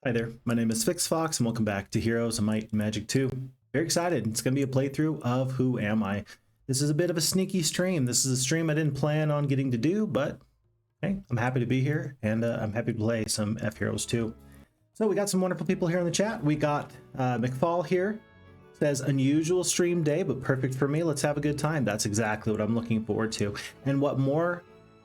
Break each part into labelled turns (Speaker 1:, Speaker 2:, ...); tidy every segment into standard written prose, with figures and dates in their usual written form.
Speaker 1: Hi there, my name is FixFox and welcome back to Heroes of Might and Magic 2. Very excited, it's going to be a playthrough of Who Am I? This is a bit of a sneaky stream. This is a stream I didn't plan on getting to do, but hey, I'm happy to be here and I'm happy to play some FHeroes2. So we got some wonderful people here in the chat. We got McFall here, says unusual stream day, but perfect for me. Let's have a good time. That's exactly what I'm looking forward to. And what more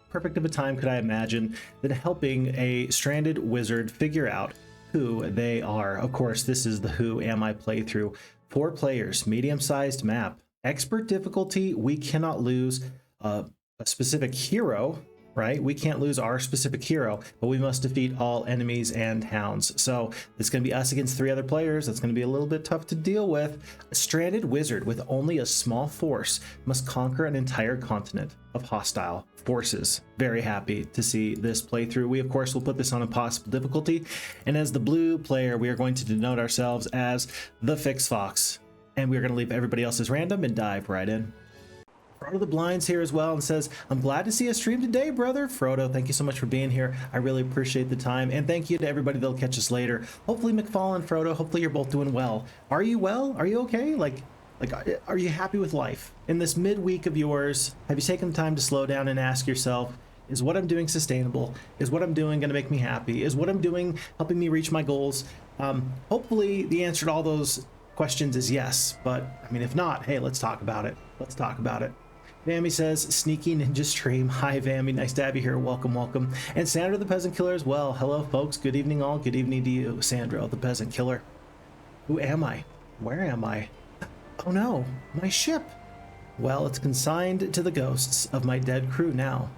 Speaker 1: perfect of a time could I imagine than helping a stranded wizard figure out who they are. Of course, this is the Who Am I playthrough. 4 players, medium-sized map, expert difficulty. We cannot lose a specific hero, right? We can't lose our specific hero, but we must defeat all enemies and hounds. So it's going to be us against 3 other players. That's going to be a little bit tough to deal with. A stranded wizard with only a small force must conquer an entire continent of hostile forces. Very happy to see this playthrough. We of course will put this on impossible difficulty, and as the blue player we are going to denote ourselves as the FixFox, and we're going to leave everybody else's random and dive right in. Frodo the Blind's here as well and says, I'm glad to see a stream today, brother. Frodo, thank you so much for being here. I really appreciate the time, and thank you to everybody that'll catch us later. Hopefully McFall and Frodo, hopefully you're both doing well. Are you well? Are you okay? Like are you happy with life? In this midweek of yours, have you taken the time to slow down and ask yourself, is what I'm doing sustainable? Is what I'm doing going to make me happy? Is what I'm doing helping me reach my goals? Hopefully the answer to all those questions is yes, but I mean, if not, hey, let's talk about it. Let's talk about it. Vammy says, sneaky ninja stream. Hi, Vammy. Nice to have you here. Welcome, welcome. And Sandra the Peasant Killer as well. Hello, folks. Good evening, all. Good evening to you, Sandra the Peasant Killer. Who am I? Where am I? Oh no, my ship. Well, it's consigned to the ghosts of my dead crew now.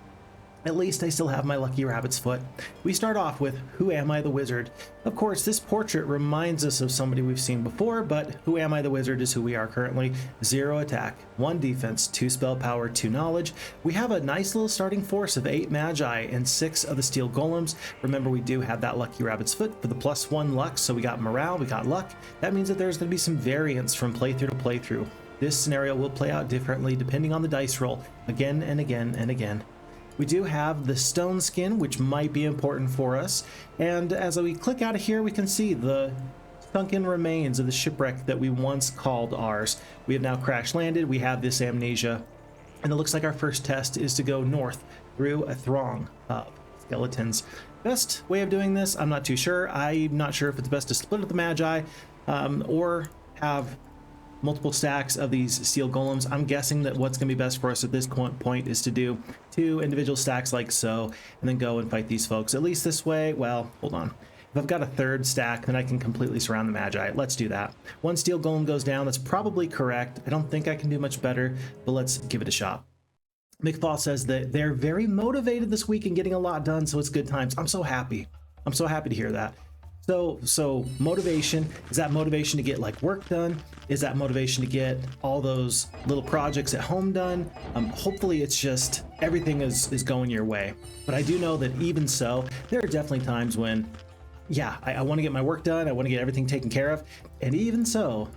Speaker 1: At least I still have my lucky rabbit's foot. We start off with Who Am I the Wizard? Of course, this portrait reminds us of somebody we've seen before, but Who Am I the Wizard is who we are currently. 0 attack, 1 defense, 2 spell power, 2 knowledge. We have a nice little starting force of 8 Magi and 6 of the Steel Golems. Remember, we do have that lucky rabbit's foot for the +1 luck, so we got morale, we got luck. That means that there's going to be some variance from playthrough to playthrough. This scenario will play out differently depending on the dice roll, again and again and again. We do have the stone skin, which might be important for us. And as we click out of here, we can see the sunken remains of the shipwreck that we once called ours. We have now crash landed. We have this amnesia. And it looks like our first test is to go north through a throng of skeletons. Best way of doing this, I'm not too sure. I'm not sure if it's best to split up the Magi or have multiple stacks of these steel golems. I'm guessing that what's going to be best for us at this point is to do 2 individual stacks like so, and then go and fight these folks. At least this way, well, hold on. If I've got a 3rd stack, then I can completely surround the Magi. Let's do that. 1 steel golem goes down. That's probably correct. I don't think I can do much better, but let's give it a shot. McFall says that they're very motivated this week and getting a lot done, so it's good times. I'm so happy. I'm so happy to hear that. So motivation, is that motivation to get like work done? Is that motivation to get all those little projects at home done? Hopefully it's just everything is going your way. But I do know that even so, there are definitely times when, yeah, I want to get my work done. I want to get everything taken care of. And even so,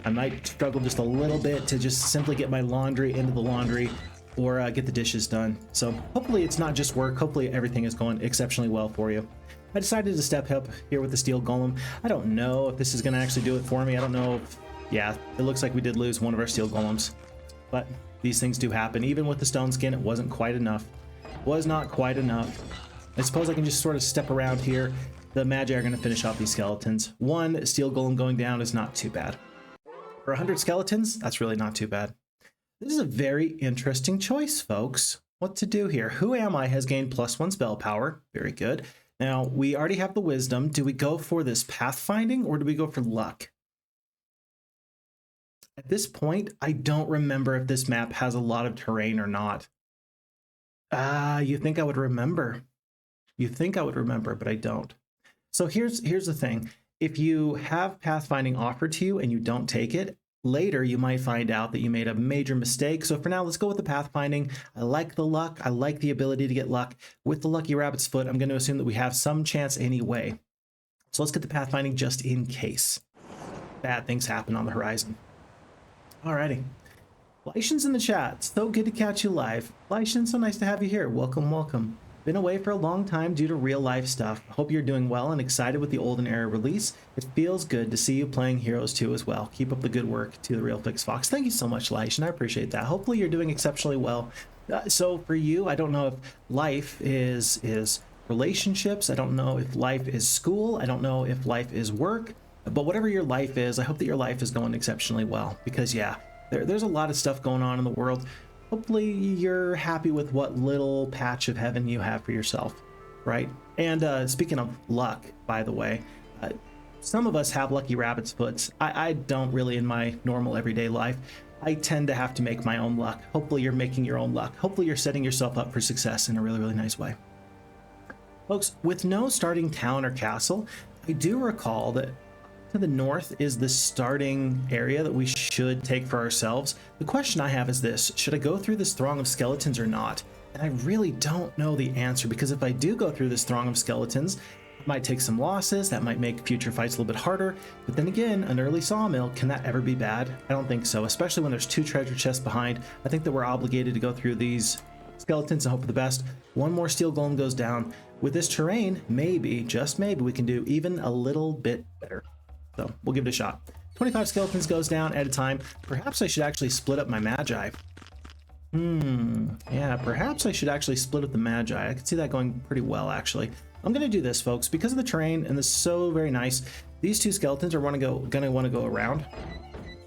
Speaker 1: I might struggle just a little bit to just simply get my laundry into the laundry or get the dishes done. So hopefully it's not just work. Hopefully everything is going exceptionally well for you. I decided to step up here with the steel golem. I don't know if this is going to actually do it for me. I don't know if, yeah, it looks like we did lose one of our steel golems, but these things do happen. Even with the stone skin, it wasn't quite enough. Was not quite enough. I suppose I can just sort of step around here. The Magi are going to finish off these skeletons. 1 steel golem going down is not too bad. For 100 skeletons, that's really not too bad. This is a very interesting choice, folks. What to do here? Who Am I has gained +1 spell power. Very good. Now, we already have the wisdom. Do we go for this pathfinding or do we go for luck? At this point, I don't remember if this map has a lot of terrain or not. You think I would remember. You think I would remember, but I don't. So here's the thing. If you have pathfinding offered to you and you don't take it, later you might find out that you made a major mistake. So for now, let's go with the pathfinding. I like the luck. I like the ability to get luck. With the lucky rabbit's foot, I'm going to assume that we have some chance anyway. So let's get the pathfinding just in case bad things happen on the horizon. Alrighty. Lycian's in the chat. So good to catch you live. Lycian, so nice to have you here. Welcome, welcome. Been away for a long time due to real life stuff. Hope you're doing well and excited with the Olden Era release. It feels good to see you playing Heroes 2 as well. Keep up the good work to the Real Fix Fox. Thank you so much, Leish, and I appreciate that. Hopefully you're doing exceptionally well. So for you, I don't know if life is relationships. I don't know if life is school. I don't know if life is work. But whatever your life is, I hope that your life is going exceptionally well. Because yeah, there's a lot of stuff going on in the world. Hopefully you're happy with what little patch of heaven you have for yourself, right? And speaking of luck, by the way, some of us have lucky rabbit's foots. I don't really in my normal everyday life. I tend to have to make my own luck. Hopefully you're making your own luck. Hopefully you're setting yourself up for success in a really, really nice way. Folks, with no starting town or castle, I do recall that to the north is the starting area that we should take for ourselves. The question I have is this: should I go through this throng of skeletons or not? And I really don't know the answer, because if I do go through this throng of skeletons, I might take some losses. That might make future fights a little bit harder. But then again, an early sawmill, can that ever be bad? I don't think so, especially when there's 2 treasure chests behind. I think that we're obligated to go through these skeletons and hope for the best. One more steel golem goes down. With this terrain, maybe, just maybe, we can do even a little bit better. So we'll give it a shot. 25 skeletons goes down at a time. Perhaps I should actually split up my Magi. Yeah, perhaps I should actually split up the Magi. I could see that going pretty well, actually. I'm going to do this, folks, because of the terrain, and this is so very nice. These 2 skeletons are going to want to go around.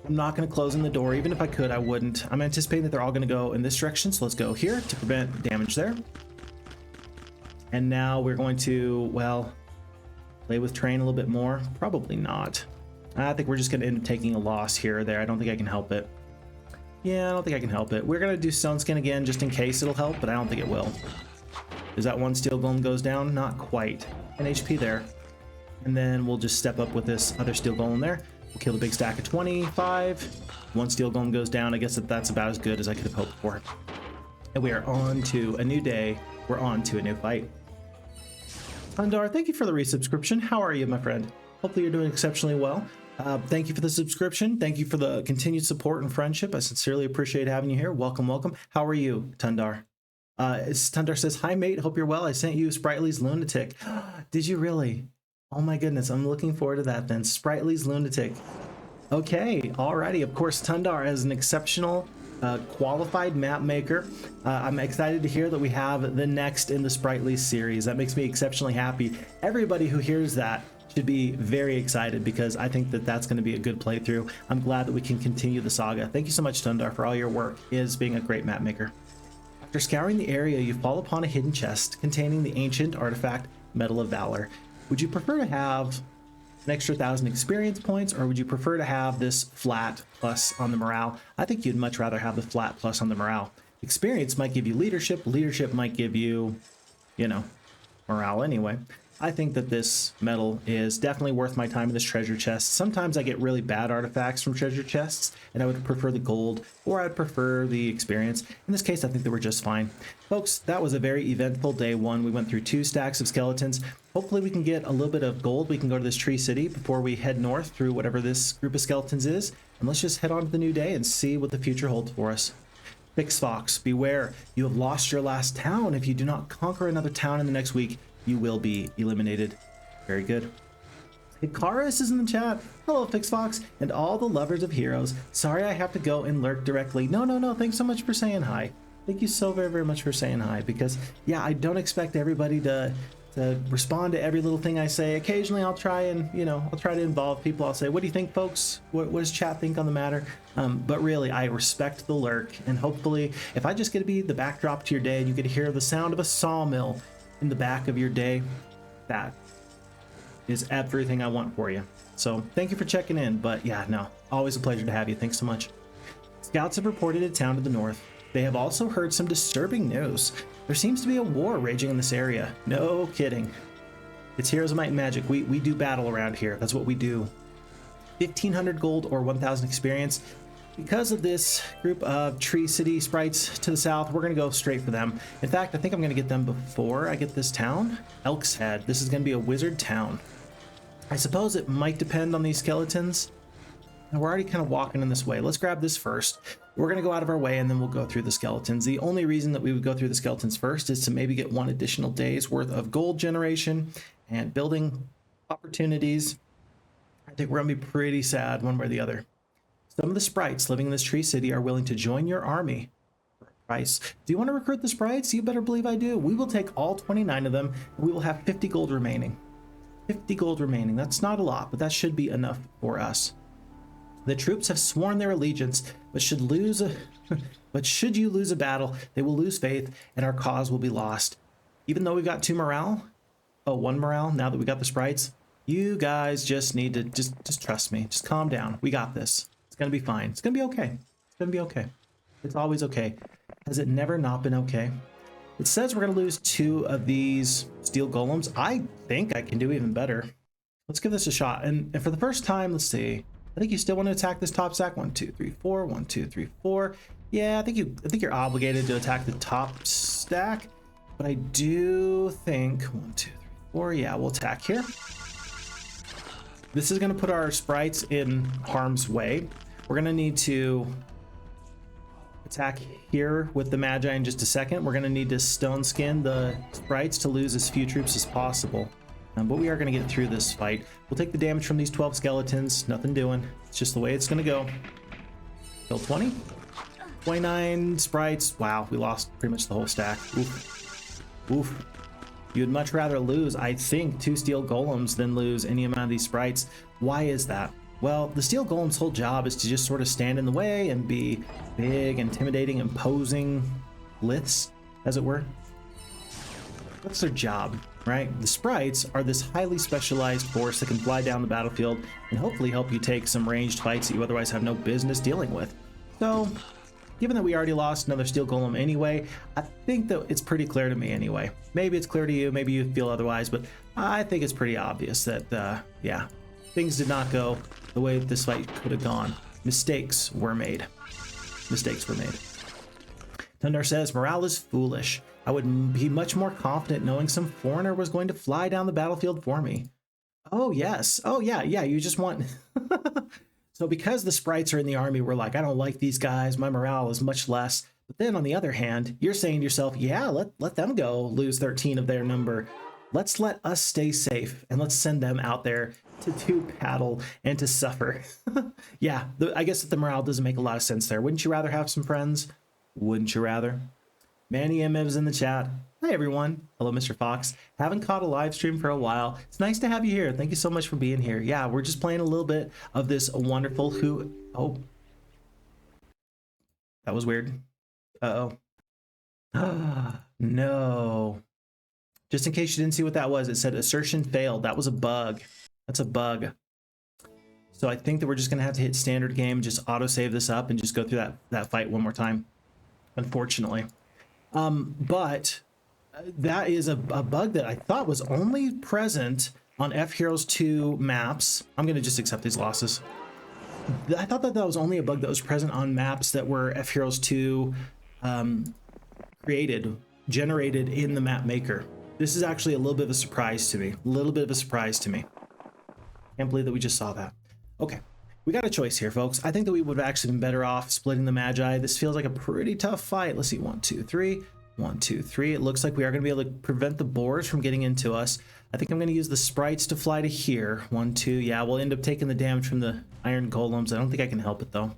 Speaker 1: I'm not going to close in the door. Even if I could, I wouldn't. I'm anticipating that they're all going to go in this direction, so let's go here to prevent damage there. And now we're going to, well, play with terrain a little bit more. Probably not. I think we're just going to end up taking a loss here or there. I don't think I can help it. Yeah, I don't think I can help it. We're going to do Stone Skin again just in case it'll help, but I don't think it will. Is that one steel golem goes down? Not quite. An HP there. And then we'll just step up with this other steel golem there. We'll kill the big stack of 25. One steel golem goes down. I guess that's about as good as I could have hoped for. And we are on to a new day. We're on to a new fight. Undar, thank you for the resubscription. How are you, my friend? Hopefully you're doing exceptionally well. Thank you for the subscription. Thank you for the continued support and friendship. I sincerely appreciate having you here. Welcome, welcome. How are you, Tundar? Tundar says, hi, mate. Hope you're well. I sent you Sprightly's Lunatic. Did you really? Oh, my goodness. I'm looking forward to that then. Sprightly's Lunatic. Okay. Alrighty. Of course, Tundar is an exceptional qualified map maker. I'm excited to hear that we have the next in the Sprightly series. That makes me exceptionally happy. Everybody who hears that should be very excited, because I think that that's going to be a good playthrough. I'm glad that we can continue the saga. Thank you so much, Tundar, for all your work as being a great map maker. After scouring the area, you fall upon a hidden chest containing the ancient artifact Medal of Valor. Would you prefer to have an extra 1,000 experience points, or would you prefer to have this flat plus on the morale? I think you'd much rather have the flat plus on the morale. Experience might give you leadership. Leadership might give you, you know, morale anyway. I think that this medal is definitely worth my time in this treasure chest. Sometimes I get really bad artifacts from treasure chests, and I would prefer the gold, or I'd prefer the experience. In this case, I think that we're just fine. Folks, that was a very eventful day 1. We went through 2 stacks of skeletons. Hopefully we can get a little bit of gold. We can go to this tree city before we head north through whatever this group of skeletons is. And let's just head on to the new day and see what the future holds for us. Fix Fox, beware. You have lost your last town. If you do not conquer another town in the next week, you will be eliminated. Very good. Icarus is in the chat. Hello, Fix Fox, and all the lovers of heroes. Sorry I have to go and lurk directly. No. Thanks so much for saying hi. Thank you so very, very much for saying hi, because, yeah, I don't expect everybody to respond to every little thing I say. Occasionally I'll try and, I'll try to involve people. I'll say, what do you think, folks? What does chat think on the matter? But really, I respect the lurk, and hopefully, if I just get to be the backdrop to your day and you get to hear the sound of a sawmill in the back of your day, that is everything I want for you. So thank you for checking in. But yeah, no, always a pleasure to have you. Thanks so much. Scouts have reported a town to the north. They have also heard some disturbing news. There seems to be a war raging in this area. No kidding. It's Heroes of Might and Magic. We do battle around here. That's what we do. 1,500 gold or 1,000 experience. Because of this group of Tree City sprites to the south, we're going to go straight for them. In fact, I think I'm going to get them before I get this town. Elk's Head. This is going to be a wizard town. I suppose it might depend on these skeletons. And we're already kind of walking in this way. Let's grab this first. We're going to go out of our way and then we'll go through the skeletons. The only reason that we would go through the skeletons first is to maybe get 1 additional day's worth of gold generation and building opportunities. I think we're going to be pretty sad one way or the other. Some of the sprites living in this tree city are willing to join your army for a price. Do you want to recruit the sprites? You better believe I do. We will take all 29 of them and we will have 50 gold remaining. 50 gold remaining. That's not a lot, but that should be enough for us. The troops have sworn their allegiance, but should you lose a battle, they will lose faith and our cause will be lost. Even though we've got 2 morale, 1 morale now that we got the sprites, you guys just need to just trust me. Just calm down. We got this. It's going to be fine. It's going to be okay. It's going to be okay. It's always okay. Has it never not been okay? It says we're going to lose 2 of these steel golems. I think I can do even better. Let's give this a shot. And for the first time, let's see. I think you still want to attack this top stack. 1, 2, 3, 4. 1, 2, 3, 4. Yeah, I think you're obligated to attack the top stack. But I do think 1, 2, 3, 4. Yeah, we'll attack here. This is going to put our sprites in harm's way. We're going to need to attack here with the Magi in just a second. We're going to need to stone skin the sprites to lose as few troops as possible. But we are going to get through this fight. We'll take the damage from these 12 skeletons. Nothing doing. It's just the way it's going to go. Kill 20. 29 sprites. Wow, we lost pretty much the whole stack. Oof. Oof. You'd much rather lose, I think, 2 steel golems than lose any amount of these sprites. Why is that? Well, the steel golem's whole job is to just sort of stand in the way and be big, intimidating, imposing liths, as it were. That's their job, right? The sprites are this highly specialized force that can fly down the battlefield and hopefully help you take some ranged fights that you otherwise have no business dealing with. So, given that we already lost another steel golem anyway, I think that it's pretty clear to me anyway. Maybe it's clear to you, maybe you feel otherwise, but I think it's pretty obvious that, yeah, things did not go the way this fight could have gone. Mistakes were made. Mistakes were made. Tundar says, morale is foolish. I would be much more confident knowing some foreigner was going to fly down the battlefield for me. Oh, yes. Oh, yeah, you just want... So because the sprites are in the army, we're like, I don't like these guys. My morale is much less. But then on the other hand, you're saying to yourself, yeah, let them go lose 13 of their number. Let's let us stay safe and let's send them out there to do battle and to suffer. Yeah, I guess that the morale doesn't make a lot of sense there. Wouldn't you rather have some friends? Wouldn't you rather? Manny M is in the chat. Hi, everyone. Hello, Mr. Fox. Haven't caught a live stream for a while. It's nice to have you here. Thank you so much for being here. Yeah, we're just playing a little bit of this wonderful who... Oh. That was weird. Uh-oh. No. Just in case you didn't see what that was, it said assertion failed. That was a bug. That's a bug. So I think that we're just going to have to hit standard game, just auto-save this up, and just go through that fight one more time, unfortunately. But that is a bug that I thought was only present on FHeroes2 maps. I'm going to just accept these losses. I thought that was only a bug that was present on maps that were FHeroes2 generated in the map maker. This is actually a little bit of a surprise to me. Can't believe that we just saw that. Okay, we got a choice here, folks. I think that we would have actually been better off splitting the Magi. This feels like a pretty tough fight. Let's see, 1, 2, 3. 1, 2, 3. It looks like we are going to be able to prevent the boars from getting into us. I think I'm going to use the sprites to fly to here. 1, 2. Yeah, we'll end up taking the damage from the iron golems. I don't think I can help it, though.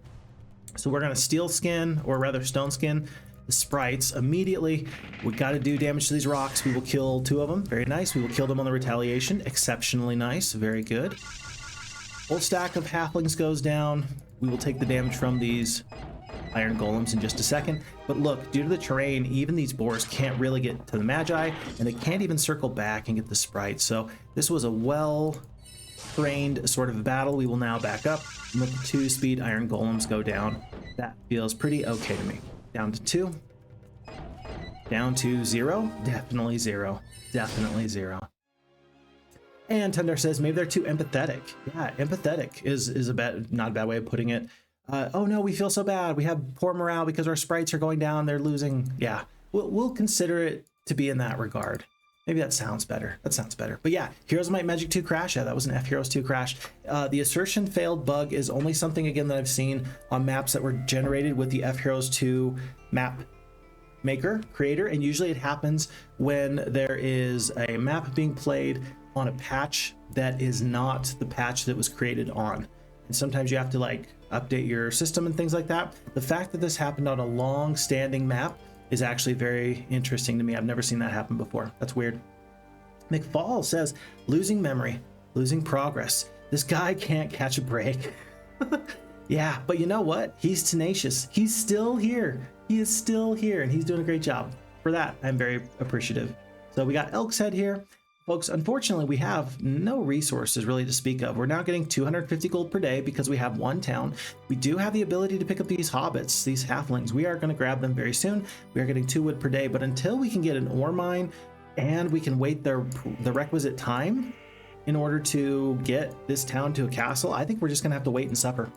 Speaker 1: So we're going to steel skin, or rather stone skin, the sprites immediately. We got to do damage to these rocks. We will kill 2 of them. Very nice. We will kill them on the retaliation. Exceptionally nice. Very good. Whole stack of halflings goes down. We will take the damage from these iron golems in just a second. But look, due to the terrain, even these boars can't really get to the Magi, and they can't even circle back and get the sprites. So this was a well-trained sort of battle. We will now back up and let the 2-speed iron golems go down. That feels pretty okay to me. Down to 2. Down to 0. Definitely 0. Definitely 0. And Tundar says maybe they're too empathetic. Yeah, empathetic is not a bad way of putting it. Oh no, we feel so bad. We have poor morale because our sprites are going down. They're losing. Yeah, we'll consider it to be in that regard. Maybe that sounds better. That sounds better. But yeah, Heroes of Might Magic 2 crash. Yeah, that was an FHeroes2 crash. The assertion failed bug is only something, again, that I've seen on maps that were generated with the FHeroes2 map maker creator, and usually it happens when there is a map being played on a patch that is not the patch that was created on. And sometimes you have to like update your system and things like that. The fact that this happened on a long-standing map is actually very interesting to me. I've never seen that happen before. That's weird. McFall says, losing memory, losing progress. This guy can't catch a break. Yeah, but you know what? He's tenacious. He's still here. He is still here, and he's doing a great job. For that, I'm very appreciative. So we got Elk's Head here. Folks, unfortunately, we have no resources really to speak of. We're now getting 250 gold per day because we have one town. We do have the ability to pick up these hobbits, these halflings. We are going to grab them very soon. We are getting 2 wood per day, but until we can get an ore mine and we can wait the requisite time in order to get this town to a castle, I think we're just going to have to wait and suffer.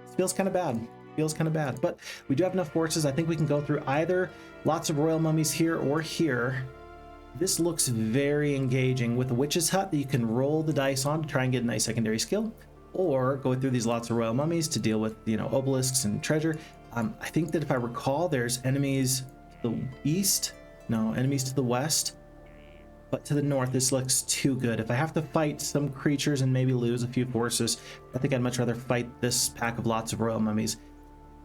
Speaker 1: It feels kind of bad. Feels kind of bad, but we do have enough forces. I think we can go through either lots of royal mummies here or here. This looks very engaging with a witch's hut that you can roll the dice on to try and get a nice secondary skill, or go through these lots of royal mummies to deal with, you know, obelisks and treasure. I think that if I recall, there's enemies to the east, no, enemies to the west, but to the north, this looks too good. If I have to fight some creatures and maybe lose a few forces, I think I'd much rather fight this pack of lots of royal mummies.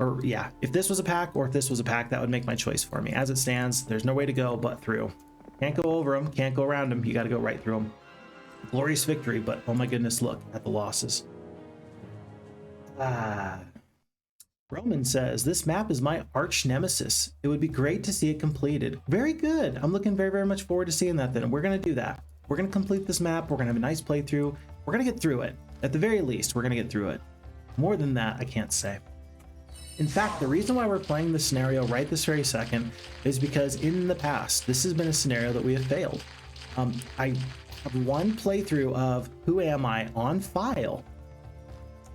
Speaker 1: Or yeah, if this was a pack or if this was a pack, that would make my choice for me. As it stands, there's no way to go but through. Can't go over them, can't go around them, you got to go right through them. Glorious victory, but oh my goodness, look at the losses. Roman says, this map is my arch nemesis. It would be great to see it completed. Very good. I'm looking very, very much forward to seeing that then. We're going to do that. We're going to complete this map. We're going to have a nice playthrough. We're going to get through it. At the very least, we're going to get through it. More than that, I can't say. In fact, the reason why we're playing this scenario right this very second is because in the past, this has been a scenario that we have failed. I have one playthrough of Who Am I on file,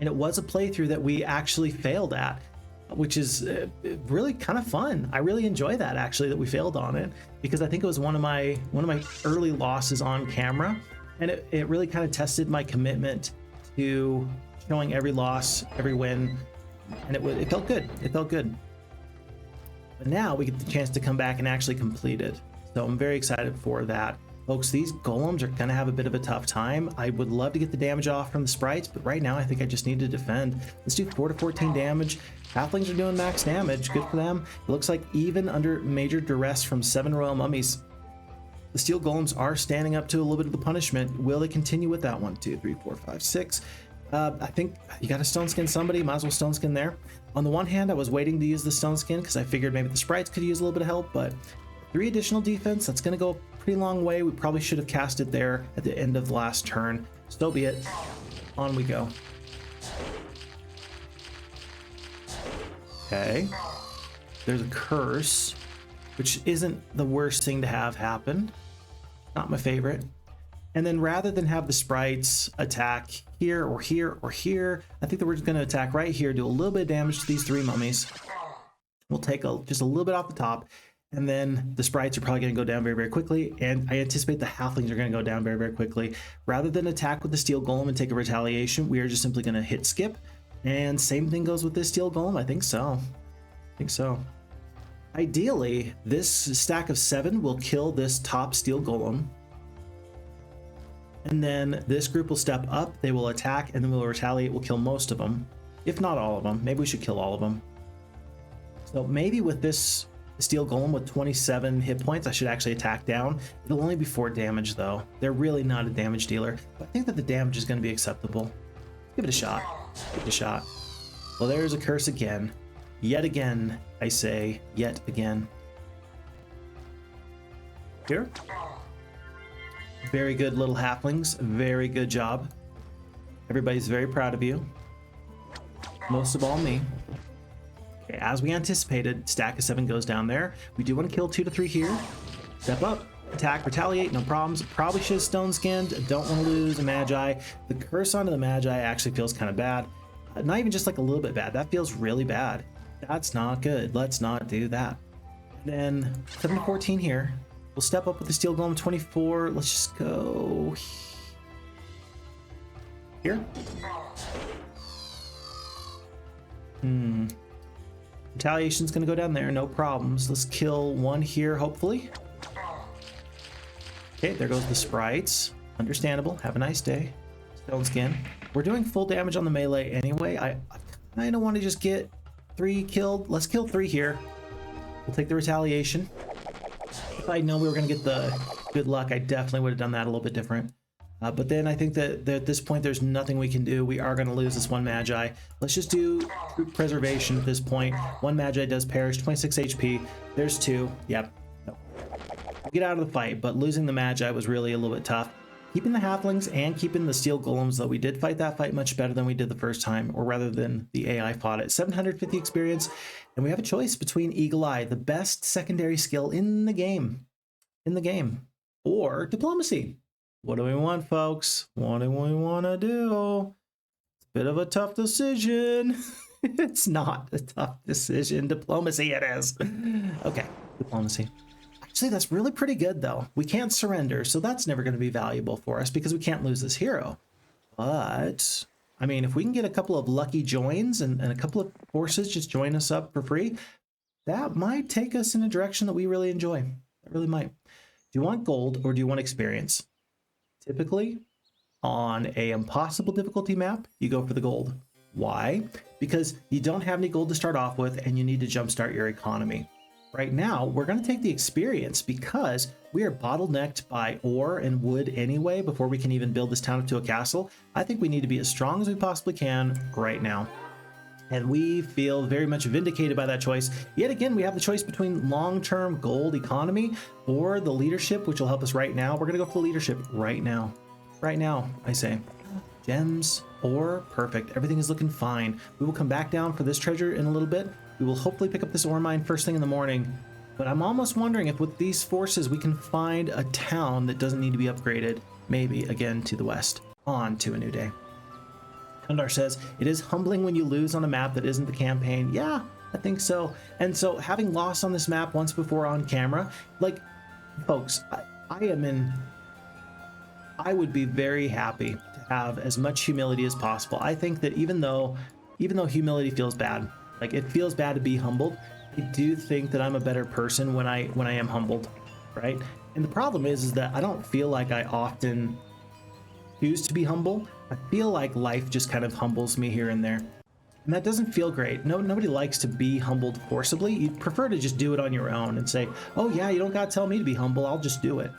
Speaker 1: and it was a playthrough that we actually failed at, which is really kind of fun. I really enjoy that, actually, that we failed on it, because I think it was one of my early losses on camera, and it really kind of tested my commitment to showing every loss, every win. And it felt good. It felt good. But now we get the chance to come back and actually complete it. So I'm very excited for that. Folks, these golems are going to have a bit of a tough time. I would love to get the damage off from the sprites, but right now I think I just need to defend. Let's do 4 to 14 damage. Halflings are doing max damage. Good for them. It looks like even under major duress from 7 royal mummies, the steel golems are standing up to a little bit of the punishment. Will they continue with that? 1, 2, 3, 4, 5, 6. I think you got to stone skin somebody. Might as well stone skin there. On the one hand, I was waiting to use the stone skin because I figured maybe the sprites could use a little bit of help, but 3 additional defense, that's going to go a pretty long way. We probably should have cast it there at the end of the last turn. So be it. On we go. Okay. There's a curse, which isn't the worst thing to have happen. Not my favorite. And then rather than have the sprites attack here or here or here, I think that we're just going to attack right here, do a little bit of damage to these 3 mummies. We'll take just a little bit off the top, and then the sprites are probably going to go down very, very quickly, and I anticipate the halflings are going to go down very, very quickly. Rather than attack with the steel golem and take a retaliation, we are just simply going to hit skip, and same thing goes with this steel golem. I think so. Ideally, this stack of 7 will kill this top steel golem, and then this group will step up, they will attack, and then we'll retaliate. We'll kill most of them, if not all of them. Maybe we should kill all of them. So maybe with this steel golem with 27 hit points, I should actually attack down. It'll only be 4 damage though. They're really not a damage dealer, but I think that the damage is going to be acceptable. Give it a shot. Give it a shot. Well, there's a curse again. Yet again, I say, yet again. Here. Very good, little halflings. Very good job. Everybody's very proud of you. Most of all me. Okay, as we anticipated, stack of 7 goes down there. We do want to kill 2 to 3 here. Step up, attack, retaliate, no problems. Probably should have stone skinned. Don't want to lose a Magi. The curse onto the Magi actually feels kind of bad. Not even just like a little bit bad. That feels really bad. That's not good. Let's not do that. And then 7 to 14 here. We'll step up with the Steel Golem 24. Let's just go here. Retaliation's gonna go down there, no problems. Let's kill one here, hopefully. Okay, there goes the sprites. Understandable. Have a nice day. Stone Skin. We're doing full damage on the melee anyway. I kind of want to just get 3 killed. Let's kill 3 here. We'll take the retaliation. If I know we were going to get the good luck, I definitely would have done that a little bit different. But then I think that at this point, there's nothing we can do. We are going to lose this one Magi. Let's just do troop preservation at this point. One Magi does perish, 26 HP. There's 2. Yep. No. We'll get out of the fight, but losing the Magi was really a little bit tough. Keeping the halflings and keeping the steel golems, though, we did fight that fight much better than we did the first time, or rather than the AI fought it. 750 experience, and we have a choice between Eagle Eye, the best secondary skill in the game, or diplomacy. What do we want, folks? What do we want to do? It's a bit of a tough decision. It's not a tough decision. Diplomacy it is. Okay, diplomacy. Actually, that's really pretty good, though. We can't surrender, so that's never going to be valuable for us because we can't lose this hero. But, I mean, if we can get a couple of lucky joins and a couple of forces just join us up for free, that might take us in a direction that we really enjoy. That really might. Do you want gold or do you want experience? Typically, on a impossible difficulty map, you go for the gold. Why? Because you don't have any gold to start off with and you need to jumpstart your economy. Right now, we're going to take the experience because we are bottlenecked by ore and wood anyway before we can even build this town up to a castle. I think we need to be as strong as we possibly can right now. And we feel very much vindicated by that choice. Yet again, we have the choice between long-term gold economy or the leadership, which will help us right now. We're going to go for the leadership right now. Right now, I say. Gems, ore, perfect. Everything is looking fine. We will come back down for this treasure in a little bit. We will hopefully pick up this ore mine first thing in the morning. But I'm almost wondering if with these forces we can find a town that doesn't need to be upgraded. Maybe, again, to the west. On to a new day. Kundar says, it is humbling when you lose on a map that isn't the campaign. Yeah, I think so. And so having lost on this map once before on camera, like, folks, I would be very happy to have as much humility as possible. I think that even though humility feels bad, like it feels bad to be humbled, I do think that I'm a better person when I am humbled, right? And the problem is that I don't feel like I often choose to be humble. I feel like life just kind of humbles me here and there. And that doesn't feel great. Nobody likes to be humbled forcibly. You'd prefer to just do it on your own and say, oh yeah, you don't gotta tell me to be humble, I'll just do it.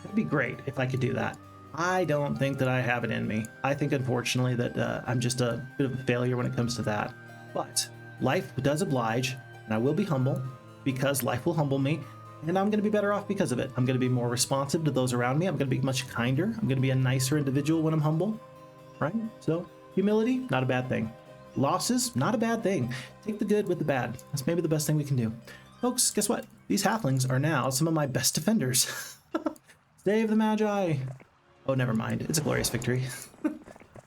Speaker 1: That'd be great if I could do that. I don't think that I have it in me. I think, unfortunately, that I'm just a bit of a failure when it comes to that. But life does oblige, and I will be humble because life will humble me, and I'm going to be better off because of it. I'm going to be more responsive to those around me. I'm going to be much kinder. I'm going to be a nicer individual when I'm humble, right? So humility, not a bad thing. Losses, not a bad thing. Take the good with the bad. That's maybe the best thing we can do. Folks, guess what? These halflings are now some of my best defenders. Save the Magi. Oh, never mind. It's a glorious victory.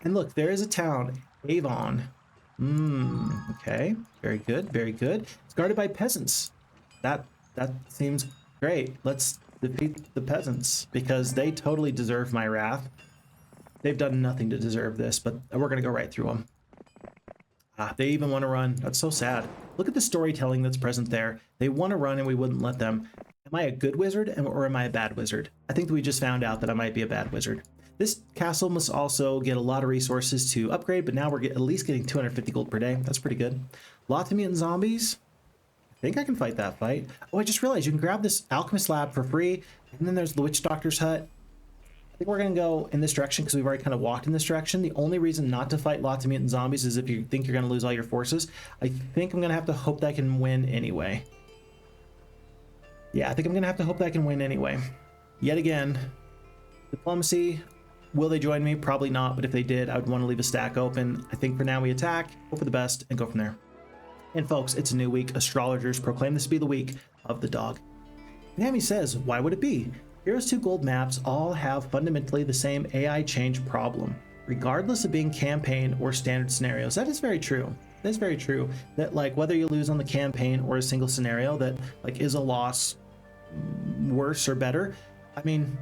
Speaker 1: And look, there is a town, Avon. Okay. Very good. Very good. It's guarded by peasants. That seems great. Let's defeat the peasants because they totally deserve my wrath. They've done nothing to deserve this, but we're going to go right through them. They even want to run. That's so sad. Look at the storytelling that's present there. They want to run and we wouldn't let them. Am I a good wizard or am I a bad wizard? I think that we just found out that I might be a bad wizard. This castle must also get a lot of resources to upgrade, but now we're at least getting 250 gold per day. That's pretty good. Lots of mutant zombies. I think I can fight that fight. Oh, I just realized you can grab this alchemist lab for free. And then there's the witch doctor's hut. I think we're going to go in this direction because we've already kind of walked in this direction. The only reason not to fight lots of mutant zombies is if you think you're going to lose all your forces. I think I'm going to have to hope that I can win anyway. Yeah, I think I'm going to have to hope that I can win anyway. Yet again, diplomacy. Will they join me? Probably not, but if they did, I would want to leave a stack open. I think for now we attack, hope for the best, and go from there. And folks, it's a new week. Astrologers proclaim this to be the week of the dog. Nami says, why would it be? Heroes 2 gold maps all have fundamentally the same AI change problem, regardless of being campaign or standard scenarios. That is very true. That's very true. That like whether you lose on the campaign or a single scenario, that like is a loss worse or better? I mean,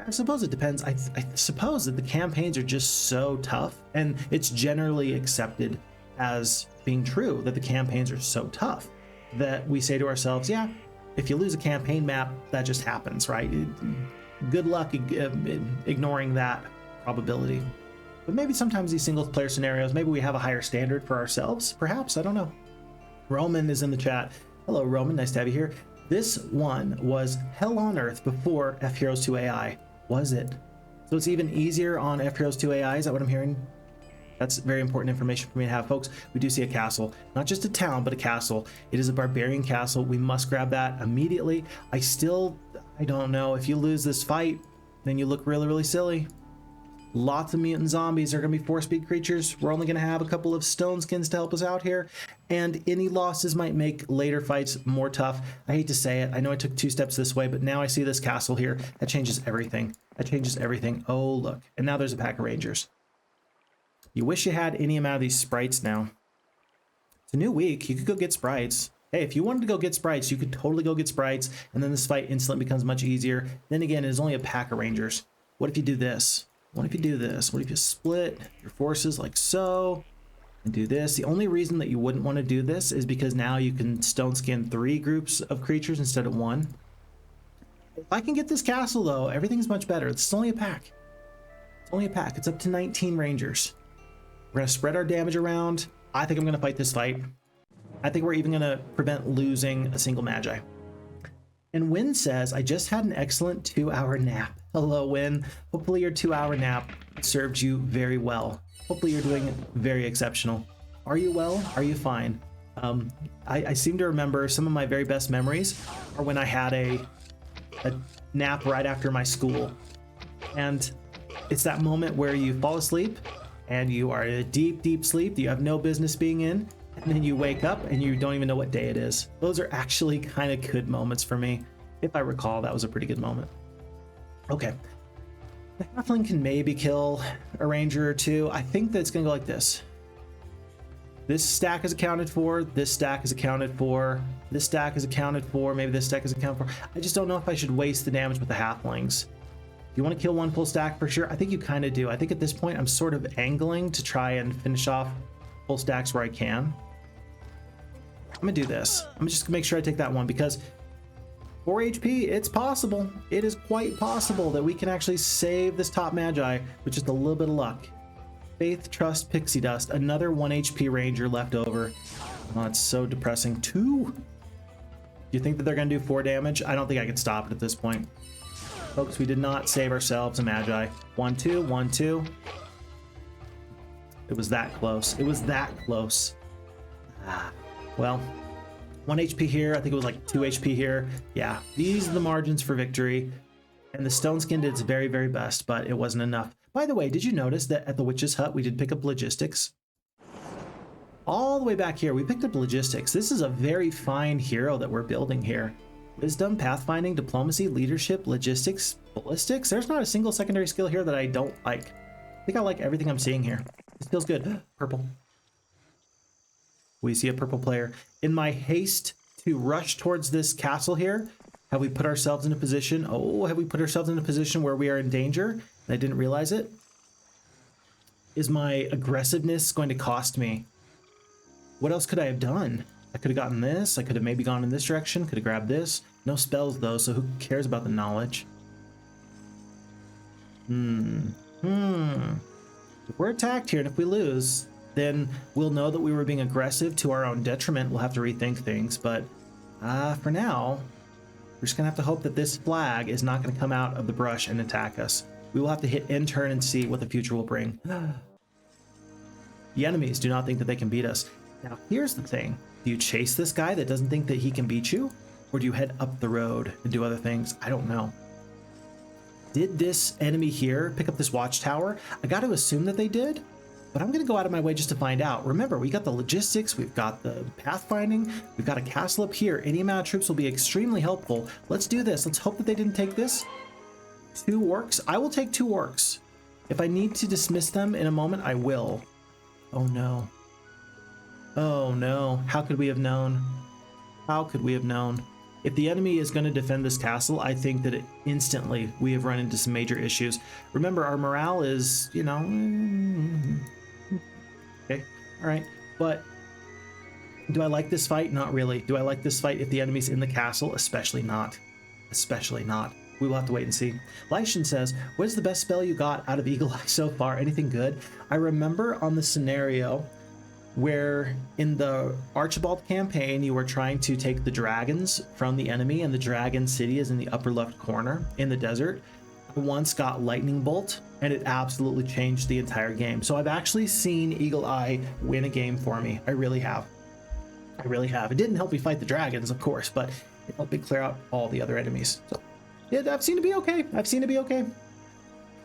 Speaker 1: I suppose it depends. I suppose that the campaigns are just so tough, and it's generally accepted as being true that the campaigns are so tough that we say to ourselves, yeah, if you lose a campaign map, that just happens, right? Good luck ignoring that probability. But maybe sometimes these single player scenarios, maybe we have a higher standard for ourselves, perhaps, I don't know. Roman is in the chat. Hello, Roman, nice to have you here. This one was hell on earth before FHeroes2 AI, was it? So it's even easier on FHeroes2 AI, is that what I'm hearing? That's very important information for me to have, folks. We do see a castle, not just a town, but a castle. It is a barbarian castle. We must grab that immediately. I don't know. If you lose this fight, then you look really, really silly. Lots of mutant zombies are going to be 4-speed creatures. We're only going to have a couple of stone skins to help us out here. And any losses might make later fights more tough. I hate to say it. I know I took 2 steps this way, but now I see this castle here. That changes everything. That changes everything. Oh, look. And now there's a pack of rangers. You wish you had any amount of these sprites now. It's a new week. You could go get sprites. Hey, if you wanted to go get sprites, you could totally go get sprites, and then this fight instantly becomes much easier. Then again, it is only a pack of rangers. What if you do this? What if you do this? What if you split your forces like so and do this? The only reason that you wouldn't want to do this is because now you can stone skin 3 groups of creatures instead of 1. If I can get this castle though, everything's much better. It's only a pack. It's only a pack. It's up to 19 rangers. We're going to spread our damage around. I think I'm going to fight this fight. I think we're even going to prevent losing a single Magi. And Win says, I just had an excellent 2-hour nap. Hello, Win. Hopefully your 2-hour nap served you very well. Hopefully you're doing very exceptional. Are you well? Are you fine? I seem to remember some of my very best memories are when I had a nap right after my school. And it's that moment where you fall asleep and you are in a deep, deep sleep that you have no business being in. And then you wake up and you don't even know what day it is. Those are actually kind of good moments for me. If I recall, that was a pretty good moment. Okay. The halfling can maybe kill a ranger or 2. I think that it's going to go like this. This stack is accounted for. This stack is accounted for. This stack is accounted for. Maybe this stack is accounted for. I just don't know if I should waste the damage with the halflings. You want to kill 1 full stack for sure? I think you kind of do. I think at this point I'm sort of angling to try and finish off full stacks where I can. I'm gonna do this. I'm just gonna make sure I take that one because 4 HP, it's possible. It is quite possible that we can actually save this top Magi with just a little bit of luck. Faith, Trust, Pixie Dust. Another 1 HP ranger left over. Oh, it's so depressing. 2. Do you think that they're gonna do 4 damage? I don't think I can stop it at this point. Folks, we did not save ourselves a Magi. 1, 2, 1, 2. It was that close. It was that close. Well, 1 HP here. I think it was like 2 HP here. Yeah, these are the margins for victory. And the Stone Skin did its very, very best, but it wasn't enough. By the way, did you notice that at the Witch's Hut, we did pick up logistics? All the way back here, we picked up logistics. This is a very fine hero that we're building here. Wisdom, pathfinding, diplomacy, leadership, logistics, ballistics. There's not a single secondary skill here that I don't like. I think I like everything I'm seeing here. This feels good. Purple. We see a purple player. In my haste to rush towards this castle here, have we put ourselves in a position? Oh, have we put ourselves in a position where we are in danger? And I didn't realize it. Is my aggressiveness going to cost me? What else could I have done? I could have gotten this. I could have maybe gone in this direction. Could have grabbed this. No spells though, so who cares about the knowledge? If we're attacked here and if we lose, then we'll know that we were being aggressive to our own detriment. We'll have to rethink things, but for now, we're just gonna have to hope that this flag is not gonna come out of the brush and attack us. We will have to hit end turn and see what the future will bring. The enemies do not think that they can beat us. Now, here's the thing. Do you chase this guy that doesn't think that he can beat you? Or do you head up the road and do other things? I don't know. Did this enemy here pick up this watchtower? I got to assume that they did, but I'm going to go out of my way just to find out. Remember, we got the logistics, we've got the pathfinding, we've got a castle up here. Any amount of troops will be extremely helpful. Let's do this. Let's hope that they didn't take this. 2 orcs. I will take 2 orcs. If I need to dismiss them in a moment, I will. Oh no. Oh no. How could we have known? How could we have known? If the enemy is going to defend this castle, I think that instantly we have run into some major issues. Remember, our morale is, you know, okay, all right. But do I like this fight? Not really. Do I like this fight if the enemy's in the castle? Especially not. Especially not. We will have to wait and see. Lyshan says, what is the best spell you got out of Eagle Eye so far? Anything good? I remember on the scenario where in the Archibald campaign, you were trying to take the dragons from the enemy, and the dragon city is in the upper left corner in the desert. I once got Lightning Bolt, and it absolutely changed the entire game. So I've actually seen Eagle Eye win a game for me. I really have. I really have. It didn't help me fight the dragons, of course, but it helped me clear out all the other enemies. So yeah, I've seen it be okay. I've seen it be okay.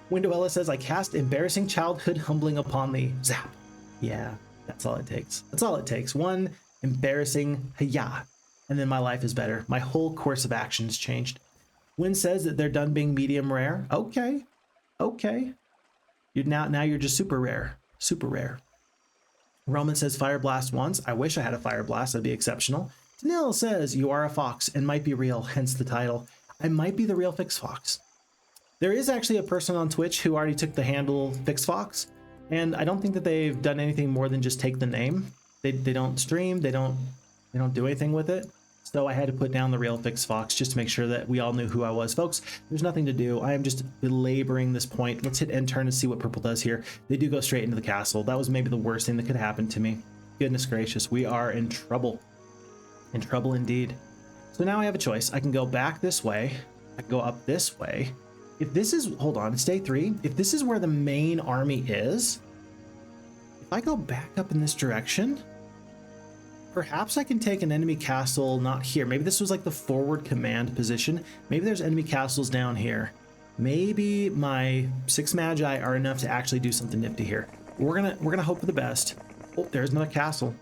Speaker 1: Window Ella says, I cast embarrassing childhood humbling upon thee. Zap. Yeah, that's all it takes. That's all it takes. One embarrassing hiya, and then my life is better. My whole course of actions changed. Win says that they're done being medium rare. Okay. Okay. Now you're just super rare. Super rare. Roman says Fire Blast once. I wish I had a Fire Blast. That'd be exceptional. Tanil says you are a fox and might be real, hence the title. I might be the real Fix Fox. There is actually a person on Twitch who already took the handle Fix Fox, and I don't think that they've done anything more than just take the name. They don't stream, they don't do anything with it. So I had to put down the real Fix Fox just to make sure that we all knew who I was. Folks, there's nothing to do. I am just belaboring this point. Let's hit end turn and see what purple does here. They do go straight into the castle. That was maybe the worst thing that could happen to me. Goodness gracious, we are in trouble. In trouble indeed. So now I have a choice. I can go back this way. I can go up this way. If this is, hold on, it's day 3. If this is where the main army is, if I go back up in this direction, perhaps I can take an enemy castle, not here. Maybe this was like the forward command position. Maybe there's enemy castles down here. Maybe my 6 Magi are enough to actually do something nifty here. We're gonna hope for the best. Oh, there's another castle.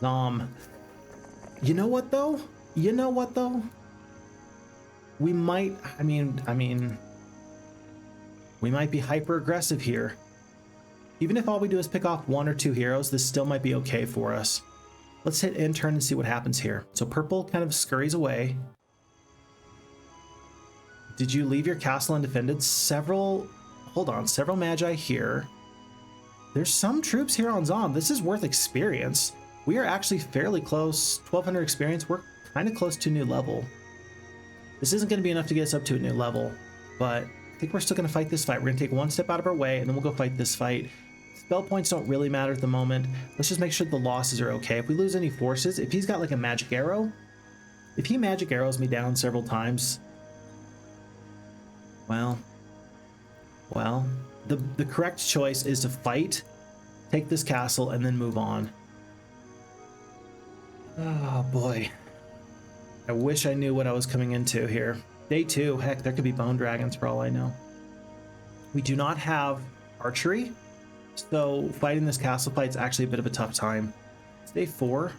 Speaker 1: Zom. You know what though? You know what though? We might, I mean, we might be hyper aggressive here. Even if all we do is pick off 1 or 2 heroes, this still might be okay for us. Let's hit end turn and see what happens here. So purple kind of scurries away. Did you leave your castle undefended? Several Magi here. There's some troops here on Zom. This is worth experience. We are actually fairly close. 1200 experience. We're kind of close to a new level. This isn't going to be enough to get us up to a new level, but I think we're still going to fight this fight. We're going to take one step out of our way, and then we'll go fight this fight. Spell points don't really matter at the moment. Let's just make sure the losses are okay. If we lose any forces, if he's got like a magic arrow, if he magic arrows me down several times, well, the correct choice is to fight, take this castle, and then move on. Oh boy. I wish I knew what I was coming into here. Day 2, heck, there could be bone dragons for all I know. We do not have archery, so fighting this castle fight's actually a bit of a tough time. It's day 4.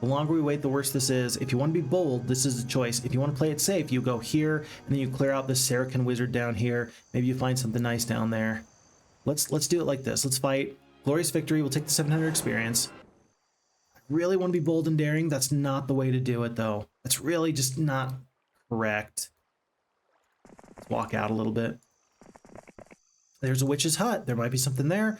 Speaker 1: The longer we wait, the worse this is. If you want to be bold, this is a choice. If you want to play it safe, you go here, and then you clear out this Saracen wizard down here. Maybe you find something nice down there. Let's do it like this. Let's fight. Glorious victory. We'll take the 700 experience. Really want to be bold and daring. That's not the way to do it though. That's really just not correct. Let's walk out a little bit. There's a witch's hut. There might be something there.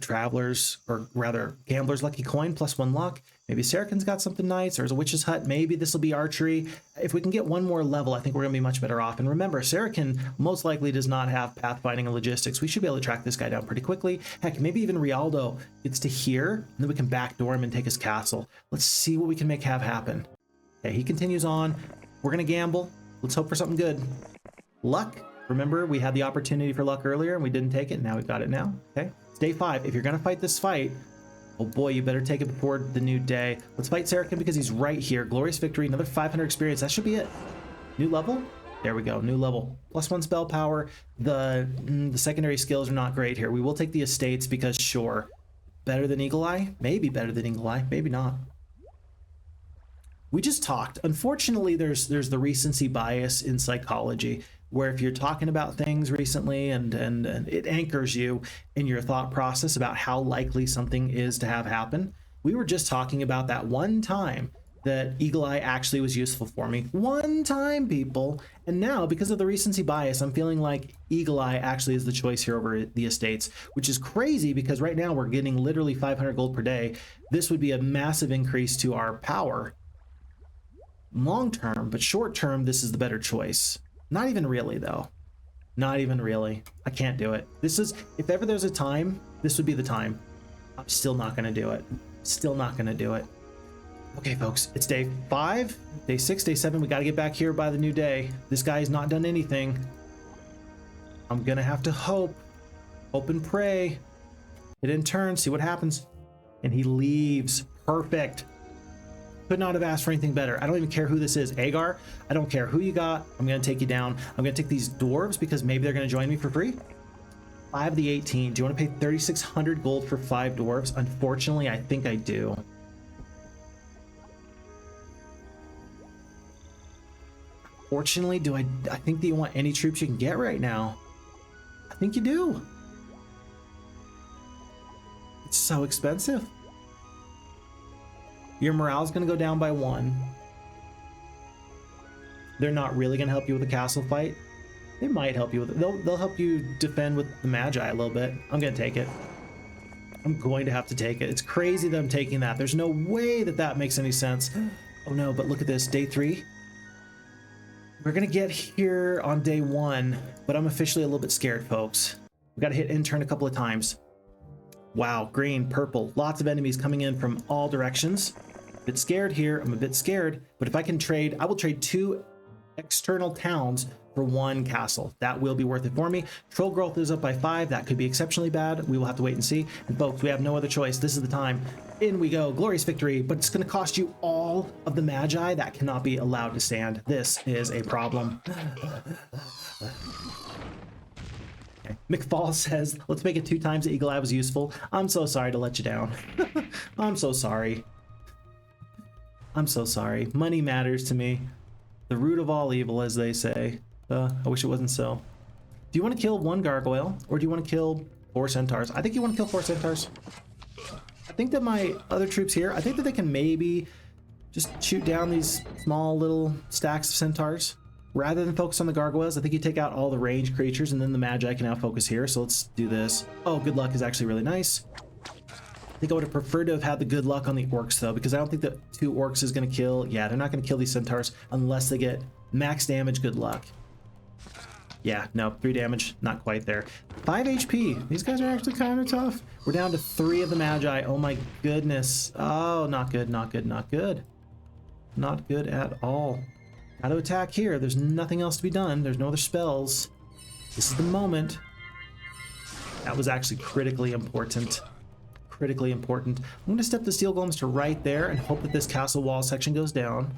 Speaker 1: Travelers, or rather Gambler's Lucky Coin, +1 luck. Maybe Saracen's got something nice. There's a witch's hut. Maybe this will be archery. If we can get one more level, I think we're going to be much better off. And remember, Saracen most likely does not have pathfinding and logistics. We should be able to track this guy down pretty quickly. Heck, maybe even Rialdo gets to here, and then we can backdoor him and take his castle. Let's see what we can make happen. Okay, he continues on. We're going to gamble. Let's hope for something good. Luck. Remember, we had the opportunity for luck earlier, and we didn't take it. Now we've got it now. Okay. It's day 5. If you're going to fight this fight, oh boy, you better take it before the new day. Let's fight Saracen because he's right here. Glorious victory, another 500 experience. That should be it. New level? There we go, new level. +1 spell power. The secondary skills are not great here. We will take the estates because sure, better than Eagle Eye? Maybe better than Eagle Eye, maybe not. We just talked. Unfortunately, there's the recency bias in psychology, where if you're talking about things recently and it anchors you in your thought process about how likely something is to have happen. We were just talking about that one time that Eagle Eye actually was useful for me. One time, people. And now, because of the recency bias, I'm feeling like Eagle Eye actually is the choice here over the estates, which is crazy because right now we're getting literally 500 gold per day. This would be a massive increase to our power long term, but short term, this is the better choice. Not even really, though. Not even really. I can't do it. This is, if ever there's a time, this would be the time. I'm still not going to do it. Still not going to do it. Okay, folks, it's day 5, day 6, day 7. We got to get back here by the new day. This guy's not done anything. I'm going to have to hope and pray. Hit in turn, see what happens. And he leaves. Perfect. Could not have asked for anything better. I don't even care who this is. Agar, I don't care who you got. I'm going to take you down. I'm going to take these dwarves because maybe they're going to join me for free. 5 of the 18. Do you want to pay 3,600 gold for 5 dwarves? Unfortunately, I think I do. Fortunately, I think that you want any troops you can get right now. I think you do. It's so expensive. Your morale's going to go down by 1. They're not really going to help you with the castle fight. They might help you with it. They'll help you defend with the Magi a little bit. I'm going to take it. I'm going to have to take it. It's crazy that I'm taking that. There's no way that that makes any sense. Oh no, but look at this. Day 3. We're going to get here on day 1, but I'm officially a little bit scared, folks. We got to hit intern a couple of times. Wow, green, purple, lots of enemies coming in from all directions. A bit scared here. I'm a bit scared, but if I can trade, I will trade 2 external towns for 1 castle. That will be worth it for me. Troll growth is up by 5. That could be exceptionally bad. We will have to wait and see. And folks, we have no other choice. This is the time. In we go. Glorious victory, but it's going to cost you all of the Magi. That cannot be allowed to stand. This is a problem. Okay. McFall says, let's make it 2 times the Eagle Eye was useful. I'm so sorry to let you down. I'm so sorry. I'm so sorry. Money matters to me. The root of all evil, as they say. I wish it wasn't so. Do you want to kill 1 gargoyle, or do you want to kill 4 centaurs? I think you want to kill 4 centaurs. I think that my other troops here, I think that they can maybe just shoot down these small little stacks of centaurs. Rather than focus on the gargoyles, I think you take out all the ranged creatures, and then the Magi can now focus here. So let's do this. Oh, good luck is actually really nice. I think I would have preferred to have had the good luck on the orcs, though, because I don't think that 2 orcs is going to kill. Yeah, they're not going to kill these centaurs unless they get max damage, good luck. Yeah, no, 3 damage, not quite there. 5 HP. These guys are actually kind of tough. We're down to 3 of the Magi. Oh my goodness. Oh, not good, not good, not good. Not good at all. Got to attack here. There's nothing else to be done. There's no other spells. This is the moment. That was actually critically important. Critically important. I'm going to step the steel golems to right there and hope that this castle wall section goes down.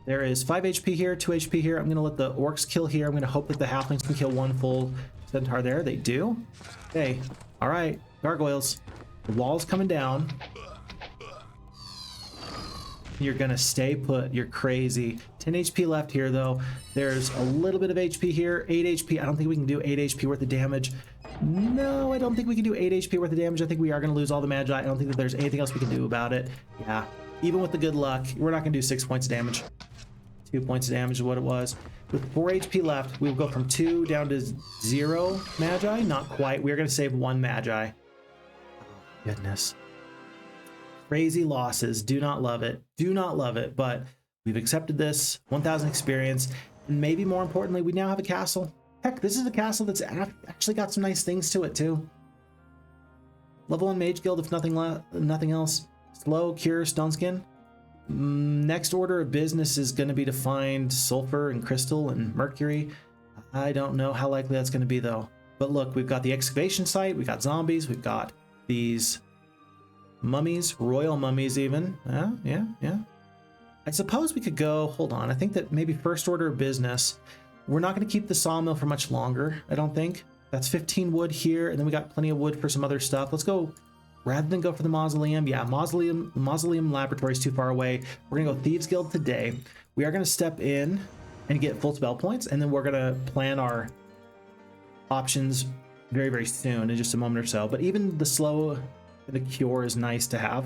Speaker 1: There is 5 HP here, 2 HP here. I'm going to let the orcs kill here. I'm going to hope that the halflings can kill 1 full centaur there. They do. Okay. All right. Gargoyles. The wall's coming down. You're going to stay put. You're crazy. 10 HP left here, though. There's a little bit of HP here. 8 HP. I don't think we can do 8 HP worth of damage. No, I don't think we can do 8 HP worth of damage. I think we are going to lose all the Magi. I don't think that there's anything else we can do about it. Yeah. Even with the good luck, we're not going to do 6 points of damage. 2 points of damage is what it was. With 4 HP left, we will go from 2 down to 0 Magi. Not quite. We're going to save 1 Magi. Oh, goodness. Crazy losses. Do not love it. Do not love it. But we've accepted this. 1,000 experience. And maybe more importantly, we now have a castle. Heck, this is a castle that's actually got some nice things to it, too. Level 1 Mage Guild, if nothing else. Slow, Cure, Stone Skin. Next order of business is going to be to find Sulfur and Crystal and Mercury. I don't know how likely that's going to be, though. But look, we've got the excavation site. We've got zombies. We've got these mummies, royal mummies even. Yeah. I suppose we could go, hold on, I think that maybe first order of business, we're not going to keep the sawmill for much longer, I don't think. That's 15 wood here, and then we got plenty of wood for some other stuff. Let's go, rather than go for the mausoleum, yeah, mausoleum laboratory is too far away. We're going to go Thieves Guild today. We are going to step in and get full spell points, and then we're going to plan our options very, very soon in just a moment or so. But even the slow, the cure is nice to have.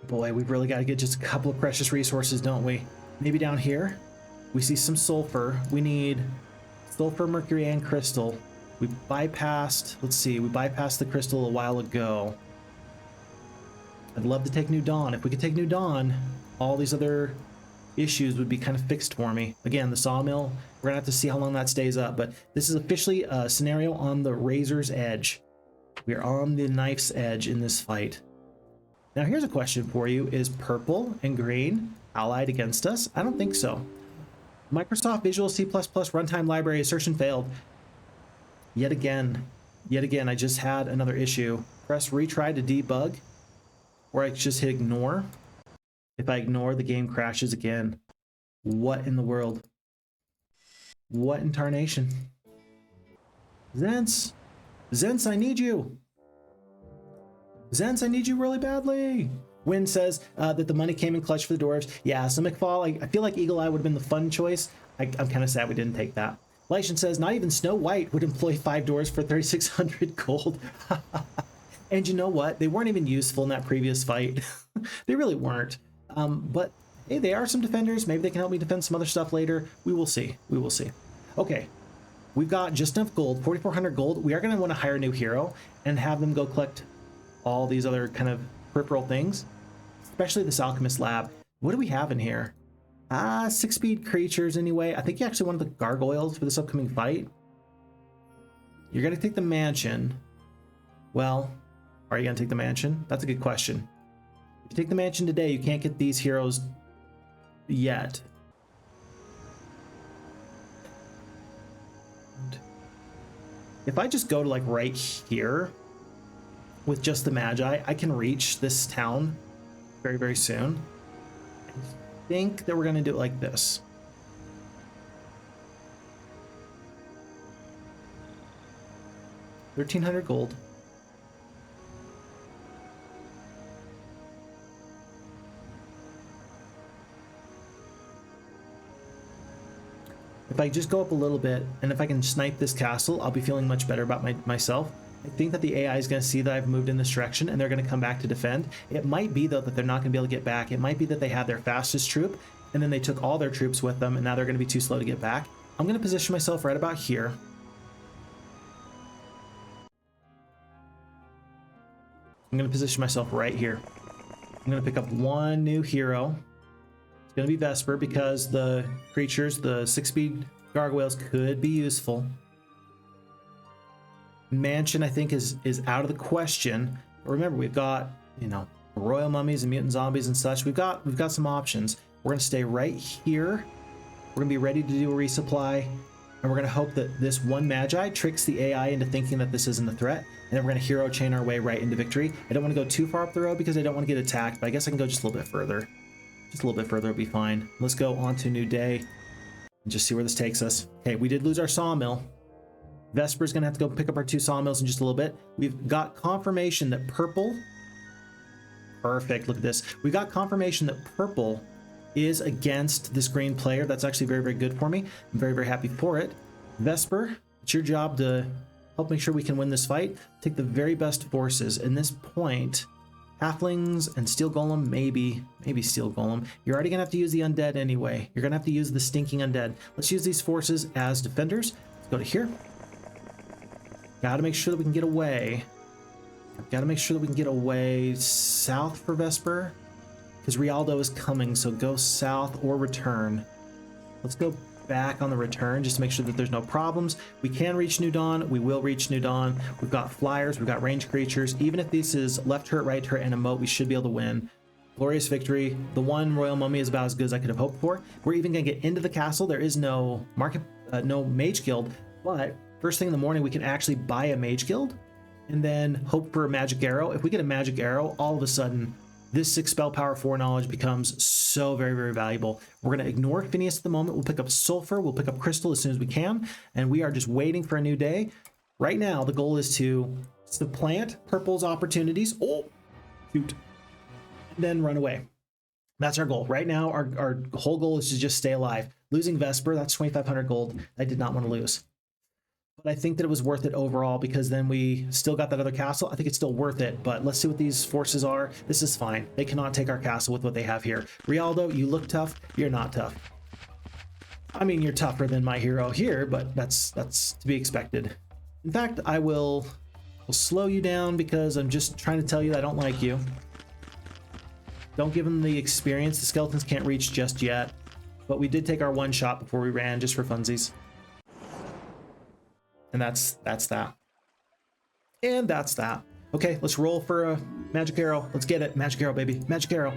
Speaker 1: Boy, we've really got to get just a couple of precious resources, don't we? Maybe down here, we see some sulfur. We need sulfur, mercury, and crystal. We bypassed, let's see, we bypassed the crystal a while ago. I'd love to take New Dawn. If we could take New Dawn, all these other issues would be kind of fixed for me. Again, the sawmill, we're gonna have to see how long that stays up, but this is officially a scenario on the razor's edge. We are on the knife's edge in this fight. Now here's a question for you. Is purple and green allied against us? I don't think so. Microsoft Visual C++ runtime library assertion failed. Yet again, I just had another issue. Press retry to debug, or I just hit ignore. If I ignore, the game crashes again. What in the world? What in tarnation? Zence! Zence, I need you! Zence, I need you really badly! Wynn says that the money came in clutch for the dwarves. Yeah, so McFall, I feel like Eagle Eye would have been the fun choice. I'm kind of sad we didn't take that. Lyshan says, not even Snow White would employ 5 dwarves for 3,600 gold. And you know what? They weren't even useful in that previous fight. They really weren't. But hey, they are some defenders. Maybe they can help me defend some other stuff later. We will see. We will see. Okay. We've got just enough gold, 4,400 gold. We are going to want to hire a new hero and have them go collect all these other kind of peripheral things, especially this alchemist lab. What do we have in here? 6-speed creatures anyway. I think you actually wanted the gargoyles for this upcoming fight. You're going to take the mansion. Well, are you going to take the mansion? That's a good question. If you take the mansion today, you can't get these heroes yet. If I just go to like right here with just the Magi, I can reach this town very, very soon. I think that we're going to do it like this. $1,300 gold. If I just go up a little bit, and if I can snipe this castle, I'll be feeling much better about myself. I think that the AI is going to see that I've moved in this direction, and they're going to come back to defend. It might be, though, that they're not going to be able to get back. It might be that they had their fastest troop, and then they took all their troops with them, and now they're going to be too slow to get back. I'm going to position myself right about here. I'm going to position myself right here. I'm going to pick up one new hero. It's going to be Vesper, because the creatures, the 6-speed gargoyles, could be useful. Mansion, I think, is out of the question. But remember, we've got, you know, royal mummies and mutant zombies and such. We've got some options. We're going to stay right here. We're going to be ready to do a resupply, and we're going to hope that this one Magi tricks the AI into thinking that this isn't a threat, and then we're going to hero chain our way right into victory. I don't want to go too far up the road because I don't want to get attacked, but I guess I can go just a little bit further. Just a little bit further will be fine. Let's go on to New Day and just see where this takes us. Okay, we did lose our sawmill. Vesper's gonna have to go pick up our 2 sawmills in just a little bit. We've got confirmation that purple... Perfect, look at this. We got confirmation that purple is against this green player. That's actually very, very good for me. I'm very, very happy for it. Vesper, it's your job to help make sure we can win this fight. Take the very best forces. In this point, halflings and steel golem, maybe steel golem. You're already gonna have to use the undead anyway. You're gonna have to use the stinking undead. Let's use these forces as defenders. Let's go to here. Gotta make sure that we can get away. Gotta make sure that we can get away south for Vesper, because Rialdo is coming, so go south or return. Let's go back on the return just to make sure that there's no problems. We can reach New Dawn. We will reach New Dawn. We've got flyers. We've got ranged creatures. Even if this is left turret, right turret, and a moat, we should be able to win. Glorious victory. The one royal mummy is about as good as I could have hoped for. We're even going to get into the castle. There is no no mage guild, but first thing in the morning, we can actually buy a mage guild and then hope for a magic arrow. If we get a magic arrow, all of a sudden, this 6 spell power 4 knowledge becomes so very, very valuable. We're going to ignore Phineas at the moment. We'll pick up sulfur. We'll pick up crystal as soon as we can. And we are just waiting for a new day. Right now, the goal is to supplant purple's opportunities. Oh, shoot. And then run away. That's our goal. Right now, our whole goal is to just stay alive. Losing Vesper, that's 2,500 gold. I did not want to lose. but I think that it was worth it overall because then we still got that other castle. I think it's still worth it, but let's see what these forces are. This is fine. They cannot take our castle with what they have here. Rialdo, you look tough. You're not tough. I mean, you're tougher than my hero here, but that's to be expected. In fact, I will slow you down because I'm just trying to tell you that I don't like you. Don't give them the experience. The skeletons can't reach just yet, but we did take our one shot before we ran just for funsies. And that's that. And that's that. Okay, let's roll for a magic arrow. Let's get it. Magic arrow, baby. Magic arrow.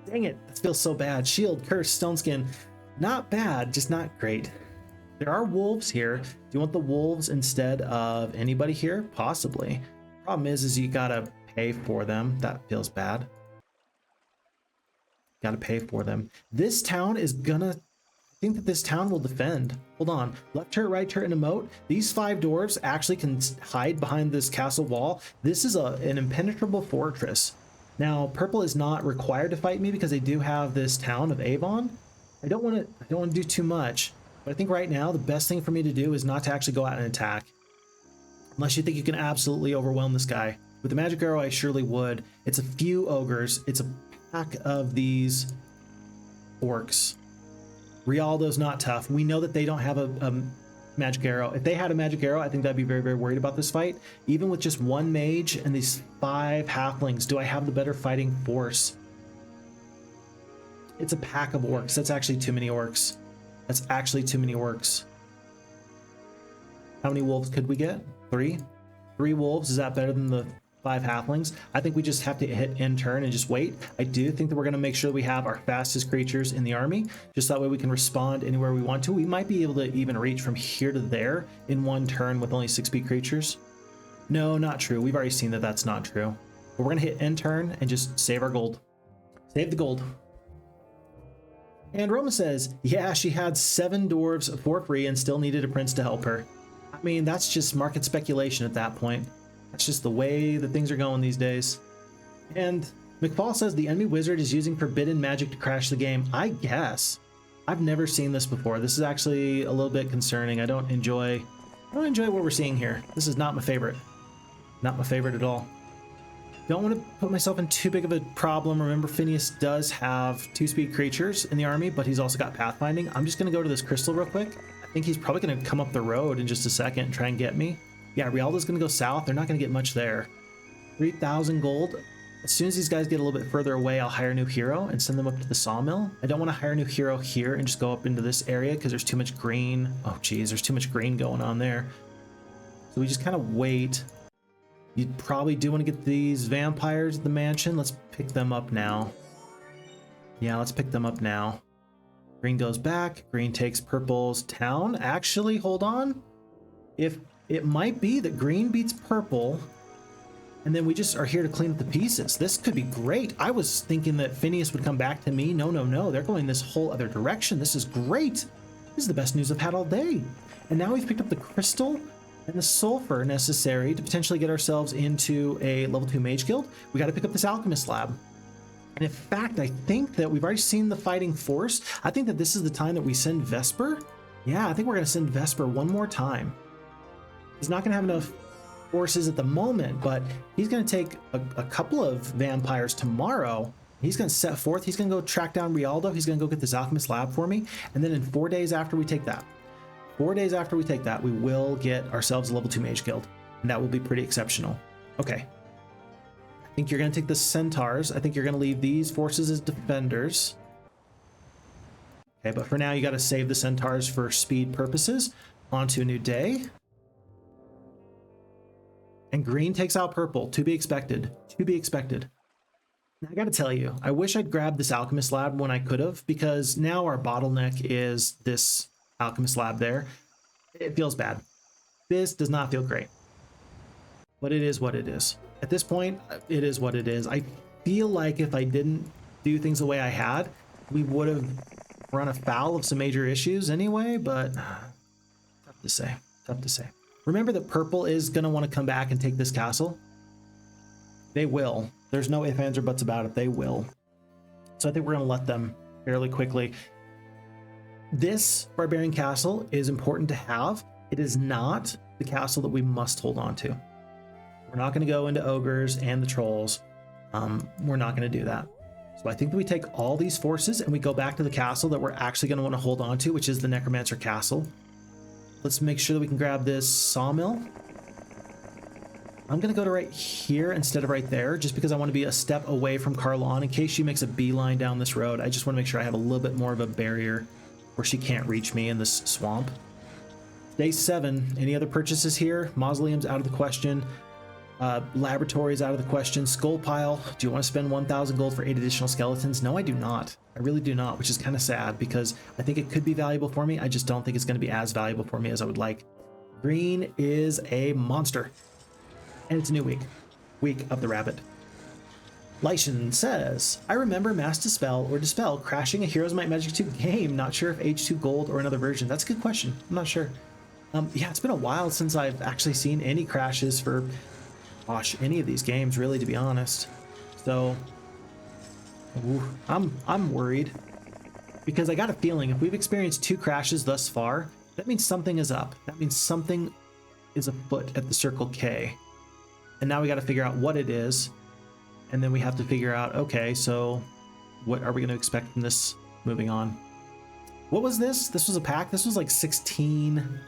Speaker 1: Dang it. That feels so bad. Shield, curse, stone skin. Not bad, just not great. There are wolves here. Do you want the wolves instead of anybody here? Possibly. Problem is you gotta pay for them. That feels bad. Gotta pay for them. This town is gonna... I think that this town will defend. Hold on. Left turret, right turret, and a moat. These 5 dwarves actually can hide behind this castle wall. This is an impenetrable fortress. Now, purple is not required to fight me because they do have this town of Avon. I don't want to do too much, but I think right now the best thing for me to do is not to actually go out and attack. Unless you think you can absolutely overwhelm this guy. With the magic arrow, I surely would. It's a few ogres. It's a pack of these orcs. Rialdo's not tough. We know that they don't have a magic arrow. If they had a magic arrow, I think I'd be very, very worried about this fight. Even with just 1 mage and these 5 halflings, do I have the better fighting force? It's a pack of orcs. That's actually too many orcs. That's actually too many orcs. How many wolves could we get? 3? 3 wolves. Is that better than the 5 halflings? I think we just have to hit end turn and just wait. I do think that we're going to make sure we have our fastest creatures in the army. Just that way we can respond anywhere we want to. We might be able to even reach from here to there in 1 turn with only 6 speed creatures. No, not true. We've already seen that that's not true. But we're going to hit end turn and just save our gold. Save the gold. And Roma says, yeah, she had 7 dwarves for free and still needed a prince to help her. I mean, that's just market speculation at that point. That's just the way that things are going these days. And McFall says the enemy wizard is using forbidden magic to crash the game. I guess. I've never seen this before. This is actually a little bit concerning. I don't enjoy what we're seeing here. This is not my favorite. Not my favorite at all. Don't want to put myself in too big of a problem. Remember, Phineas does have 2 speed creatures in the army, but he's also got pathfinding. I'm just going to go to this crystal real quick. I think he's probably going to come up the road in just a second and try and get me. Yeah, Rialdo's going to go south. They're not going to get much there. 3,000 gold. As soon as these guys get a little bit further away, I'll hire a new hero and send them up to the sawmill. I don't want to hire a new hero here and just go up into this area because there's too much green. Oh, geez, there's too much green going on there. So we just kind of wait. You probably do want to get these vampires at the mansion. Let's pick them up now. Yeah, let's pick them up now. Green goes back. Green takes purple's town. Actually, hold on. If it might be that green beats purple, and then we just are here to clean up the pieces. This could be great. I was thinking that Phineas would come back to me. No, no, no. They're going this whole other direction. This is great. This is the best news I've had all day. And now we've picked up the crystal and the sulfur necessary to potentially get ourselves into a level 2 mage guild. We got to pick up this alchemist lab. And in fact, I think that we've already seen the fighting force. I think that this is the time that we send Vesper. Yeah, I think we're going to send Vesper one more time. He's not going to have enough forces at the moment, but he's going to take a couple of vampires tomorrow. He's going to set forth. He's going to go track down Rialdo. He's going to go get this alchemist lab for me. And then in 4 days after we take that, 4 days after we take that, we will get ourselves a level 2 mage guild. And that will be pretty exceptional. Okay. I think you're going to take the centaurs. I think you're going to leave these forces as defenders. Okay, but for now, you got to save the centaurs for speed purposes. On to a new day. And green takes out purple. To be expected. To be expected. Now, I got to tell you, I wish I'd grabbed this alchemist lab when I could have, because now our bottleneck is this alchemist lab there. It feels bad. This does not feel great. But it is what it is. At this point, it is what it is. I feel like if I didn't do things the way I had, we would have run afoul of some major issues anyway, but tough to say. Tough to say. Remember that purple is going to want to come back and take this castle. They will. There's no ifs, ands, or buts about it. They will. So I think we're going to let them fairly quickly. This Barbarian castle is important to have. It is not the castle that we must hold on to. We're not going to go into ogres and the trolls. We're not going to do that. So I think that we take all these forces and we go back to the castle that we're actually going to want to hold on to, which is the Necromancer Castle. Let's make sure that we can grab this sawmill. I'm going to go to right here instead of right there, just because I want to be a step away from Carlon in case she makes a beeline down this road. I just want to make sure I have a little bit more of a barrier where she can't reach me in this swamp. Day 7, any other purchases here? Mausoleum's out of the question. Laboratories out of the question. Skull pile. Do you want to spend 1,000 gold for 8 additional skeletons? No, I do not. I really do not, which is kind of sad because I think it could be valuable for me. I just don't think it's going to be as valuable for me as I would like. Green is a monster. And it's a new week. Week of the Rabbit. Lycian says, I remember Mass Dispel or Dispel crashing a Heroes Might Magic 2 game. Not sure if H2 Gold or another version. That's a good question. I'm not sure. Yeah, it's been a while since I've actually seen any crashes for, gosh, any of these games, really, to be honest. So, ooh, I'm worried because I got a feeling if we've experienced 2 crashes thus far, that means something is up. That means something is afoot at the Circle K. And now we got to figure out what it is. And then we have to figure out, okay, so what are we going to expect from this moving on? What was this? This was a pack? This was like 16.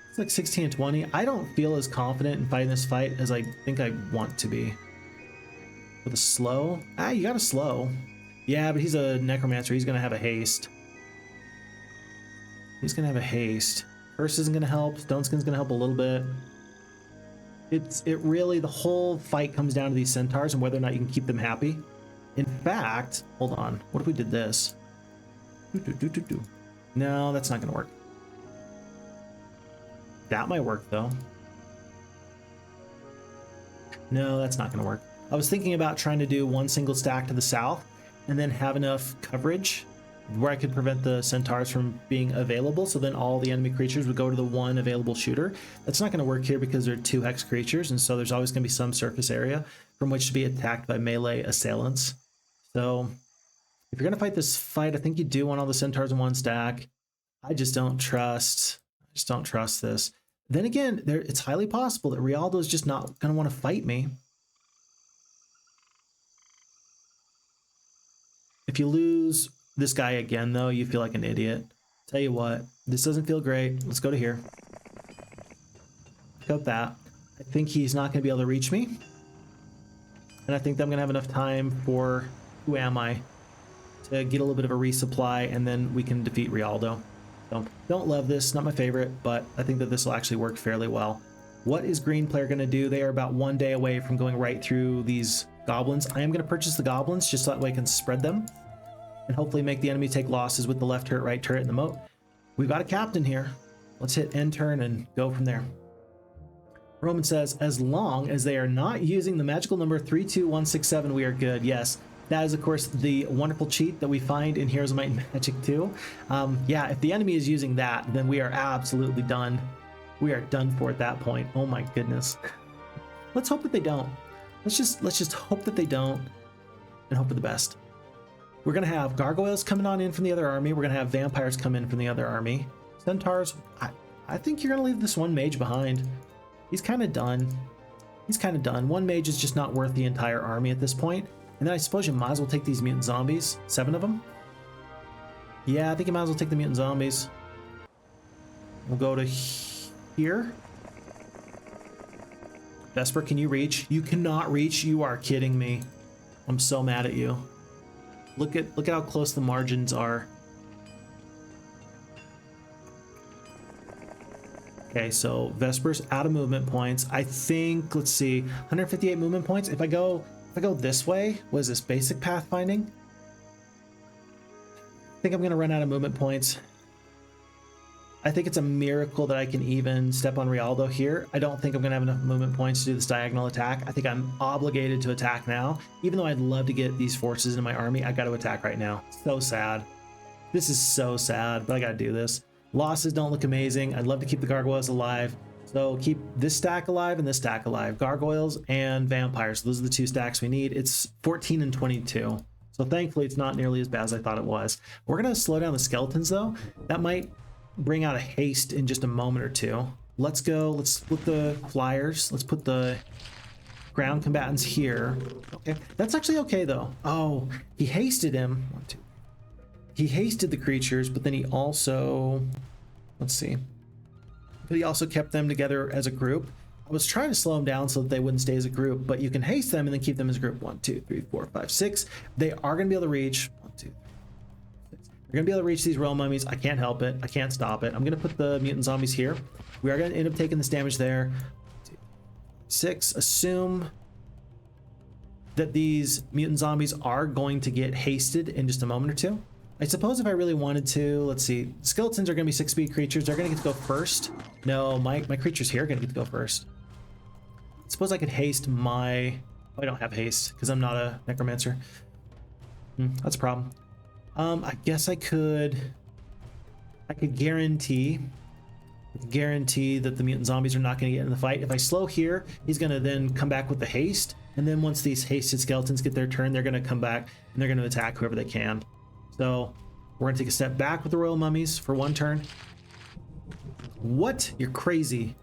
Speaker 1: It's like 16 and 20. I don't feel as confident in fighting this fight as I think I want to be. With a slow? Ah, you got a slow. Yeah, but he's a necromancer. He's going to have a haste. He's going to have a haste. Curse isn't going to help. Stone Skin's going to help a little bit. It really, the whole fight comes down to these centaurs and whether or not you can keep them happy. In fact, hold on. What if we did this? No, that's not going to work. That might work, though. No, that's not going to work. I was thinking about trying to do one single stack to the south and then have enough coverage where I could prevent the centaurs from being available, so then all the enemy creatures would go to the one available shooter. That's not going to work here because they're 2 hex creatures, and so there's always going to be some surface area from which to be attacked by melee assailants. So if you're going to fight this fight, I think you do want all the centaurs in one stack. I just don't trust this. Then again, it's highly possible that Rialdo is just not going to want to fight me. If you lose this guy again, though, you feel like an idiot. Tell you what, this doesn't feel great. Let's go to here. Pick up that. I think he's not going to be able to reach me. And I think that I'm going to have enough time for Who Am I to get a little bit of a resupply, and then we can defeat Rialdo. So, don't love this, not my favorite, but I think that this will actually work fairly well. What is green player going to do? They are about 1 day away from going right through these goblins. I am going to purchase the goblins just so that way I can spread them and hopefully make the enemy take losses with the left turret, right turret, and the moat. We've got a captain here. Let's hit end turn and go from there. Roman says, as long as they are not using the magical number 32167, we are good. Yes, that is, of course, the wonderful cheat that we find in Heroes of Might and Magic 2. Yeah, if the enemy is using that, then we are absolutely done. We are done for at that point. Oh my goodness. Let's hope that they don't. Let's just hope that they don't and hope for the best. We're going to have gargoyles coming on in from the other army. We're going to have vampires come in from the other army. Centaurs, I think you're going to leave this one mage behind. He's kind of done. He's kind of done. One mage is just not worth the entire army at this point. And then I suppose you might as well take these mutant zombies. 7 of them? Yeah, I think you might as well take the mutant zombies. We'll go to here. Vesper, can you reach? You cannot reach. You are kidding me. I'm so mad at you. Look at how close the margins are. Okay, so Vesper's out of movement points. I think, let's see, 158 movement points. If I go this way, what is this, basic pathfinding? I think I'm gonna run out of movement points. I think it's a miracle that I can even step on Rialdo here. I don't think I'm gonna have enough movement points to do this diagonal attack. I think I'm obligated to attack now. Even though I'd love to get these forces into my army, I gotta attack right now. So sad. This is so sad, but I gotta do this. Losses don't look amazing. I'd love to keep the gargoyles alive. So keep this stack alive and this stack alive. Gargoyles and vampires. Those are the 2 stacks we need. It's 14 and 22. So thankfully it's not nearly as bad as I thought it was. We're gonna slow down the skeletons though. That might bring out a haste in just a moment or two. Let's go. Let's split the flyers. Let's put the ground combatants here. Okay, that's actually okay though. Oh, he hasted him. 1, 2. He hasted the creatures, but then he also, let's see. But he also kept them together as a group. I was trying to slow them down so that they wouldn't stay as a group, but you can haste them and then keep them as a group. 1, 2, 3, 4, 5, 6. They are going to be able to reach. 1, 2, 3, 6. They're going to be able to reach these royal mummies. I can't help it. I can't stop it. I'm going to put the mutant zombies here. We are going to end up taking this damage there. 1, 2, 6. Assume that these mutant zombies are going to get hasted in just a moment or two. I suppose if I really wanted to, let's see, skeletons are going to be 6-speed creatures. They're going to get to go first. No, my creatures here are going to get to go first. I suppose I could haste my... Oh, I don't have haste because I'm not a necromancer. That's a problem. I guess I could guarantee that the mutant zombies are not going to get in the fight. If I slow here, he's going to then come back with the haste. And then once these hasted skeletons get their turn, they're going to come back and they're going to attack whoever they can. So we're going to take a step back with the royal mummies for 1 turn. What? You're crazy.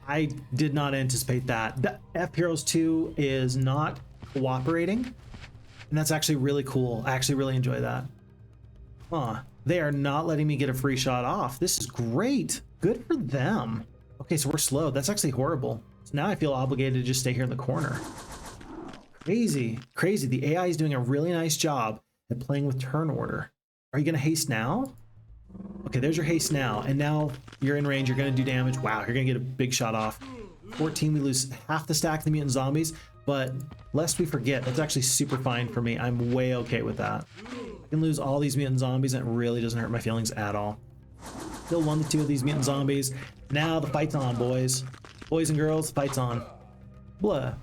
Speaker 1: I did not anticipate that. The FHeroes2 is not cooperating. And that's actually really cool. I actually really enjoy that. Huh. They are not letting me get a free shot off. This is great. Good for them. Okay, so we're slow. That's actually horrible. So now I feel obligated to just stay here in the corner. Crazy. Crazy. The AI is doing a really nice job at playing with turn order. Are you going to haste now? Okay, there's your haste now. And now you're in range. You're going to do damage. Wow, you're going to get a big shot off. 14, we lose half the stack of the mutant zombies. But lest we forget, that's actually super fine for me. I'm way okay with that. I can lose all these mutant zombies and it really doesn't hurt my feelings at all. Kill 1 to 2 of these mutant zombies. Now the fight's on, boys. Boys and girls, the fight's on. Blah.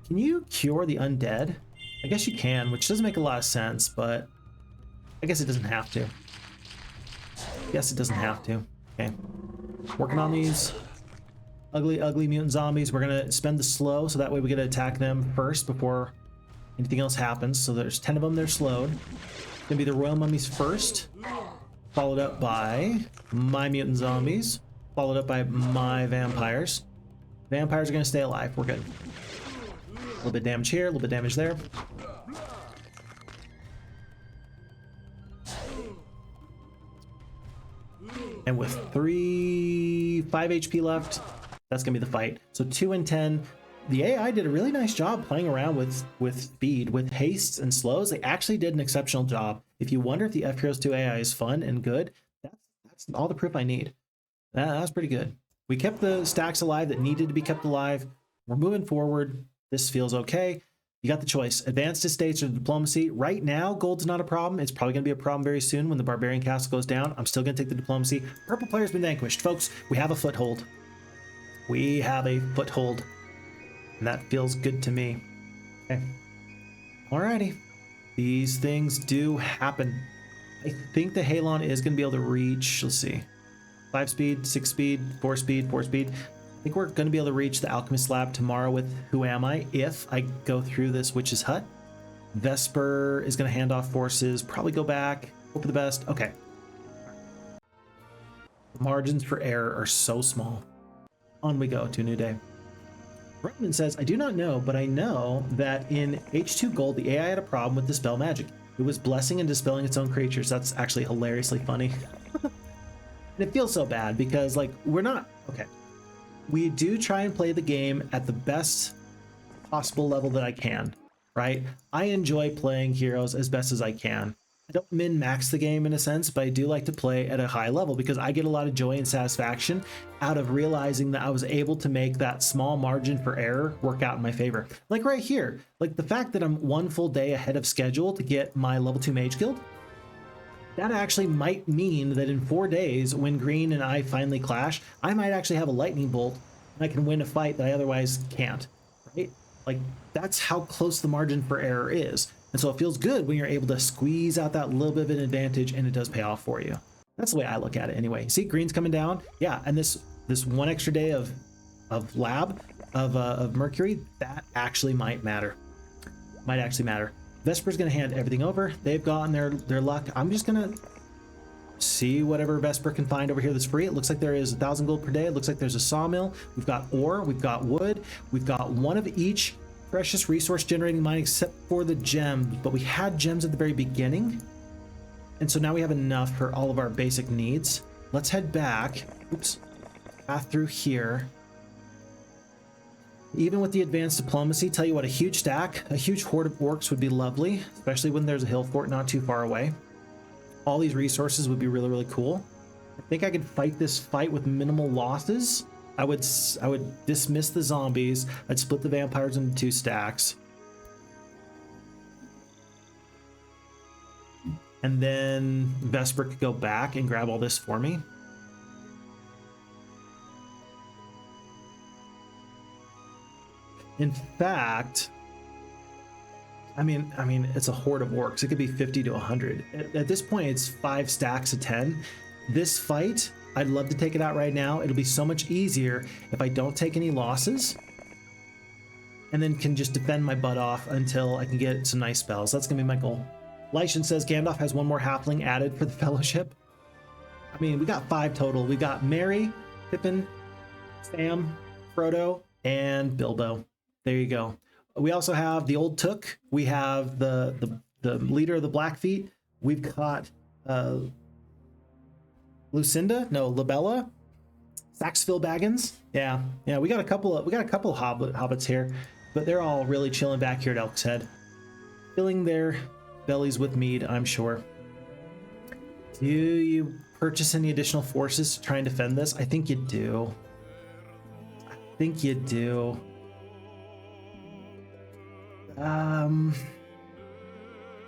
Speaker 1: Can you cure the undead? I guess you can, which doesn't make a lot of sense, but I guess it doesn't have to. Yes, it doesn't have to. Okay. Working on these ugly, ugly mutant zombies. We're going to spend the slow, so that way we get to attack them first before anything else happens. So there's 10 of them. They're slowed. It's going to be the royal mummies first, followed up by my mutant zombies, followed up by my vampires. Vampires are going to stay alive. We're good. A little bit damage here, a little bit damage there. And with 5 HP left, that's gonna be the fight. So 2 and 10. The AI did a really nice job playing around with speed, with hastes and slows. They actually did an exceptional job. If you wonder if the FHeroes2 AI is fun and good, that's all the proof I need. That was pretty good. We kept the stacks alive that needed to be kept alive. We're moving forward. This feels okay. You got the choice. Advanced estates or diplomacy. Right now, gold's not a problem. It's probably going to be a problem very soon when the Barbarian castle goes down. I'm still going to take the diplomacy. Purple player's been vanquished. Folks, we have a foothold. We have a foothold. And that feels good to me. Okay. Alrighty. These things do happen. I think the Halon is going to be able to reach, let's see, 5 speed, 6 speed, 4 speed, 4 speed. I think we're going to be able to reach the Alchemist Lab tomorrow with Who Am I if I go through this Witch's Hut. Vesper is going to hand off forces, probably go back, hope for the best. Okay. The margins for error are so small. On we go to a new day. Roland says, I do not know, but I know that in H2 Gold, the AI had a problem with Dispel Magic. It was blessing and dispelling its own creatures. That's actually hilariously funny. And it feels so bad because, like, we're not... Okay. We do try and play the game at the best possible level that I can, right? I enjoy playing heroes as best as I can. I don't min-max the game in a sense, but I do like to play at a high level because I get a lot of joy and satisfaction out of realizing that I was able to make that small margin for error work out in my favor. Like right here, like the fact that I'm 1 full day ahead of schedule to get my level 2 mage guild, that actually might mean that in 4 days, when Green and I finally clash, I might actually have a lightning bolt and I can win a fight that I otherwise can't, right? Like that's how close the margin for error is. And so it feels good when you're able to squeeze out that little bit of an advantage and it does pay off for you. That's the way I look at it anyway. See, Green's coming down. Yeah, and this 1 extra day of lab, of Mercury, that actually might matter. Might actually matter. Vesper's gonna hand everything over. They've gotten their luck. I'm just gonna see whatever Vesper can find over here that's free. It looks like there is 1,000 gold per day. It looks like there's a sawmill. We've got ore, we've got wood, we've got one of each precious resource generating mine except for the gems, but we had gems at the very beginning. And so now we have enough for all of our basic needs. Let's head back. Oops. Path through here. Even with the advanced diplomacy, tell you what, a huge stack, a huge horde of orcs would be lovely, especially when there's a hill fort not too far away. All these resources would be really, really cool. I think I could fight this fight with minimal losses. I would dismiss the zombies. I'd split the vampires into 2 stacks. And then Vesper could go back and grab all this for me. In fact, I mean, it's a horde of orcs. It could be 50 to 100. At this point, it's 5 stacks of 10. This fight, I'd love to take it out right now. It'll be so much easier if I don't take any losses and then can just defend my butt off until I can get some nice spells. That's gonna be my goal. Lycian says Gandalf has 1 more halfling added for the Fellowship. I mean, we got 5 total. We got Merry, Pippin, Sam, Frodo, and Bilbo. There you go. We also have the Old Took. We have the leader of the Blackfeet. We've got Lucinda, no, Labella, Saxville Baggins. Yeah, we got a couple of hobbits here, but they're all really chilling back here at Elk's Head, filling their bellies with mead, I'm sure. Do you purchase any additional forces to try and defend this? I think you do.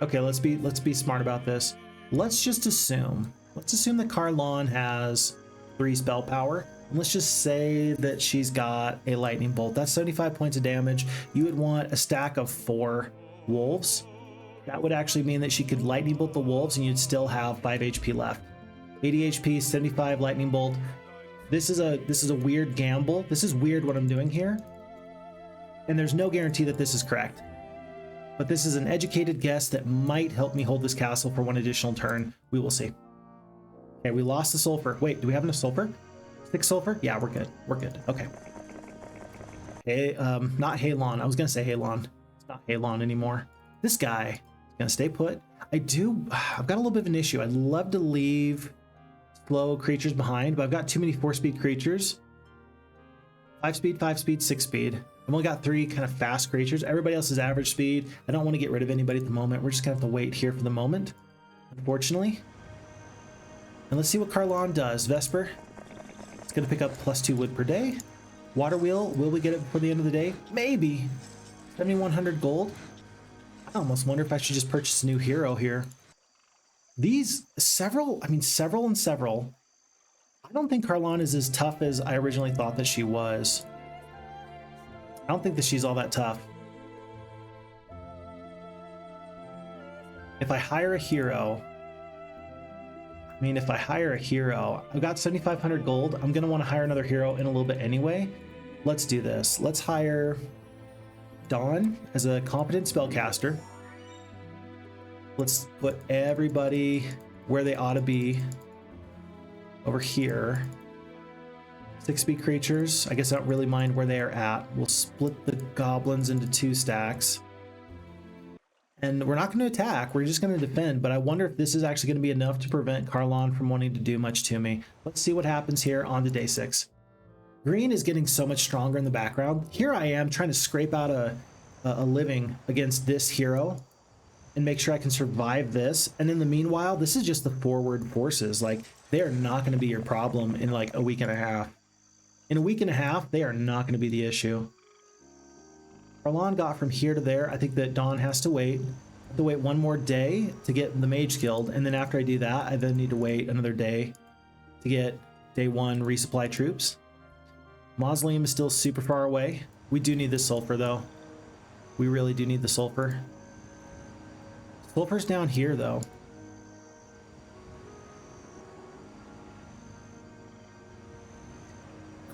Speaker 1: Okay, let's be smart about this. Let's just assume that Karlan has 3 spell power. And let's just say that she's got a lightning bolt. That's 75 points of damage. You would want a stack of 4 wolves. That would actually mean that she could lightning bolt the wolves and you'd still have 5 HP left. 80 HP, 75 lightning bolt. This is a weird gamble. This is weird what I'm doing here. And there's no guarantee that this is correct. But this is an educated guess that might help me hold this castle for 1 additional turn. We will see. Okay, we lost the sulfur. Wait, do we have enough sulfur? 6 sulfur? Yeah, we're good. Okay. Hey, not Halon. I was gonna say Halon. It's not Halon anymore. This guy is gonna stay put. I've got a little bit of an issue. I'd love to leave slow creatures behind, but I've got too many 4-speed creatures. 5 speed, 6 speed. I've only got 3 kind of fast creatures. Everybody else is average speed. I don't want to get rid of anybody at the moment. We're just gonna have to wait here for the moment, unfortunately. And let's see what Karlan does. Vesper, it's gonna pick up +2 wood per day. Water wheel, will we get it before the end of the day? Maybe. 7,100 gold. I almost wonder if I should just purchase a new hero here. These several. I don't think Karlan is as tough as I originally thought that she was. I don't think that she's all that tough. If I hire a hero, I've got 7,500 gold. I'm going to want to hire another hero in a little bit anyway. Let's do this. Let's hire Dawn as a competent spellcaster. Let's put everybody where they ought to be over here. 6-speed creatures. I guess I don't really mind where they are at. We'll split the goblins into 2 stacks. And we're not going to attack. We're just going to defend. But I wonder if this is actually going to be enough to prevent Karlan from wanting to do much to me. Let's see what happens here on to day 6. Green is getting so much stronger in the background. Here I am trying to scrape out a living against this hero and make sure I can survive this. And in the meanwhile, this is just the forward forces. Like, they are not going to be your problem in like a week and a half. In a week and a half, they are not going to be the issue. Karlan got from here to there. I think that Dawn has to wait. I have to wait 1 more day to get the Mage Guild. And then after I do that, I then need to wait another day to get day 1 resupply troops. Mausoleum is still super far away. We do need the sulfur though. We really do need the sulfur. Sulfur's down here though.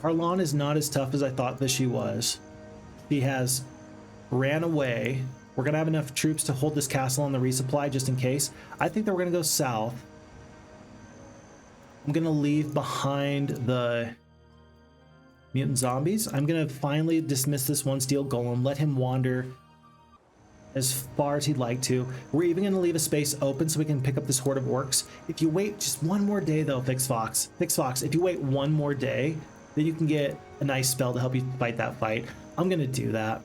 Speaker 1: Karlan is not as tough as I thought that she was. She has ran away. We're gonna have enough troops to hold this castle on the resupply just in case. I think that we're gonna go south I'm gonna leave behind the mutant zombies. I'm gonna finally dismiss this one steel golem, let him wander as far as he'd like to. We're even gonna leave a space open so we can pick up this horde of orcs. If you wait just one more day though, Fix Fox, if you wait one more day, then you can get a nice spell to help you fight that fight. I'm gonna do that.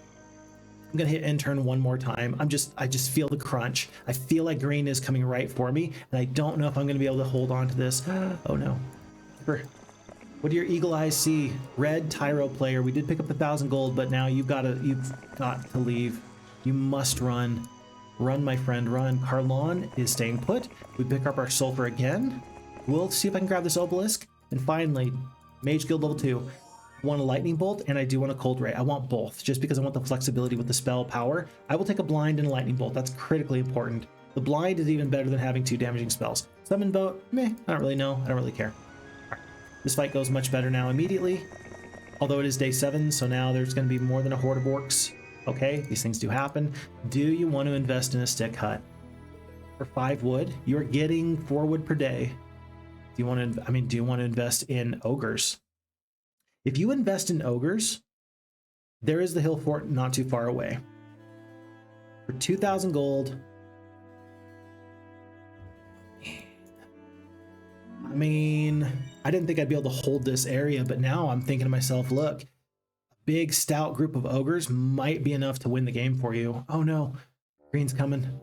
Speaker 1: I'm gonna hit intern one more time. I just feel the crunch. I feel like green is coming right for me, and I don't know if I'm gonna be able to hold on to this. Oh no. What do your eagle eyes see? Red Tyro player. We did pick up the 1,000 gold, but now you've got to leave. You must run. Run, my friend, run. Carlon is staying put. We pick up our sulfur again. We'll see if I can grab this obelisk. And finally, Mage Guild level 2. I want a lightning bolt and I do want a cold ray. I want both just because I want the flexibility with the spell power. I will take a blind and a lightning bolt. That's critically important. The blind is even better than having 2 damaging spells. Summon boat, meh, I don't really know. I don't really care. All right. This fight goes much better now immediately. Although it is day 7, so now there's going to be more than a horde of orcs. Okay, these things do happen. Do you want to invest in a stick hut? For 5 wood, you are getting 4 wood per day. Do you want to invest in ogres? If you invest in ogres, there is the hill fort not too far away. For 2,000 gold, I mean, I didn't think I'd be able to hold this area, but now I'm thinking to myself, look, a big stout group of ogres might be enough to win the game for you. Oh no, green's coming.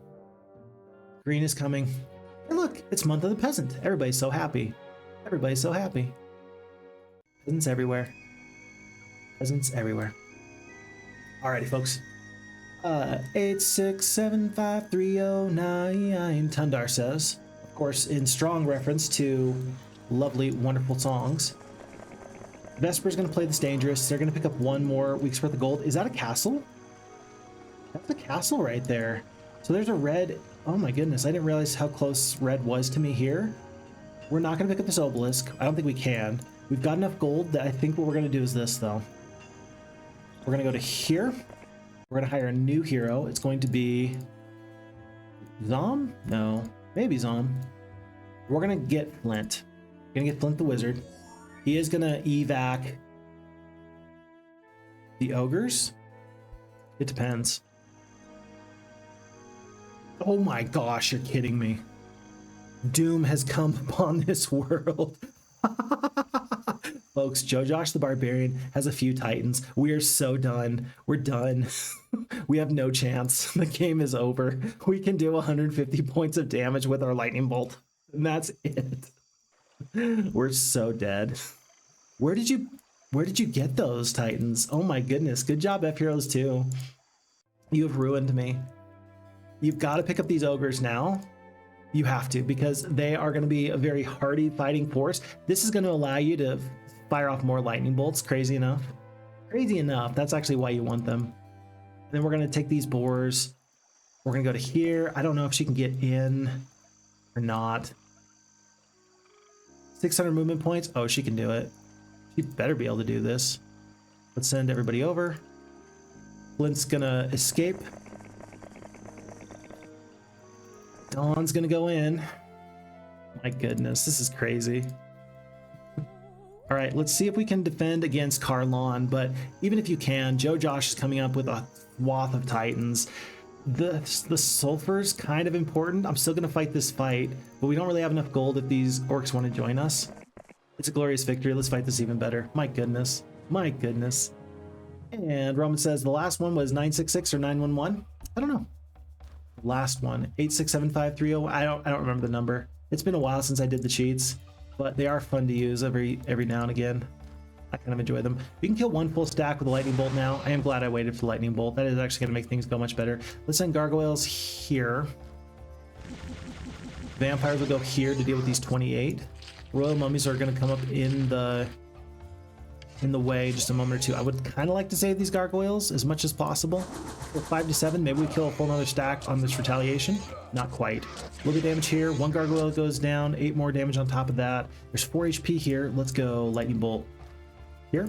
Speaker 1: Green is coming. Hey, look, it's month of the peasant. Everybody's so happy. Everybody's so happy. Peasants everywhere. Peasants everywhere. Alrighty, folks. 8675309, Tundar says. Of course, in strong reference to lovely, wonderful songs. Vesper's going to play this dangerous. They're going to pick up 1 more week's worth of gold. Is that a castle? That's a castle right there. So there's a red. Oh my goodness, I didn't realize how close red was to me here. We're not going to pick up this obelisk. I don't think we can. We've got enough gold that I think what we're going to do is this, though. We're going to go to here. We're going to hire a new hero. It's going to be Zom? No, maybe Zom. We're going to get Flint. We're going to get Flint the Wizard. He is going to evac the ogres. It depends. Oh my gosh, you're kidding me. Doom has come upon this world. Folks, Jojosh the Barbarian has a few titans. We are so done. We're done. We have no chance. The game is over. We can do 150 points of damage with our lightning bolt. And that's it. We're so dead. Where did you get those titans? Oh my goodness. Good job, FHeroes2. You have ruined me. You've got to pick up these ogres now. You have to, because they are going to be a very hardy fighting force. This is going to allow you to fire off more lightning bolts. Crazy enough. Crazy enough. That's actually why you want them. And then we're going to take these boars. We're going to go to here. I don't know if she can get in or not. 600 movement points. Oh, she can do it. She better be able to do this. Let's send everybody over. Flint's going to escape. Dawn's gonna go in. My goodness, this is crazy. All right, let's see if we can defend against Carlon, but even if you can, Jojosh is coming up with a swath of titans. The sulfur's kind of important. I'm still gonna fight this fight, but we don't really have enough gold if these orcs want to join us. It's a glorious victory. Let's fight this even better. My goodness. My goodness. And Roman says the last one was 966 or 911. I don't know. Last one, 86753. I don't remember the number. It's been a while since I did the cheats, but they are fun to use every now and again. I kind of enjoy them. We can kill 1 full stack with a lightning bolt now. I am glad I waited for the lightning bolt. That is actually going to make things go much better. Let's send gargoyles here. Vampires will go here to deal with these 28. Royal mummies are going to come up in the way just a moment or two. I would kind of like to save these gargoyles as much as possible. For 5 to 7, maybe we kill a full another stack on this retaliation. Not quite. A little bit of damage here. 1 gargoyle goes down. 8 more damage on top of that. There's 4 HP here. Let's go lightning bolt here.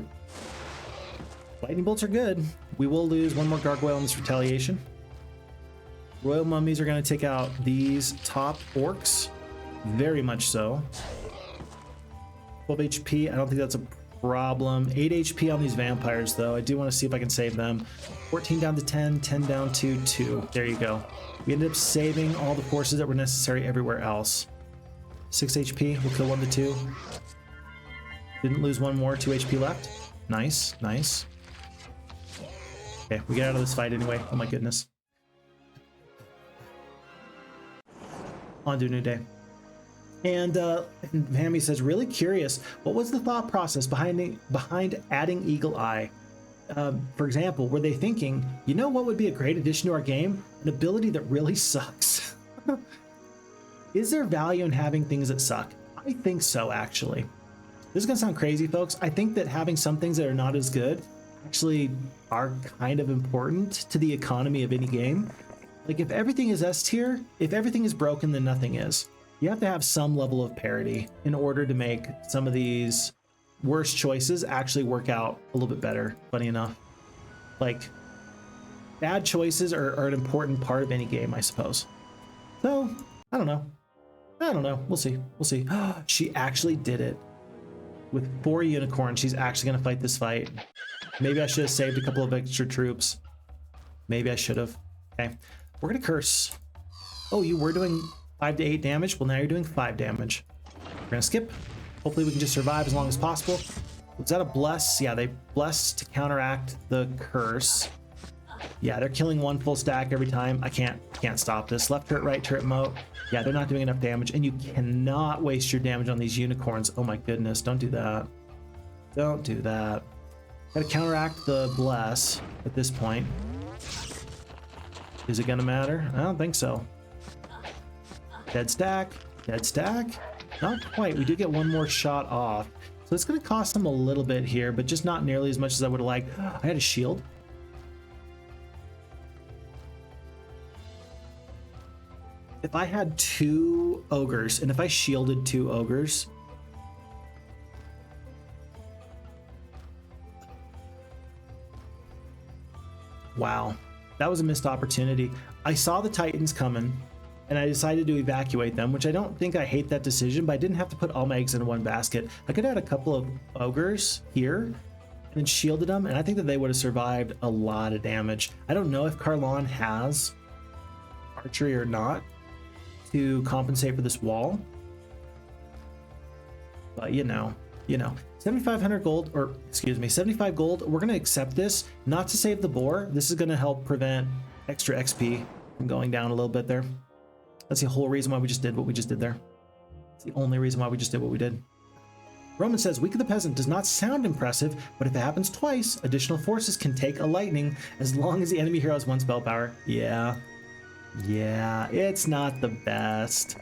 Speaker 1: Lightning bolts are good. We will lose 1 more gargoyle in this retaliation. Royal mummies are going to take out these top orcs. Very much so. 12 HP. I don't think that's a problem. 8 HP on these vampires, though. I do want to see if I can save them. 14 down to 10, 10 down to 2. There you go. We ended up saving all the forces that were necessary everywhere else. 6 HP. We'll kill 1 to 2. Didn't lose one more. 2 HP left. Nice, nice. Okay, we get out of this fight anyway. Oh my goodness. On to a new day. And Hammy says, really curious, what was the thought process behind adding Eagle Eye? For example, were they thinking, you know what would be a great addition to our game? An ability that really sucks. Is there value in having things that suck? I think so, actually. This is gonna sound crazy, folks. I think that having some things that are not as good actually are kind of important to the economy of any game. Like, if everything is S tier, if everything is broken, then nothing is. You have to have some level of parity in order to make some of these worst choices actually work out a little bit better, funny enough. Like, bad choices are an important part of any game, I suppose. So, I don't know. We'll see. We'll see. She actually did it. With 4 unicorns, she's actually going to fight this fight. Maybe I should have saved a couple of extra troops. Maybe I should have. Okay. We're going to curse. Oh, you were doing 5 to 8 damage? Well, now you're doing 5 damage. We're going to skip. Hopefully we can just survive as long as possible. Was that a bless? Yeah, they bless to counteract the curse. Yeah, they're killing 1 full stack every time. I can't stop this. Left turret, right turret moat. Yeah, they're not doing enough damage, and you cannot waste your damage on these unicorns. Oh my goodness, don't do that. Don't do that. Gotta counteract the bless at this point. Is it gonna matter? I don't think so. Dead stack, dead stack. Not quite, we do get 1 more shot off. So it's gonna cost them a little bit here, but just not nearly as much as I would have liked. I had a shield. If I had 2 ogres, and if I shielded 2 ogres, wow, that was a missed opportunity. I saw the Titans coming, and I decided to evacuate them, which I don't think I hate that decision, but I didn't have to put all my eggs in one basket. I could have had a couple of ogres here, and then shielded them, and I think that they would have survived a lot of damage. I don't know if Carlon has archery or not to compensate for this wall, but you know, 7,500 gold, or excuse me, 75 gold. We're gonna accept this, not to save the boar. This is gonna help prevent extra XP from going down a little bit there. That's the whole reason why we just did what we just did there. It's the only reason why we just did what we did. Roman says, Week of the Peasant does not sound impressive, but if it happens twice, additional forces can take a lightning as long as the enemy hero has 1 spell power. Yeah, it's not the best,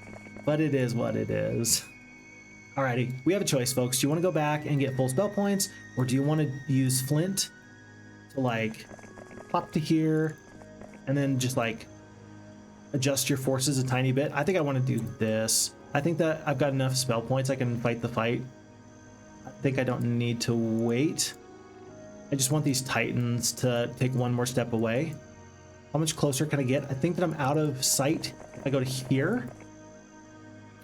Speaker 1: but it is what it is. Alrighty, we have a choice, folks. Do you want to go back and get full spell points, or do you want to use Flint to like pop to here and then just like adjust your forces a tiny bit? I think I want to do this. I think that I've got enough spell points I can fight the fight. I think I don't need to wait. I just want these Titans to take 1 more step away. How much closer can I get? I think that I'm out of sight if I go to here.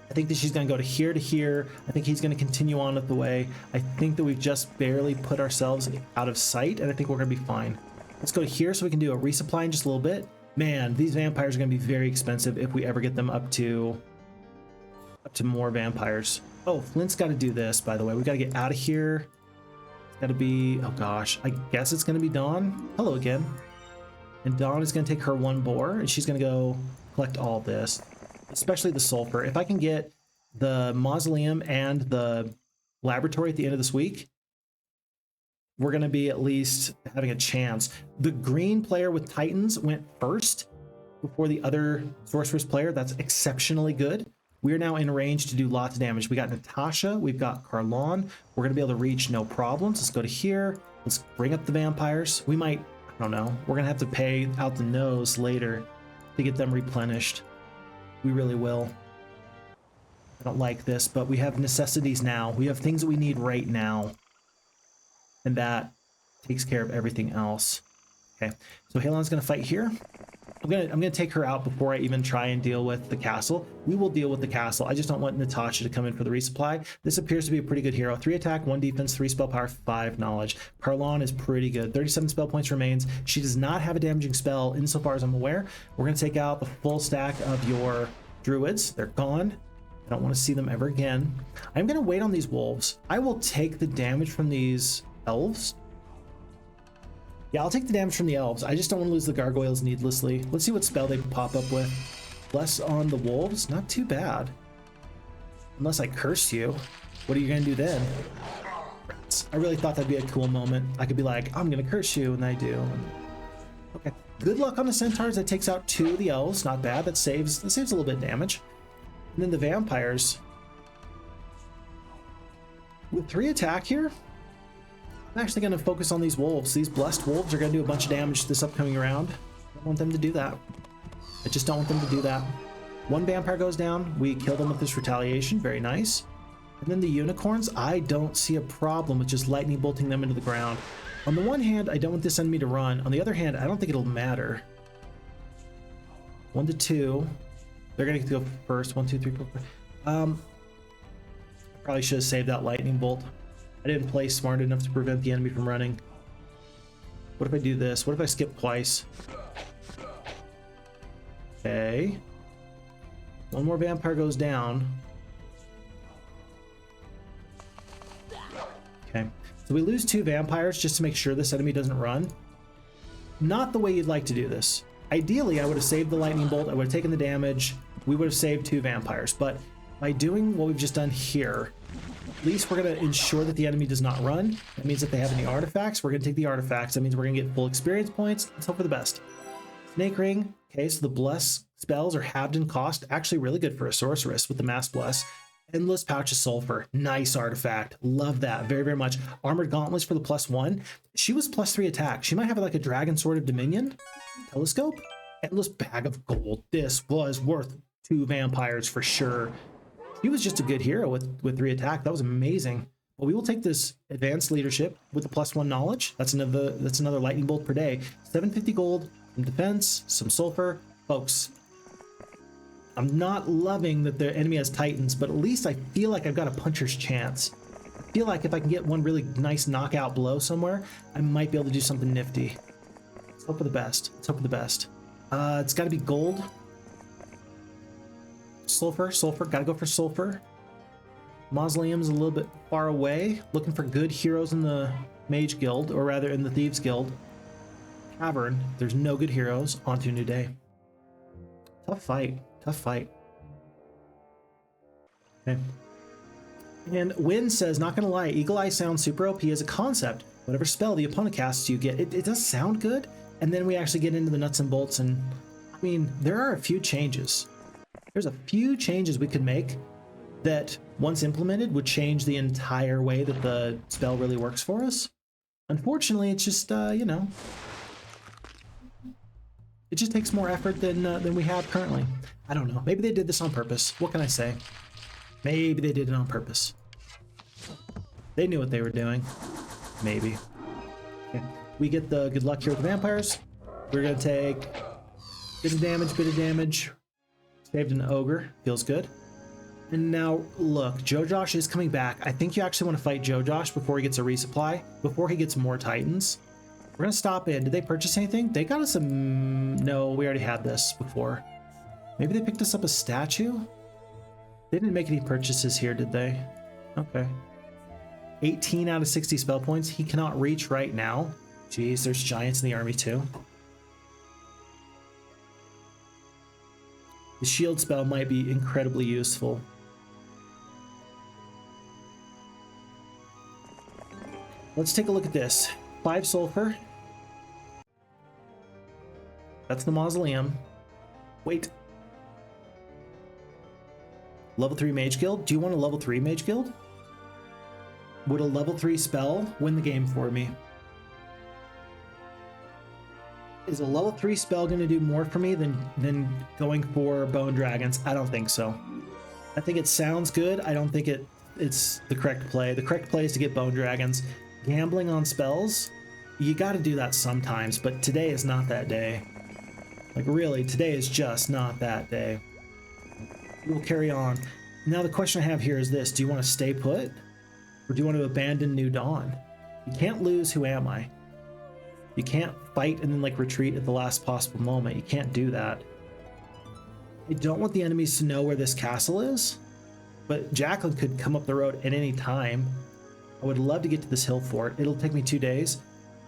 Speaker 1: I think that she's going to go to here. I think he's going to continue on with the way. I think that we've just barely put ourselves out of sight, and I think we're going to be fine. Let's go to here so we can do a resupply in just a little bit. Man, these vampires are going to be very expensive if we ever get them up to more vampires. Oh, Flint's got to do this, by the way. We got to get out of here. It's got to be, oh gosh, I guess it's going to be Dawn. Hello again. And Dawn is going to take her 1 boar, and she's going to go collect all this, especially the sulfur. If I can get the mausoleum and the laboratory at the end of this week, we're going to be at least having a chance. The green player with Titans went first before the other sorceress player. That's exceptionally good. We are now in range to do lots of damage. We got Natasha, we've got Carlon. We're going to be able to reach no problems. Let's go to here. Let's bring up the vampires. We might, I don't know, we're going to have to pay out the nose later to get them replenished. We really will. I don't like this, but we have necessities now. We have things that we need right now. And that takes care of everything else. Okay, so Halon's going to fight here. I'm gonna take her out before I even try and deal with the castle. We will deal with the castle. I just don't want Natasha to come in for the resupply. This appears to be a pretty good hero. 3 attack, 1 defense, 3 spell power, 5 knowledge. Parlon is pretty good. 37 spell points remains. She does not have a damaging spell insofar as I'm aware. We're gonna take out the full stack of your druids. They're gone. I don't want to see them ever again. I'm gonna wait on these wolves. I will take the damage from these elves. Yeah, I'll take the damage from the elves. I just don't want to lose the gargoyles needlessly. Let's see what spell they pop up with. Bless on the wolves, not too bad. Unless I curse you. What are you gonna do then? I really thought that'd be a cool moment. I could be like, I'm gonna curse you, and I do. Okay, good luck on the centaurs. That takes out 2 of the elves, not bad. That saves a little bit of damage. And then the vampires. With 3 attack here, I'm actually going to focus on these wolves. These blessed wolves are going to do a bunch of damage this upcoming round. I don't want them to do that. I just don't want them to do that. 1 vampire goes down. We kill them with this retaliation. Very nice. And then the unicorns, I don't see a problem with just lightning bolting them into the ground. On the one hand, I don't want this enemy to run. On the other hand, I don't think it'll matter. 1 to 2. They're going to go first. 1, 2, 3, 4, 5. Probably should have saved that lightning bolt. I didn't play smart enough to prevent the enemy from running. What if I do this? What if I skip twice? Okay. 1 more vampire goes down. Okay. So we lose 2 vampires just to make sure this enemy doesn't run. Not the way you'd like to do this. Ideally, I would have saved the lightning bolt. I would have taken the damage. We would have saved 2 vampires. But by doing what we've just done here, at least we're going to ensure that the enemy does not run. That means if they have any artifacts, we're going to take the artifacts. That means we're going to get full experience points. Let's hope for the best. Snake Ring. Okay, so the bless spells are halved in cost. Actually really good for a sorceress with the mass bless. Endless Pouch of Sulfur. Nice artifact. Love that very, very much. Armored Gauntlets for the +1. She was +3 attack. She might have like a Dragon Sword of Dominion. Telescope. Endless Bag of Gold. This was worth 2 vampires for sure. He was just a good hero with 3 attack. That was amazing. Well, we will take this advanced leadership with the +1 knowledge. That's another lightning bolt per day. 750 gold, some defense, some sulfur. Folks, I'm not loving that the enemy has titans, but at least I feel like I've got a puncher's chance. I feel like if I can get one really nice knockout blow somewhere, I might be able to do something nifty. Let's hope for the best. Let's hope for the best. It's got to be gold. Sulfur, gotta go for sulfur. Mausoleum's a little bit far away. Looking for good heroes in the Mage Guild, or rather in the Thieves Guild. Cavern, there's no good heroes. On to a new day. Tough fight, tough fight. Okay. And Win says, not gonna lie, Eagle Eye sounds super OP as a concept. Whatever spell the opponent casts, you get. It does sound good, and then we actually get into the nuts and bolts, and I mean, there are a few changes. There's a few changes we could make that, once implemented, would change the entire way that the spell really works for us. Unfortunately, it's just, you know, it just takes more effort than we have currently. I don't know. Maybe they did this on purpose. What can I say? Maybe they did it on purpose. They knew what they were doing. Maybe. Okay. We get the good luck here with the vampires. We're going to take bit of damage. Saved an ogre. Feels good. And now, look, Joe Josh is coming back. I think you actually want to fight Joe Josh before he gets a resupply, before he gets more titans. We're going to stop in. Did they purchase anything? They got us a... No, we already had this before. Maybe they picked us up a statue? They didn't make any purchases here, did they? Okay. 18 out of 60 spell points. He cannot reach right now. Jeez, there's giants in the army too. The shield spell might be incredibly useful. Let's take a look at this. 5 sulfur. That's the mausoleum. Wait. Level 3 Mage Guild? Do you want a level 3 Mage Guild? Would a level 3 spell win the game for me? Is a level 3 spell going to do more for me than going for Bone Dragons? I don't think so. I think it sounds good. I don't think it's the correct play. The correct play is to get Bone Dragons. Gambling on spells? You got to do that sometimes, but today is not that day. Like really, today is just not that day. We'll carry on. Now the question I have here is this: do you want to stay put, or do you want to abandon New Dawn? You can't lose Who Am I? You can't fight and then like retreat at the last possible moment. You can't do that. I don't want the enemies to know where this castle is, but Jacqueline could come up the road at any time. I would love to get to this hill fort. It'll take me 2 days.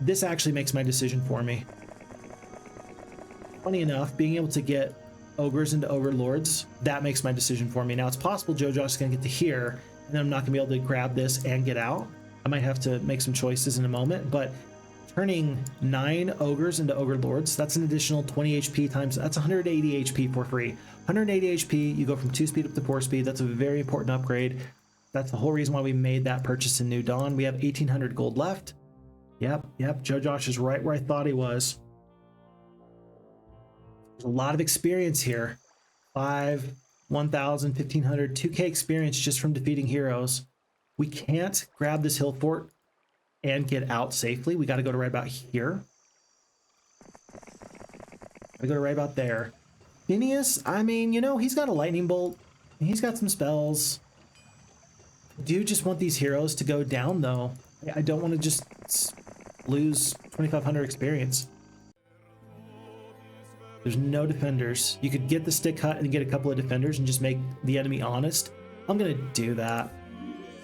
Speaker 1: This actually makes my decision for me. Funny enough, being able to get ogres into overlords, that makes my decision for me. Now it's possible Joe Josh is going to get to here, and then I'm not going to be able to grab this and get out. I might have to make some choices in a moment, but turning 9 ogres into overlords, that's an additional 20 HP times, that's 180 HP for free. 180 HP, you go from 2 speed up to 4 speed. That's a very important upgrade. That's the whole reason why we made that purchase in New Dawn. We have 1,800 gold left. Yep, Joe Josh is right where I thought he was. There's a lot of experience here. 5, 1,000, 1,500, 2K experience just from defeating heroes. We can't grab this hill fort and get out safely. We got to go to right about here. I go to right about there. Phineas, I mean, you know, he's got a lightning bolt. He's got some spells. I do just want these heroes to go down, though. I don't want to just lose 2,500 experience. There's no defenders. You could get the stick hut and get a couple of defenders and just make the enemy honest. I'm going to do that.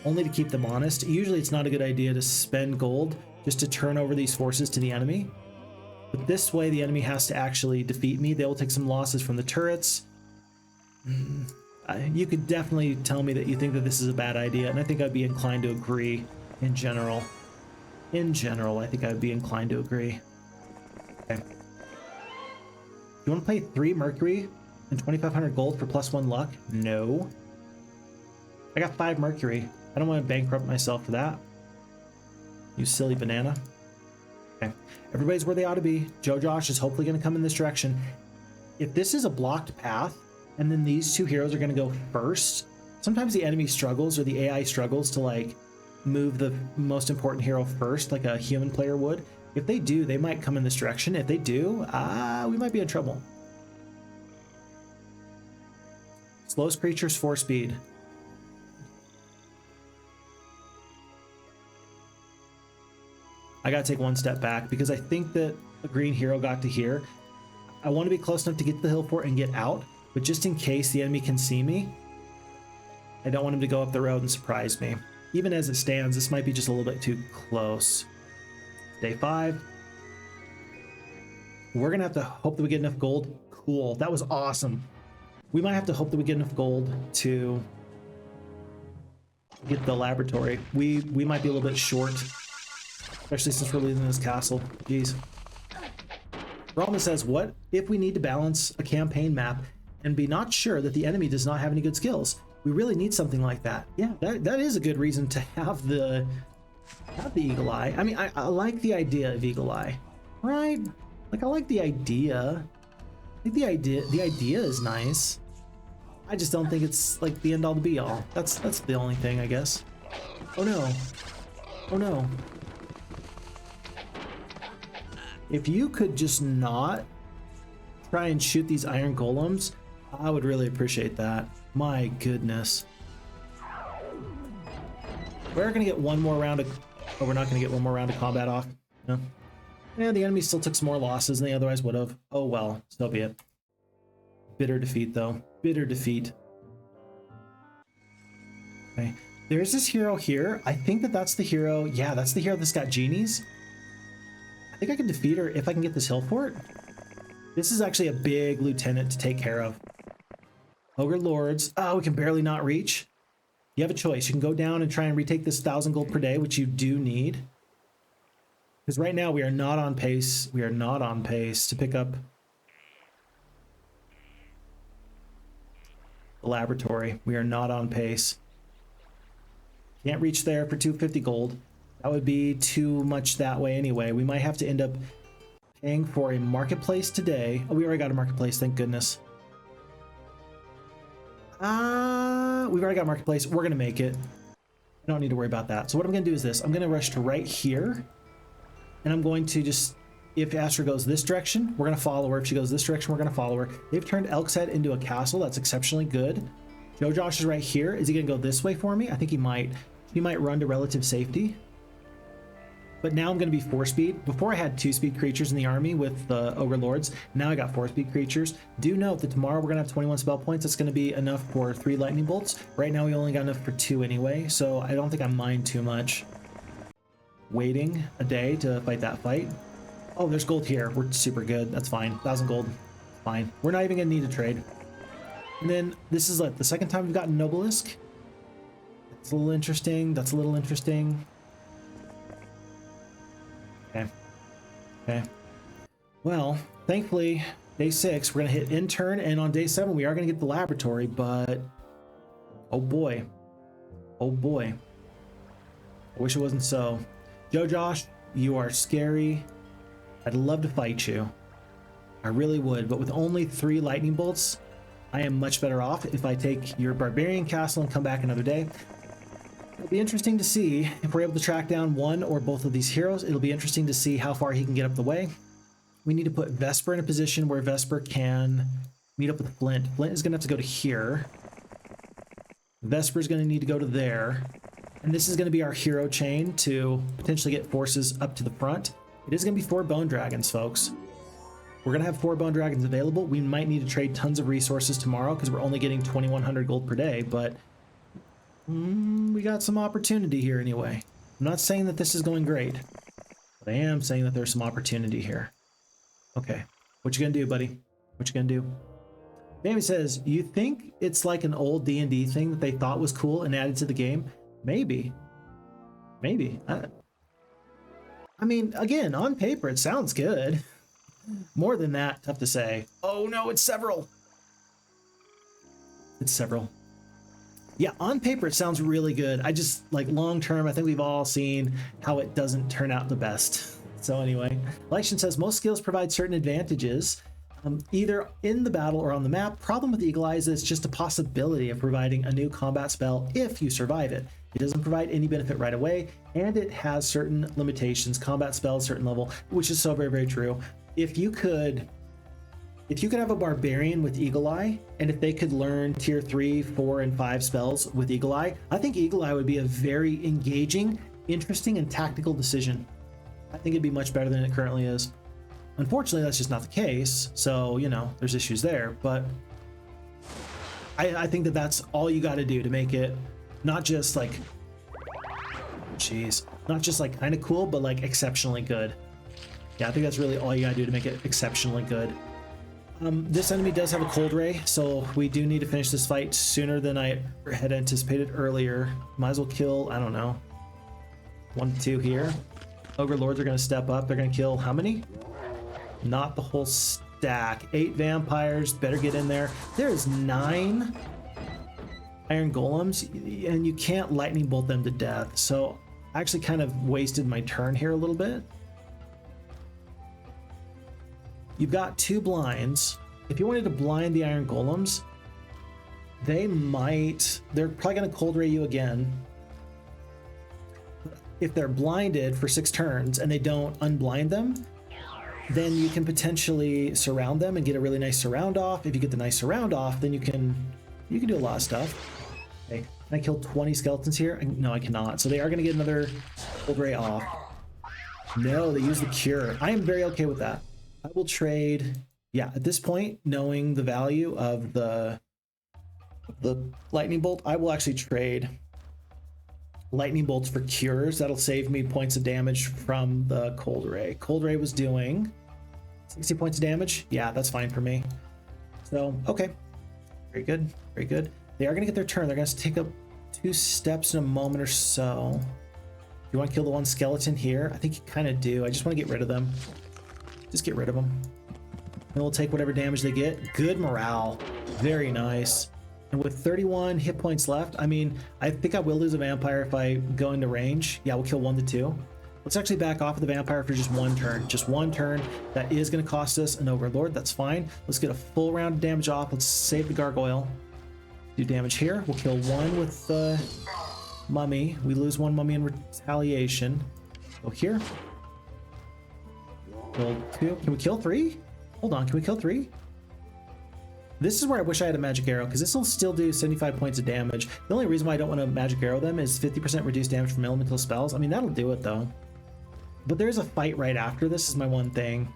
Speaker 1: Only to keep them honest. Usually it's not a good idea to spend gold just to turn over these forces to the enemy. But this way the enemy has to actually defeat me. They will take some losses from the turrets. You could definitely tell me that you think that this is a bad idea, and I think I'd be inclined to agree in general. In general, I think I'd be inclined to agree. Okay. You want to play 3 Mercury and 2,500 gold for +1 luck? No. I got 5 Mercury. I don't want to bankrupt myself for that. You silly banana. Okay. Everybody's where they ought to be. Joe Josh is hopefully going to come in this direction. If this is a blocked path, and then these 2 heroes are going to go first, sometimes the enemy struggles, or the AI struggles to like move the most important hero first, like a human player would. If they do, they might come in this direction. If they do, we might be in trouble. Slowest creatures 4 speed. I gotta take 1 step back because I think that a green hero got to here. I want to be close enough to get to the hill fort and get out, but just in case the enemy can see me, I don't want him to go up the road and surprise me. Even as it stands, this might be just a little bit too close. Day 5. We're gonna have to hope that we get enough gold. Cool, that was awesome. We might have to hope that we get enough gold to get the laboratory. We might be a little bit short, especially since we're leaving this castle. Jeez. Roland says, what if we need to balance a campaign map and be not sure that the enemy does not have any good skills? We really need something like that. Yeah, that is a good reason to have the Eagle Eye. I mean, I like the idea of Eagle Eye, right? Like, I like the idea. I think the idea is nice. I just don't think it's like the end all to be all. That's the only thing, I guess. Oh no. Oh no. If you could just not try and shoot these iron golems, I would really appreciate that. My goodness. We're gonna get one more round of... Oh, we're not gonna get one more round of combat off. No. Yeah, the enemy still took some more losses than they otherwise would have. Oh well, so be it. Bitter defeat, though. Bitter defeat. Okay. There's this hero here. I think that that's the hero. Yeah, that's the hero that's got genies. I think I can defeat her if I can get this hill fort. This is actually a big lieutenant to take care of. Ogre Lords. Oh, we can barely not reach. You have a choice. You can go down and try and retake this 1,000 gold per day, which you do need. Because right now we are not on pace. We are not on pace to pick up the laboratory. We are not on pace. Can't reach there for 250 gold. That would be too much that way anyway. We might have to end up paying for a marketplace today. Oh, we already got a marketplace, thank goodness. We've already got a marketplace. We're gonna make it. I don't need to worry about that. So what I'm gonna do is this. I'm gonna rush to right here, and I'm going to just if Astra goes this direction, we're going to follow her. If she goes this direction, we're going to follow her. They've turned Elk's Head into a castle. That's exceptionally good. Joe Josh is right here. Is he going to go this way for me? I think he might. He might run to relative safety. But now I'm going to be 4-speed. Before I had 2-speed creatures in the army with the Overlords. Now I got 4-speed creatures. Do note that tomorrow we're going to have 21 spell points. That's going to be enough for 3 lightning bolts. Right now we only got enough for 2 anyway, so I don't think I mind too much waiting a day to fight that fight. Oh, there's gold here. We're super good. That's fine. 1,000 gold. Fine. We're not even going to need to trade. And then this is like the second time we've gotten Nobelisk. That's a little interesting. That's a little interesting. Okay. Okay. Well, thankfully, day 6, we're going to hit intern, and on day 7, we are going to get the laboratory, but oh boy. Oh boy. I wish it wasn't so. Joe Josh, you are scary. I'd love to fight you. I really would, but with only 3 lightning bolts, I am much better off if I take your Barbarian castle and come back another day. It'll be interesting to see if we're able to track down one or both of these heroes. It'll be interesting to see how far he can get up the way. We need to put Vesper in a position where Vesper can meet up with Flint. Flint is going to have to go to here. Vesper is going to need to go to there. And this is going to be our hero chain to potentially get forces up to the front. It is going to be 4 Bone Dragons, folks. We're going to have 4 Bone Dragons available. We might need to trade tons of resources tomorrow because we're only getting 2,100 gold per day, but we got some opportunity here anyway. I'm not saying that this is going great, but I am saying that there's some opportunity here. Okay, what you gonna do, buddy? What you gonna do? Baby says, you think it's like an old D&D thing that they thought was cool and added to the game? Maybe. Maybe. I mean, again, on paper, it sounds good. More than that, tough to say. Oh no, it's several. It's several. Yeah, on paper, it sounds really good. I just, like, long term, I think we've all seen how it doesn't turn out the best. So anyway, Lycian says, most skills provide certain advantages, either in the battle or on the map. Problem with Eagle Eye is it's just a possibility of providing a new combat spell if you survive it. It doesn't provide any benefit right away, and it has certain limitations, combat spells, certain level, which is so very, very true. If you could have a Barbarian with Eagle Eye, and if they could learn tier 3, 4, and 5 spells with Eagle Eye, I think Eagle Eye would be a very engaging, interesting, and tactical decision. I think it'd be much better than it currently is. Unfortunately, that's just not the case, so, you know, there's issues there, but I think that that's all you got to do to make it not just like, not just like kind of cool, but like exceptionally good. Yeah, I think that's really all you got to do to make it exceptionally good. This enemy does have a cold ray, so we do need to finish this fight sooner than I had anticipated earlier. Might as well kill, I don't know, 1 to 2 here. Overlords are going to step up. They're going to kill how many? Not the whole stack. 8 vampires, better get in there. There is 9 iron golems, and you can't lightning bolt them to death. So I actually kind of wasted my turn here a little bit. You've got 2 blinds. If you wanted to blind the iron golems, they're probably going to cold ray you again. If they're blinded for 6 turns and they don't unblind them, then you can potentially surround them and get a really nice surround off. If you get the nice surround off, then you can do a lot of stuff. Okay, can I kill 20 skeletons here? No, I cannot. So they are going to get another cold ray off. No, they use the cure. I am very okay with that. I will trade, yeah, at this point, knowing the value of the lightning bolt, I will actually trade lightning bolts for cures. That'll save me points of damage from the cold ray. Cold ray was doing 60 points of damage. Yeah, that's fine for me. So, okay. Very good. Very good. They are going to get their turn. They're going to take up 2 steps in a moment or so. You want to kill the one skeleton here? I think you kind of do. I just want to get rid of them. Just get rid of them. And we'll take whatever damage they get. Good morale. Very nice. And with 31 hit points left, I mean, I think I will lose a vampire if I go into range. Yeah, we'll kill 1 to 2. Let's actually back off of the vampire for just 1 turn. Just 1 turn. That is going to cost us an overlord. That's fine. Let's get a full round of damage off. Let's save the gargoyle. Do damage here. We'll kill 1 with the mummy. We lose 1 mummy in retaliation. Go here. Kill 2. Can we kill 3? Hold on, can we kill 3? This is where I wish I had a magic arrow, because this will still do 75 points of damage. The only reason why I don't want to magic arrow them is 50% reduced damage from elemental spells. I mean, that'll do it though. But there's a fight right after this is my one thing.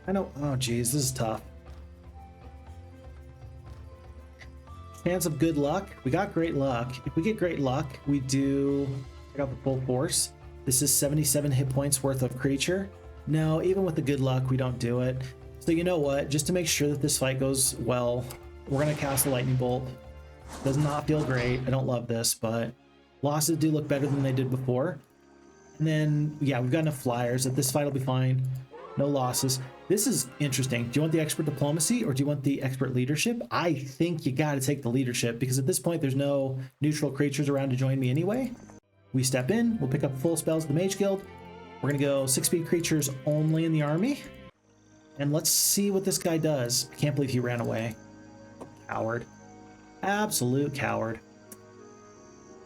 Speaker 1: I know, oh geez, this is tough. Chance of good luck. We got great luck. If we get great luck, we do check out the full force. This is 77 hit points worth of creature. No, even with the good luck, we don't do it. So you know what? Just to make sure that this fight goes well, we're gonna cast a lightning bolt. Does not feel great. I don't love this, but losses do look better than they did before. And then, yeah, we've got enough flyers that this fight will be fine. No losses. This is interesting. Do you want the expert diplomacy or do you want the expert leadership? I think you got to take the leadership because at this point there's no neutral creatures around to join me anyway. We step in, we'll pick up full spells of the Mage Guild. We're going to go 6-speed creatures only in the army. And let's see what this guy does. I can't believe he ran away. Coward. Absolute coward.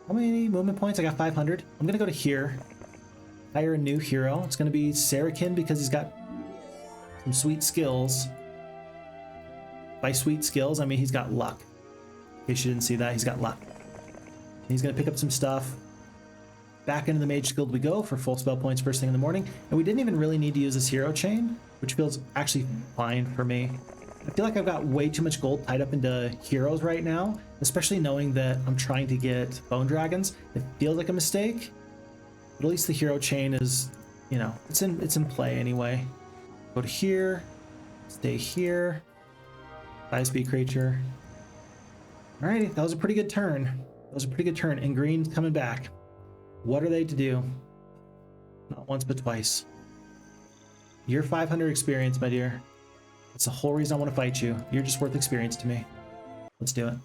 Speaker 1: How many movement points? I got 500. I'm going to go to here. Hire a new hero. It's going to be Sarakin because he's got some sweet skills. By sweet skills, I mean he's got luck. In case you didn't see that, he's got luck. He's going to pick up some stuff. Back into the Mage Guild we go for full spell points first thing in the morning. And we didn't even really need to use this hero chain, which feels actually fine for me. I feel like I've got way too much gold tied up into heroes right now, especially knowing that I'm trying to get bone dragons. It feels like a mistake, but at least the hero chain is, you know, it's in play anyway. Go to here, stay here. 5-speed creature. Alrighty, that was a pretty good turn. That was a pretty good turn. And green's coming back. What are they to do? Not once, but twice. You're 500 experience, my dear. That's the whole reason I want to fight you. You're just worth experience to me. Let's do it.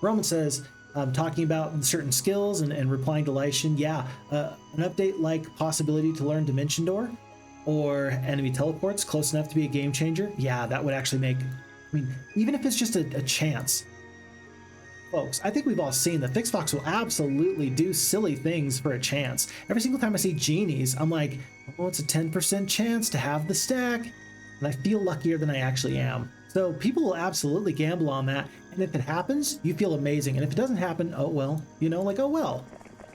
Speaker 1: Roman says, talking about certain skills and replying to Lycian, yeah, an update like possibility to learn Dimension Door or enemy teleports close enough to be a game changer. Yeah, that would actually make, I mean, even if it's just a chance. Folks, I think we've all seen that Fixfox will absolutely do silly things for a chance. Every single time I see genies, I'm like, oh, it's a 10% chance to have the stack. And I feel luckier than I actually am. So people will absolutely gamble on that. And if it happens, you feel amazing. And if it doesn't happen, oh well, you know, like, oh well.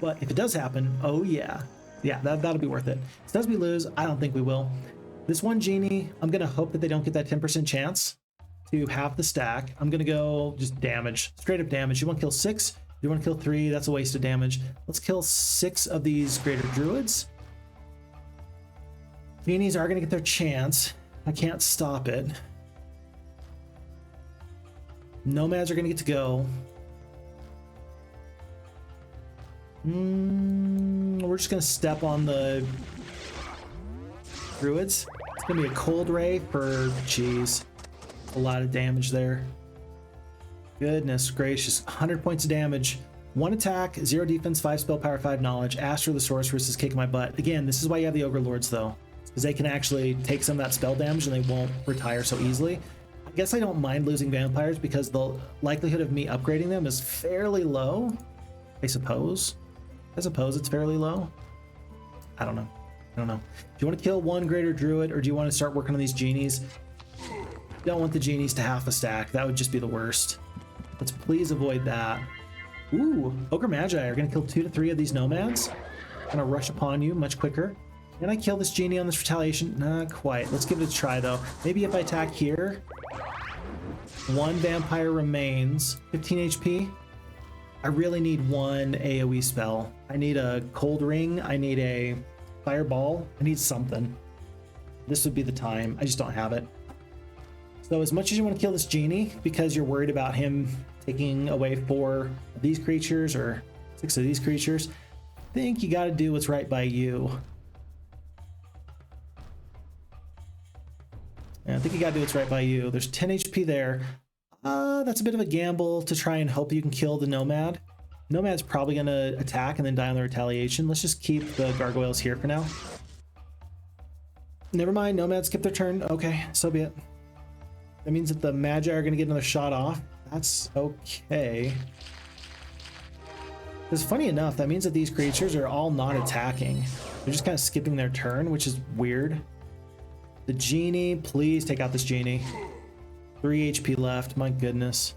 Speaker 1: But if it does happen, oh yeah. Yeah, that'll be worth it. So as we lose, I don't think we will. This one genie, I'm going to hope that they don't get that 10% chance to have the stack. I'm going to go just damage, straight up damage. You want to kill 6? You want to kill 3? That's a waste of damage. Let's kill 6 of these greater druids. Genies are going to get their chance. I can't stop it. Nomads are going to get to go. We're just going to step on the druids. It's going to be a cold ray for, jeez, a lot of damage there. Goodness gracious. 100 points of damage. 1 attack, 0 defense, 5 spell power, 5 knowledge. Astro the sorceress is kicking my butt. Again, this is why you have the ogre lords though, because they can actually take some of that spell damage and they won't retire so easily. I guess I don't mind losing vampires because the likelihood of me upgrading them is fairly low. I suppose it's fairly low. I don't know. Do you want to kill 1 greater druid or do you want to start working on these genies? Don't want the genies to half a stack. That would just be the worst. Let's please avoid that. Ooh, Ogre Magi are going to kill 2 to 3 of these nomads. Going to rush upon you much quicker. Can I kill this genie on this retaliation? Not quite. Let's give it a try though. Maybe if I attack here, 1 vampire remains, 15 HP. I really need 1 AoE spell. I need a cold ring. I need a fireball. I need something. This would be the time. I just don't have it. So as much as you want to kill this genie because you're worried about him taking away 4 of these creatures or 6 of these creatures, I think you got to do what's right by you. And I think you got to do what's right by you. There's 10 HP there. That's a bit of a gamble to try and hope you can kill the nomad. Nomad's probably going to attack and then die on the retaliation. Let's just keep the gargoyles here for now. Never mind, nomads skip their turn. Okay, so be it. That means that the Magi are going to get another shot off. That's okay. Because funny enough, that means that these creatures are all not attacking. They're just kind of skipping their turn, which is weird. The genie, please take out this genie. 3 HP left, my goodness.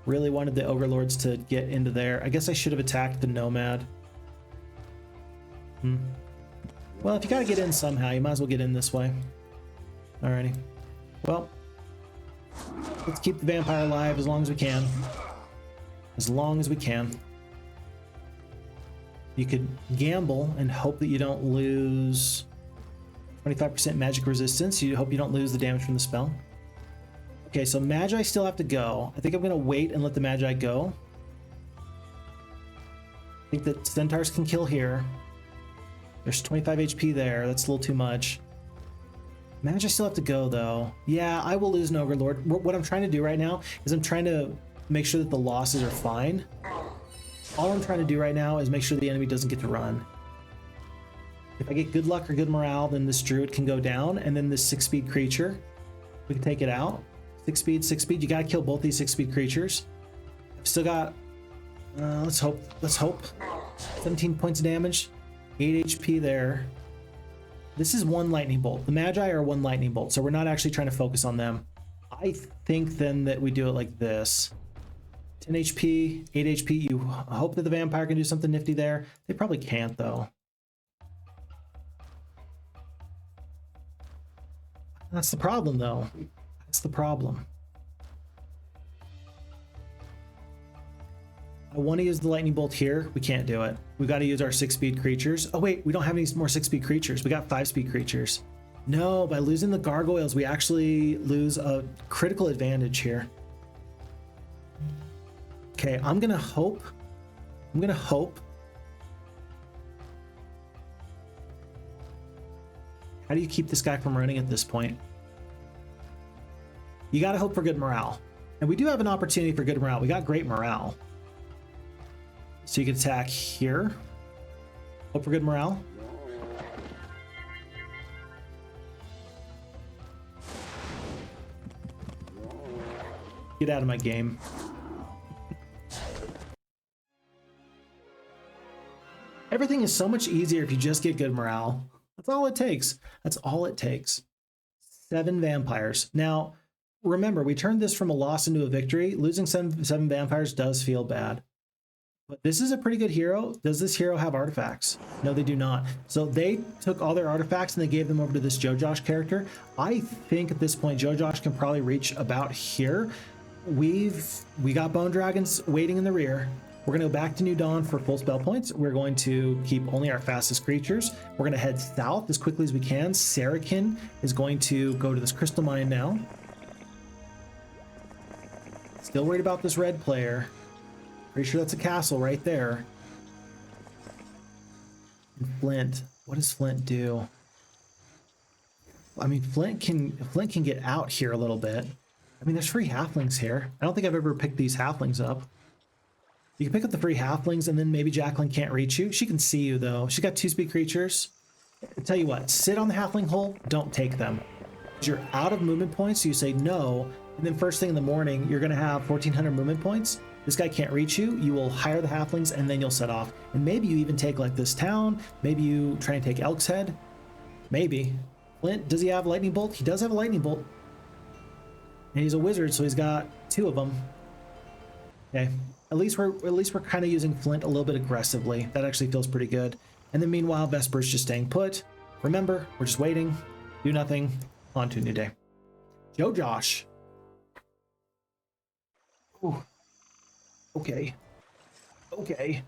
Speaker 1: Really wanted the overlords to get into there. I guess I should have attacked the nomad. Well, if you gotta get in somehow, you might as well get in this way. Alrighty. Well, let's keep the vampire alive as long as we can. As long as we can. You could gamble and hope that you don't lose 25% magic resistance. You hope you don't lose the damage from the spell. Okay, so Magi still have to go. I think I'm gonna wait and let the Magi go. I think that Centaurs can kill here. There's 25 HP there. That's a little too much. Magi still have to go though. Yeah, I will lose an Overlord. What I'm trying to do right now is I'm trying to make sure that the losses are fine. All I'm trying to do right now is make sure the enemy doesn't get to run. If I get good luck or good morale, then this druid can go down, and then this 6-speed creature, we can take it out. 6 speed. You gotta kill both these 6-speed creatures. I've still got, let's hope. 17 points of damage, 8 HP there. This is 1 lightning bolt. The Magi are 1 lightning bolt, so we're not actually trying to focus on them. I think then that we do it like this. 10 HP, 8 HP. You hope that the vampire can do something nifty there. They probably can't though. That's the problem though. That's the problem. I want to use the lightning bolt here. We can't do it. We got to use our 6-speed creatures. Oh wait, we don't have any more 6-speed creatures. We got 5-speed creatures. No, by losing the gargoyles, we actually lose a critical advantage here. Okay, I'm gonna hope. How do you keep this guy from running at this point? You gotta hope for good morale. And we do have an opportunity for good morale. We got great morale. So you can attack here. Hope for good morale. Get out of my game. Everything is so much easier if you just get good morale. That's all it takes. That's all it takes. 7 vampires. Now, remember, we turned this from a loss into a victory. Losing seven vampires does feel bad. But this is a pretty good hero. Does this hero have artifacts? No, they do not. So they took all their artifacts and they gave them over to this Jojosh character. I think at this point, Jojosh can probably reach about here. We got Bone Dragons waiting in the rear. We're going to go back to New Dawn for full spell points. We're going to keep only our fastest creatures. We're going to head south as quickly as we can. Sarakin is going to go to this crystal mine now. Still worried about this red player. Pretty sure that's a castle right there. And Flint. What does Flint do? I mean, Flint can get out here a little bit. I mean, there's free halflings here. I don't think I've ever picked these halflings up. You can pick up the free halflings, and then maybe Jacqueline can't reach you. She can see you, though. She got 2-speed creatures. I'll tell you what, sit on the halfling hole, don't take them. You're out of movement points, so you say no, and then first thing in the morning, you're going to have 1,400 movement points. This guy can't reach you. You will hire the halflings, and then you'll set off. And maybe you even take, like, this town. Maybe you try and take Elk's Head. Maybe. Flint, does he have a lightning bolt? He does have a lightning bolt. And he's a wizard, so he's got 2 of them. Okay. At least we're kind of using Flint a little bit aggressively. That actually feels pretty good. And then meanwhile, Vesper's just staying put. Remember, we're just waiting. Do nothing. On to a new day. Jojosh. Ooh. Okay. Okay.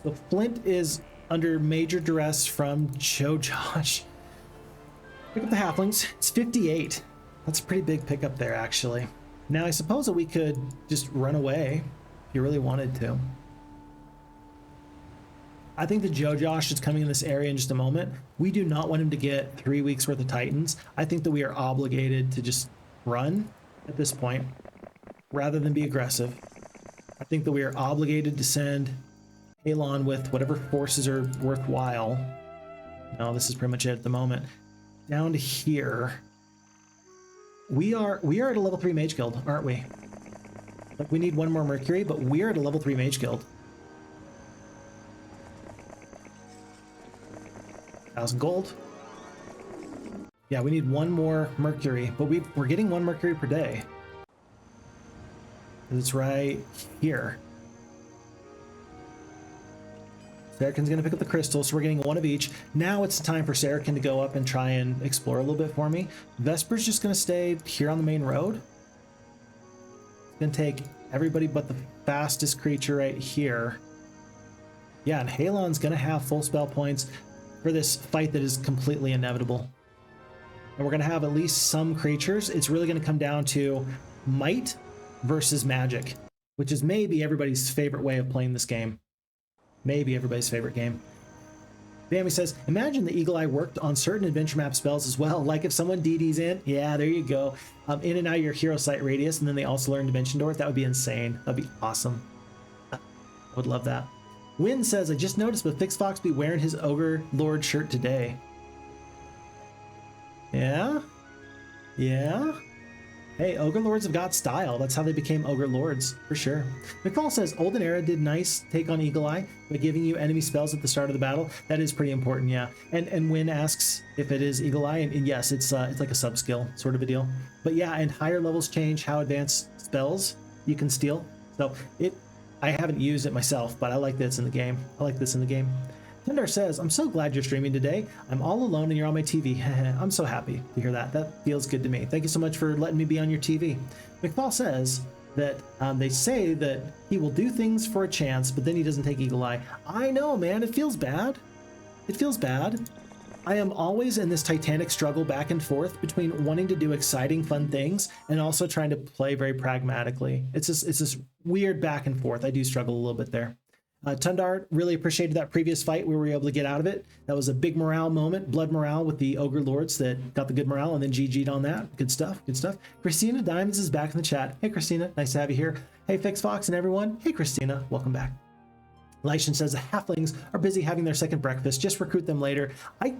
Speaker 1: So Flint is under major duress from Jojosh. Pick up the halflings. It's 58. That's a pretty big pickup there, actually. Now, I suppose that we could just run away if you really wanted to. I think that Jojosh is coming in this area in just a moment. We do not want him to get 3 weeks worth of Titans. I think that we are obligated to just run at this point rather than be aggressive. I think that we are obligated to send Halon with whatever forces are worthwhile. No, this is pretty much it at the moment. Down to here. We are at a level 3 mage guild, aren't we? Like, we need 1 more Mercury, but we're at a level 3 mage guild. 1,000 gold. Yeah, we need one more Mercury, but we're getting one Mercury per day. It's right here. Sarrakin's going to pick up the crystals, so we're getting one of each. Now it's time for Sarrakin to go up and try and explore a little bit for me. Vesper's just going to stay here on the main road. It's going to take everybody but the fastest creature right here. Yeah, and Halon's going to have full spell points for this fight that is completely inevitable. And we're going to have at least some creatures. It's really going to come down to might versus magic, which is maybe everybody's favorite way of playing this game. Maybe everybody's favorite game. Bammy says, imagine the Eagle Eye worked on certain adventure map spells as well. Like if someone DDs in, yeah, there you go. In and out of your hero site radius, and then they also learn Dimension Door. That would be insane. That'd be awesome. I would love that. Win says, I just noticed but Fix Fox be wearing his Ogre Lord shirt today. Yeah? Yeah? Hey, Ogre Lords have got style. That's how they became Ogre Lords, for sure. McFall says, Olden Era did nice take on Eagle Eye by giving you enemy spells at the start of the battle. That is pretty important, yeah. And Win asks if it is Eagle Eye, and yes, it's like a sub-skill sort of a deal. But yeah, and higher levels change how advanced spells you can steal. So I haven't used it myself, but I like that it's in the game. I like this in the game. Tendar says, I'm so glad you're streaming today. I'm all alone and you're on my TV. I'm so happy to hear that. That feels good to me. Thank you so much for letting me be on your TV. McFall says that they say that he will do things for a chance, but then he doesn't take Eagle Eye. I know, man. It feels bad. It feels bad. I am always in this titanic struggle back and forth between wanting to do exciting, fun things and also trying to play very pragmatically. It's this weird back and forth. I do struggle a little bit there. Tundar, really appreciated that previous fight. We were able to get out of it. That was a big morale moment, blood morale with the Ogre Lords that got the good morale and then GG'd on that. Good stuff, good stuff. Christina Diamonds is back in the chat. Hey, Christina, nice to have you here. Hey, Fix Fox and everyone. Hey, Christina, welcome back. Lyshan says the halflings are busy having their second breakfast. Just recruit them later. I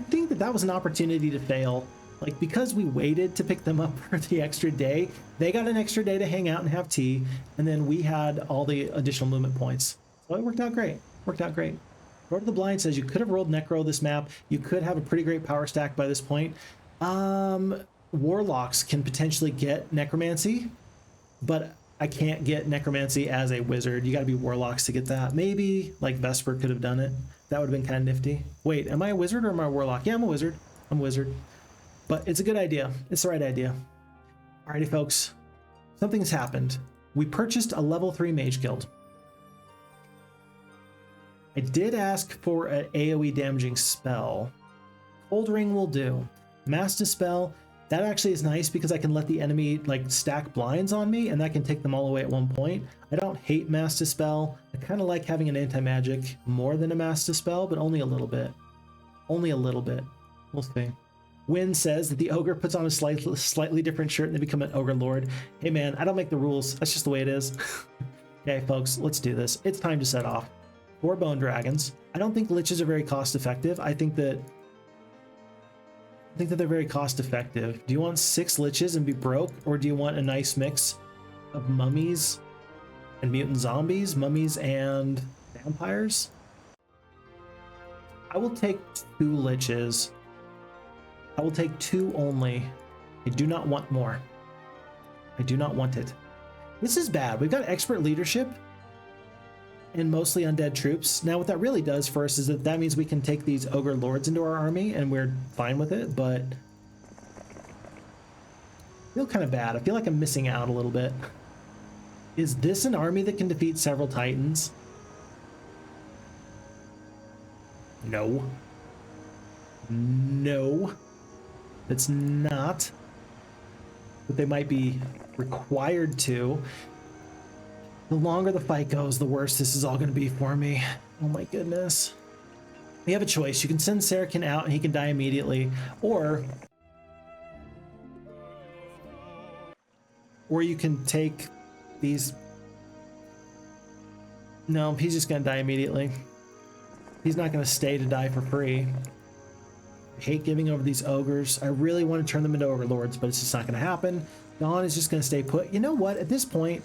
Speaker 1: think that was an opportunity to fail. Like, because we waited to pick them up for the extra day, they got an extra day to hang out and have tea, and then we had all the additional movement points. So it worked out great. Worked out great. Road to the Blind says you could have rolled Necro this map. You could have a pretty great power stack by this point. Warlocks can potentially get Necromancy, but I can't get Necromancy as a wizard. You got to be Warlocks to get that. Maybe like Vesper could have done it. That would have been kind of nifty. Wait, am I a wizard or am I a Warlock? Yeah, I'm a wizard. I'm a wizard. But it's a good idea. It's the right idea. Alrighty, folks. Something's happened. We purchased a level 3 Mage Guild. I did ask for an AoE damaging spell. Cold Ring will do. Mass Dispel, that actually is nice because I can let the enemy like stack blinds on me and that can take them all away at one point. I don't hate Mass Dispel. I kind of like having an anti-magic more than a Mass Dispel, but only a little bit. Only a little bit. We'll see. Win says that the Ogre puts on a slightly different shirt and they become an Ogre Lord. Hey man, I don't make the rules. That's just the way it is. Okay, folks, let's do this. It's time to set off. 4 Bone Dragons. I don't think Liches are very cost effective. I think that they're very cost effective. Do you want 6 Liches and be broke, or do you want a nice mix of Mummies and mutant zombies, Mummies and vampires? I will take 2 Liches. I will take 2 only. I do not want more. I do not want it. This is bad. We've got expert leadership and mostly undead troops. Now what that really does for us is that means we can take these Ogre Lords into our army and we're fine with it, but I feel kind of bad. I feel like I'm missing out a little bit. Is this an army that can defeat several Titans? No. No. It's not. But they might be required to. The longer the fight goes, the worse this is all going to be for me. Oh my goodness. We have a choice. You can send Sarrakin out and he can die immediately, or you can take these. No, he's just going to die immediately. He's not going to stay to die for free. I hate giving over these ogres. I really want to turn them into overlords, but it's just not going to happen. Dawn is just going to stay put. You know what? At this point,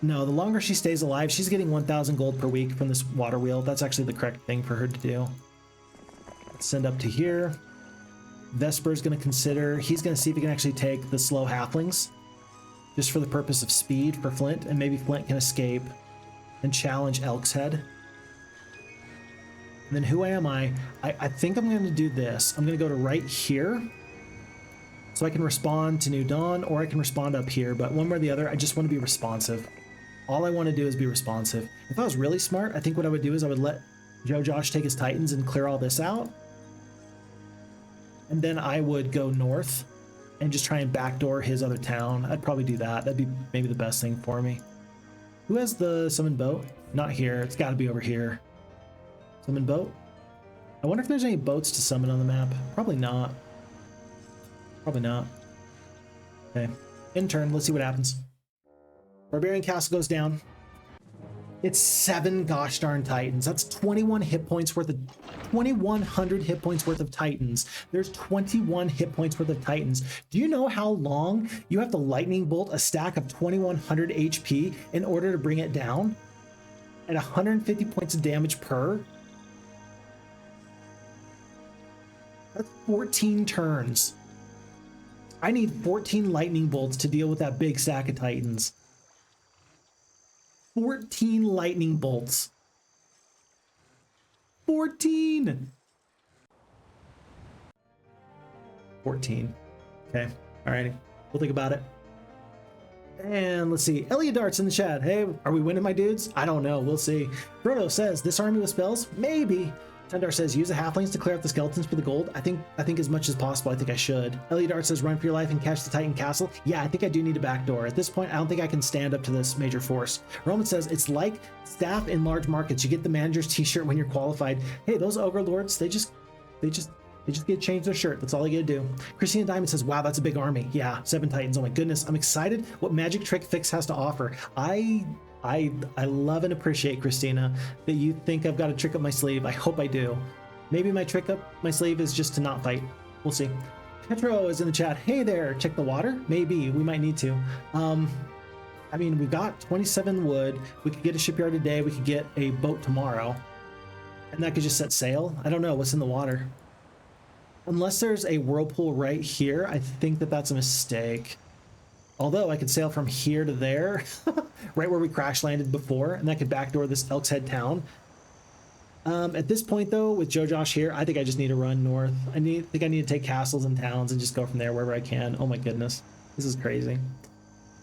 Speaker 1: no, the longer she stays alive, she's getting 1,000 gold per week from this water wheel. That's actually the correct thing for her to do. Send up to here. Vesper's going to consider, he's going to see if he can actually take the slow halflings just for the purpose of speed for Flint, and maybe Flint can escape and challenge Elk's Head. And then who am I? I think I'm going to do this. I'm going to go to right here so I can respond to New Dawn, or I can respond up here, but one way or the other, I just want to be responsive. All I want to do is be responsive. If I was really smart, I think what I would do is I would let Joe Josh take his Titans and clear all this out. And then I would go north and just try and backdoor his other town. I'd probably do that. That'd be maybe the best thing for me. Who has the summon boat? Not here. It's got to be over here. Summon boat? I wonder if there's any boats to summon on the map. Probably not. Probably not. Okay. In turn, let's see what happens. Barbarian Castle goes down. It's 7 gosh darn Titans. That's 21 hit points worth of 2,100 hit points worth of Titans. There's 21 hit points worth of Titans. Do you know how long you have to lightning bolt a stack of 2,100 HP in order to bring it down at 150 points of damage per? That's 14 turns. I need 14 lightning bolts to deal with that big stack of Titans. 14 lightning bolts. 14. 14. Okay. All righty. We'll think about it. And let's see. Elliot Dart's in the chat. Hey, are we winning, my dudes? I don't know. We'll see. Frodo says, this army with spells? Maybe. Tundar says, use the halflings to clear out the skeletons for the gold. I think as much as possible, I think I should. Elliot Dart says, run for your life and catch the Titan Castle. Yeah, I think I do need a backdoor. At this point, I don't think I can stand up to this major force. Roman says, it's like staff in large markets. You get the manager's t-shirt when you're qualified. Hey, those ogre lords, they just get to change their shirt. That's all they get to do. Christina Diamond says, wow, that's a big army. Yeah, 7 Titans. Oh my goodness. I'm excited what Magic Trick Fix has to offer. I love and appreciate, Christina, that you think I've got a trick up my sleeve. I hope I do. Maybe my trick up my sleeve is just to not fight. We'll see. Petro is in the chat. Hey there, check the water? Maybe. We might need to. I mean, we've got 27 wood. We could get a shipyard today. We could get a boat tomorrow. And that could just set sail. I don't know what's in the water. Unless there's a whirlpool right here, I think that that's a mistake. Although I could sail from here to there, right where we crash landed before, and that could backdoor this Elk's Head town. At this point, though, with Joe Josh here, I think I just need to run north. I think I need to take castles and towns and just go from there wherever I can. Oh my goodness, this is crazy.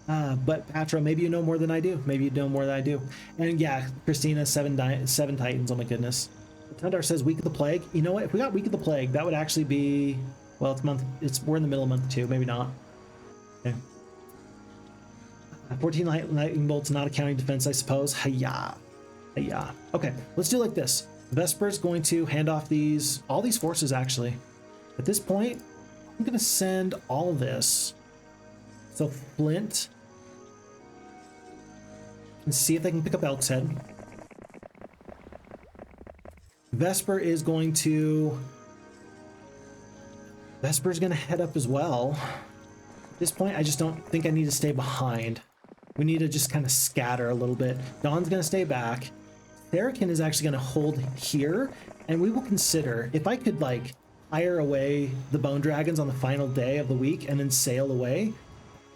Speaker 1: But Patra, maybe you know more than I do. Maybe you know more than I do. And yeah, Christina, 7 Titans. Oh my goodness. Tundar says Week of the Plague. You know what? If we got Week of the Plague, that would actually be, well, we're in the middle of month 2. Maybe not. Okay. 14 lightning bolts, not accounting defense, I suppose. Hiya. Hiya. Okay, let's do it like this. Vesper's going to hand off all these forces, actually. At this point, I'm going to send all this. So Flint. And see if they can pick up Elk's Head. Vesper is going to head up as well. At this point, I just don't think I need to stay behind. We need to just kind of scatter a little bit. Dawn's going to stay back. Therakin is actually going to hold here, and we will consider, if I could, like, hire away the Bone Dragons on the final day of the week and then sail away,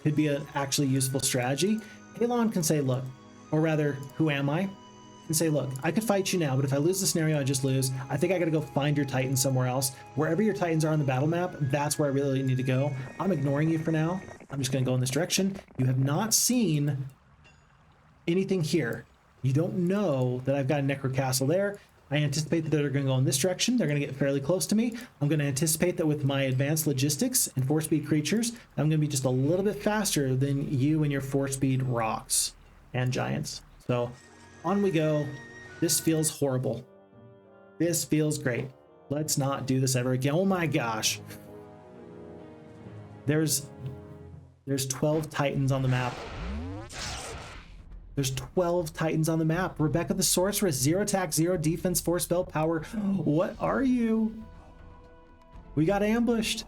Speaker 1: could be an actually useful strategy. Halon can say, look, or rather, who am I? And say, look, I could fight you now, but if I lose the scenario, I just lose. I think I got to go find your Titans somewhere else. Wherever your Titans are on the battle map, that's where I really need to go. I'm ignoring you for now. I'm just going to go in this direction. You have not seen anything here. You don't know that I've got a Necro Castle there. I anticipate that they're going to go in this direction. They're going to get fairly close to me. I'm going to anticipate that with my advanced logistics and 4-speed creatures, I'm going to be just a little bit faster than you and your 4-speed rocks and giants. So on we go. This feels horrible. This feels great. Let's not do this ever again. Oh my gosh. There's 12 Titans on the map. There's 12 Titans on the map. Rebecca the Sorceress, 0 attack, 0 defense, 4 spell power. What are you? We got ambushed.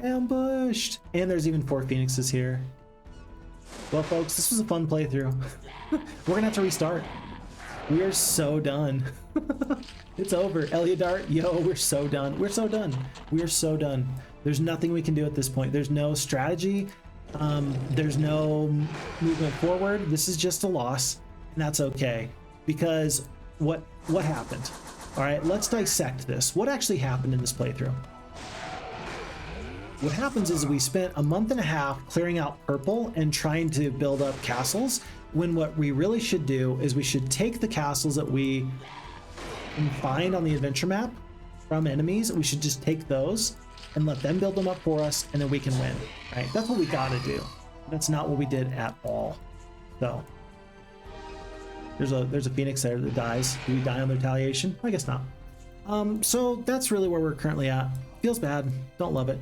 Speaker 1: Ambushed. And there's even 4 Phoenixes here. Well, folks, this was a fun playthrough. We're gonna have to restart. We are so done. It's over. Eliodart, yo, we're so done. We're so done. We are so done. There's nothing we can do at this point. There's no strategy. There's no movement forward. This is just a loss, and that's okay. Because what happened? All right, let's dissect this. What actually happened in this playthrough? What happens is we spent a month and a half clearing out purple and trying to build up castles, when what we really should do is we should take the castles that we can find on the adventure map from enemies. We should just take those and let them build them up for us, and then we can win, right? That's what we got to do. That's not what we did at all. So there's a phoenix there that dies. Do we die on the retaliation? I guess not. So that's really where we're currently at. Feels bad. Don't love it.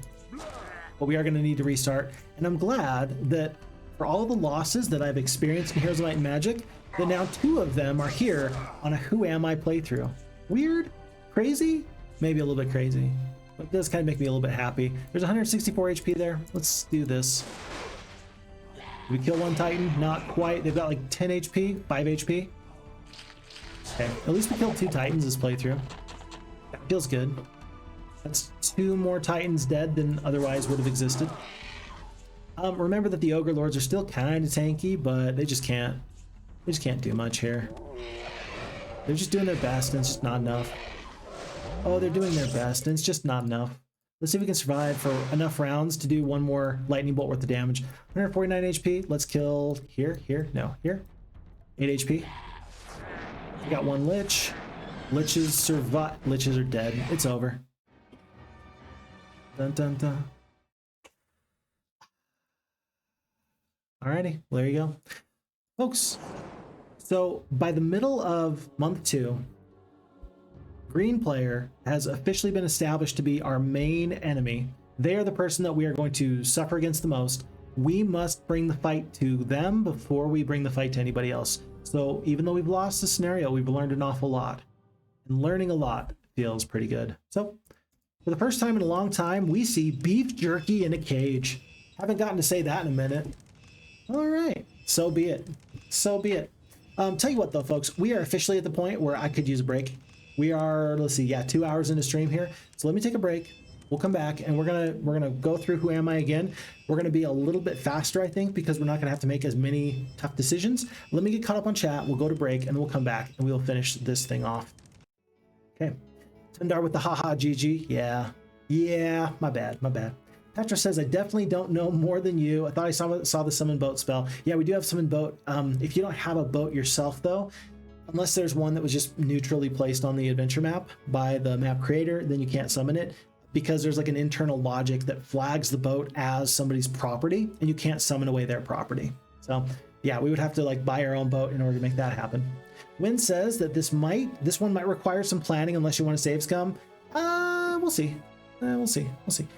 Speaker 1: But we are going to need to restart. And I'm glad that for all the losses that I've experienced in Heroes of Might and Magic, that now 2 of them are here on a Who Am I playthrough. Weird? Crazy? Maybe a little bit crazy. But it does kind of make me a little bit happy. There's 164 HP there. Let's do this. Did we kill one Titan? Not quite. They've got like 10 HP, 5 HP. Okay, at least we killed 2 Titans this playthrough. That feels good. That's 2 more Titans dead than otherwise would have existed. Remember that the Ogre Lords are still kind of tanky, but they just can't do much here. They're just doing their best, and it's just not enough. Oh, they're doing their best, and it's just not enough. Let's see if we can survive for enough rounds to do 1 more lightning bolt worth of damage. 149 HP. Let's kill here. No, here. 8 HP. We got 1 Lich. Liches survive. Liches are dead. It's over. Dun dun dun. Alrighty, well, there you go. Folks, so by the middle of month 2, green player has officially been established to be our main enemy. They are the person that we are going to suffer against the most. We must bring the fight to them before we bring the fight to anybody else. So even though we've lost the scenario, we've learned an awful lot. And learning a lot feels pretty good. So for the first time in a long time, we see beef jerky in a cage. Haven't gotten to say that in a minute. All right, so be it. So be it. Tell you what though, folks, we are officially at the point where I could use a break. We are, let's see, yeah, 2 hours into stream here. So let me take a break. We'll come back and we're gonna go through Who Am I again. We're gonna be a little bit faster, I think, because we're not gonna have to make as many tough decisions. Let me get caught up on chat. We'll go to break and we'll come back and we'll finish this thing off. Okay. Tundar with the haha GG. Yeah, my bad. Petra says, I definitely don't know more than you. I thought I saw the summon boat spell. Yeah, we do have summon boat. If you don't have a boat yourself though, unless there's one that was just neutrally placed on the adventure map by the map creator, then you can't summon it, because there's like an internal logic that flags the boat as somebody's property and you can't summon away their property. So yeah, we would have to like buy our own boat in order to make that happen. Wynn says that this one might require some planning unless you want to save scum. We'll see. We'll see.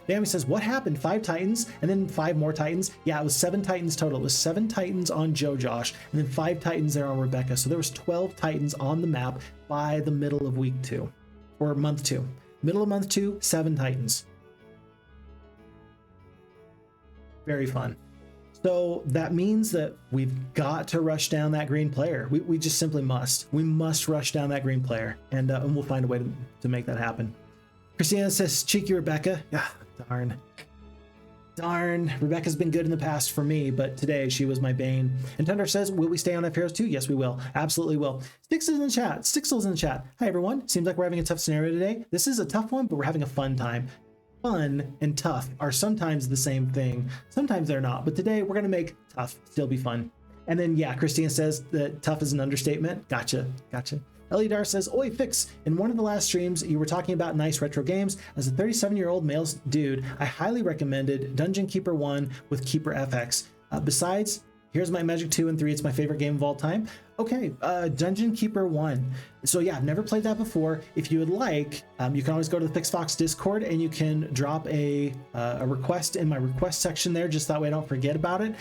Speaker 1: Bambi says, what happened? 5 Titans and then 5 more Titans? Yeah, it was 7 Titans total. It was 7 Titans on Joe Josh and then 5 Titans there on Rebecca. So there was 12 Titans on the map by the middle of week 2 or month 2. Middle of month 2, 7 Titans. Very fun. So that means that we've got to rush down that green player. We just simply must. We must rush down that green player, and we'll find a way to make that happen. Christina says, cheeky Rebecca. Yeah, darn. Rebecca's been good in the past for me, but today she was my bane. And Thunder says, will we stay on FHeroes2? Yes, we will. Absolutely will. Stixel's in the chat. Stixel's in the chat. Hi, everyone. Seems like we're having a tough scenario today. This is a tough one, but we're having a fun time. Fun and tough are sometimes the same thing. Sometimes they're not, but today we're going to make tough still be fun. And then, yeah, Christina says that tough is an understatement. Gotcha. Eliodar says, oi, Fix, in one of the last streams, you were talking about nice retro games. As a 37-year-old male dude, I highly recommended Dungeon Keeper 1 with Keeper FX. Besides, Here's my Magic 2 and 3. It's my favorite game of all time. Okay, Dungeon Keeper 1. So yeah, I've never played that before. If you would like, you can always go to the FixFox Discord and you can drop a request in my request section there, just that way I don't forget about it.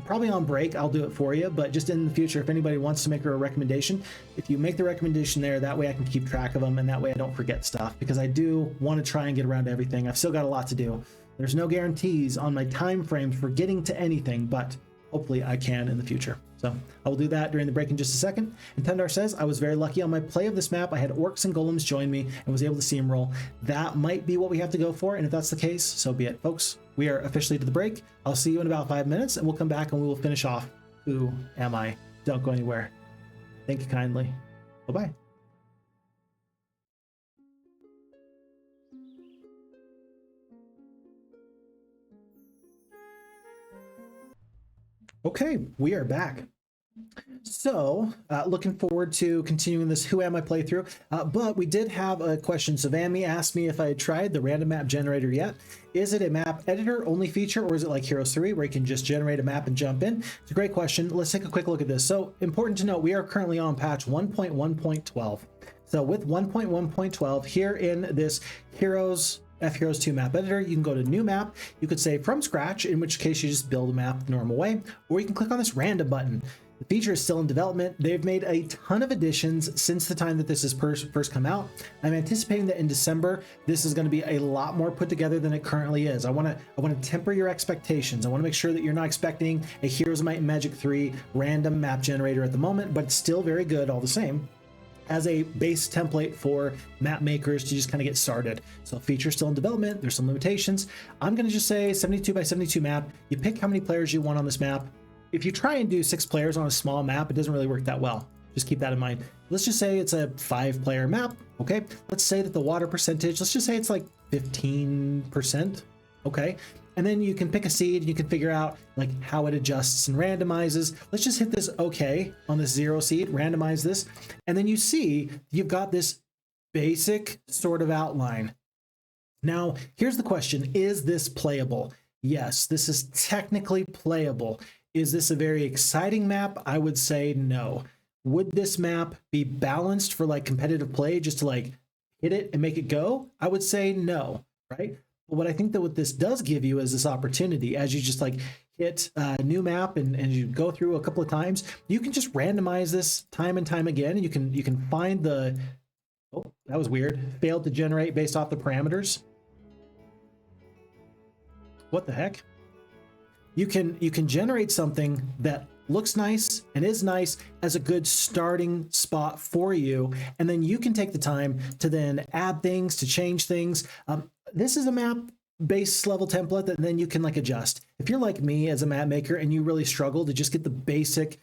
Speaker 1: Probably on break, I'll do it for you, but just in the future, if anybody wants to make a recommendation, if you make the recommendation there, that way I can keep track of them and that way I don't forget stuff, because I do want to try and get around to everything. I've still got a lot to do. There's no guarantees on my time frame for getting to anything, but hopefully I can in the future. So I will do that during the break in just a second. And Tendar says, I was very lucky on my play of this map. I had orcs and golems join me and was able to see him roll. That might be what we have to go for. And if that's the case, so be it. Folks, we are officially to the break. I'll see you in about 5 minutes and we'll come back and we will finish off Who Am I? Don't go anywhere. Thank you kindly. Bye-bye. Okay, we are back. So, looking forward to continuing this Who Am I playthrough, but we did have a question. So Vami asked me if I had tried the random map generator yet. Is it a map editor only feature, or is it like Heroes 3 where you can just generate a map and jump in? It's a great question. Let's take a quick look at this. So important to note, we are currently on patch 1.1.12. So with 1.1.12 here in this FHeroes2 map editor, you can go to new map. You could say from scratch, in which case you just build a map the normal way, or you can click on this random button. The feature is still in development. They've made a ton of additions since the time that this has first come out. I'm anticipating that in December, this is going to be a lot more put together than it currently is. I want to temper your expectations. I want to make sure that you're not expecting a Heroes of Might and Magic 3 random map generator at the moment, but it's still very good all the same as a base template for map makers to just kind of get started. So feature still in development. There's some limitations. I'm going to just say 72 by 72 map. You pick how many players you want on this map. If you try and do 6 players on a small map, it doesn't really work that well. Just keep that in mind. Let's just say it's a 5-player map. Okay. Let's say that the water percentage, let's just say it's like 15%. Okay. And then you can pick a seed and you can figure out like how it adjusts and randomizes. Let's just hit this okay on this 0 seed, randomize this. And then you see you've got this basic sort of outline. Now, here's the question. Is this playable? Yes, this is technically playable. Is this a very exciting map? I would say no. Would this map be balanced for like competitive play just to like hit it and make it go? I would say no, right? But what I think that what this does give you is this opportunity as you just like hit a new map and you go through a couple of times, you can just randomize this time and time again. And you can find the, oh, that was weird. Failed to generate based off the parameters. What the heck? You can generate something that looks nice and is nice as a good starting spot for you. And then you can take the time to then add things, to change things. This is a map base level template that then you can like adjust. If you're like me as a map maker and you really struggle to just get the basic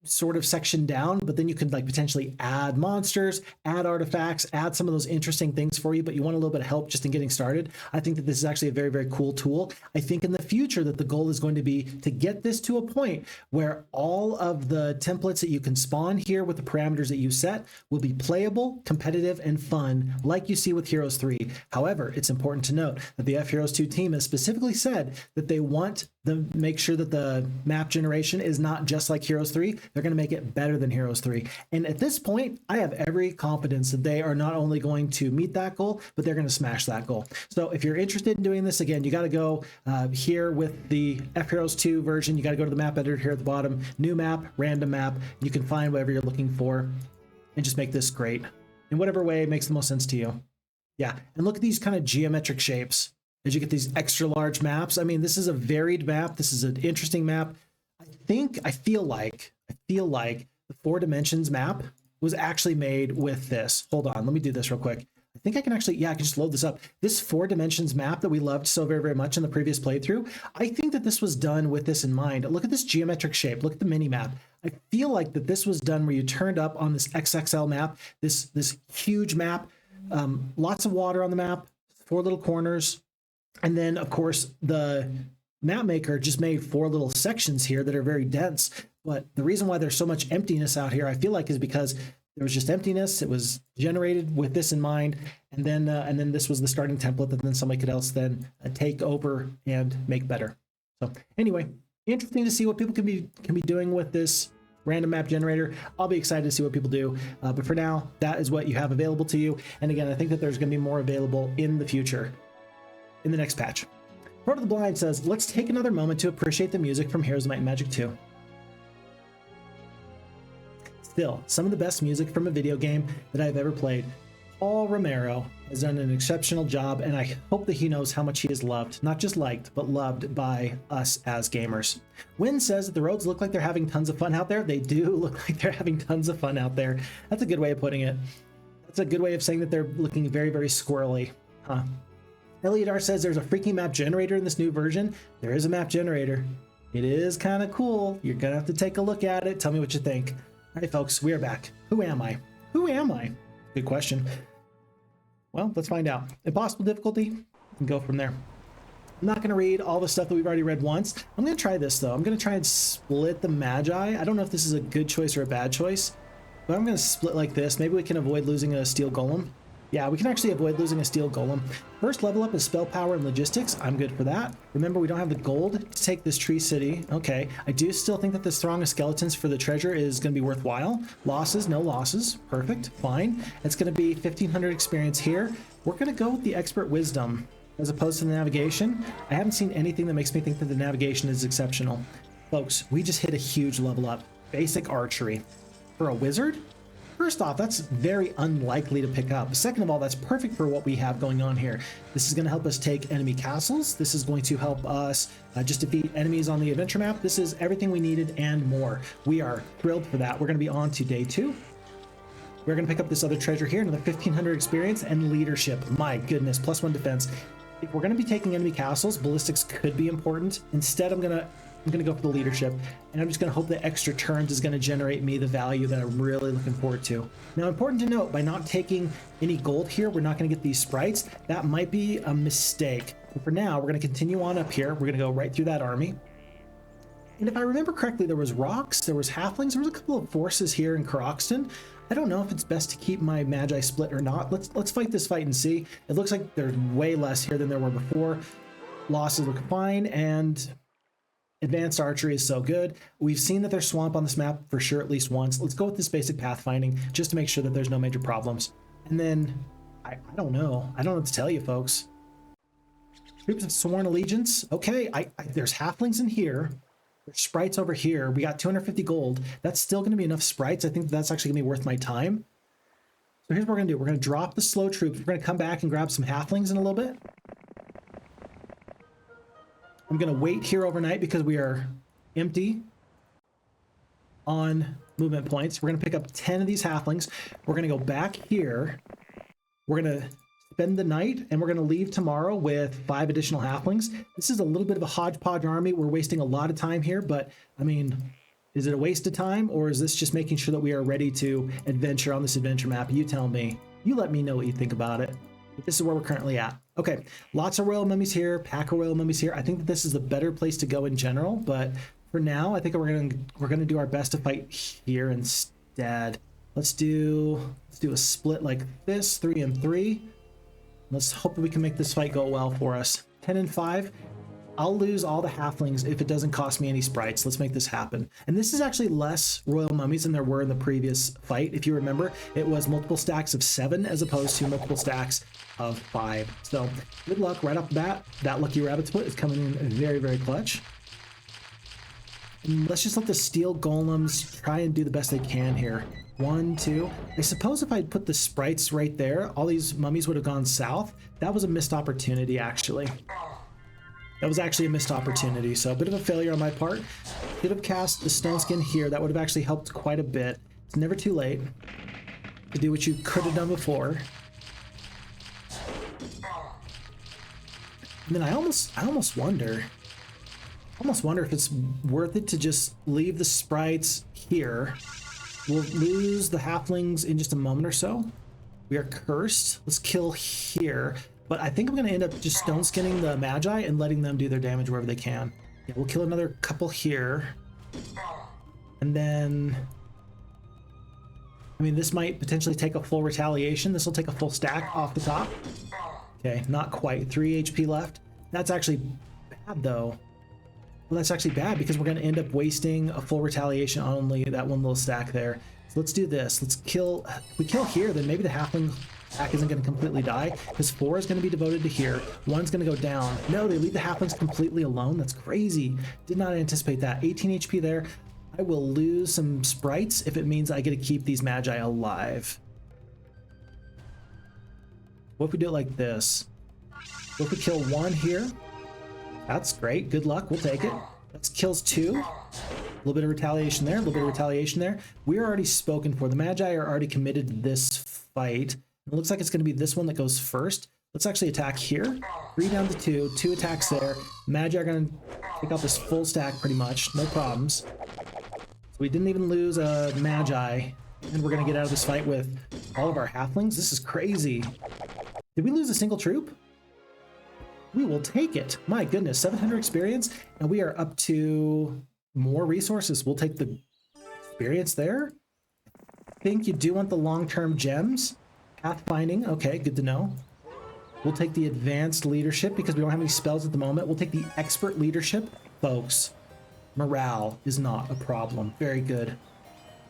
Speaker 1: sort of section down, but then you can like potentially add monsters, add artifacts, add some of those interesting things for you, but you want a little bit of help just in getting started. I think that this is actually a very, very cool tool. I think in the future that the goal is going to be to get this to a point where all of the templates that you can spawn here with the parameters that you set will be playable, competitive, and fun, like you see with Heroes 3. However, it's important to note that the FHeroes2 team has specifically said that they want to make sure that the map generation is not just like Heroes 3. They're going to make it better than Heroes 3. And at this point, I have every confidence that they are not only going to meet that goal, but they're going to smash that goal. So if you're interested in doing this, again, you got to go here with the FHeroes2 version. You got to go to the map editor here at the bottom, new map, random map. You can find whatever you're looking for and just make this great in whatever way makes the most sense to you. Yeah. And look at these kind of geometric shapes as you get these extra large maps. I mean, this is a varied map. This is an interesting map. I feel like the 4 dimensions map was actually made with this. Hold on, let me do this real quick. I think I can actually, yeah, I can just load this up. This 4 dimensions map that we loved so very, very much in the previous playthrough, I think that this was done with this in mind. Look at this geometric shape. Look at the mini map. I feel like that this was done where you turned up on this XXL map, this huge map, lots of water on the map, 4 little corners. And then, of course, the map maker just made 4 little sections here that are very dense. But the reason why there's so much emptiness out here, I feel like, is because there was just emptiness. It was generated with this in mind. And then this was the starting template that then somebody could else then take over and make better. So anyway, interesting to see what people can be doing with this random map generator. I'll be excited to see what people do. But for now, that is what you have available to you. And again, I think that there's going to be more available in the future, in the next patch. Part of the Blind says, let's take another moment to appreciate the music from Heroes of Might and Magic 2. Still, some of the best music from a video game that I've ever played. Paul Romero has done an exceptional job, and I hope that he knows how much he is loved, not just liked, but loved by us as gamers. Wynn says that the roads look like they're having tons of fun out there. They do look like they're having tons of fun out there. That's a good way of putting it. That's a good way of saying that they're looking very, very squirrely. Huh. Eliadar says there's a freaking map generator in this new version. There is a map generator. It is kind of cool. You're going to have to take a look at it. Tell me what you think. All right, folks, we are back. Who am I? Who am I? Good question. Well, let's find out. Impossible difficulty, and go from there. I'm not going to read all the stuff that we've already read once. I'm going to try this, though. I'm going to try and split the Magi. I don't know if this is a good choice or a bad choice, but I'm going to split like this. Maybe we can avoid losing a steel golem. Yeah, we can actually avoid losing a steel golem. First level up is spell power and logistics. I'm good for that. Remember, we don't have the gold to take this tree city. Okay, I do still think that this throng of skeletons for the treasure is going to be worthwhile. Losses, no losses. Perfect, fine. It's going to be 1,500 experience here. We're going to go with the expert wisdom as opposed to the navigation. I haven't seen anything that makes me think that the navigation is exceptional. Folks, we just hit a huge level up. Basic archery. For a wizard? First off, that's very unlikely to pick up. Second of all, that's perfect for what we have going on here. This is going to help us take enemy castles. This is going to help us just defeat enemies on the adventure map. This is everything we needed and more. We are thrilled for that. We're going to be on to day 2. We're going to pick up this other treasure here, another 1,500 experience and leadership. My goodness, +1 defense. If we're going to be taking enemy castles, ballistics could be important. Instead, I'm going to go for the leadership, and I'm just going to hope that extra turns is going to generate me the value that I'm really looking forward to. Now, important to note, by not taking any gold here, we're not going to get these sprites. That might be a mistake. But for now, we're going to continue on up here. We're going to go right through that army. And if I remember correctly, there was rocks, there was halflings, there was a couple of forces here in Croxton. I don't know if it's best to keep my Magi split or not. Let's fight this fight and see. It looks like there's way less here than there were before. Losses look fine, and advanced archery is so good. We've seen that there's swamp on this map for sure at least once. Let's go with this basic pathfinding just to make sure that there's no major problems. And then, I don't know. I don't know what to tell you, folks. Troops of Sworn Allegiance. Okay, there's halflings in here. There's sprites over here. We got 250 gold. That's still going to be enough sprites. I think that's actually going to be worth my time. So here's what we're going to do. We're going to drop the slow troops. We're going to come back and grab some halflings in a little bit. I'm going to wait here overnight because we are empty on movement points. We're going to pick up 10 of these halflings. We're going to go back here. We're going to spend the night, and we're going to leave tomorrow with 5 additional halflings. This is a little bit of a hodgepodge army. We're wasting a lot of time here, but I mean, is it a waste of time, or is this just making sure that we are ready to adventure on this adventure map? You tell me. You let me know what you think about it. But this is where we're currently at. Okay, lots of royal mummies here, pack of royal mummies here. I think that this is the better place to go in general, but for now, I think we're gonna do our best to fight here instead. Let's do a split like this, 3 and 3. Let's hope that we can make this fight go well for us. 10 and 5. I'll lose all the halflings if it doesn't cost me any sprites. Let's make this happen. And this is actually less royal mummies than there were in the previous fight. If you remember, it was multiple stacks of 7 as opposed to multiple stacks of 5. So good luck right off the bat. That lucky rabbit split is coming in very, very clutch. And let's just let the steel golems try and do the best they can here. 1, 2. I suppose if I put the sprites right there, all these mummies would have gone south. That was a missed opportunity, actually. That was actually a missed opportunity, so a bit of a failure on my part. Could have cast the stone skin here. That would have actually helped quite a bit. It's never too late to do what you could have done before. And then I almost wonder if it's worth it to just leave the sprites here. We'll lose the halflings in just a moment or so. We are cursed. Let's kill here. But I think I'm going to end up just stone skinning the Magi and letting them do their damage wherever they can. Yeah, we'll kill another couple here. And then, I mean, this might potentially take a full retaliation. This will take a full stack off the top. Okay, not quite. 3 HP left. That's actually bad, though. Well, that's actually bad because we're going to end up wasting a full retaliation on only that one little stack there. So let's do this. Let's kill. If we kill here, then maybe the halfling stack isn't going to completely die because 4 is going to be devoted to here. 1's going to go down. No, they leave the halflings completely alone. That's crazy. Did not anticipate that. 18 HP there. I will lose some sprites if it means I get to keep these Magi alive. What if we do it like this? What if we kill 1 here? That's great. Good luck. We'll take it. That kills 2. A little bit of retaliation there. A little bit of retaliation there. We're already spoken for. The Magi are already committed to this fight. It looks like it's going to be this one that goes first. Let's actually attack here. 3 down to 2. 2 attacks there. Magi are going to take out this full stack pretty much. No problems. So we didn't even lose a Magi. And we're going to get out of this fight with all of our halflings. This is crazy. Did we lose a single troop? We will take it. My goodness, 700 experience, and we are up to more resources. We'll take the experience there. I think you do want the long-term gems. Pathfinding, okay, good to know. We'll take the advanced leadership because we don't have any spells at the moment. We'll take the expert leadership. Folks, morale is not a problem. Very good.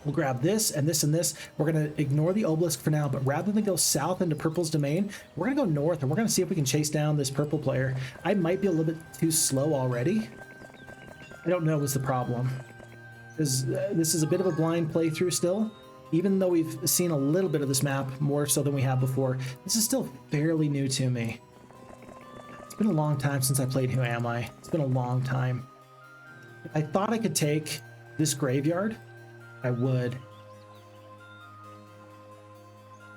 Speaker 1: We'll grab this and this and this. We're going to ignore the obelisk for now, but rather than go south into purple's domain, we're going to go north and we're going to see if we can chase down this purple player. I might be a little bit too slow already. I don't know what's the problem. This is a bit of a blind playthrough still. Even though we've seen a little bit of this map, more so than we have before, this is still fairly new to me. It's been a long time since I played Who Am I? It's been a long time. I thought I could take this graveyard. I would.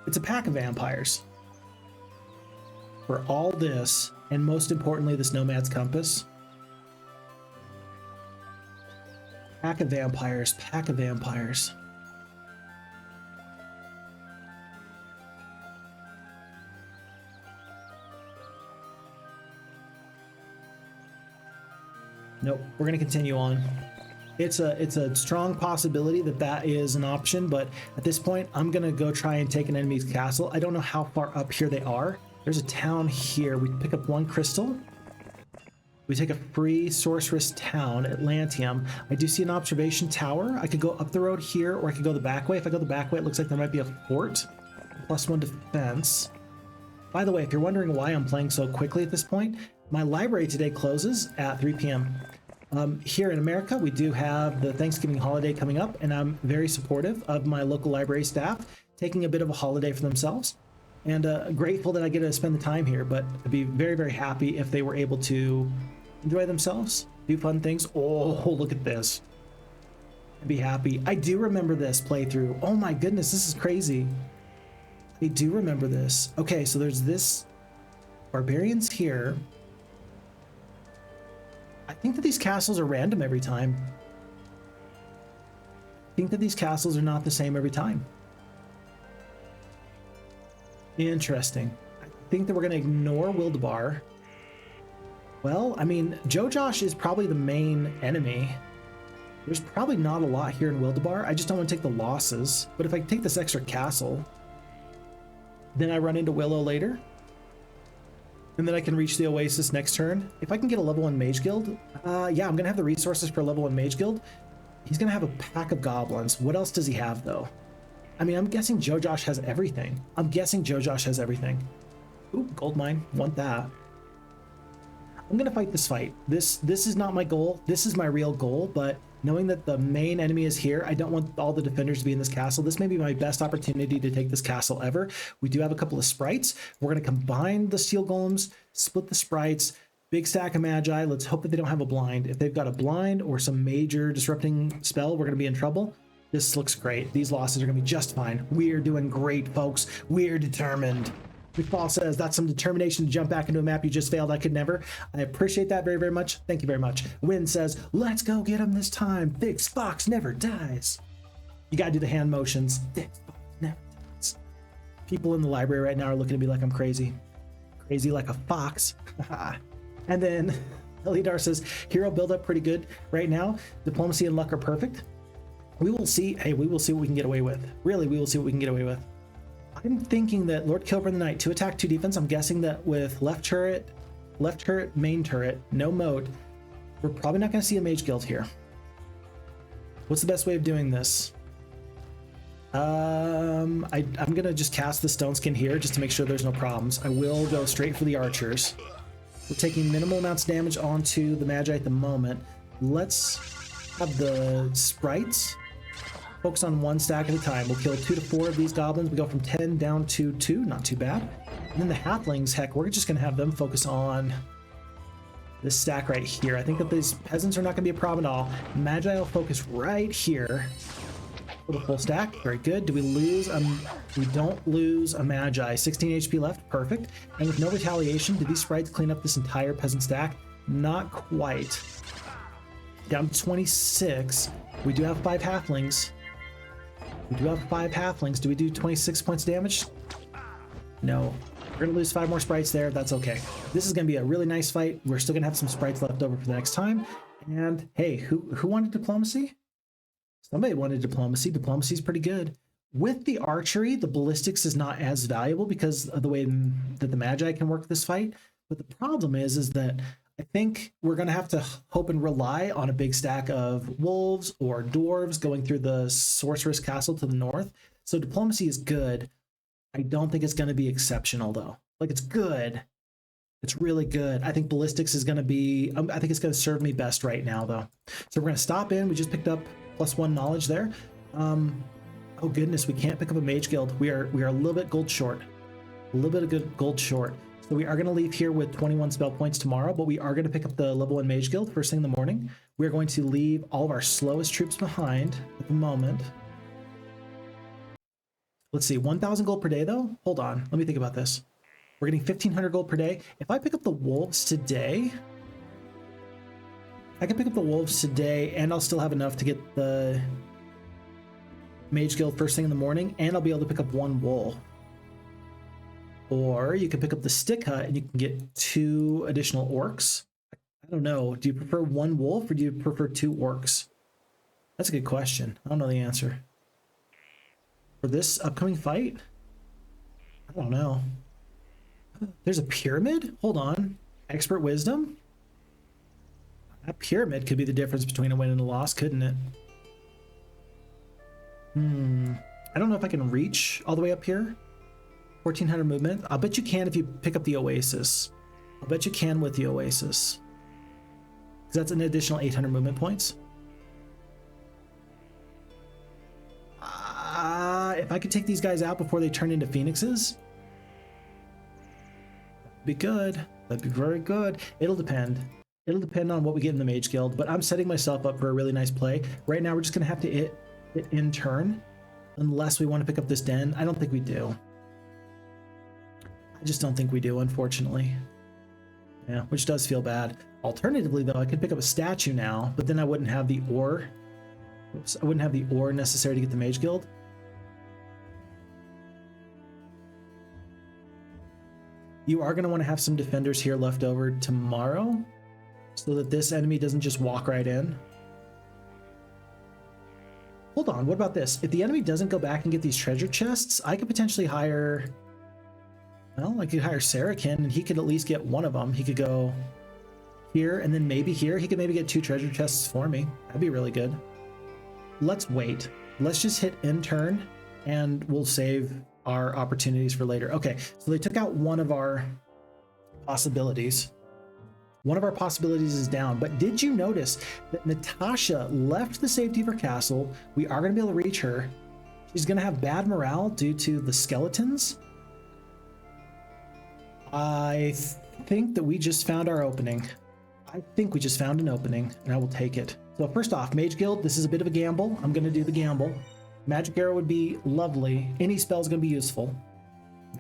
Speaker 1: It's a pack of vampires. For all this, and most importantly, this Nomad's Compass. Pack of vampires, pack of vampires. Nope, we're gonna continue on. It's a strong possibility that that is an option, but at this point, I'm gonna go try and take an enemy's castle. I don't know how far up here they are. There's a town here. We pick up 1 crystal. We take a free sorceress town, Atlantium. I do see an observation tower. I could go up the road here, or I could go the back way. If I go the back way, it looks like there might be a fort. +1 defense. By the way, if you're wondering why I'm playing so quickly at this point, my library today closes at 3 p.m. Here in America, we do have the Thanksgiving holiday coming up, and I'm very supportive of my local library staff taking a bit of a holiday for themselves, and grateful that I get to spend the time here, but I'd be very, very happy if they were able to enjoy themselves, do fun things. Oh, look at this. I'd be happy. I do remember this playthrough. Oh my goodness, this is crazy. I do remember this. Okay, so there's this Barbarians here. I think that these castles are random every time. I think that these castles are not the same every time. Interesting. I think that we're going to ignore Wildebar. Well, I mean, Jojosh is probably the main enemy. There's probably not a lot here in Wildebar. I just don't want to take the losses. But if I take this extra castle, then I run into Willow later. And then I can reach the Oasis next turn. If I can get a level 1 Mage Guild, yeah, I'm going to have the resources for a level 1 Mage Guild. He's going to have a pack of goblins. What else does he have, though? I mean, I'm guessing Jojosh has everything. I'm guessing Jojosh has everything. Ooh, gold mine. Want that. I'm going to fight this fight. This is not my goal. This is my real goal, but knowing that the main enemy is here, I don't want all the defenders to be in this castle. This may be my best opportunity to take this castle ever. We do have a couple of sprites. We're going to combine the steel golems, split the sprites, big stack of Magi. Let's hope that they don't have a blind. If they've got a blind or some major disrupting spell, we're going to be in trouble. This looks great. These losses are going to be just fine. We're doing great, folks. We're determined. McFall says, that's some determination to jump back into a map you just failed. I could never. I appreciate that very, very much. Thank you very much. Win says, let's go get him this time. Big Fox never dies. You gotta do the hand motions. Big Fox never dies. People in the library right now are looking at me like I'm crazy. Crazy like a fox. And then Elidar says, hero build up pretty good right now. Diplomacy and luck are perfect. We will see. Hey, we will see what we can get away with. Really, we will see what we can get away with. I'm thinking that Lord Kilburn the Knight, 2 attack, 2 defense. I'm guessing that with left turret, main turret, no moat, we're probably not going to see a Mage Guild here. What's the best way of doing this? I'm going to just cast the Stone Skin here just to make sure there's no problems. I will go straight for the archers. We're taking minimal amounts of damage onto the Magi at the moment. Let's have the sprites focus on 1 stack at a time. We'll kill 2 to 4 of these goblins. We go from 10 down to 2, not too bad. And then the halflings, heck, we're just going to have them focus on this stack right here. I think that these peasants are not going to be a problem at all. Magi will focus right here for the full stack. Very good. Do we lose? We don't lose a Magi. 16 HP left. Perfect. And with no retaliation, did these sprites clean up this entire peasant stack? Not quite. Down to 26. We do have 5 halflings. Do we do 26 points of damage? No. We're going to lose 5 more sprites there. That's okay. This is going to be a really nice fight. We're still going to have some sprites left over for the next time. And hey, who wanted diplomacy? Somebody wanted diplomacy. Diplomacy is pretty good. With the archery, the ballistics is not as valuable because of the way that the Magi can work this fight. But the problem is that I think we're going to have to hope and rely on a big stack of wolves or dwarves going through the sorceress castle to the north. So diplomacy is good. I don't think it's going to be exceptional though. Like, it's good. It's really good. I think ballistics is going to be, I think it's going to serve me best right now though. So we're going to stop in. We just picked up +1 knowledge there. Oh goodness, we can't pick up a mage guild. We are a little bit gold short. A little bit of good gold short. So we are going to leave here with 21 spell points tomorrow, but we are going to pick up the level 1 mage guild first thing in the morning. We're going to leave all of our slowest troops behind at the moment. Let's see, 1,000 gold per day though? Hold on, let me think about this. We're getting 1,500 gold per day. If I pick up the wolves today, I can pick up the wolves today and I'll still have enough to get the mage guild first thing in the morning, and I'll be able to pick up 1 wolf. Or you can pick up the stick hut and you can get 2 additional orcs. I don't know. Do you prefer 1 wolf or do you prefer 2 orcs? That's a good question. I don't know the answer. For this upcoming fight? I don't know. There's a pyramid? Hold on. Expert wisdom? That pyramid could be the difference between a win and a loss, couldn't it? I don't know if I can reach all the way up here. 1,400 movement. I'll bet you can if you pick up the Oasis. I'll bet you can with the Oasis. Because that's an additional 800 movement points. If I could take these guys out before they turn into phoenixes, that'd be good. That'd be very good. It'll depend. It'll depend on what we get in the Mage Guild, but I'm setting myself up for a really nice play. Right now, we're just going to have to hit in turn, unless we want to pick up this den. I don't think we do. I just don't think we do, unfortunately. Yeah, which does feel bad. Alternatively, though, I could pick up a statue now, but then I wouldn't have the ore. Oops, I wouldn't have the ore necessary to get the Mage Guild. You are going to want to have some defenders here left over tomorrow, so that this enemy doesn't just walk right in. Hold on, what about this? If the enemy doesn't go back and get these treasure chests, I could potentially hire... Well, I could hire Sarakin, and he could at least get 1 of them. He could go here, and then maybe here. He could maybe get 2 treasure chests for me. That'd be really good. Let's wait. Let's just hit in turn, and we'll save our opportunities for later. Okay, so they took out one of our possibilities. One of our possibilities is down, but did you notice that Natasha left the safety of her castle? We are going to be able to reach her. She's going to have bad morale due to the skeletons. I think that we just found our opening. I think we just found an opening, and I will take it. So first off, Mage Guild, this is a bit of a gamble. I'm going to do the gamble. Magic Arrow would be lovely. Any spell is going to be useful.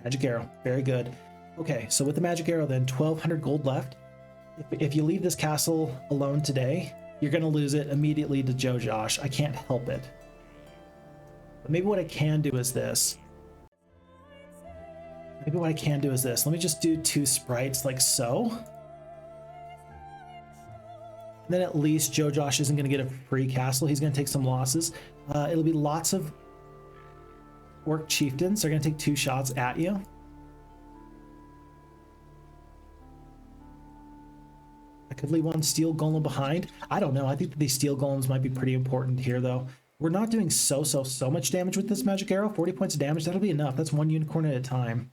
Speaker 1: Magic Arrow, very good. Okay, so with the Magic Arrow then, 1,200 gold left. If you leave this castle alone today, you're going to lose it immediately to Joe Josh. I can't help it. But maybe what I can do is this. Let me just do 2 sprites like so. And then at least Joe Josh isn't going to get a free castle. He's going to take some losses. It'll be lots of orc chieftains. They're going to take 2 shots at you. I could leave 1 steel golem behind. I don't know. I think that these steel golems might be pretty important here, though. We're not doing so much damage with this magic arrow. 40 points of damage. That'll be enough. That's 1 unicorn at a time.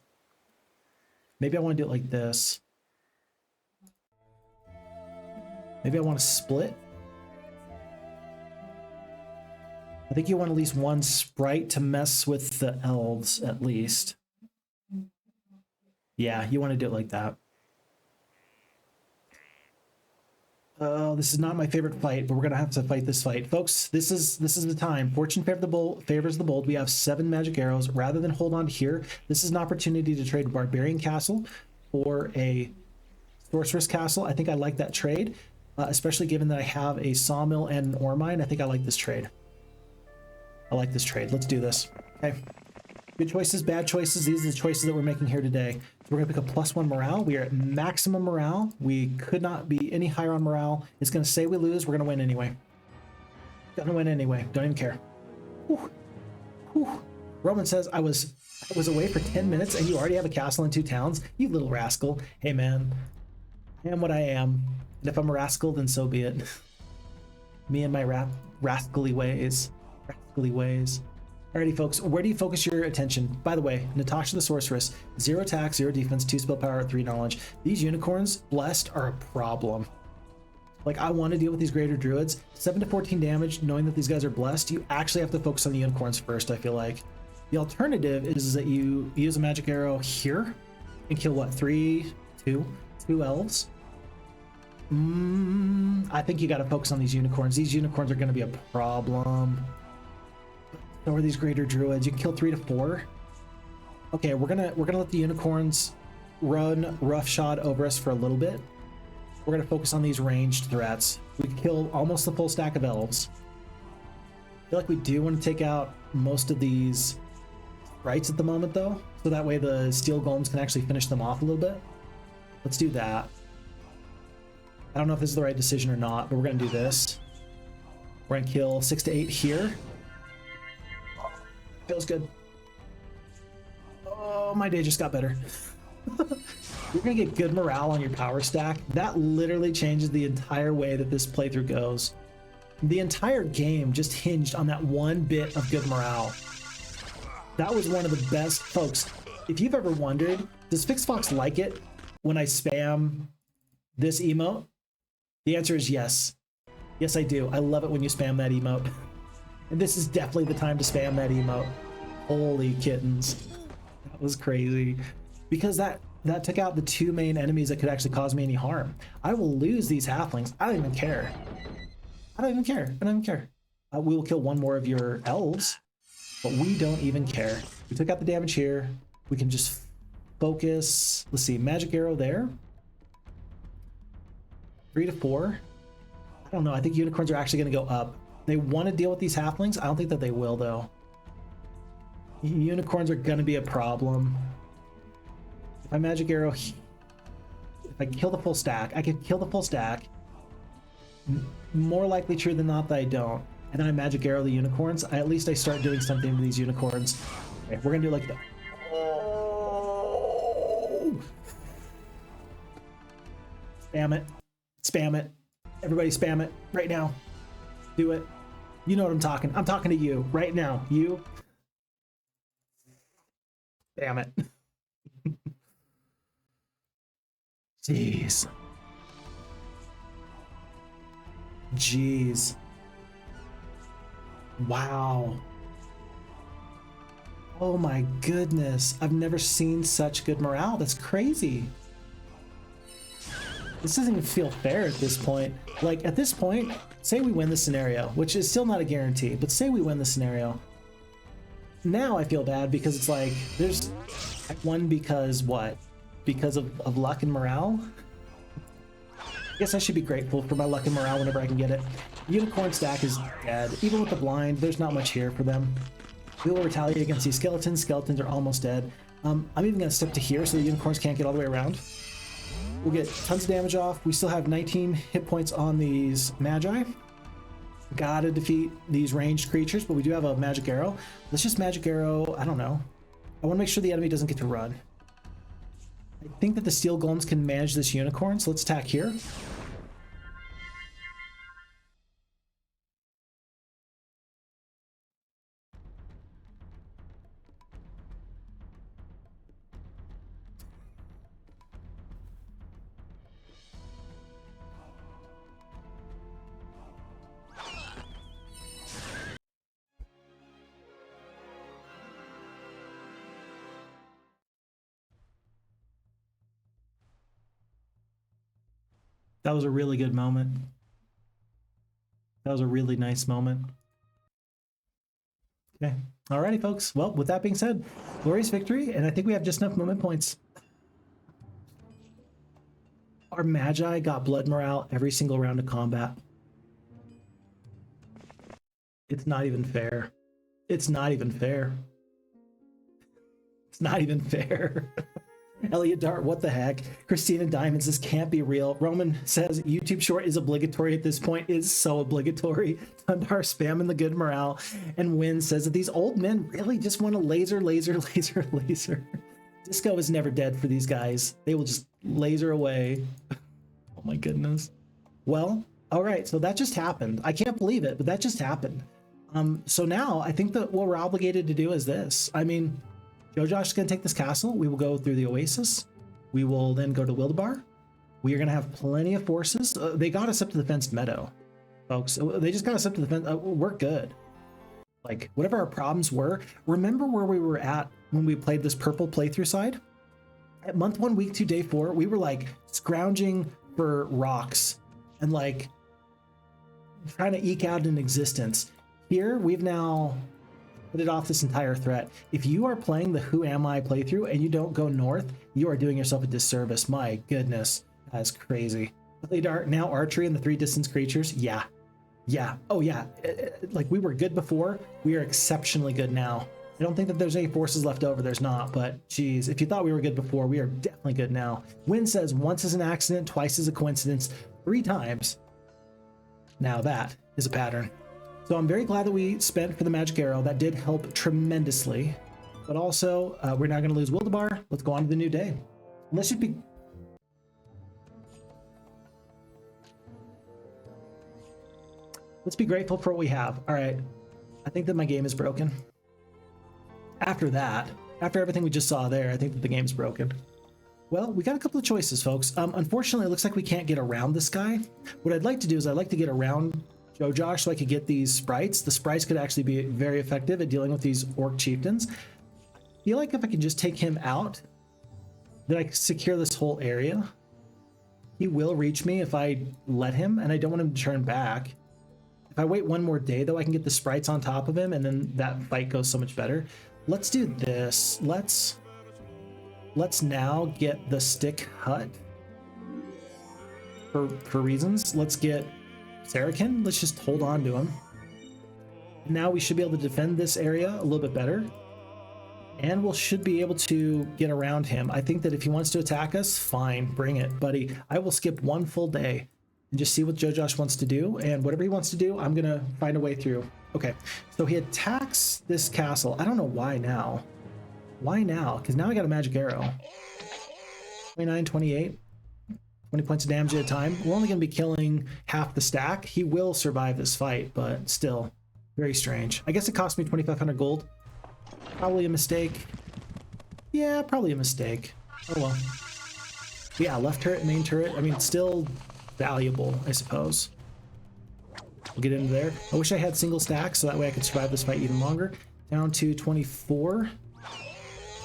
Speaker 1: Maybe I want to do it like this. Maybe I want to split. I think you want at least 1 sprite to mess with the elves, at least. Yeah, you want to do it like that. Oh, this is not my favorite fight, but we're gonna have to fight this fight, folks. This is the time. Fortune favors the bold. We have 7 magic arrows. Rather than hold on to here, this is an opportunity to trade Barbarian Castle for a Sorceress Castle. I think I like that trade, especially given that I have a Sawmill and an Ore Mine. I think I like this trade. I like this trade. Let's do this. Okay. Good choices, bad choices. These are the choices that we're making here today. So we're gonna pick a +1 morale. We are at maximum morale. We could not be any higher on morale. It's gonna say we lose. We're gonna win anyway. Gonna win anyway. Don't even care. Whew. Whew. Roman says I was away for 10 minutes and you already have a castle in 2 towns. You little rascal. Hey man, I am what I am. And if I'm a rascal, then so be it. Me and my rascally ways. Rascally ways. Alrighty, folks, where do you focus your attention? By the way, Natasha the Sorceress, 0 attack, 0 defense, 2 spell power, 3 knowledge. These unicorns, blessed, are a problem. Like, I want to deal with these greater druids. 7 to 14 damage, knowing that these guys are blessed, you actually have to focus on the unicorns first, I feel like. The alternative is that you use a magic arrow here and kill, what, 2 elves? I think you got to focus on these unicorns. These unicorns are going to be a problem. So are these greater druids. You can kill 3 to 4. Okay, we're gonna let the unicorns run roughshod over us for a little bit. We're gonna focus on these ranged threats. We can kill almost the full stack of elves. I feel like we do want to take out most of these sprites at the moment though, so that way the steel golems can actually finish them off a little bit. Let's do that. I don't know if this is the right decision or not, but we're gonna do this. We're gonna kill 6 to 8 here. Feels good. Oh, my day just got better. You're gonna get good morale on your power stack. That literally changes the entire way that this playthrough goes. The entire game just hinged on that one bit of good morale. That was one of the best, folks. If you've ever wondered, does FixFox like it when I spam this emote? The answer is yes. Yes, I do. I love it when you spam that emote. And this is definitely the time to spam that emote. Holy kittens. That was crazy. Because that took out the 2 main enemies that could actually cause me any harm. I will lose these halflings. I don't even care. I don't even care. I don't even care. We will kill 1 more of your elves, but we don't even care. We took out the damage here. We can just focus. Let's see, magic arrow there. 3 to 4. I don't know. I think unicorns are actually going to go up. They want to deal with these halflings. I don't think that they will, though. Unicorns are going to be a problem. If I magic arrow, if I kill the full stack, I can kill the full stack. More likely true than not that I don't. And then I magic arrow the unicorns. At least I start doing something to these unicorns. Okay, we're going to do like the... Oh! Spam it. Spam it. Everybody spam it right now. Do it. You know what I'm talking. I'm talking to you right now. You. Damn it. Jeez. Jeez. Wow. Oh my goodness. I've never seen such good morale. That's crazy. This doesn't even feel fair at this point. Like, at this point, say we win the scenario, which is still not a guarantee, but say we win the scenario. Now I feel bad because it's like, there's... I won because what? Because of luck and morale? I guess I should be grateful for my luck and morale whenever I can get it. Unicorn stack is dead. Even with the blind, there's not much here for them. We will retaliate against these skeletons. Skeletons are almost dead. I'm even going to step to here so the unicorns can't get all the way around. We'll get tons of damage off. We still have 19 hit points on these Magi. Gotta defeat these ranged creatures, but we do have a magic arrow. Let's just magic arrow, I don't know. I want to make sure the enemy doesn't get to run. I think that the steel golems can manage this unicorn, so let's attack here. That was a really good moment. That was a really nice moment. Okay. Alrighty, folks. Well, with that being said, glorious victory, and I think we have just enough moment points. Our Magi got blood morale every single round of combat. It's not even fair. It's not even fair. It's not even fair. Elliot Dart, what the heck? Christina Diamonds, this can't be real. Roman says YouTube short is obligatory at this point. Is so obligatory. Tundar spamming the good morale. And Win says that these old men really just want to laser. Disco is never dead for these guys. They will just laser away. Oh my goodness. Well, all right, so that just happened. I can't believe it, but that just happened. So now I think that what we're obligated to do is this. I mean, Joe Josh is going to take this castle. We will go through the Oasis. We will then go to Wildebar. We are going to have plenty of forces. They got us up to the fenced meadow, folks. They just got us up to the fence. We're good. Like, whatever our problems were, remember where we were at when we played this purple playthrough side? At month 1, week 2, day 4, we were like scrounging for rocks and like trying to eke out an existence. Here, we've now put it off this entire threat. If you are playing the Who Am I playthrough and you don't go north, you are doing yourself a disservice. My goodness, that's crazy. Played now archery and the 3 distance creatures. Yeah. Oh yeah. Like, we were good before. We are exceptionally good now. I don't think that there's any forces left over. There's not, but geez, if you thought we were good before, we are definitely good now. Win says once is an accident, twice is a coincidence, 3 times. Now that is a pattern. So I'm very glad that we spent for the magic arrow. That did help tremendously. But also, we're not going to lose Wildebar. Let's go on to the new day. And this should be... Let's be grateful for what we have. All right. I think that my game is broken. After that, after everything we just saw there, I think that the game's broken. Well, we got a couple of choices, folks. Unfortunately, it looks like we can't get around this guy. What I'd like to do is I'd like to get around Joe Josh so I could get these sprites. The sprites could actually be very effective at dealing with these orc chieftains. I feel like if I could just take him out, then I could secure this whole area. He will reach me if I let him, and I don't want him to turn back. If I wait one more day, though, I can get the sprites on top of him, and then that fight goes so much better. Let's do this. Let's now get the stick hut for reasons. Let's get Sarrakin. Let's just hold on to him. Now we should be able to defend this area a little bit better. And we should be able to get around him. I think that if he wants to attack us, fine, bring it, buddy. I will skip one full day and just see what Joe Josh wants to do. And whatever he wants to do, I'm going to find a way through. Okay, so he attacks this castle. I don't know why now. Why now? Because now I got a magic arrow. 29, 28. 20 points of damage at a time. We're only going to be killing half the stack. He will survive this fight, but still, very strange. I guess it cost me 2,500 gold. Probably a mistake. Yeah, probably a mistake. Oh well. But yeah, left turret, main turret. I mean, still valuable, I suppose. We'll get into there. I wish I had single stacks so that way I could survive this fight even longer. Down to 24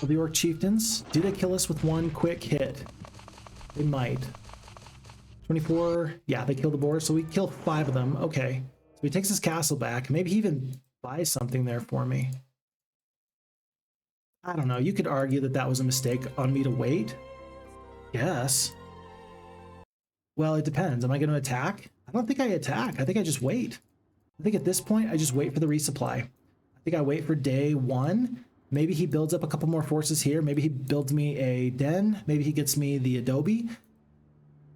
Speaker 1: of the Orc Chieftains. Do they kill us with one quick hit? They might. 24, yeah, they kill the boar, so we kill 5 of them. Okay, so he takes his castle back. Maybe he even buys something there for me. I don't know, you could argue that that was a mistake on me to wait. Yes. Well, it depends. Am I going to attack? I don't think I attack. I think I just wait. I think at this point, I just wait for the resupply. I think I wait for day 1. Maybe he builds up a couple more forces here. Maybe he builds me a den. Maybe he gets me the adobe.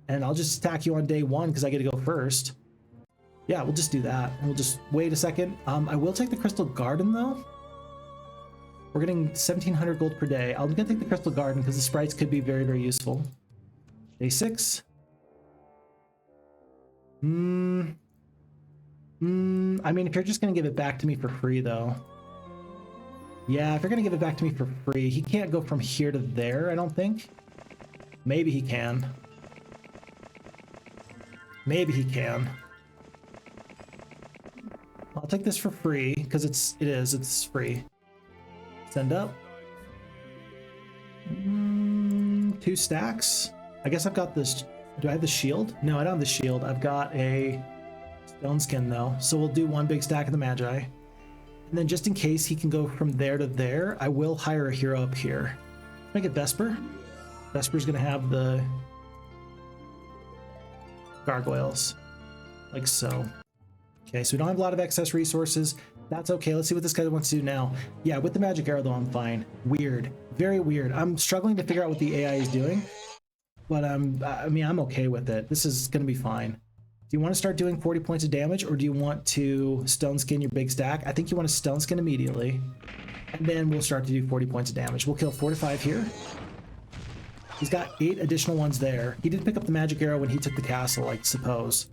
Speaker 1: And I'll just attack you on day 1 because I get to go first. Yeah, we'll just do that. And we'll just wait a second. I will take the Crystal Garden, though. We're getting 1,700 gold per day. I'm going to take the Crystal Garden because the sprites could be very, very useful. Day 6. I mean, if you're just going to give it back to me for free, though. Yeah, if you're going to give it back to me for free, he can't go from here to there, I don't think. Maybe he can. Maybe he can. I'll take this for free, because it's free. Send up. 2 stacks. I guess I've got this Do I have the shield? No, I don't have the shield. I've got a stone skin though. So we'll do one big stack of the Magi. And then just in case he can go from there to there, I will hire a hero up here. Make it Vesper. Vesper's gonna have the gargoyles, like so. Okay, so we don't have a lot of excess resources. That's okay. Let's see what this guy wants to do now. Yeah, with the magic arrow though, I'm fine. Weird, very weird. I'm struggling to figure out what the AI is doing, but I mean, I'm okay with it. This is gonna be fine. Do you want to start doing 40 points of damage, or do you want to stone skin your big stack? I think you want to stone skin immediately, and then we'll start to do 40 points of damage. We'll kill 4 to 5 here. He's got 8 additional ones there. He did pick up the magic arrow when he took the castle, I suppose.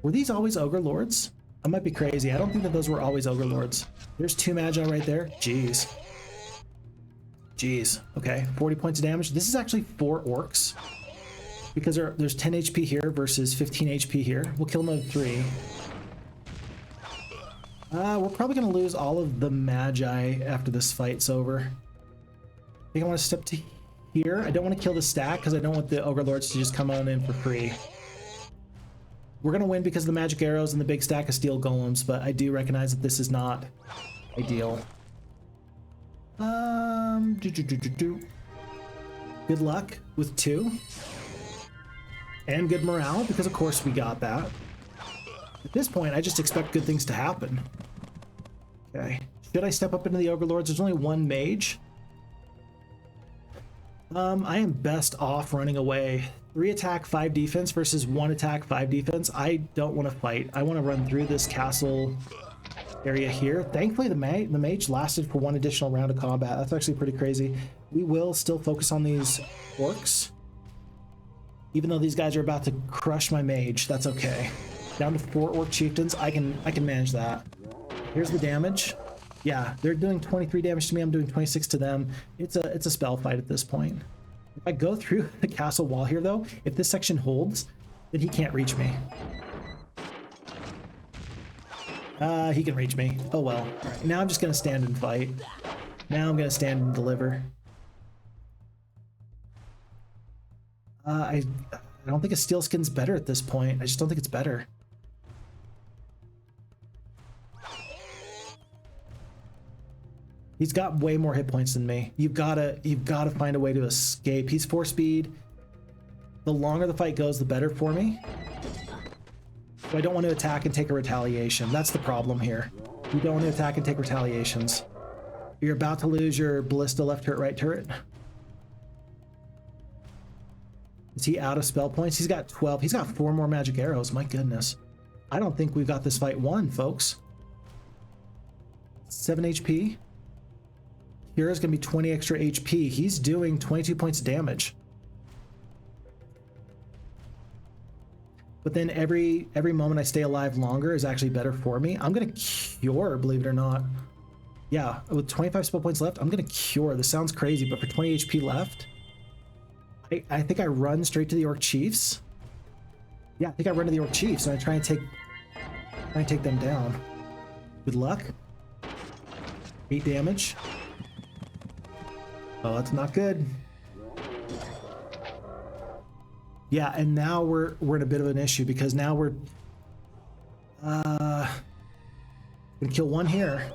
Speaker 1: Were these always Ogre Lords? I might be crazy. I don't think that those were always Ogre Lords. There's 2 Magi right there. Jeez. Jeez. Okay, 40 points of damage. This is actually 4 orcs, because there's 10 HP here versus 15 HP here. We'll kill another 3. We're probably going to lose all of the Magi after this fight's over. I think I want to step to here. I don't want to kill the stack because I don't want the Ogre Lords to just come on in for free. We're going to win because of the magic arrows and the big stack of steel golems, but I do recognize that this is not ideal. Good luck with 2. And good morale, because of course we got that. At this point, I just expect good things to happen. Okay. Should I step up into the Ogre Lords? There's only 1 mage. I am best off running away. 3 attack, 5 defense versus 1 attack, 5 defense. I don't want to fight. I want to run through this castle area here. Thankfully, the mage lasted for 1 additional round of combat. That's actually pretty crazy. We will still focus on these orcs. Even though these guys are about to crush my mage, that's okay. Down to 4 orc chieftains. I can manage that. Here's the damage. Yeah, they're doing 23 damage to me. I'm doing 26 to them. It's a spell fight at this point. If I go through the castle wall here, though, if this section holds, then he can't reach me. He can reach me. Oh well. All right, now I'm just gonna stand and fight. Now I'm gonna stand and deliver. I don't think a steel skin's better at this point. I just don't think it's better. He's got way more hit points than me. You've gotta find a way to escape. He's 4 speed. The longer the fight goes, the better for me. So I don't want to attack and take a retaliation. That's the problem here. You don't want to attack and take retaliations. You're about to lose your ballista left turret, right turret. Is he out of spell points? He's got 12. He's got 4 more magic arrows. My goodness. I don't think we've got this fight won, folks. 7 HP. Hero's gonna be 20 extra HP. He's doing 22 points of damage. But then every moment I stay alive longer is actually better for me. I'm gonna cure, believe it or not. Yeah, with 25 spell points left, I'm gonna cure. This sounds crazy, but for 20 HP left, I think I run straight to the Orc Chiefs. Yeah, I think I run to the Orc Chiefs and I try and take them down. Good luck. 8 damage. Oh, that's not good. Yeah, and now we're in a bit of an issue because now we're gonna kill 1 here.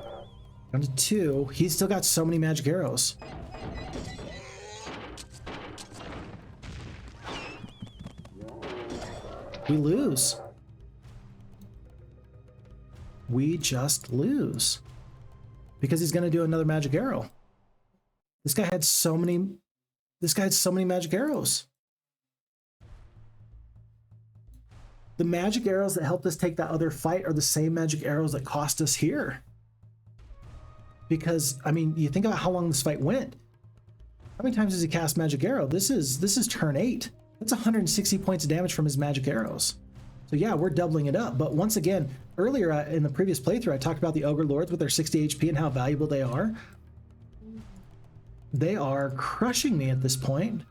Speaker 1: Down to 2. He's still got so many magic arrows. We lose. We just lose. Because he's gonna do another magic arrow. This guy had so many magic arrows. The magic arrows that helped us take that other fight are the same magic arrows that cost us here. Because, I mean, you think about how long this fight went. How many times does he cast magic arrow? This is turn 8. That's 160 points of damage from his magic arrows. So yeah, we're doubling it up. But once again, earlier in the previous playthrough, I talked about the Ogre Lords with their 60 HP and how valuable they are. They are crushing me at this point,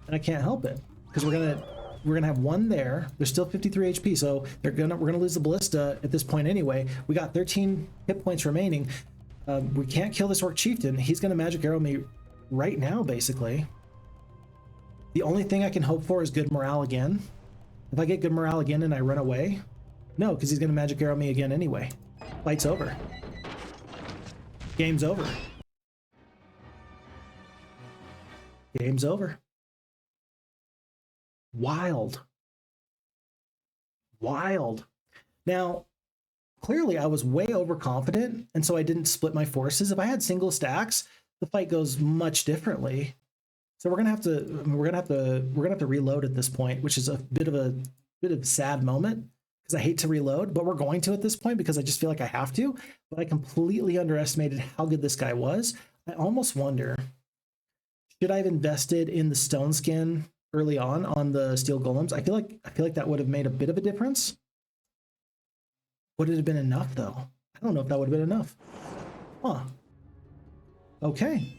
Speaker 1: and I can't help it because we're gonna have 1 there. There's still 53 HP, so we're gonna lose the ballista at this point anyway. We got 13 hit points remaining. We can't kill this Orc Chieftain. He's gonna magic arrow me right now, basically. The only thing I can hope for is good morale again. If I get good morale again and I run away, no, because he's going to magic arrow me again anyway. Fight's over. Game's over. Game's over. Wild. Wild. Now, clearly I was way overconfident, and so I didn't split my forces. If I had single stacks, the fight goes much differently. So we're gonna have to reload at this point, which is a bit of a sad moment because I hate to reload, but we're going to at this point because I just feel like I have to. But I completely underestimated how good this guy was. I almost wonder, should I have invested in the stone skin early on the steel golems? I feel like that would have made a bit of a difference. Would it have been enough though? I don't know if that would have been enough. Huh. Okay.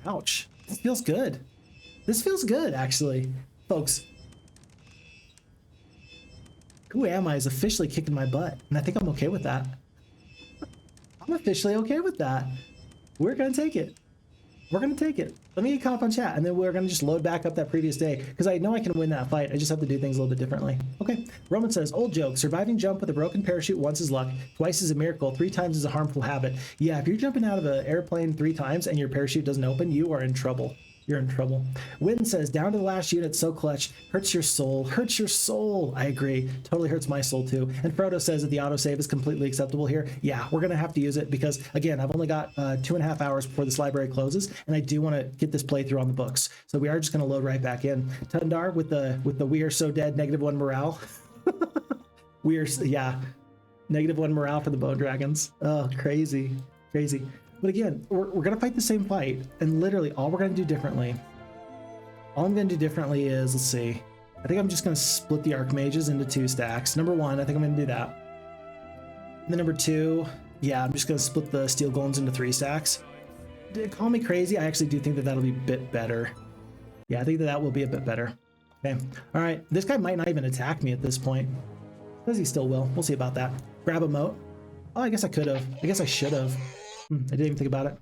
Speaker 1: Ouch. This feels good. This feels good, actually. Folks, Who Am I is officially kicking my butt, and I think I'm okay with that. I'm officially okay with that. We're gonna take it. We're gonna take it. Let me get caught up on chat, and then we're gonna just load back up that previous day, because I know I can win that fight. I just have to do things a little bit differently. Okay. Roman says, old joke, surviving jump with a broken parachute once is luck, twice is a miracle, 3 times is a harmful habit. Yeah, if you're jumping out of an airplane 3 times and your parachute doesn't open, you are in trouble. You're in trouble. Win says, down to the last unit, so clutch. Hurts your soul. Hurts your soul. I agree. Totally hurts my soul too. And Frodo says that the autosave is completely acceptable here. Yeah, we're going to have to use it because, again, I've only got 2.5 hours before this library closes, and I do want to get this playthrough on the books. So we are just going to load right back in. Tundar with the we are so dead, -1 morale. Yeah, -1 morale for the bone dragons. Oh, crazy. Crazy. But again, we're going to fight the same fight, and literally all we're going to do differently, all I'm going to do differently is, let's see, I think I'm just going to split the Archmages into 2 stacks. Number 1, I think I'm going to do that. And then number 2, yeah, I'm just going to split the Steel Golems into 3 stacks. Call me crazy, I actually do think that that'll be a bit better. Yeah, I think that will be a bit better. Okay, all right, this guy might not even attack me at this point. Says he still will, we'll see about that. Grab a moat. Oh, I guess I could have. I guess I should have. I didn't even think about it.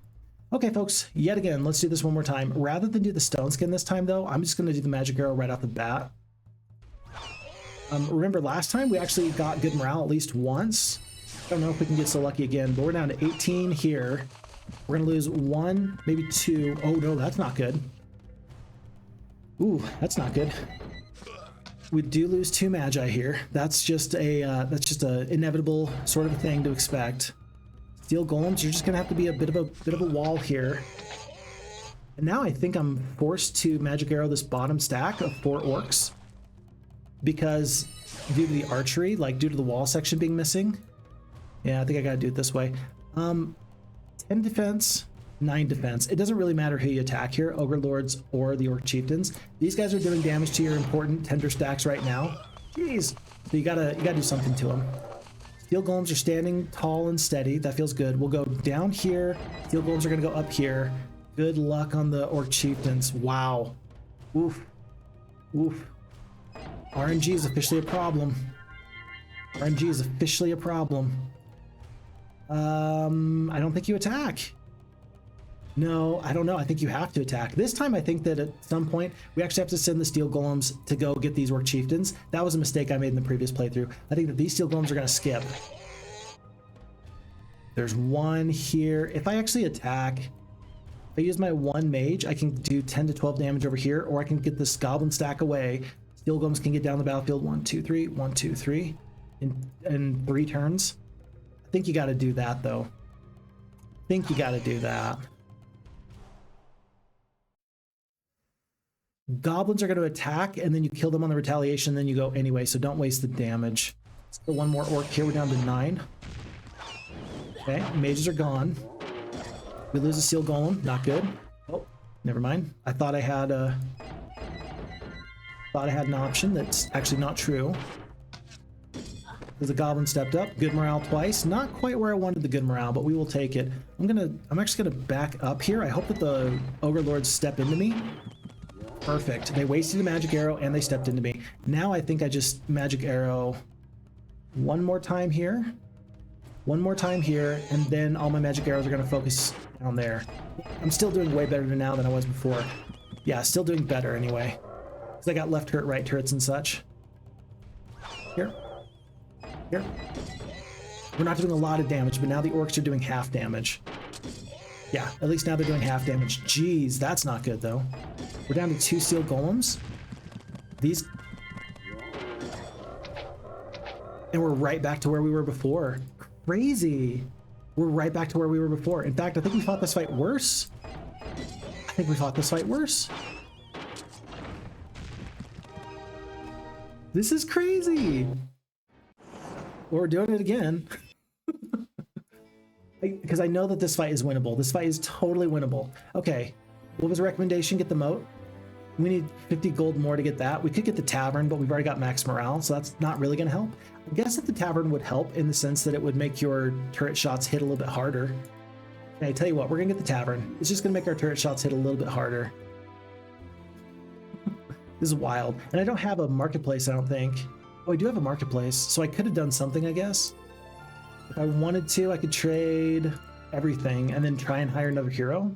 Speaker 1: Okay, folks, yet again, let's do this one more time. Rather than do the stone skin this time, though, I'm just going to do the magic arrow right off the bat. Remember last time we actually got good morale at least once. I don't know if we can get so lucky again, but we're down to 18 here. We're going to lose 1, maybe 2. Oh, no, that's not good. Ooh, that's not good. We do lose 2 Magi here. That's just a inevitable sort of thing to expect. Steel Golems, you're just gonna have to be a bit of a wall here. And now I think I'm forced to magic arrow this bottom stack of 4 orcs because due to the archery, like due to the wall section being missing. Yeah, I think I gotta do it this way. 10 defense, 9 defense. It doesn't really matter who you attack here, Ogre Lords or the Orc Chieftains. These guys are doing damage to your important tender stacks right now. Jeez. So you gotta do something to them. Steel Golems are standing tall and steady. That feels good. We'll go down here. Steel Golems are going to go up here. Good luck on the Orc Chieftains. Wow. Oof. Oof. RNG is officially a problem. RNG is officially a problem. I don't think you attack. No, I don't know. I think you have to attack. This time I think that at some point we actually have to send the Steel Golems to go get these Orc Chieftains. That was a mistake I made in the previous playthrough. I think that these Steel Golems are going to skip. There's 1 here. If I actually attack, if I use my 1 mage, I can do 10 to 12 damage over here, or I can get this goblin stack away. Steel Golems can get down the battlefield 1, 2, 3, 1, 2, 3 in 3 turns. I think you got to do that though. I think you got to do that. Goblins are going to attack, and then you kill them on the retaliation, then you go anyway, so don't waste the damage. Let's go 1 more orc here. We're down to 9. Okay, mages are gone. We lose a Steel Golem. Not good. Oh, never mind. I thought I had an option that's actually not true. Because the goblin stepped up. Good morale twice. Not quite where I wanted the good morale, but we will take it. I'm actually gonna back up here. I hope that the Ogre Lords step into me. Perfect. They wasted a magic arrow and they stepped into me. Now I think I just magic arrow 1 more time here. 1 more time here, and then all my magic arrows are going to focus down there. I'm still doing way better now than I was before. Yeah, still doing better anyway. Because I got left turret, right turrets and such. Here. Here. We're not doing a lot of damage, but now the orcs are doing half damage. Yeah, at least now they're doing half damage. Jeez, that's not good though. We're down to 2 steel golems. These... And we're right back to where we were before. Crazy. We're right back to where we were before. In fact, I think we fought this fight worse. I think we fought this fight worse. This is crazy. Well, we're doing it again. Because I know that this fight is winnable. This fight is totally winnable. Okay, what was the recommendation? Get the moat. We need 50 gold more to get that. We could get the tavern, but we've already got max morale, so that's not really going to help. I guess that the tavern would help in the sense that it would make your turret shots hit a little bit harder. Okay, I tell you what, we're going to get the tavern. It's just going to make our turret shots hit a little bit harder. This is wild. And I don't have a marketplace, I don't think. Oh, I do have a marketplace, so I could have done something, I guess. If I wanted to, I could trade everything and then try and hire another hero.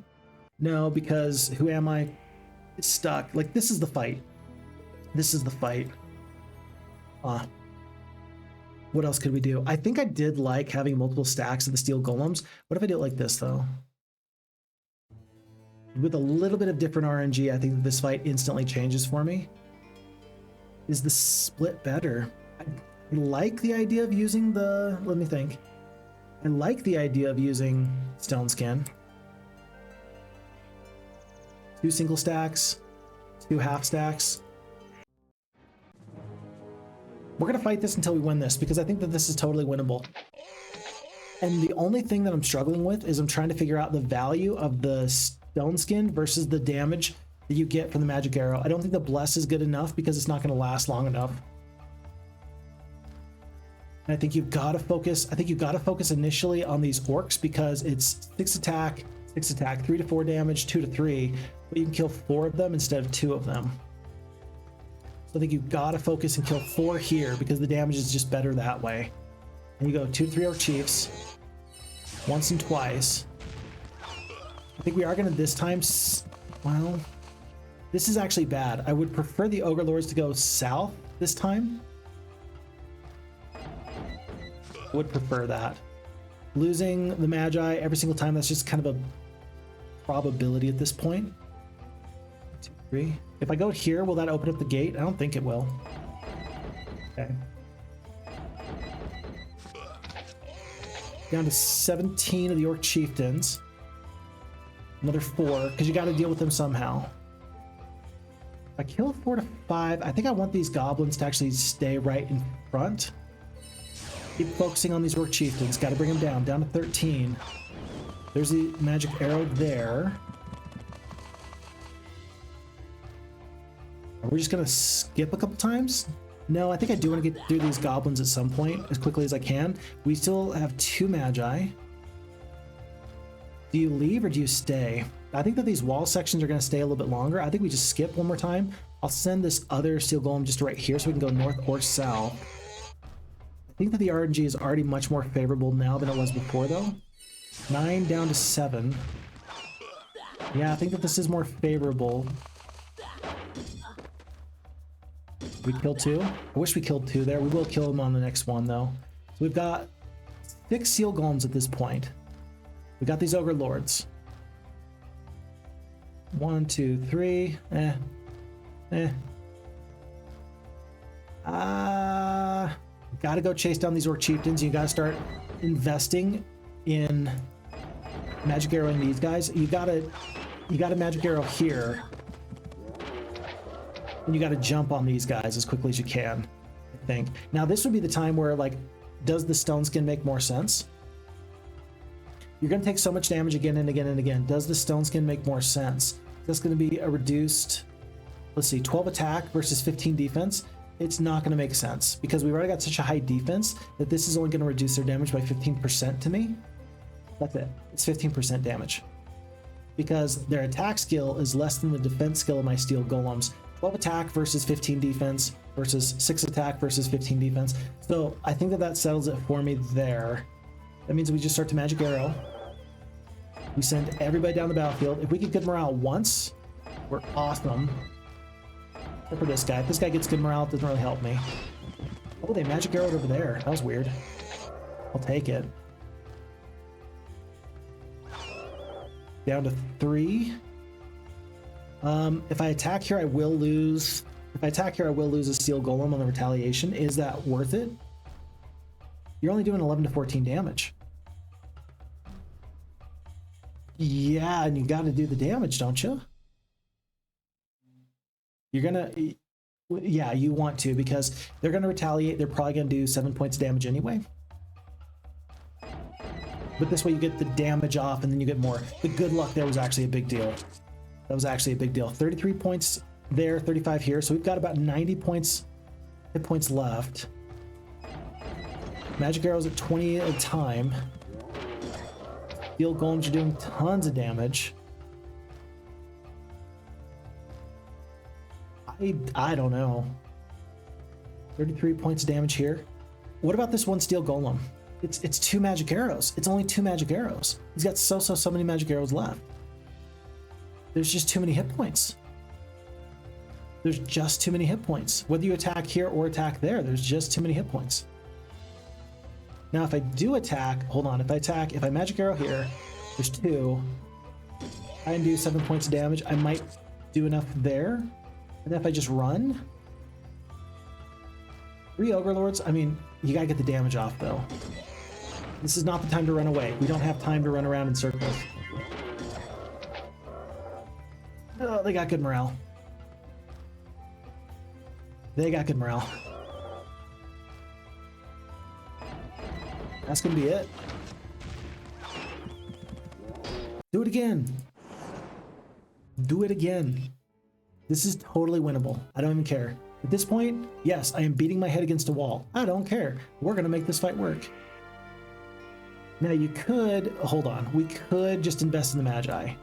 Speaker 1: No, because who am I? It's stuck. Like, this is the fight. This is the fight. What else could we do? I think I did like having multiple stacks of the steel golems. What if I do it like this, though? With a little bit of different RNG, I think that this fight instantly changes for me. Is the split better? I like the idea of using the... Let me think. I like the idea of using Stone Skin. 2 single stacks, 2 half stacks. We're gonna fight this until we win this because I think that this is totally winnable. And the only thing that I'm struggling with is I'm trying to figure out the value of the Stone Skin versus the damage that you get from the magic arrow. I don't think the bless is good enough because it's not gonna last long enough. And I think you've got to focus. I think you've got to focus initially on these orcs because it's 6 attack, 3 to 4 damage, 2 to 3, but you can kill 4 of them instead of 2 of them. So I think you've got to focus and kill 4 here because the damage is just better that way. And you go 2 to 3 orc chiefs, once and twice. I think we are going to this time. Well, this is actually bad. I would prefer the ogre lords to go south this time. Would prefer that. Losing the Magi every single time, that's just kind of a probability at this point. 1, 2, 3. If I go here, will that open up the gate? I don't think it will. Okay. Down to 17 of the orc chieftains. Another 4, because you got to deal with them somehow. If I kill 4 to 5, I think I want these goblins to actually stay right in front. Keep focusing on these orc chieftains. Got to bring them down to 13. There's the magic arrow there. Are we just gonna skip a couple times? No, I think I do want to get through these goblins at some point as quickly as I can. We still have 2 Magi. Do you leave or do you stay? I think that these wall sections are going to stay a little bit longer. I think we just skip one more time. I'll send this other steel golem just right here so we can go north or south. I think that the RNG is already much more favorable now than it was before, though. 9 down to 7. Yeah, I think that this is more favorable. We killed 2. I wish we killed 2 there. We will kill them on the next one, though. So we've got 6 seal golems at this point. We got these ogre lords. 1, 2, 3. Gotta go chase down these orc chieftains. You gotta start investing in magic arrowing these guys. You got a magic arrow here, and you gotta jump on these guys as quickly as you can, I think. Now this would be the time where, like, does the stone skin make more sense? You're gonna take so much damage again and again and again. Does the stone skin make more sense? That's gonna be a reduced, let's see, 12 attack versus 15 defense. It's not going to make sense because we've already got such a high defense that this is only going to reduce their damage by 15% to me. That's it. It's 15% damage because their attack skill is less than the defense skill of my steel golems. 12 attack versus 15 defense versus 6 attack versus 15 defense. So I think that that settles it for me there. That means we just start to magic arrow. We send everybody down the battlefield. If we get good morale once, We're awesome. Except for this guy. If this guy gets good morale, it doesn't really help me. Oh, they magic arrowed over there. That was weird. I'll take it. Down to 3. If I attack here, I will lose. If I attack here, I will lose a steel golem on the retaliation. Is that worth it? You're only doing 11 to 14 damage. Yeah, and you got to do the damage, don't you? You're gonna, yeah, you want to, because they're gonna retaliate. They're probably gonna do 7 points of damage anyway. But this way you get the damage off and then you get more. The good luck there was actually a big deal. That was actually a big deal. 33 points there, 35 here. So we've got about 90 points, hit points left. Magic arrows at 20 at a time. Steel golems are doing tons of damage. I don't know. 33 points of damage here. What about this one steel golem? It's 2 magic arrows. It's only 2 magic arrows. He's got so many magic arrows left. There's just too many hit points. There's just too many hit points. Whether you attack here or attack there, there's just too many hit points. Now, if I do attack, hold on, if I magic arrow here, there's 2. I can do 7 points of damage. I might do enough there. And if I just run, 3 overlords, I mean, you gotta get the damage off though. This is not the time to run away. We don't have time to run around in circles. Oh, they got good morale. They got good morale. That's gonna be it. Do it again. Do it again. This is totally winnable. I don't even care. At this point, yes, I am beating my head against a wall. I don't care. We're gonna make this fight work. Now you could, hold on, we could just invest in the Magi.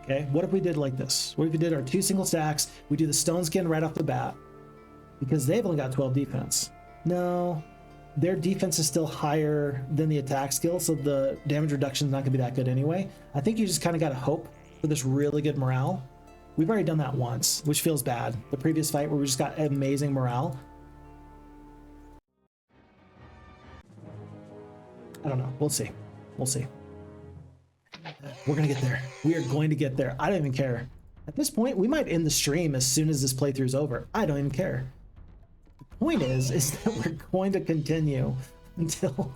Speaker 1: Okay, what if we did like this? What if we did our 2 single stacks, we do the stone skin right off the bat, because they've only got 12 defense. No, their defense is still higher than the attack skill, so the damage reduction is not gonna be that good anyway. I think you just kind of gotta hope for this really good morale. We've already done that once, which feels bad. The previous fight where we just got amazing morale. I don't know. We'll see. We'll see. We're going to get there. We are going to get there. I don't even care. At this point, we might end the stream as soon as this playthrough is over. I don't even care. The point is that we're going to continue until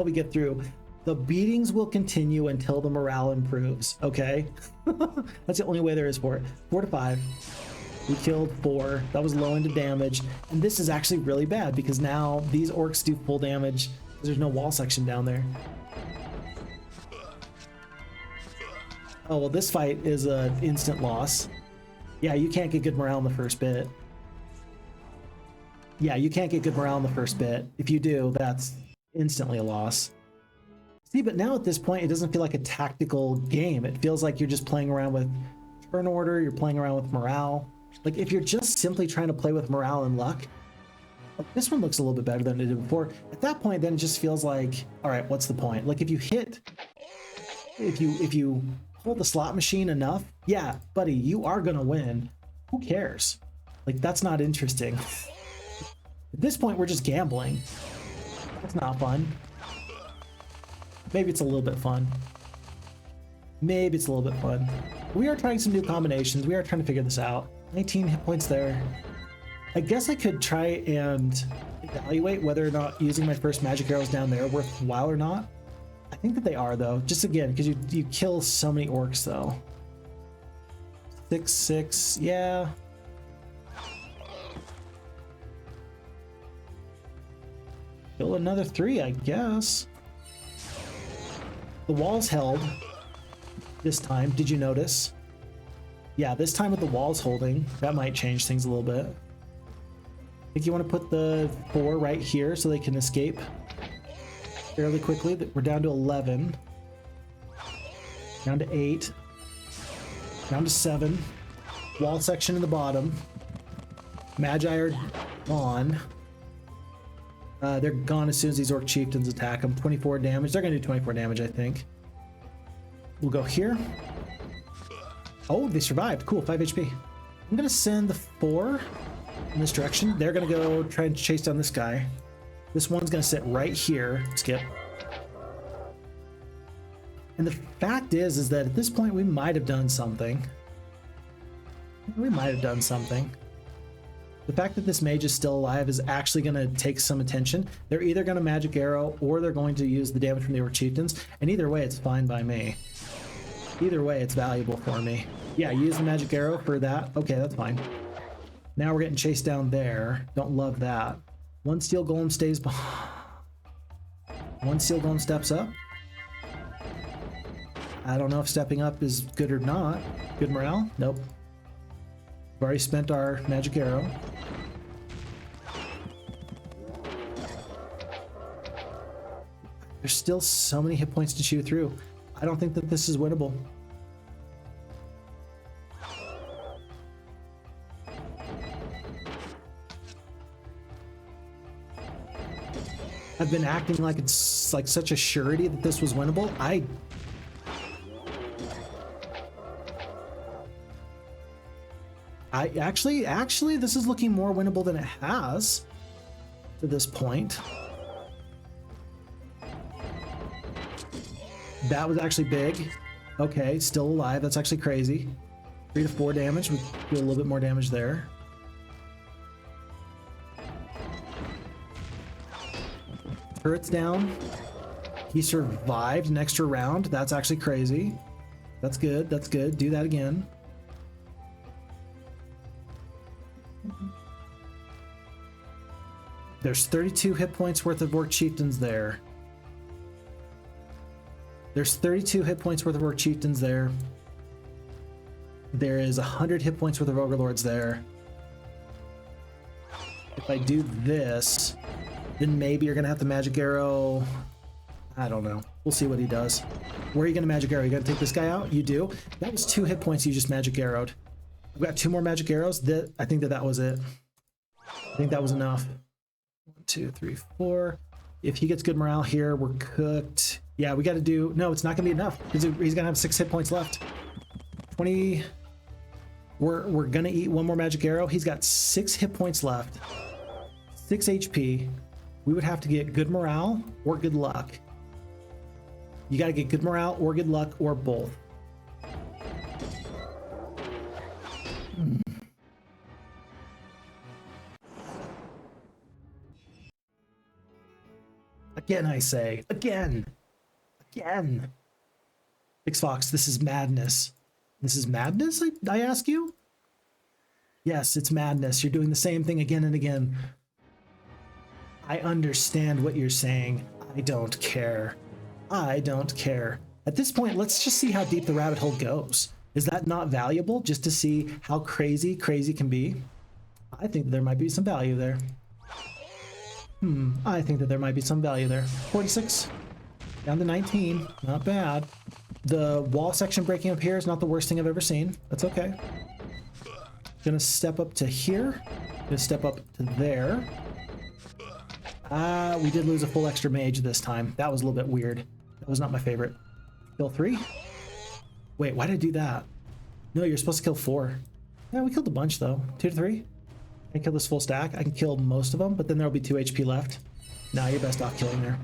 Speaker 1: we get through. The beatings will continue until the morale improves, okay? That's the only way there is for it. 4 to 5. We killed 4. That was low into damage. And this is actually really bad because now these orcs do full damage because there's no wall section down there. Oh, well, this fight is an instant loss. Yeah, you can't get good morale in the first bit. Yeah, you can't get good morale in the first bit. If you do, that's instantly a loss. See, but now at this point, it doesn't feel like a tactical game. It feels like you're just playing around with turn order, you're playing around with morale. Like, if you're just simply trying to play with morale and luck, like, this one looks a little bit better than it did before. At that point, then it just feels like, all right, what's the point? Like, if you hold the slot machine enough, yeah, buddy, you are gonna win. Who cares? Like, that's not interesting. At this point, we're just gambling. That's not fun. Maybe it's a little bit fun. Maybe it's a little bit fun. We are trying some new combinations. We are trying to figure this out. 19 hit points there. I guess I could try and evaluate whether or not using my first magic arrows down there are worthwhile or not. I think that they are, though. Just again, because you kill so many orcs, though. 6, yeah. Kill another 3, I guess. The walls held this time. Did you notice? Yeah, this time with the walls holding, that might change things a little bit. I think you want to put the 4 right here so they can escape fairly quickly. We're down to 11. Down to 8. Down to 7. Wall section in the bottom. Magi are gone. They're gone as soon as these orc chieftains attack them. 24 damage. They're going to do 24 damage, I think. We'll go here. Oh, they survived. Cool, 5 HP. I'm gonna send the 4 in this direction. They're gonna go try and chase down this guy. This one's gonna sit right here. Skip. And the fact is that at this point we might have done something. We might have done something. The fact that this mage is still alive is actually going to take some attention. They're either going to magic arrow or they're going to use the damage from the Orc Chieftains. And either way, it's fine by me. Either way, it's valuable for me. Yeah, use the magic arrow for that. Okay, that's fine. Now we're getting chased down there. Don't love that. One steel golem stays behind. One steel golem steps up. I don't know if stepping up is good or not. Good morale? Nope. We've already spent our magic arrow. There's still so many hit points to chew through. I don't think that this is winnable. I've been acting like it's like such a surety that this was winnable. I actually, this is looking more winnable than it has to this point. That was actually big. Okay, still alive. That's actually crazy. 3 to 4 damage. We do a little bit more damage there. Turret's down. He survived an extra round. That's actually crazy. That's good. That's good. Do that again. There's 32 hit points worth of Orc Chieftains there. There's 32 hit points worth of Orc Chieftains there. There is 100 hit points worth of Ogre Lords there. If I do this, then maybe you're gonna have to magic arrow. I don't know. We'll see what he does. Where are you gonna magic arrow? You gonna take this guy out? You do. That was 2 hit points you just magic arrowed. I've got 2 more magic arrows. I think that was it. I think that was enough. 1, 2, 3, 4. If he gets good morale here, we're cooked. Yeah, we got to do. No, it's not gonna be enough. He's gonna have 6 hit points left. 20. We're gonna eat 1 more magic arrow. He's got 6 hit points left. 6 HP. We would have to get good morale or good luck. You got to get good morale or good luck or both. Again, I say, again. Big Fox, this is madness. This is madness, I ask you? Yes, it's madness. You're doing the same thing again and again. I understand what you're saying. I don't care. I don't care. At this point, let's just see how deep the rabbit hole goes. Is that not valuable just to see how crazy can be? I think that there might be some value there. I think that there might be some value there. 46, down to 19, not bad. The wall section breaking up here is not the worst thing I've ever seen. That's okay. Gonna step up to here. Gonna step up to there. We did lose a full extra mage this time. That was a little bit weird. That was not my favorite. Kill 3? Wait, why did I do that? No, you're supposed to kill 4. Yeah, we killed a bunch though. 2 to 3. I can kill this full stack. I can kill most of them, but then there'll be 2 HP left. Nah, you're best off killing there.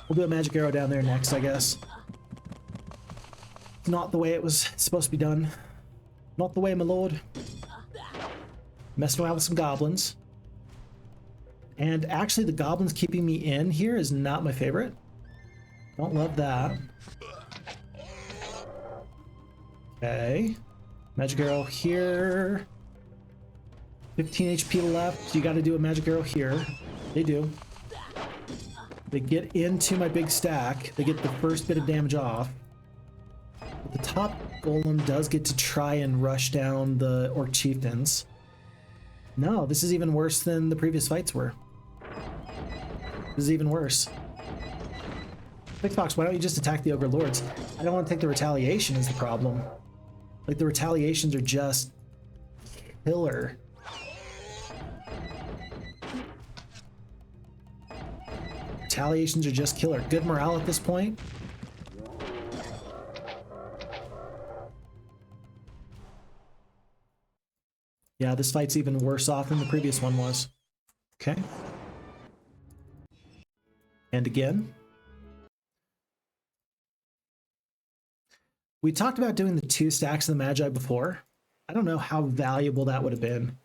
Speaker 1: We'll do a magic arrow down there next, I guess. Not the way it was supposed to be done. Not the way, my lord. Messing around with some goblins. And actually, the goblins keeping me in here is not my favorite. Don't love that. Okay. Magic arrow here. 15 HP left. You got to do a magic arrow here. They do. They get into my big stack. They get the first bit of damage off. But the top golem does get to try and rush down the Orc Chieftains. No, this is even worse than the previous fights were. This is even worse. Big Fox, why don't you just attack the Ogre Lords? I don't want to take the retaliation is the problem. Like, the retaliations are just killer. Retaliations are just killer. Good morale at this point. Yeah, this fight's even worse off than the previous one was. Okay. And again. We talked about doing the 2 stacks of the Magi before. I don't know how valuable that would have been.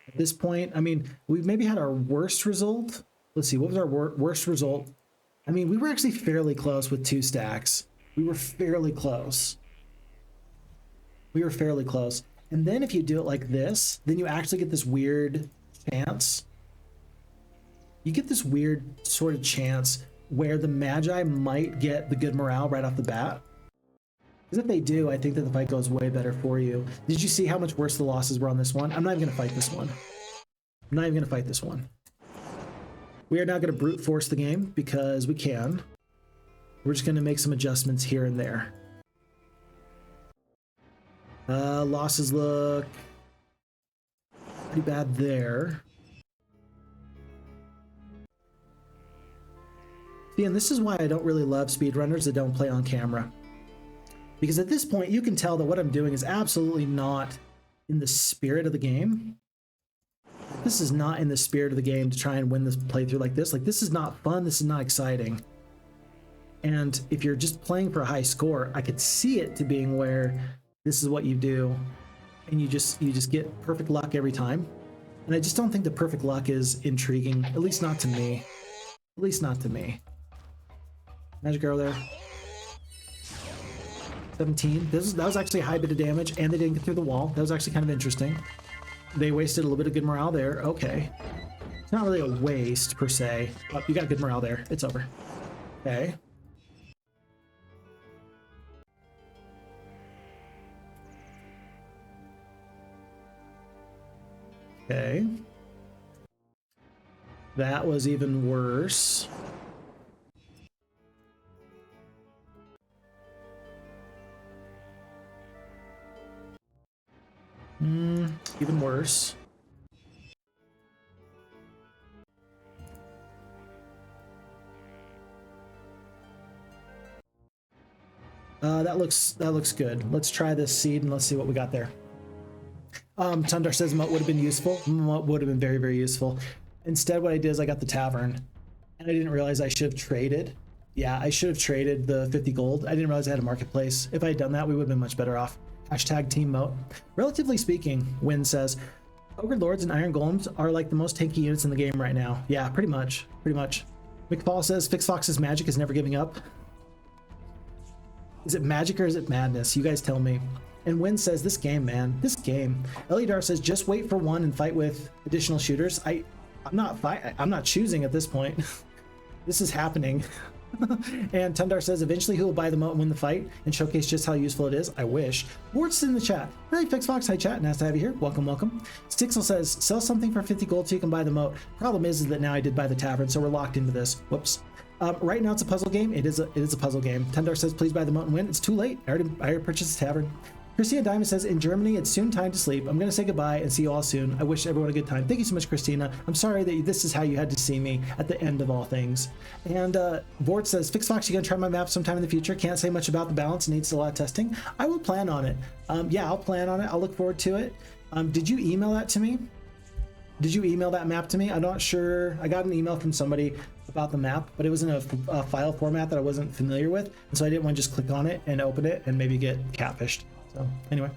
Speaker 1: At this point, I mean, we've maybe had our worst result. Let's see, what was our worst result? I mean, we were actually fairly close with 2 stacks. We were fairly close. We were fairly close. And then if you do it like this, then you actually get this weird chance. You get this weird sort of chance where the Magi might get the good morale right off the bat. Because if they do, I think that the fight goes way better for you. Did you see how much worse the losses were on this one? I'm not even going to fight this one. I'm not even going to fight this one. We are now going to brute force the game because we can. We're just going to make some adjustments here and there. Losses look pretty bad there. See, and this is why I don't really love speedrunners that don't play on camera. Because at this point, you can tell that what I'm doing is absolutely not in the spirit of the game. This is not in the spirit of the game to try and win this playthrough like this. Like, this is not fun. This is not exciting. And if you're just playing for a high score, I could see it to being where this is what you do. And you just get perfect luck every time. And I just don't think the perfect luck is intriguing. At least not to me. At least not to me. Magic arrow there. 17. That was actually a high bit of damage, and they didn't get through the wall. That was actually kind of interesting. They wasted a little bit of good morale there. Okay. It's not really a waste, per se. Oh, you got good morale there. It's over. Okay. Okay. That was even worse. Even worse. That looks good. Let's try this seed and let's see what we got there. Tundar says moat would have been useful. Moat would have been very, very useful. Instead, what I did is I got the tavern, and I didn't realize I should have traded. Yeah, I should have traded the 50 gold. I didn't realize I had a marketplace. If I had done that, we would have been much better off. Hashtag team moat. Relatively speaking, Win says, Ogre Lords and Iron Golems are like the most tanky units in the game right now. Yeah, pretty much. Pretty much. McFall says, Fix Fox's magic is never giving up. Is it magic or is it madness? You guys tell me. And Win says, this game, man. This game. Eliodar says, just wait for one and fight with additional shooters. I'm not choosing at this point. This is happening. And Tundar says, eventually he will buy the moat and win the fight and showcase just how useful it is. I wish. Ward's in the chat. Hey, Fix Fox. Hi, chat. Nice to have you here. Welcome, welcome. Stixel says, sell something for 50 gold so you can buy the moat. Problem is that now I did buy the tavern, so we're locked into this. Whoops. Right now it's a puzzle game. It is a puzzle game. Tundar says, please buy the moat and win. It's too late. I already purchased the tavern. Christina Diamond says, in Germany, it's soon time to sleep. I'm going to say goodbye and see you all soon. I wish everyone a good time. Thank you so much, Christina. I'm sorry that this is how you had to see me at the end of all things. And Vort says, Fix Fox, you going to try my map sometime in the future? Can't say much about the balance. Needs a lot of testing. I will plan on it. Yeah, I'll plan on it. I'll look forward to it. Did you email that to me? Did you email that map to me? I'm not sure. I got an email from somebody about the map, but it was in a file format that I wasn't familiar with. And so I didn't want to just click on it and open it and maybe get catfished. So anyway,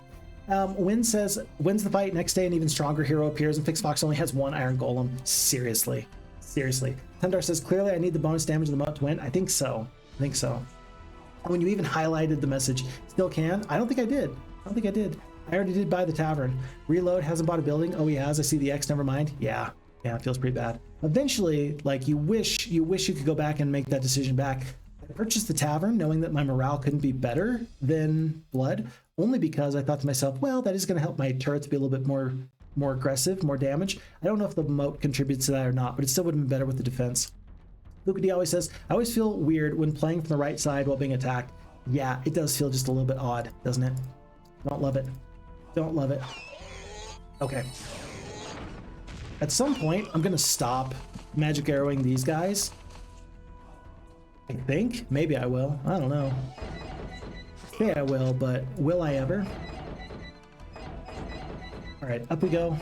Speaker 1: Win says, wins the fight. Next day, an even stronger hero appears, and Fix Fox only has one Iron Golem. Seriously, seriously. Tundar says, clearly I need the bonus damage of the moat to win. I think so. I think so. When you even highlighted the message, still can? I don't think I did. I don't think I did. I already did buy the tavern. Reload hasn't bought a building. Oh, he has. I see the X. Never mind. Yeah, it feels pretty bad. Eventually, like you wish you could go back and make that decision back. I purchased the tavern knowing that my morale couldn't be better than Blood, only because I thought to myself, well, that is going to help my turrets be a little bit more aggressive, more damage. I don't know if the moat contributes to that or not, but it still would have been better with the defense. Luca D always says, I always feel weird when playing from the right side while being attacked. Yeah, it does feel just a little bit odd, doesn't it? Don't love it. Don't love it. Okay. At some point, I'm going to stop magic arrowing these guys. I think. Maybe I will. I don't know. I say I will, but will I ever? All right, up we go.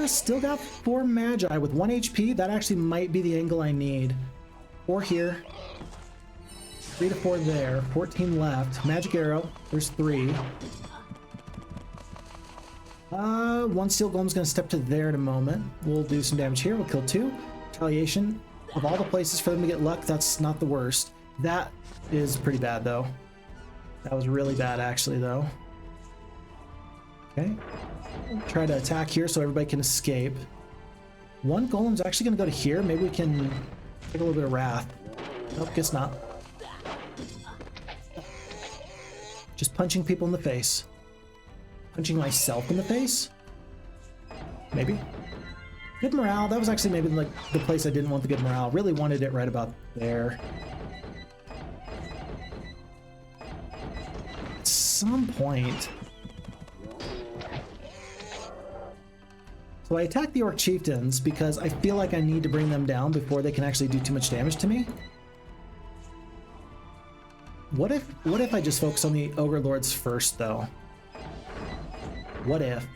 Speaker 1: Still got 4 Magi with 1 HP. That actually might be the angle I need. 4 here. 3 to 4 there. 14 left. Magic Arrow. There's 3. 1 Steel Golem's gonna step to there in a moment. We'll do some damage here. We'll kill 2. Retaliation. Of all the places for them to get luck, that's not the worst. That is pretty bad, though. That was really bad, actually, though. Okay. Try to attack here so everybody can escape. 1 Golem's actually going to go to here. Maybe we can take a little bit of Wrath. Nope, guess not. Just punching people in the face. Punching myself in the face? Maybe. Good morale. That was actually maybe like the place I didn't want the good morale. Really wanted it right about there. At some point. So I attack the Orc Chieftains because I feel like I need to bring them down before they can actually do too much damage to me. What if I just focus on the Ogre Lords first, though? What if?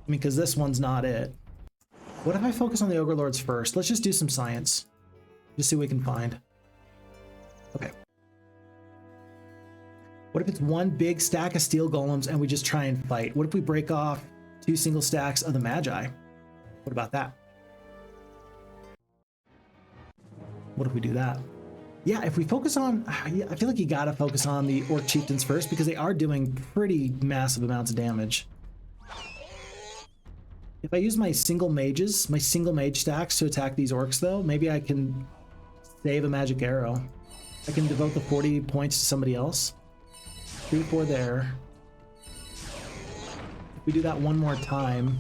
Speaker 1: I mean, because this one's not it. What if I focus on the Ogre Lords first? Let's just do some science. Just see what we can find. Okay. What if it's 1 big stack of Steel Golems and we just try and fight? What if we break off 2 single stacks of the Magi? What about that? What if we do that? Yeah, if we focus on... I feel like you gotta focus on the Orc Chieftains first because they are doing pretty massive amounts of damage. If I use my single mage stacks to attack these orcs, though, maybe I can save a magic arrow. I can devote the 40 points to somebody else. 3, 4 there. If we do that one more time,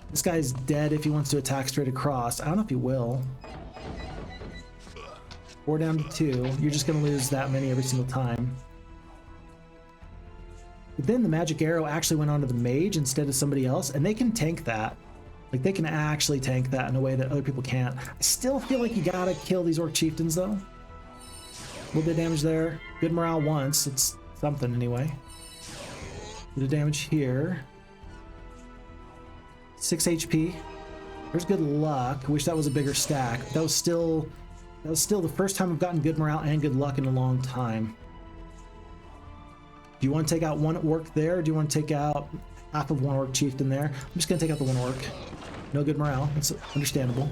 Speaker 1: this guy's dead if he wants to attack straight across. I don't know if he will. 4 down to 2. You're just going to lose that many every single time. But then the magic arrow actually went onto the mage instead of somebody else, and they can tank that. Like, they can actually tank that in a way that other people can't. I still feel like you gotta kill these Orc Chieftains, though. A little bit of damage there. Good morale once. It's something, anyway. Bit of damage here. 6 HP. There's good luck. I wish that was a bigger stack. That was still the first time I've gotten good morale and good luck in a long time. Do you want to take out 1 orc there, or do you want to take out half of 1 orc chieftain there? I'm just going to take out the 1 orc. No good morale. That's understandable.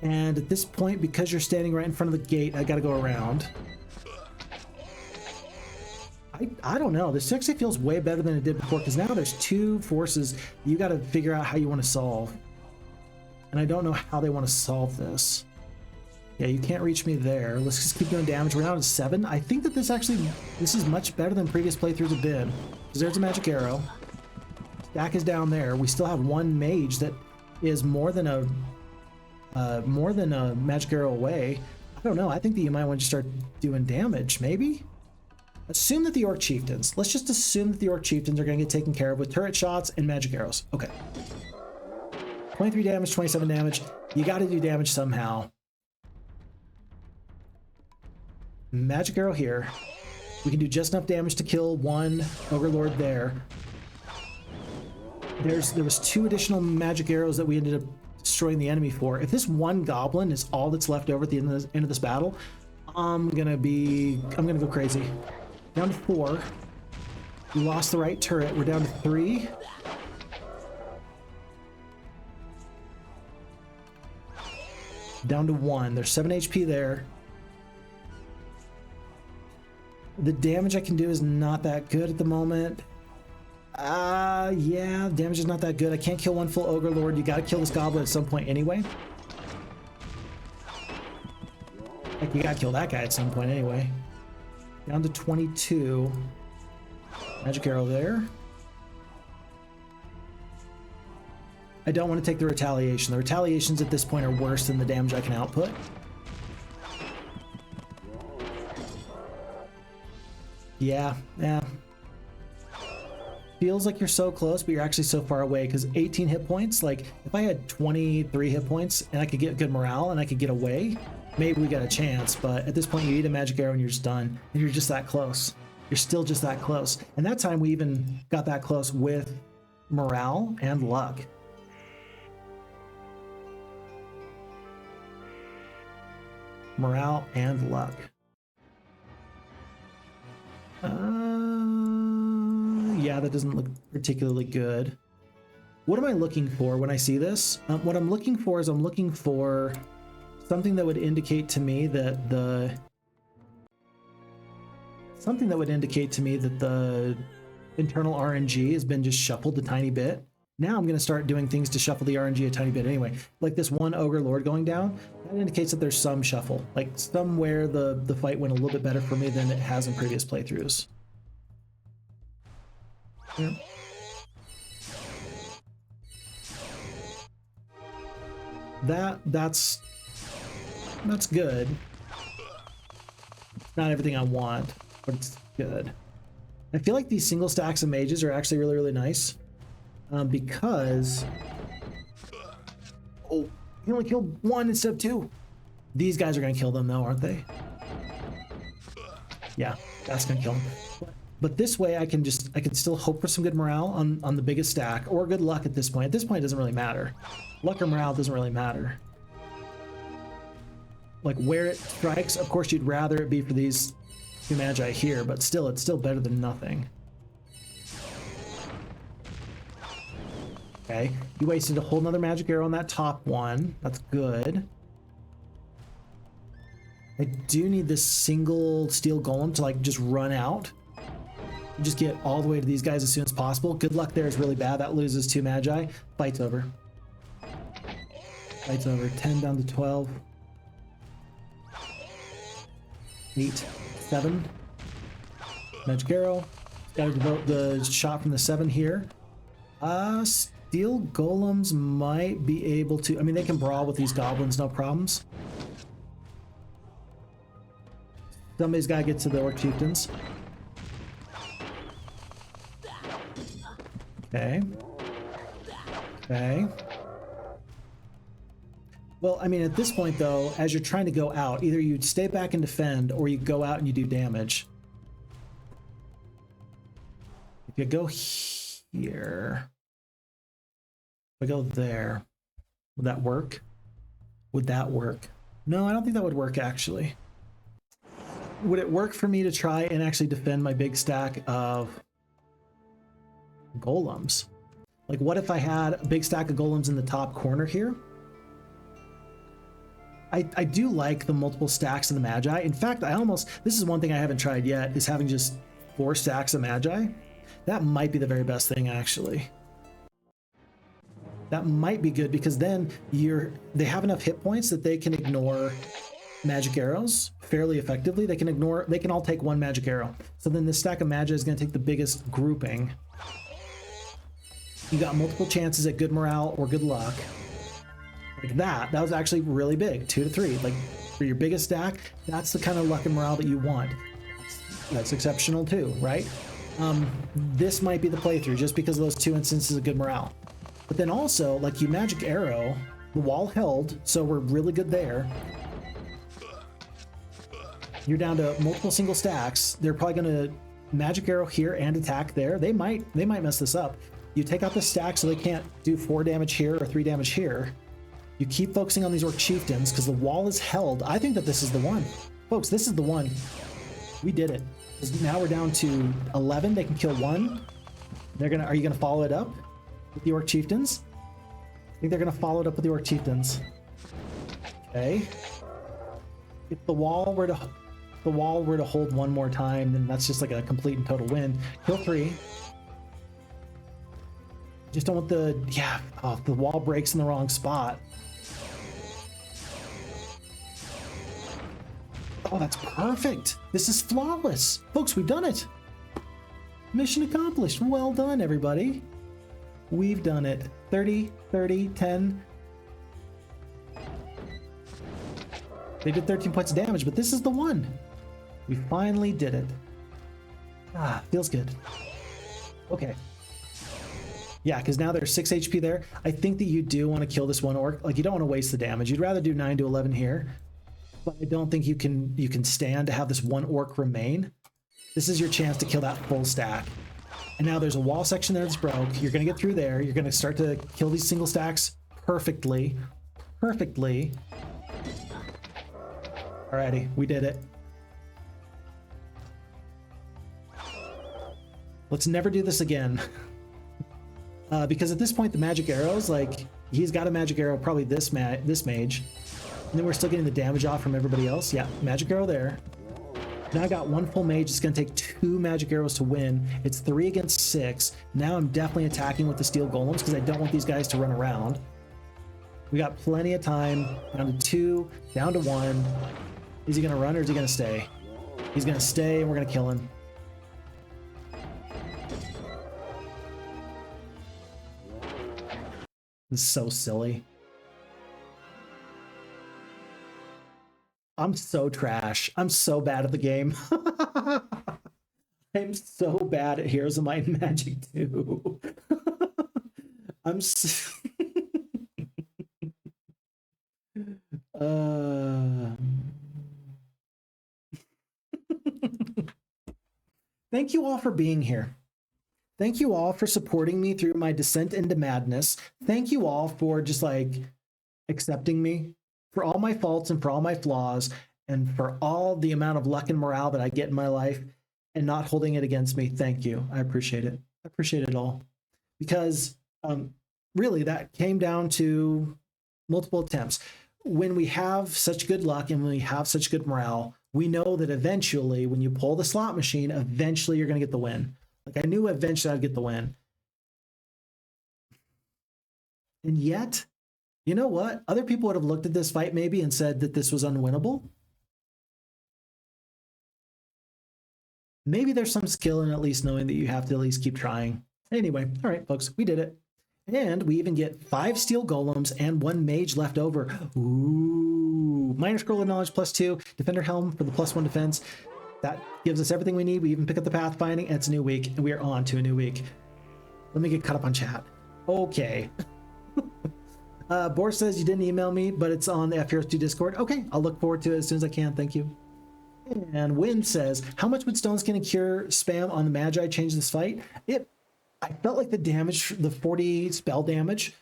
Speaker 1: And at this point, because you're standing right in front of the gate, I got to go around. I don't know. This actually feels way better than it did before, because now there's 2 forces you got to figure out how you want to solve. And I don't know how they want to solve this. Yeah, you can't reach me there. Let's just keep doing damage. We're now at 7. I think that this is much better than previous playthroughs have been. Because there's a magic arrow. Stack is down there. We still have 1 mage that is more than a magic arrow away. I don't know. I think that you might want to start doing damage, maybe? Assume that the Orc Chieftains. Let's just assume that the Orc Chieftains are going to get taken care of with turret shots and magic arrows. Okay. 23 damage, 27 damage. You got to do damage somehow. Magic arrow here. We can do just enough damage to kill 1 Ogre Lord there. There was 2 additional magic arrows that we ended up destroying the enemy for. If this 1 goblin is all that's left over at the end of this battle, I'm gonna go crazy. Down to 4. We lost the right turret. We're down to 3. Down to 1. There's 7 HP there. The damage I can do is not that good at the moment. Yeah, damage is not that good. I can't kill 1 full Ogre Lord. You gotta kill this goblin at some point anyway. Like, you gotta kill that guy at some point anyway. Down to 22. Magic arrow there. I don't want to take the retaliation. The retaliations at this point are worse than the damage I can output. Yeah. feels like you're so close, but you're actually so far away, because 18 hit points, like if I had 23 hit points and I could get good morale and I could get away, maybe we got a chance. But at this point, you eat a magic arrow and you're just done, and you're just that close. You're still just that close. And that time we even got that close with morale and luck. Morale and luck. Yeah, that doesn't look particularly good. What am I looking for when I see this? What I'm looking for is I'm looking for something that would indicate to me that the internal RNG has been just shuffled a tiny bit. Now I'm going to start doing things to shuffle the RNG a tiny bit anyway. Like this one Ogre Lord going down, that indicates that there's some shuffle. Like somewhere the fight went a little bit better for me than it has in previous playthroughs. Yeah. That's good. Not everything I want, but it's good. I feel like these single stacks of mages are actually really, really nice. Because... Oh, he only killed one instead of two. These guys are going to kill them though, aren't they? Yeah, that's going to kill them. But this way I can still hope for some good morale on the biggest stack, or good luck at this point. At this point it doesn't really matter. Luck or morale doesn't really matter. Like where it strikes, of course you'd rather it be for these two Magi here, but still, it's still better than nothing. Okay, you wasted a whole nother magic arrow on that top one. That's good. I do need this single steel golem to like just run out. Just get all the way to these guys as soon as possible. Good luck there is really bad. That loses two Magi. Fight's over. Fight's over. 10 down to 12. 8, 7. Magic arrow. Got to devote the shot from the 7 here. Steel golems might be able to... I mean, they can brawl with these goblins, no problems. Somebody's got to get to the Orc Chieftains. Okay. Okay. Well, I mean, at this point, though, as you're trying to go out, either you stay back and defend, or you go out and you do damage. If you go here... If I go there, would that work? Would that work? No, I don't think that would work, actually. Would it work for me to try and actually defend my big stack of golems? Like, what if I had a big stack of golems in the top corner here? I do like the multiple stacks of the Magi. In fact, this is one thing I haven't tried yet, is having just 4 stacks of Magi. That might be the very best thing, actually. That might be good, because then they have enough hit points that they can ignore magic arrows fairly effectively. They can all take one magic arrow. So then this stack of Magi is going to take the biggest grouping. You got multiple chances at good morale or good luck. Like that was actually really big. 2 to 3. Like for your biggest stack, that's the kind of luck and morale that you want. That's exceptional too, right? This might be the playthrough just because of those 2 instances of good morale. But then also, like, you magic arrow, the wall held, so we're really good there. You're down to multiple single stacks. They're probably going to magic arrow here and attack there. They might mess this up. You take out the stack so they can't do 4 damage here or 3 damage here. You keep focusing on these Orc Chieftains because the wall is held. I think that this is the one. Folks, this is the one. We did it. Now we're down to 11. They can kill 1. Are you going to follow it up with the Orc Chieftains? I think they're going to follow it up with the Orc Chieftains. Okay. If the wall were to hold one more time, then that's just like a complete and total win. Kill 3. Just don't want the wall breaks in the wrong spot. Oh, that's perfect. This is flawless. Folks, we've done it. Mission accomplished. Well done, everybody. We've done it. 30, 30, 10. They did 13 points of damage, but this is the one. We finally did it. Feels good. Okay. Yeah, because now there's 6 HP there. I think that you do want to kill this one orc. Like, you don't want to waste the damage. You'd rather do 9 to 11 here, but I don't think you can stand to have this one orc remain. This is your chance to kill that full stack. And now there's a wall section there that's broke. You're going to get through there. You're going to start to kill these single stacks perfectly. Perfectly. Alrighty, we did it. Let's never do this again. Because at this point, the magic arrows, like, he's got a magic arrow, probably this mage. And then we're still getting the damage off from everybody else. Yeah, magic arrow there. Now I got one full mage. It's going to take 2 magic arrows to win. It's 3 against 6. Now I'm definitely attacking with the steel golems because I don't want these guys to run around. We got plenty of time. Down to 2, down to 1. Is he going to run or is he going to stay? He's going to stay and we're going to kill him. This is so silly. I'm so trash. I'm so bad at the game. I'm so bad at Heroes of Might and Magic 2. I'm so... Thank you all for being here. Thank you all for supporting me through my descent into madness. Thank you all for just like accepting me for all my faults and for all my flaws and for all the amount of luck and morale that I get in my life and not holding it against me. Thank you. I appreciate it. I appreciate it all. Because really that came down to multiple attempts. When we have such good luck and when we have such good morale, we know that eventually when you pull the slot machine, eventually you're going to get the win. Like, I knew eventually I'd get the win. And yet, you know what? Other people would have looked at this fight maybe and said that this was unwinnable. Maybe there's some skill in at least knowing that you have to at least keep trying. Anyway, all right, folks, we did it. And we even get 5 steel golems and 1 mage left over. Ooh, minor scroll of knowledge +2, defender helm for the +1 defense. That gives us everything we need. We even pick up the pathfinding, and it's a new week, and we are on to a new week. Let me get caught up on chat. Okay. Boris says you didn't email me, but it's on the FHeroes2 Discord. Okay, I'll look forward to it as soon as I can. Thank you. And Win says, how much would Stone Skin and Cure spam on the Magi change this fight? I felt like the damage, the 40 spell damage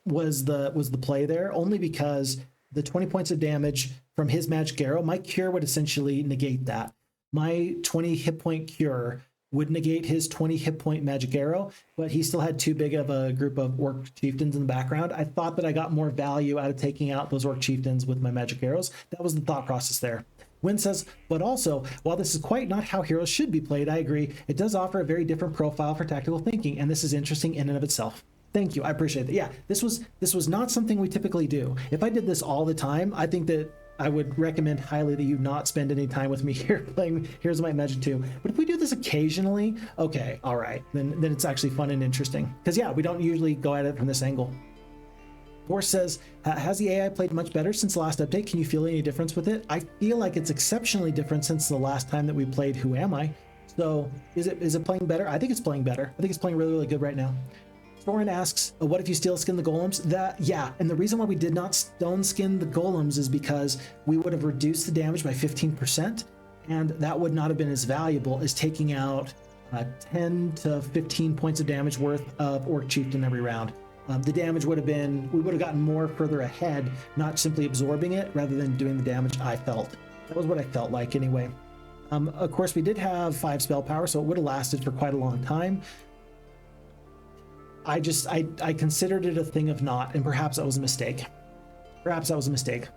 Speaker 1: was the play there, only because the 20 points of damage from his magic arrow, my cure would essentially negate that. My 20 hit point cure would negate his 20 hit point magic arrow, but he still had too big of a group of orc chieftains in the background. I thought that I got more value out of taking out those orc chieftains with my magic arrows. That was the thought process there. Win says, but also, while this is quite not how heroes should be played, I agree, it does offer a very different profile for tactical thinking, and this is interesting in and of itself. Thank you, I appreciate that. Yeah, this was not something we typically do. If I did this all the time, I think that I would recommend highly that you not spend any time with me here playing Heroes of Might and Magic 2. But if we do this occasionally, okay, all right, then it's actually fun and interesting. Because yeah, we don't usually go at it from this angle. Boris says, has the AI played much better since the last update? Can you feel any difference with it? I feel like it's exceptionally different since the last time that we played Who Am I? So is it playing better? I think it's playing better. I think it's playing really, really good right now. Thorin asks, what if you steel skin the golems? Yeah, and the reason why we did not stone skin the golems is because we would have reduced the damage by 15%, and that would not have been as valuable as taking out 10 to 15 points of damage worth of Orc Chieftain every round. The damage would have been, we would have gotten more further ahead, not simply absorbing it, rather than doing the damage I felt. That was what I felt like anyway. Of course, we did have 5 spell power, so it would have lasted for quite a long time. I considered it a thing of naught, and perhaps that was a mistake. Perhaps that was a mistake.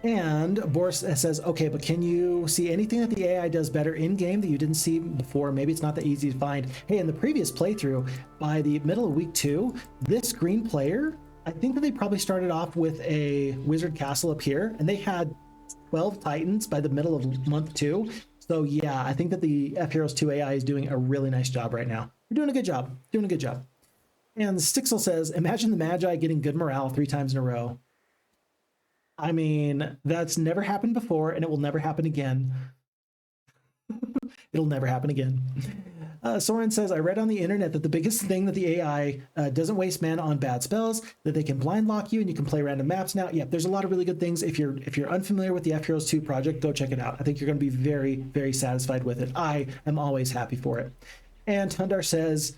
Speaker 1: And Boris says, okay, but can you see anything that the AI does better in-game that you didn't see before? Maybe it's not that easy to find. Hey, in the previous playthrough, by the middle of week 2, this green player, I think that they probably started off with a wizard castle up here, and they had 12 titans by the middle of month 2. So yeah, I think that the FHeroes2 AI is doing a really nice job right now. We're doing a good job, doing a good job. And Stixel says, imagine the Magi getting good morale 3 times in a row. I mean, that's never happened before, and it will never happen again. It'll never happen again. Soren says, I read on the internet that the biggest thing that the AI doesn't waste mana on bad spells, that they can blind lock you and you can play random maps now. Yeah, there's a lot of really good things. If you're unfamiliar with the FHeroes2 project, go check it out. I think you're going to be very, very satisfied with it. I am always happy for it. And Tundar says,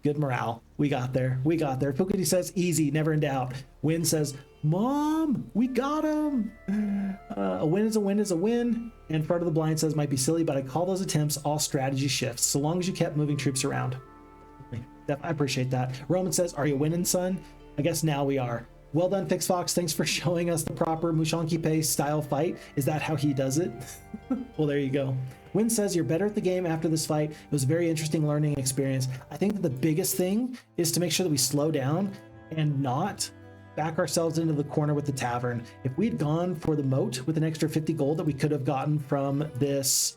Speaker 1: good morale. We got there. We got there. Pukudi says, easy, never in doubt. Win says, Mom, we got him. A win is a win is a win. And Front of the Blind says, might be silly, but I call those attempts all strategy shifts, so long as you kept moving troops around. I appreciate that. Roman says, are you winning, son? I guess now we are. Well done, FixFox. Thanks for showing us the proper Mushanki Pace style fight. Is that how he does it? Well, there you go. Win says, you're better at the game after this fight. It was a very interesting learning experience. I think that the biggest thing is to make sure that we slow down and not back ourselves into the corner with the tavern. If we'd gone for the moat with an extra 50 gold that we could have gotten from this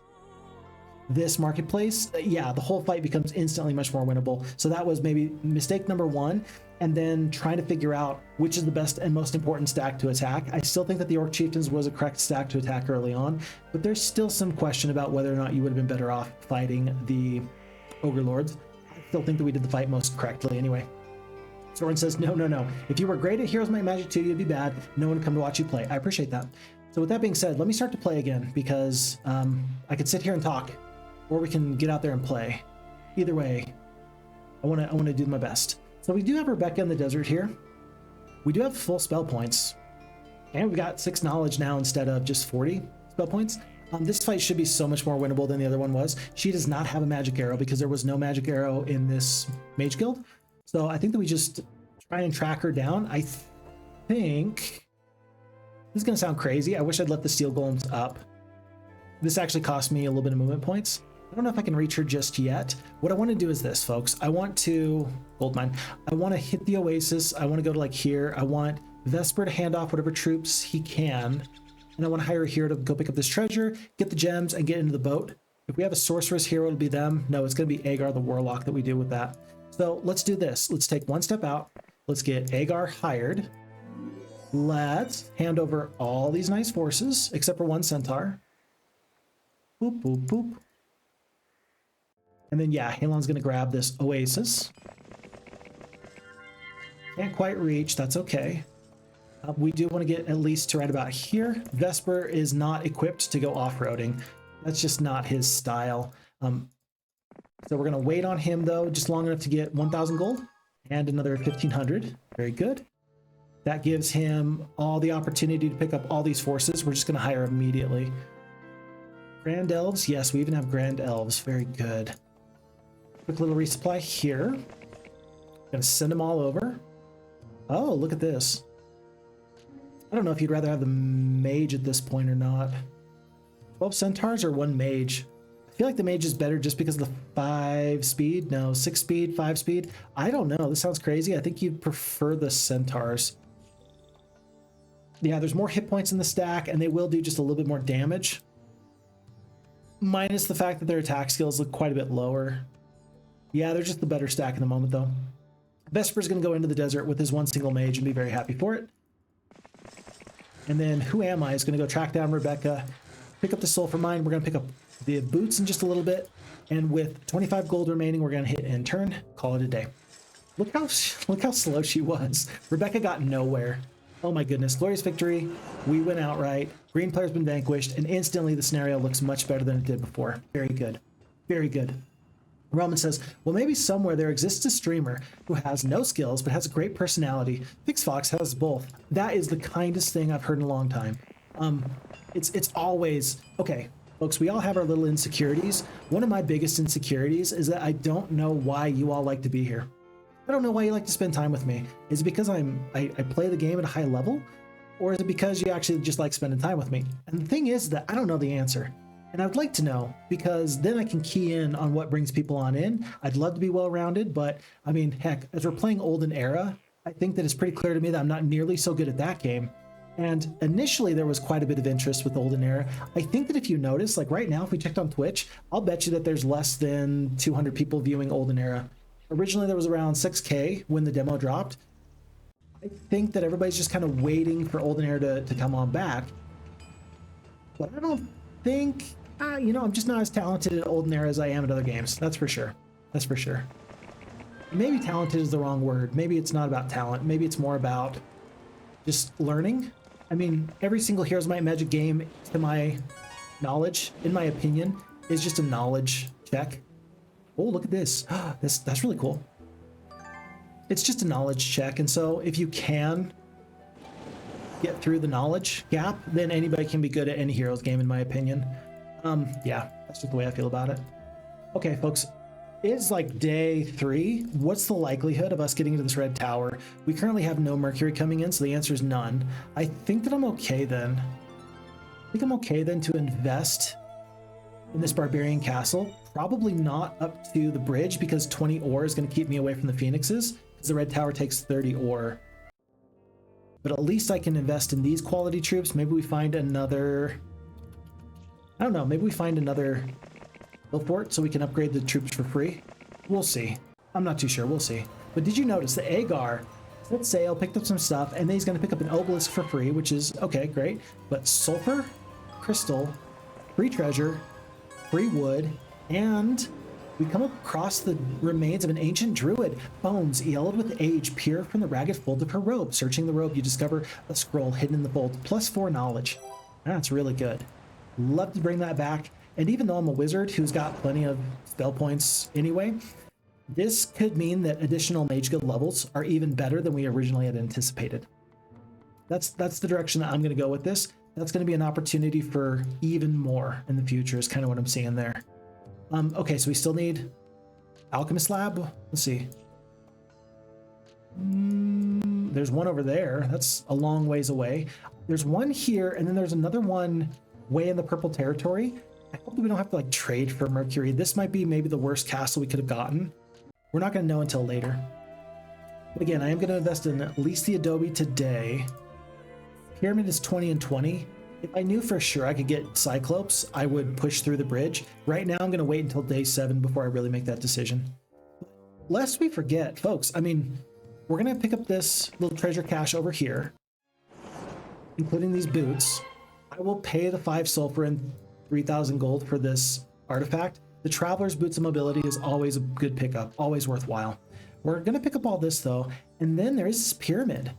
Speaker 1: marketplace, yeah, the whole fight becomes instantly much more winnable. So that was maybe mistake number one. And then trying to figure out which is the best and most important stack to attack. I still think that the Orc Chieftains was a correct stack to attack early on, but there's still some question about whether or not you would have been better off fighting the Ogre Lords. I still think that we did the fight most correctly anyway. Soren says, no. If you were great at Heroes Might Magic 2, you'd be bad. No one would come to watch you play. I appreciate that. So with that being said, let me start to play again, because I could sit here and talk, or we can get out there and play. Either way, I want to do my best. So we do have Rebecca in the desert here. We do have full spell points, and we've got 6 knowledge now instead of just 40 spell points. This fight should be so much more winnable than the other one was. She does not have a magic arrow because there was no magic arrow in this mage guild. So I think that we just try and track her down. I think this is going to sound crazy. I wish I'd let the steel golems up. This actually cost me a little bit of movement points. I don't know if I can reach her just yet. What I want to do is this, folks. I want to gold mine. I want to hit the oasis. I want to go to like here. I want Vesper to hand off whatever troops he can. And I want to hire a hero to go pick up this treasure, get the gems, and get into the boat. If we have a sorceress hero, it'll be them. No, it's going to be Agar the Warlock that we do with that. So let's do this. Let's take one step out. Let's get Agar hired. Let's hand over all these nice forces, except for one centaur. Boop, boop, boop. And then, yeah, Halon's going to grab this oasis. Can't quite reach. That's okay. We do want to get at least to right about here. Vesper is not equipped to go off-roading. That's just not his style. So we're going to wait on him, though, just long enough to get 1,000 gold and another 1,500. Very good. That gives him all the opportunity to pick up all these forces. We're just going to hire immediately. Grand Elves. Yes, we even have Grand Elves. Very good. Quick little resupply here. Gonna send them all over. Oh, look at this. I don't know if you'd rather have the mage at this point or not. 12 centaurs or 1 mage? I feel like the mage is better just because of the 5 speed. No, 6 speed, 5 speed. I don't know. This sounds crazy. I think you'd prefer the centaurs. Yeah, there's more hit points in the stack, and they will do just a little bit more damage. Minus the fact that their attack skills look quite a bit lower. Yeah, they're just the better stack in the moment, though. Vesper's going to go into the desert with his 1 single mage and be very happy for it. And then Who Am I is going to go track down Rebecca, pick up the Sulfur Mine. We're going to pick up the boots in just a little bit. And with 25 gold remaining, we're going to hit end turn, call it a day. Look how slow she was. Rebecca got nowhere. Oh my goodness. Glorious victory. We win outright. Green player's been vanquished, and instantly the scenario looks much better than it did before. Very good. Very good. Roman says, well, maybe somewhere there exists a streamer who has no skills but has a great personality. FixFox has both. That is the kindest thing I've heard in a long time. It's always, okay, folks, we all have our little insecurities. One of my biggest insecurities is that I don't know why you all like to be here. I don't know why you like to spend time with me. Is it because I play the game at a high level? Or is it because you actually just like spending time with me? And the thing is that I don't know the answer. And I'd like to know, because then I can key in on what brings people on in. I'd love to be well-rounded, but I mean, heck, as we're playing Olden Era, I think that it's pretty clear to me that I'm not nearly so good at that game. And initially there was quite a bit of interest with Olden Era. I think that if you notice, like right now, if we checked on Twitch, I'll bet you that there's less than 200 people viewing Olden Era. Originally there was around 6K when the demo dropped. I think that everybody's just kind of waiting for Olden Era to come on back. But I don't think You know, I'm just not as talented at Olden Era as I am at other games. That's for sure. That's for sure. Maybe talented is the wrong word. Maybe it's not about talent. Maybe it's more about just learning. I mean, every single Heroes Might and Magic game, to my knowledge, in my opinion, is just a knowledge check. Oh, look at this. That's really cool. It's just a knowledge check, and so if you can get through the knowledge gap, then anybody can be good at any Heroes game, in my opinion. Yeah, that's just the way I feel about it. Okay, folks, it's like day 3. What's the likelihood of us getting into this red tower? We currently have no Mercury coming in, so the answer is none. I think that I'm okay then. I think I'm okay then to invest in this Barbarian castle. Probably not up to the bridge because 20 ore is going to keep me away from the Phoenixes, because the red tower takes 30 ore. But at least I can invest in these quality troops. Maybe we find another... I don't know, maybe we find another hill fort so we can upgrade the troops for free. We'll see. I'm not too sure. We'll see. But did you notice that Agar set sail, picked up some stuff, and then he's going to pick up an obelisk for free, which is okay, great. But sulfur, crystal, free treasure, free wood, and we come across the remains of an ancient druid. Bones yellowed with age peer from the ragged fold of her robe. Searching the robe, you discover a scroll hidden in the fold. +4 knowledge. That's really good. Love to bring that back. And even though I'm a wizard who's got plenty of spell points anyway, this could mean that additional mage guild levels are even better than we originally had anticipated. That's the direction that I'm going to go with this. That's going to be an opportunity for even more in the future is kind of what I'm seeing there. Okay, so we still need Alchemist Lab. Let's see. There's one over there. That's a long ways away. There's one here, and then there's another one way in the purple territory. I hope that we don't have to like trade for Mercury. This might be maybe the worst castle we could have gotten. We're not going to know until later. But again, I am going to invest in at least the Adobe today. Pyramid is 20 and 20. If I knew for sure I could get Cyclops, I would push through the bridge. Right now, I'm going to wait until day 7 before I really make that decision. Lest we forget, folks, I mean, we're going to pick up this little treasure cache over here, including these boots. I will pay the 5 sulfur and 3,000 gold for this artifact. The Traveler's Boots of Mobility is always a good pickup, always worthwhile. We're going to pick up all this, though, and then there is this pyramid.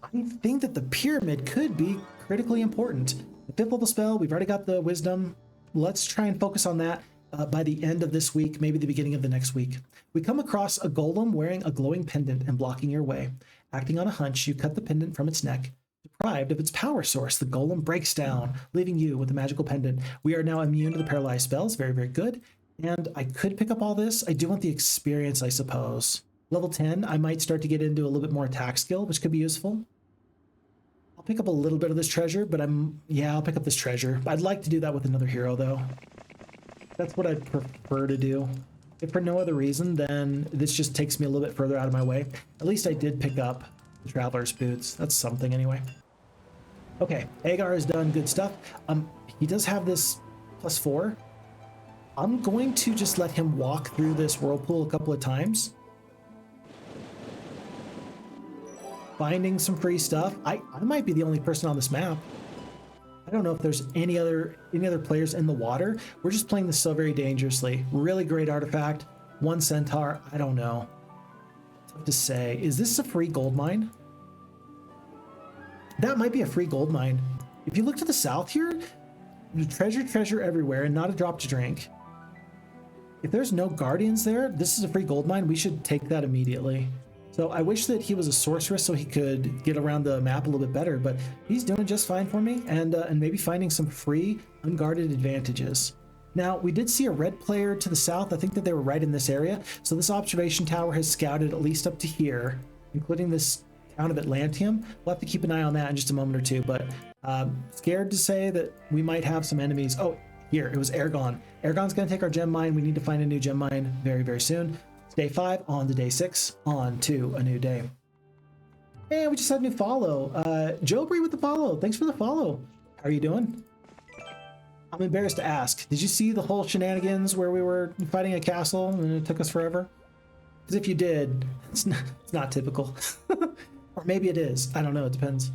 Speaker 1: I think that the pyramid could be critically important. The 5th level spell, we've already got the wisdom. Let's try and focus on that by the end of this week, maybe the beginning of the next week. We come across a golem wearing a glowing pendant and blocking your way. Acting on a hunch, you cut the pendant from its neck. Deprived of its power source, the golem breaks down, leaving you with a magical pendant. We are now immune to the paralyzed spells. Very, very good. And I could pick up all this. I do want the experience, I suppose. Level 10, I might start to get into a little bit more attack skill, which could be useful. I'll pick up a little bit of this treasure, but I'll pick up this treasure. I'd like to do that with another hero, though. That's what I'd prefer to do. If for no other reason, then this just takes me a little bit further out of my way. At least I did pick up the Traveler's Boots. That's something anyway. Okay, Agar has done good stuff. He does have this +4. I'm going to just let him walk through this whirlpool a couple of times. Finding some free stuff. I might be the only person on this map. I don't know if there's any other players in the water. We're just playing this so very dangerously. Really great artifact. 1 centaur. I don't know. Tough to say. Is this a free gold mine? That might be a free gold mine. If you look to the south here, treasure everywhere and not a drop to drink. If there's no guardians there, this is a free gold mine. We should take that immediately. So I wish that he was a sorceress so he could get around the map a little bit better, but he's doing just fine for me, and maybe finding some free unguarded advantages. Now, we did see a red player to the south. I think that they were right in this area. So this observation tower has scouted at least up to here, including this town of Atlantium. We'll have to keep an eye on that in just a moment or two, but scared to say that we might have some enemies. Oh, here, it was Aragon. Aragon's going to take our gem mine. We need to find a new gem mine very, very soon. It's day 5, on to day 6, on to a new day. And we just had a new follow. Jobry with the follow. Thanks for the follow. How are you doing? I'm embarrassed to ask. Did you see the whole shenanigans where we were fighting a castle and it took us forever? Because if you did, it's not typical. Or maybe it is. I don't know. It depends.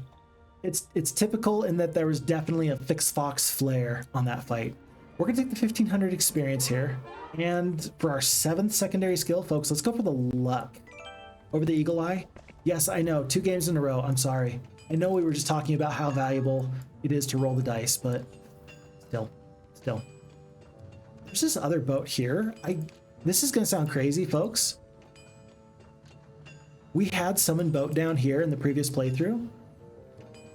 Speaker 1: It's typical in that there was definitely a fixed fox flare on that fight. We're gonna take the 1500 experience here. And for our 7th secondary skill, folks, let's go for the luck. Over the Eagle Eye. Yes, I know, 2 games in a row. I'm sorry. I know we were just talking about how valuable it is to roll the dice, but still. There's this other boat here. This is gonna sound crazy, folks. We had summoned boat down here in the previous playthrough.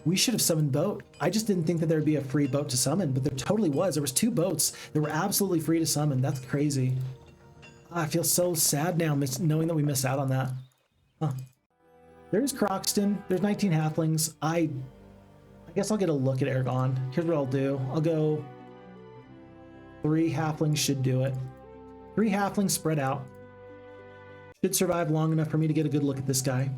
Speaker 1: We should have summoned boat. I just didn't think that there would be a free boat to summon, but there totally was. There was 2 boats that were absolutely free to summon. That's crazy. I feel so sad now knowing that we missed out on that. Huh. There's Croxton. There's 19 halflings. I guess I'll get a look at Aragon. Here's what I'll do. I'll go 3 halflings should do it. 3 halflings spread out. Should survive long enough for me to get a good look at this guy.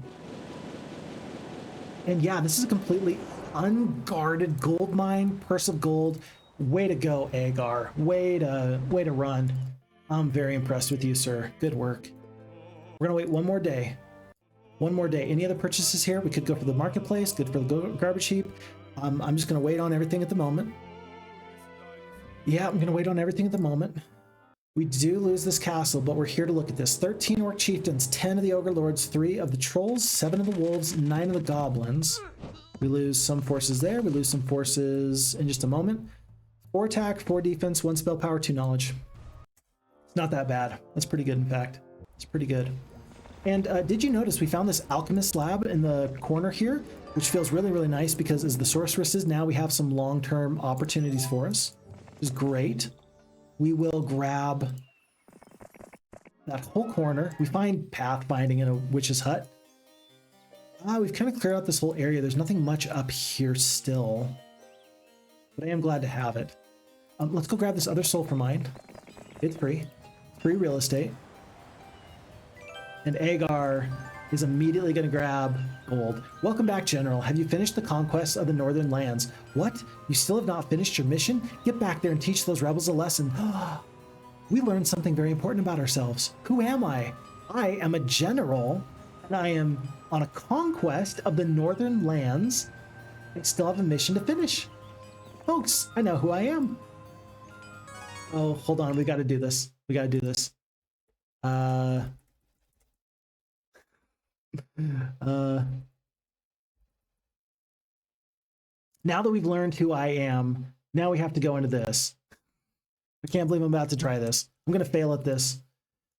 Speaker 1: And yeah, this is a completely unguarded gold mine, purse of gold. Way to go, Agar. Way to run. I'm very impressed with you, sir. Good work. We're gonna wait one more day. One more day. Any other purchases here? We could go for the marketplace, good for the garbage heap. I'm just gonna wait on everything at the moment. Yeah, I'm gonna wait on everything at the moment. We do lose this castle, but we're here to look at this. 13 orc chieftains, 10 of the ogre lords, 3 of the trolls, 7 of the wolves, 9 of the goblins. We lose some forces there. We lose some forces in just a moment. 4 attack, 4 defense, 1 spell power, 2 knowledge. It's not that bad. That's pretty good, in fact. It's pretty good. And did you notice we found this alchemist lab in the corner here, which feels really, really nice because as the sorceresses, now we have some long-term opportunities for us, which is great. We will grab that whole corner. We find pathfinding in a witch's hut. We've kind of cleared out this whole area. There's nothing much up here still, but I am glad to have it. Let's go grab this other soul for mine. It's free. Free real estate. And Agar is immediately going to grab gold. Welcome back, General. Have you finished the conquest of the northern lands? What? You still have not finished your mission? Get back there and teach those rebels a lesson. We learned something very important about ourselves. Who am I? I am a general, and I am on a conquest of the northern lands. I still have a mission to finish. Folks, I know who I am. Oh, hold on. We got to do this. We got to do this. Now that we've learned who I am, now we have to go into this. I can't believe I'm about to try this. I'm going to fail at this.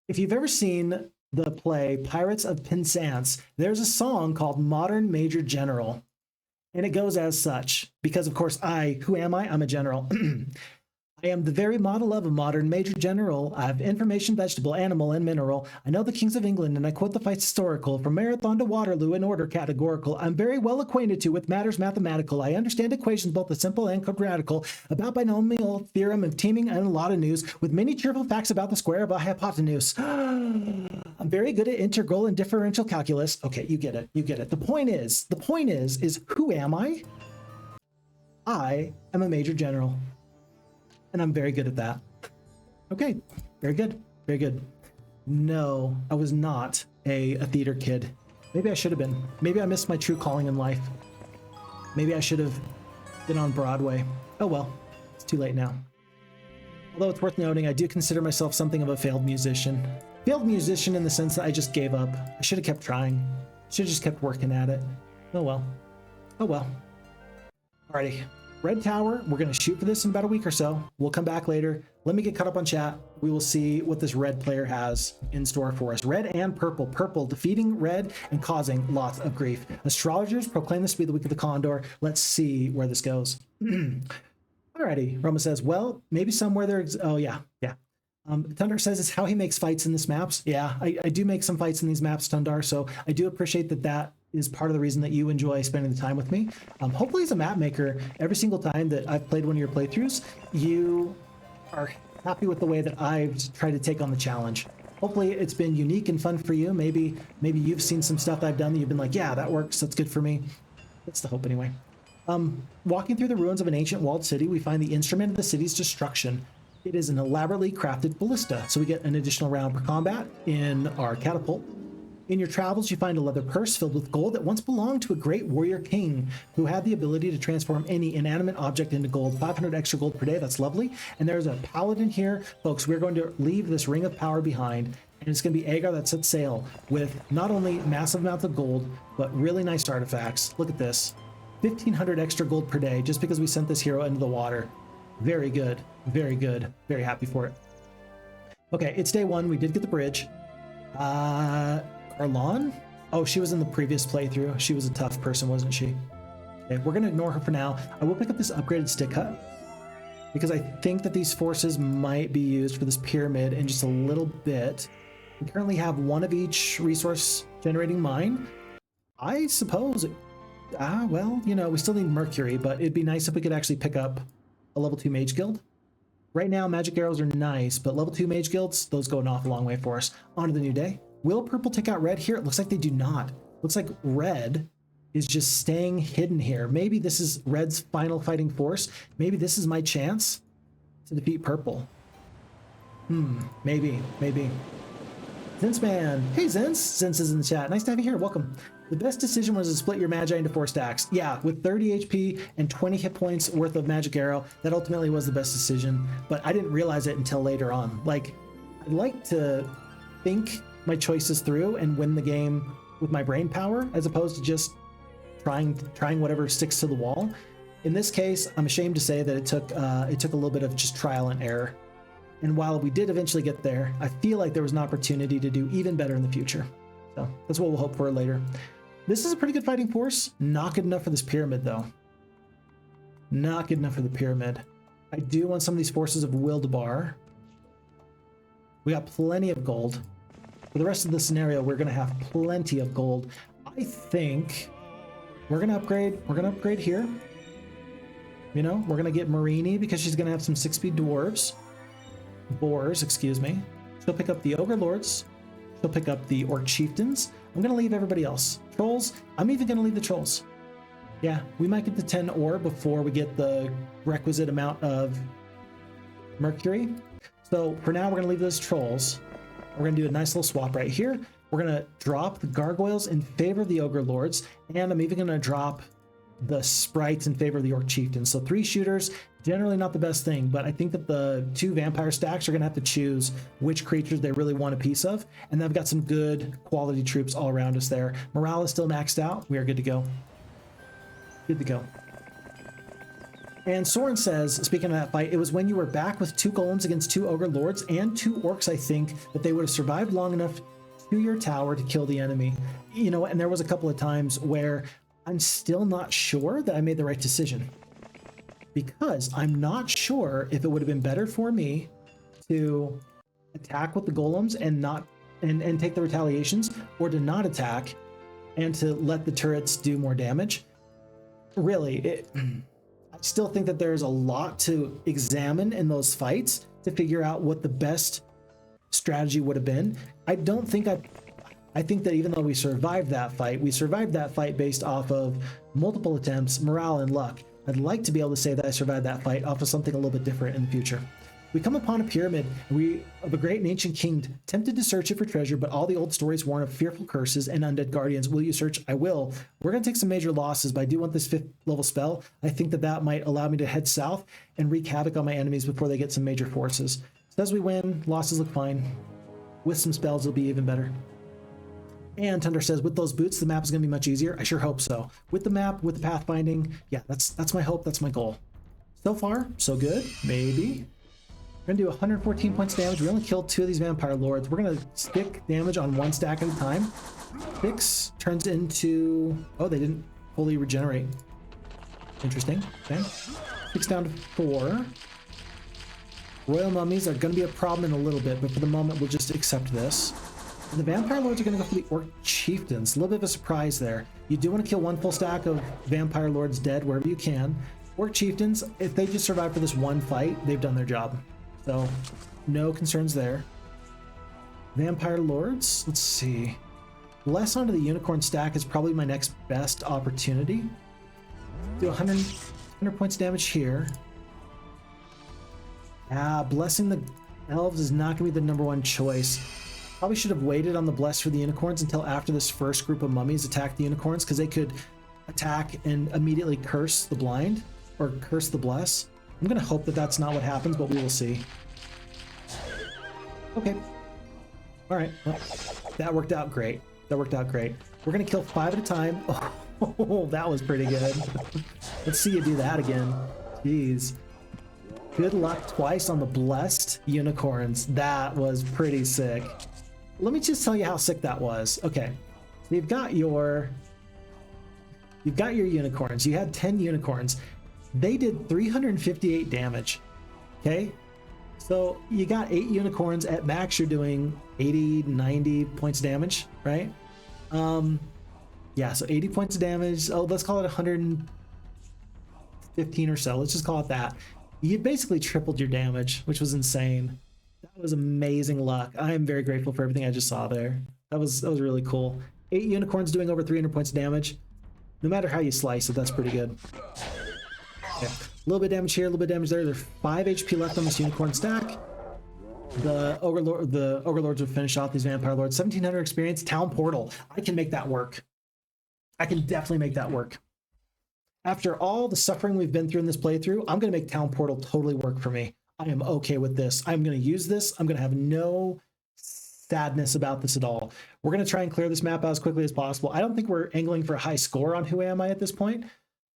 Speaker 1: If you've ever seen the play Pirates of Penzance, there's a song called Modern Major General. And it goes as such, because of course who am I? I'm a general. I am the very model of a modern major general. I have information, vegetable, animal, and mineral. I know the kings of England, and I quote the fights historical, from Marathon to Waterloo in order categorical. I'm very well acquainted with matters mathematical. I understand equations, both the simple and quadratical, about binomial theorem and teaming, and a lot of news, with many cheerful facts about the square of a hypotenuse. I'm very good at integral and differential calculus. Okay, you get it. You get it. The point is, who am I? I am a major general. And I'm very good at that. Okay, very good, very good. No, I was not a theater kid. Maybe I should have been. Maybe I missed my true calling in life. Maybe I should have been on Broadway. Oh well, it's too late now. Although it's worth noting, I do consider myself something of a failed musician. Failed musician in the sense that I just gave up. I should have kept trying. Should have just kept working at it. Oh well. Oh well. Alrighty. Red Tower, we're going to shoot for this in about a week or so. We'll come back later. Let me get caught up on chat. We will see what this red player has in store for us. Red and purple. Purple defeating red and causing lots of grief. Astrologers proclaim this to be the week of the Condor. Let's see where this goes. Alrighty. Roma says, well, maybe somewhere there's... Oh, yeah. Yeah. Tundar says it's how he makes fights in this maps. Yeah, I do make some fights in these maps, Tundar, so I do appreciate that is part of the reason that you enjoy spending the time with me. Hopefully as a map maker, every single time that I've played one of your playthroughs, you are happy with the way that I've tried to take on the challenge. Hopefully it's been unique and fun for you. Maybe you've seen some stuff I've done that you've been like, yeah, that works, that's good for me. That's the hope anyway. Walking through the ruins of an ancient walled city, we find the instrument of the city's destruction. It is an elaborately crafted ballista, so we get an additional round per combat in our catapult. In your travels, you find a leather purse filled with gold that once belonged to a great warrior king who had the ability to transform any inanimate object into gold. 500 extra gold per day, that's lovely. And there's a paladin here. Folks, we're going to leave this ring of power behind, and it's going to be Agar that sets sail with not only massive amounts of gold, but really nice artifacts. Look at this. 1,500 extra gold per day just because we sent this hero into the water. Very good, very good. Very happy for it. Okay, it's day one. We did get the bridge. Arlon? Oh, she was in the previous playthrough. She was a tough person, wasn't she? Okay, we're going to ignore her for now. I will pick up this upgraded stick hut because I think that these forces might be used for this pyramid in just a little bit. We currently have one of each resource generating mine. I suppose, well, you know, we still need Mercury, but it'd be nice if we could actually pick up a level 2 mage guild. Right now, magic arrows are nice, but level 2 mage guilds, those go an awful long way for us. On to the new day. Will purple take out red here? It looks like they do not. Looks like red is just staying hidden here. Maybe this is red's final fighting force. Maybe this is my chance to defeat purple. Maybe. Zince man. Hey, Zince. Zince is in the chat. Nice to have you here. Welcome. The best decision was to split your Magi into 4 stacks. Yeah, with 30 HP and 20 hit points worth of magic arrow, that ultimately was the best decision, but I didn't realize it until later on. Like, I'd like to think my choices through and win the game with my brain power as opposed to just trying whatever sticks to the wall. In this case, I'm ashamed to say that it took a little bit of just trial and error. And while we did eventually get there, I feel like there was an opportunity to do even better in the future. So that's what we'll hope for later. This is a pretty good fighting force. Not good enough for this pyramid, though. Not good enough for the pyramid. I do want some of these forces of Wildebar. We got plenty of gold. For the rest of the scenario, we're going to have plenty of gold. I think we're going to upgrade. We're going to upgrade here. You know, we're going to get Marini because she's going to have some 6-speed dwarves. Boars, excuse me. She'll pick up the Ogre Lords. She'll pick up the Orc Chieftains. I'm going to leave everybody else. Trolls, I'm even going to leave the Trolls. Yeah, we might get the 10 ore before we get the requisite amount of Mercury. So for now, we're going to leave those Trolls. We're going to do a nice little swap right here. We're going to drop the Gargoyles in favor of the Ogre Lords, and I'm even going to drop the Sprites in favor of the Orc Chieftains. So 3 shooters, generally not the best thing, but I think that the 2 vampire stacks are going to have to choose which creatures they really want a piece of, and I've got some good quality troops all around us there. Morale is still maxed out. We are good to go. Good to go. And Soren says, speaking of that fight, it was when you were back with 2 golems against 2 ogre lords and 2 orcs, I think, that they would have survived long enough to your tower to kill the enemy. You know, and there was a couple of times where I'm still not sure that I made the right decision, because I'm not sure if it would have been better for me to attack with the golems and not and take the retaliations, or to not attack and to let the turrets do more damage. Really, I still think that there's a lot to examine in those fights to figure out what the best strategy would have been. I think that even though we survived that fight based off of multiple attempts, morale, and luck. I'd like to be able to say that I survived that fight off of something a little bit different in the future. We come upon a pyramid of a great and ancient king, tempted to search it for treasure, but all the old stories warn of fearful curses and undead guardians. Will you search? I will. We're going to take some major losses, but I do want this 5th level spell. I think that might allow me to head south and wreak havoc on my enemies before they get some major forces. So as we win, losses look fine. With some spells, it'll be even better. And Tundra says, with those boots, the map is going to be much easier. I sure hope so. With the map, with the pathfinding, yeah, that's my hope, that's my goal. So far, so good. Maybe. We're going to do 114 points of damage. We only killed 2 of these vampire lords. We're going to stick damage on 1 stack at a time. 6 turns into... Oh, they didn't fully regenerate. Interesting. Okay. 6 down to 4. Royal mummies are going to be a problem in a little bit, but for the moment, we'll just accept this. The vampire lords are going to go for the orc chieftains. A little bit of a surprise there. You do want to kill 1 full stack of vampire lords dead wherever you can. Orc chieftains, if they just survive for this 1 fight, they've done their job. So no concerns there. Vampire lords, let's see. Less onto the unicorn stack is probably my next best opportunity. Do 100 points damage here. Blessing the elves is not going to be the #1 choice. Probably should have waited on the bless for the unicorns until after this first group of mummies attacked the unicorns, because they could attack and immediately curse the blind or curse the bless. I'm gonna hope that that's not what happens, but we will see. Okay. All right. Well, that worked out great. That worked out great. We're gonna kill 5 at a time. Oh, that was pretty good. Let's see you do that again. Jeez. Good luck twice on the blessed unicorns. That was pretty sick. Let me just tell you how sick that was. Okay, so you've got your unicorns. You had 10 unicorns. They did 358 damage. Okay, so you got 8 unicorns at max. You're doing 80, 90 points of damage, right? Yeah, so 80 points of damage. Oh, let's call it 115 or so. Let's just call it that. You basically tripled your damage, which was insane. That was amazing luck. I am very grateful for everything I just saw there. That was really cool. 8 unicorns doing over 300 points of damage. No matter how you slice it, that's pretty good. Okay. A little bit of damage here, a little bit of damage there. There's 5 HP left on this unicorn stack. The Overlords will finish off these Vampire Lords. 1700 experience, Town Portal. I can make that work. I can definitely make that work. After all the suffering we've been through in this playthrough, I'm going to make Town Portal totally work for me. I am okay with this. I'm going to use this. I'm going to have no sadness about this at all. We're going to try and clear this map out as quickly as possible. I don't think we're angling for a high score on Who Am I at this point,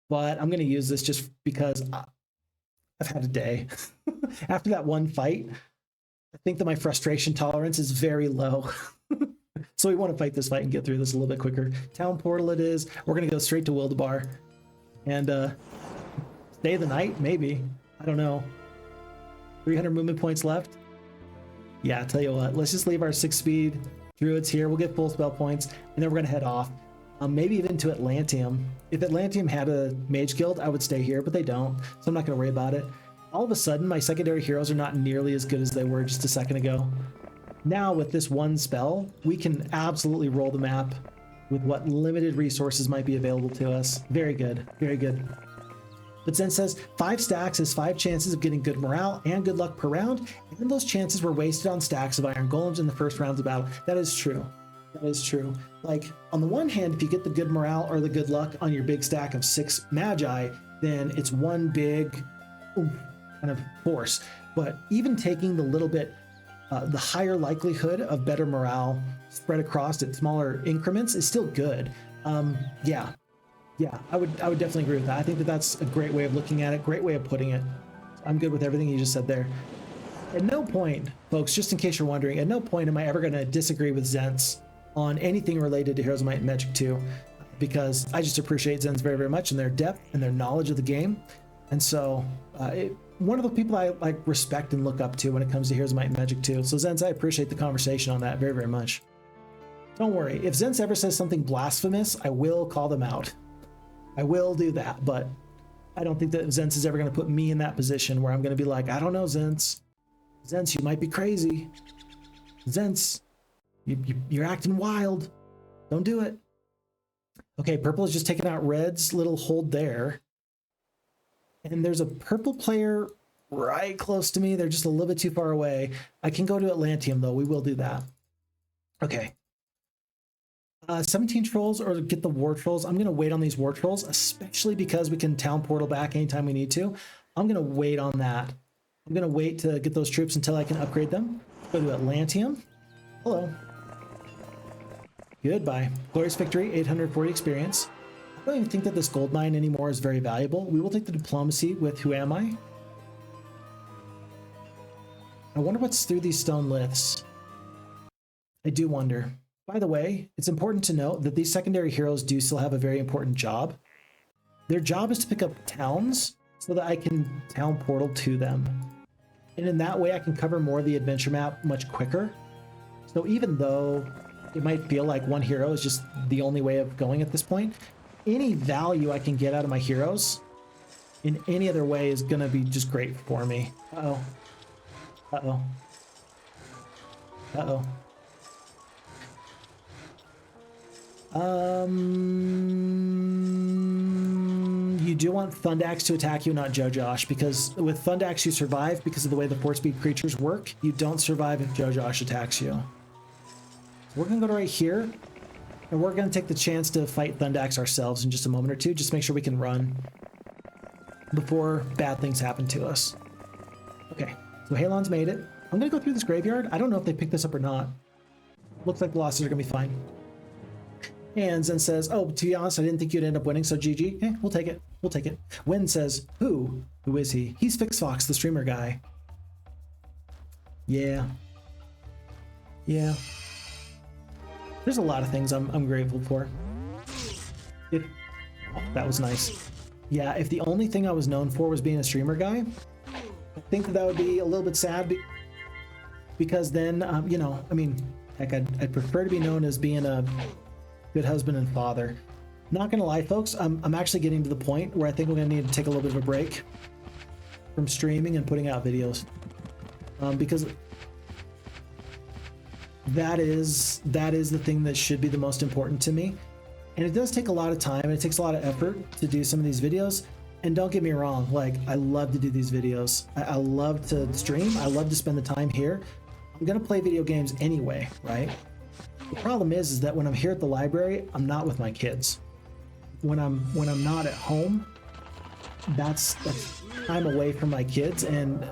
Speaker 1: but I'm going to use this just because I've had a day. After that one fight, I think that my frustration tolerance is very low. So we want to fight this fight and get through this a little bit quicker. Town Portal it is. We're going to go straight to Wildebar and stay the night, maybe. I don't know. 300 movement points left. Yeah, I'll tell you what. Let's just leave our 6-speed druids here. We'll get full spell points, and then we're going to head off. Maybe even to Atlantium. If Atlantium had a mage guild, I would stay here, but they don't, so I'm not going to worry about it. All of a sudden, my secondary heroes are not nearly as good as they were just a second ago. Now, with this one spell, we can absolutely roll the map with what limited resources might be available to us. Very good, very good. But Zen says 5 stacks is 5 chances of getting good morale and good luck per round, and those chances were wasted on stacks of iron golems in the first rounds of battle. That is true. That is true. Like, on the one hand, if you get the good morale or the good luck on your big stack of 6 Magi, then it's one big kind of force. But even taking the little bit, the higher likelihood of better morale spread across at smaller increments is still good. Yeah, I would definitely agree with that. I think that that's a great way of looking at it, great way of putting it. I'm good with everything you just said there. At no point, folks, just in case you're wondering, at no point am I ever going to disagree with Zens on anything related to Heroes of Might and Magic 2, because I just appreciate Zens very, very much and their depth and their knowledge of the game. And so, one of the people I like respect and look up to when it comes to Heroes of Might and Magic 2. So Zens, I appreciate the conversation on that very, very much. Don't worry, if Zens ever says something blasphemous, I will call them out. I will do that, but I don't think that Zens is ever going to put me in that position where I'm going to be like, I don't know, Zens. Zens, you might be crazy. Zens, you're acting wild. Don't do it. Okay, purple is just taking out red's little hold there. And there's a purple player right close to me. They're just a little bit too far away. I can go to Atlantium, though. We will do that. Okay. 17 trolls or get the war trolls. I'm going to wait on these war trolls, especially because we can town portal back anytime we need to. I'm going to wait on that. I'm going to wait to get those troops until I can upgrade them. Go to Atlantium. Hello. Goodbye. Glorious victory, 840 experience. I don't even think that this gold mine anymore is very valuable. We will take the diplomacy with Who Am I? I wonder what's through these stone liths. I do wonder. By the way, it's important to note that these secondary heroes do still have a very important job. Their job is to pick up towns so that I can town portal to them. And in that way, I can cover more of the adventure map much quicker. So even though it might feel like one hero is just the only way of going at this point, any value I can get out of my heroes in any other way is going to be just great for me. Uh-oh. Uh-oh. Uh-oh. You do want Thundaxe to attack you, not Jojosh, because with Thundaxe you survive because of the way the 4-speed creatures work. You don't survive if Jojosh attacks you. We're gonna go to right here, and we're gonna take the chance to fight Thundax ourselves in just a moment or two, just make sure we can run before bad things happen to us. Okay, so Halon's made it. I'm gonna go through this graveyard. I don't know if they picked this up or not. Looks like the losses are gonna be fine. And Zen says, oh, to be honest, I didn't think you'd end up winning, so GG. Eh, we'll take it. We'll take it. Wen says, who? Who is he? He's FixFox, the streamer guy. Yeah. Yeah. There's a lot of things I'm grateful for. Oh, that was nice. Yeah, if the only thing I was known for was being a streamer guy, I think that would be a little bit sad because then, you know, I mean, heck, I'd prefer to be known as being a good husband and father. Not gonna lie, folks, I'm actually getting to the point where I think we're gonna need to take a little bit of a break from streaming and putting out videos, because that is the thing that should be the most important to me. And it does take a lot of time and it takes a lot of effort to do some of these videos. And don't get me wrong, like, I love to do these videos. I love to stream. I love to spend the time here. I'm gonna play video games anyway, right? The problem is that when I'm here at the library, I'm not with my kids. When I'm not at home, that's time away from my kids. And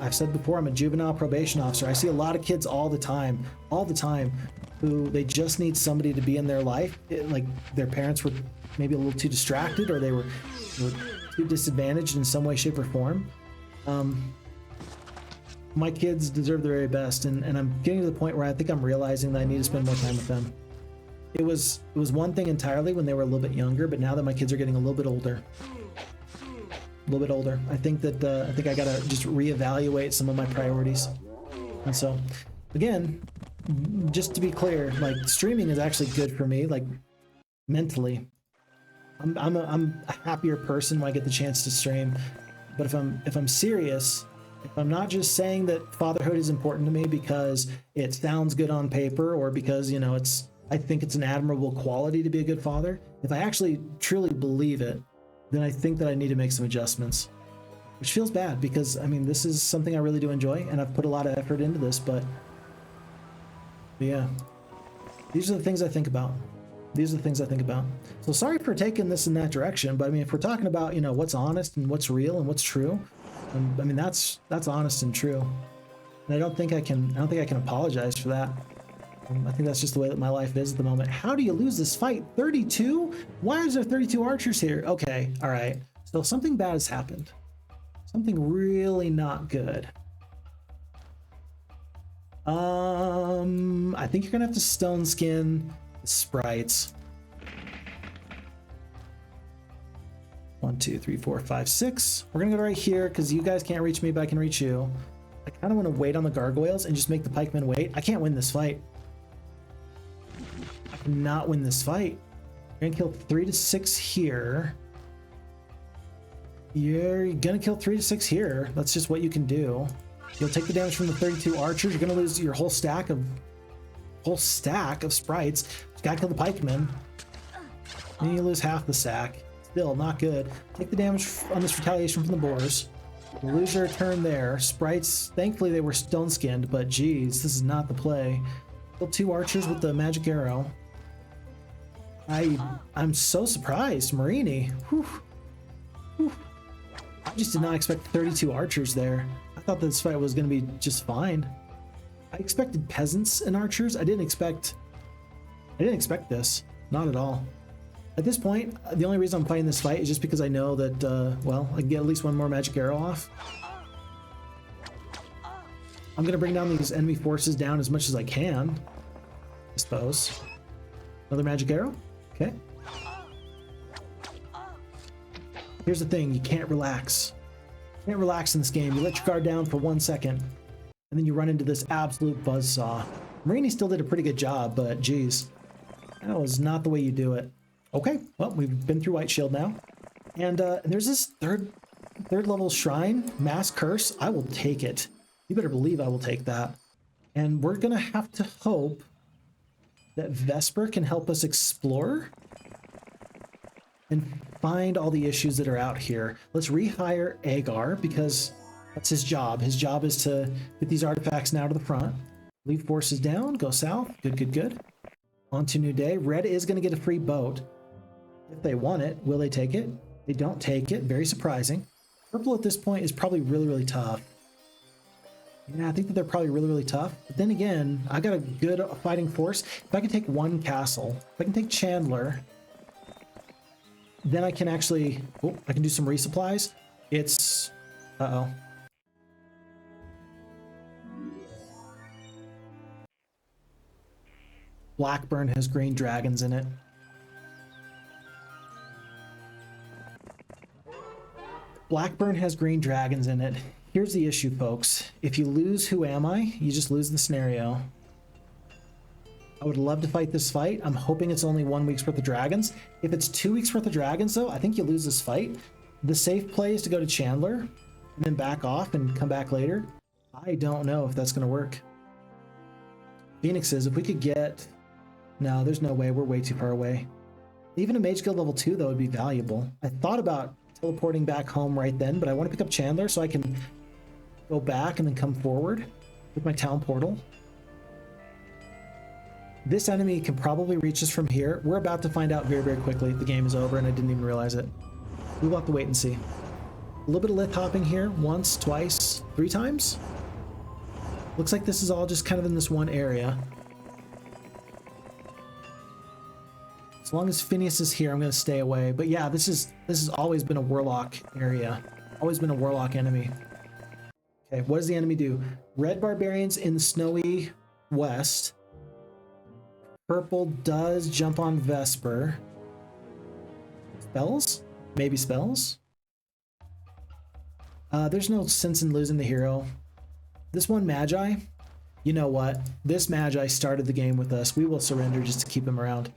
Speaker 1: I've said before, I'm a juvenile probation officer. I see a lot of kids all the time, who they just need somebody to be in their life. Like their parents were maybe a little too distracted, or they were too disadvantaged in some way, shape, or form. My kids deserve the very best, and I'm getting to the point where I think I'm realizing that I need to spend more time with them. It was one thing entirely when they were a little bit younger, but now that my kids are getting a little bit older, I think that I gotta just reevaluate some of my priorities. And so, again, just to be clear, like, streaming is actually good for me, like, mentally. I'm a happier person when I get the chance to stream. But if I'm serious, if I'm not just saying that fatherhood is important to me because it sounds good on paper, or because, you know, I think it's an admirable quality to be a good father, if I actually truly believe it, then I think that I need to make some adjustments, which feels bad because, I mean, this is something I really do enjoy and I've put a lot of effort into this, but yeah, these are the things I think about. So sorry for taking this in that direction, but I mean, if we're talking about, you know, what's honest and what's real and what's true, I mean, that's honest and true. And I don't think I can apologize for that. I think that's just the way that my life is at the moment. How do you lose this fight? 32? Why is there 32 archers here? Okay, all right. So something bad has happened. Something really not good. I think you're gonna have to stone skin the sprites. 1, 2, 3, 4, 5, 6. We're gonna go right here because you guys can't reach me, but I can reach you. I kind of want to wait on the gargoyles and just make the pikemen wait. I can't win this fight. I cannot win this fight. You're gonna kill 3 to 6 here. You're gonna kill 3 to 6 here. That's just what you can do. You'll take the damage from the 32 archers. You're gonna lose your whole stack of sprites. You gotta kill the pikemen. Then you lose half the stack. Still not good. Take the damage on this retaliation from the boars. You lose your turn there. Sprites, thankfully they were stone skinned, but geez, this is not the play. Kill 2 archers with the magic arrow. I'm so surprised, Marini. Whew. Whew. I just did not expect 32 archers there. I thought this fight was going to be just fine. I expected peasants and archers. I didn't expect this. Not at all. At this point, the only reason I'm fighting this fight is just because I know that, well, I can get at least 1 more magic arrow off. I'm going to bring down these enemy forces down as much as I can, I suppose. Another magic arrow? Okay. Here's the thing, you can't relax. You can't relax in this game. You let your guard down for 1 second, and then you run into this absolute buzzsaw. Marini still did a pretty good job, but geez, that was not the way you do it. Okay, well, we've been through White Shield now. And there's this third level shrine, Mass Curse. I will take it. You better believe I will take that. And we're gonna have to hope that Vesper can help us explore and find all the issues that are out here. Let's rehire Agar because that's his job. His job is to get these artifacts now to the front. Leave forces down, go south. Good, good, good. On to new day. Red is going to get a free boat. If they want it, will they take it? They don't take it. Very surprising. Purple at this point is probably really, really tough. Yeah, I think that they're probably really, really tough. But then again, I got a good fighting force. If I can take one castle, if I can take Chandler, then I can actually... Oh, I can do some resupplies. It's... Uh-oh. Blackburn has green dragons in it. Blackburn has green dragons in it. Here's the issue, folks. If you lose Who Am I, you just lose the scenario. I would love to fight this fight. I'm hoping it's only 1 week's worth of dragons. If it's 2 weeks worth of dragons, though, I think you lose this fight. The safe play is to go to Chandler and then back off and come back later. I don't know if that's going to work. Phoenix is, if we could get... No, there's no way. We're way too far away. Even a Mage Guild level 2, though, would be valuable. I thought about teleporting back home right then, but I want to pick up Chandler so I can go back and then come forward with my town portal. This enemy can probably reach us from here. We're about to find out very, very quickly. The game is over and I didn't even realize it. We will have to wait and see. A little bit of lith hopping here. Once, twice, 3 times. Looks like this is all just kind of in this one area. As long as Phineas is here, I'm going to stay away. But yeah, this has always been a Warlock area. Always been a Warlock enemy. Okay, what does the enemy do? Red Barbarians in the snowy west. Purple does jump on Vesper. Spells? Maybe spells? There's no sense in losing the hero. This one, Magi. You know what? This Magi started the game with us. We will surrender just to keep him around.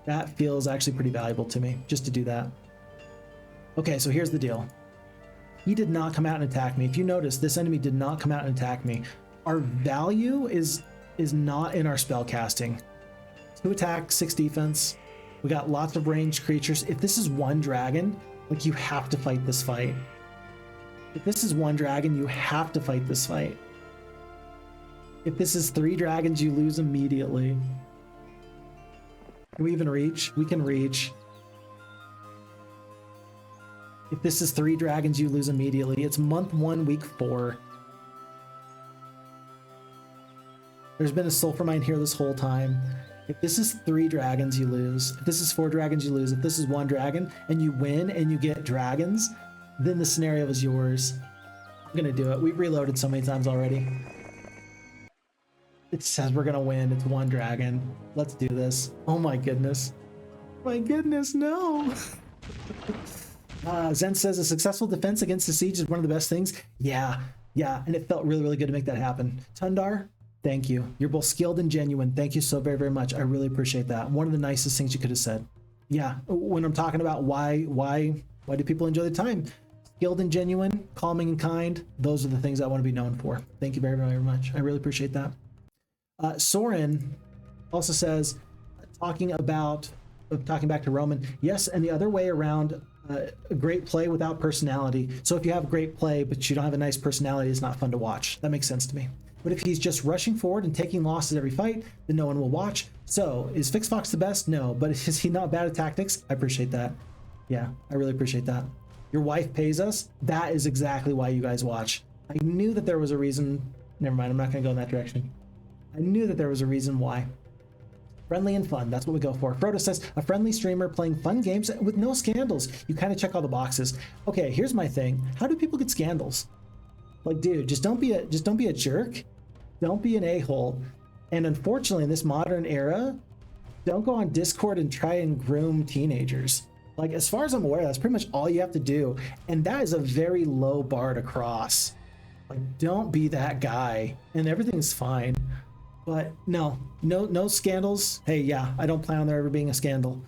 Speaker 1: That feels actually pretty valuable to me, just to do that. Okay, so here's the deal. He did not come out and attack me. If you notice, this enemy did not come out and attack me. Our value is not in our spell casting. 2 attack, 6 defense. We got lots of ranged creatures. If this is 1 dragon, like, you have to fight this fight. If this is 1 dragon, you have to fight this fight. If this is 3 dragons, you lose immediately. Can we even reach? We can reach. If this is 3 dragons, you lose immediately. It's month 1, week 4. There's been a sulfur mine here this whole time. If this is 3 dragons, you lose. If this is 4 dragons, you lose. If this is 1 dragon and you win and you get dragons, then the scenario is yours. I'm gonna do it. We've reloaded so many times already. It says we're gonna win. It's 1 dragon. Let's do this. Oh my goodness. My goodness, no. Zen says a successful defense against the siege is one of the best things. Yeah, and it felt really, really good to make that happen. Tundar, thank you. You're both skilled and genuine. Thank you so very, very much. I really appreciate that. One of the nicest things you could have said. Yeah, when I'm talking about why do people enjoy the time? Skilled and genuine, calming and kind. Those are the things I want to be known for. Thank you very, very much. I really appreciate that. Soren also says, talking back to Roman, yes, and the other way around, great play without personality. So if you have great play but you don't have a nice personality, it's not fun to watch. That makes sense to me. But if he's just rushing forward and taking losses every fight, then no one will watch. So is FixFox the best? No. But is he not bad at tactics? I appreciate that. Yeah, I really appreciate that. Your wife pays us? That is exactly why you guys watch. I knew that there was a reason. Never mind, I'm not going to go in that direction. I knew that there was a reason why. Friendly and fun, that's what we go for. Frodo says, a friendly streamer playing fun games with no scandals. You kind of check all the boxes. Okay, here's my thing. How do people get scandals? Like, dude, just don't be a jerk. Don't be an a-hole. And unfortunately, in this modern era, don't go on Discord and try and groom teenagers. Like, as far as I'm aware, that's pretty much all you have to do. And that is a very low bar to cross. Like, don't be that guy and everything's fine. But no scandals. Hey, yeah, I don't plan on there ever being a scandal.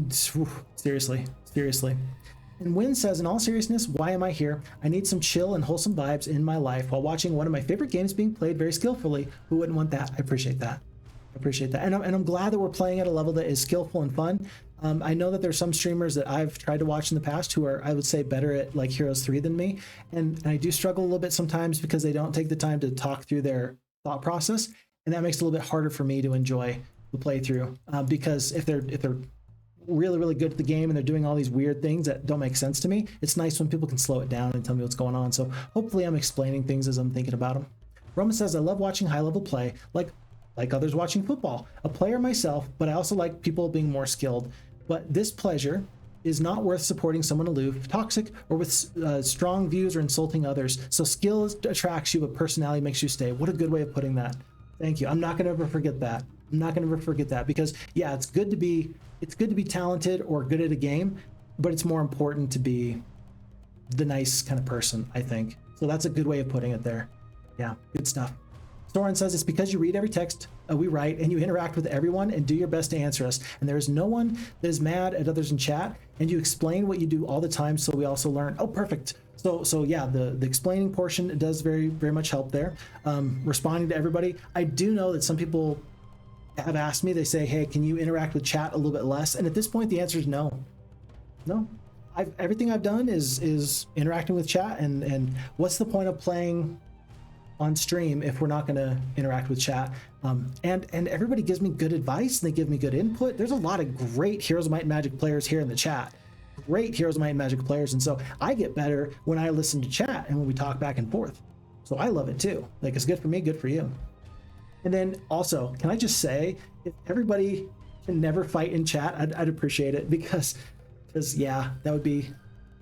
Speaker 1: Seriously. And Win says, in all seriousness, why am I here? I need some chill and wholesome vibes in my life while watching one of my favorite games being played very skillfully. Who wouldn't want that? I appreciate that. And I'm glad that we're playing at a level that is skillful and fun. I know that there's some streamers that I've tried to watch in the past who are, I would say, better at like Heroes 3 than me. And I do struggle a little bit sometimes because they don't take the time to talk through their thought process, and that makes it a little bit harder for me to enjoy the playthrough, because if they're really good at the game and they're doing all these weird things that don't make sense to me, it's nice when people can slow it down and tell me what's going on. So hopefully I'm explaining things as I'm thinking about them. Roman says, I love watching high level play like others watching football. A player myself, but I also like people being more skilled. But this pleasure is not worth supporting someone aloof, toxic, or with strong views or insulting others. So skill attracts you, but personality makes you stay. What a good way of putting that. Thank you. I'm not going to ever forget that. I'm not going to ever forget that, because yeah, it's good to be talented or good at a game, but it's more important to be the nice kind of person, I think. So that's a good way of putting it there. Yeah, good stuff. Soren says it's because you read every text we write and you interact with everyone and do your best to answer us. And there is no one that is mad at others in chat, and you explain what you do all the time, so we also learn. Oh, perfect. So yeah, the explaining portion does very much help there. Responding to everybody. I do know that some people have asked me, they say, hey, can you interact with chat a little bit less? And at this point, the answer is no. No. Everything I've done is interacting with chat, and what's the point of playing on stream if we're not going to interact with chat? And everybody gives me good advice, and they give me good input. There's a lot of great Heroes of Might and Magic players here in the chat. Great Heroes of Might and Magic players, and so I get better when I listen to chat and when we talk back and forth. So I love it too. Like, it's good for me, good for you. And then also, can I just say, if everybody can never fight in chat, I'd appreciate it, because yeah, that would be,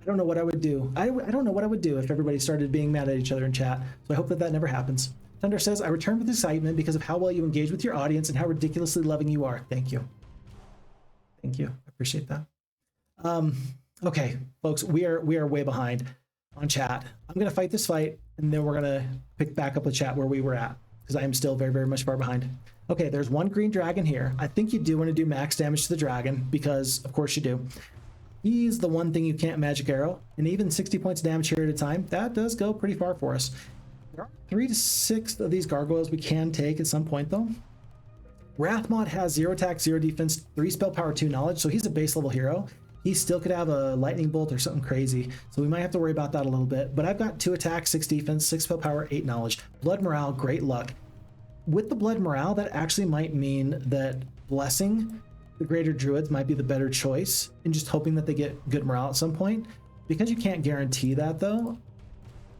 Speaker 1: I don't know what I would do. I don't know what I would do if everybody started being mad at each other in chat. So I hope that never happens. Thunder says, I return with excitement because of how well you engage with your audience and how ridiculously loving you are. Thank you. Thank you. I appreciate that. Okay, folks, we are way behind on chat. I'm going to fight this fight, and then we're going to pick back up the chat where we were at, because I am still very much far behind. Okay, there's one green dragon here. I think you do want to do max damage to the dragon, because of course you do. He's the one thing you can't magic arrow, and even 60 points of damage here at a time, that does go pretty far for us. There are 3 to 6 of these gargoyles we can take at some point though. Wrathmod has 0 attack, 0 defense, 3 spell power, 2 knowledge, so he's a base level hero. He still could have a lightning bolt or something crazy, so we might have to worry about that a little bit. But I've got 2 attack, 6 defense, 6 spell power, 8 knowledge. Blood morale, great luck. With the blood morale, that actually might mean that blessing the greater druids might be the better choice, and just hoping that they get good morale at some point. Because you can't guarantee that though,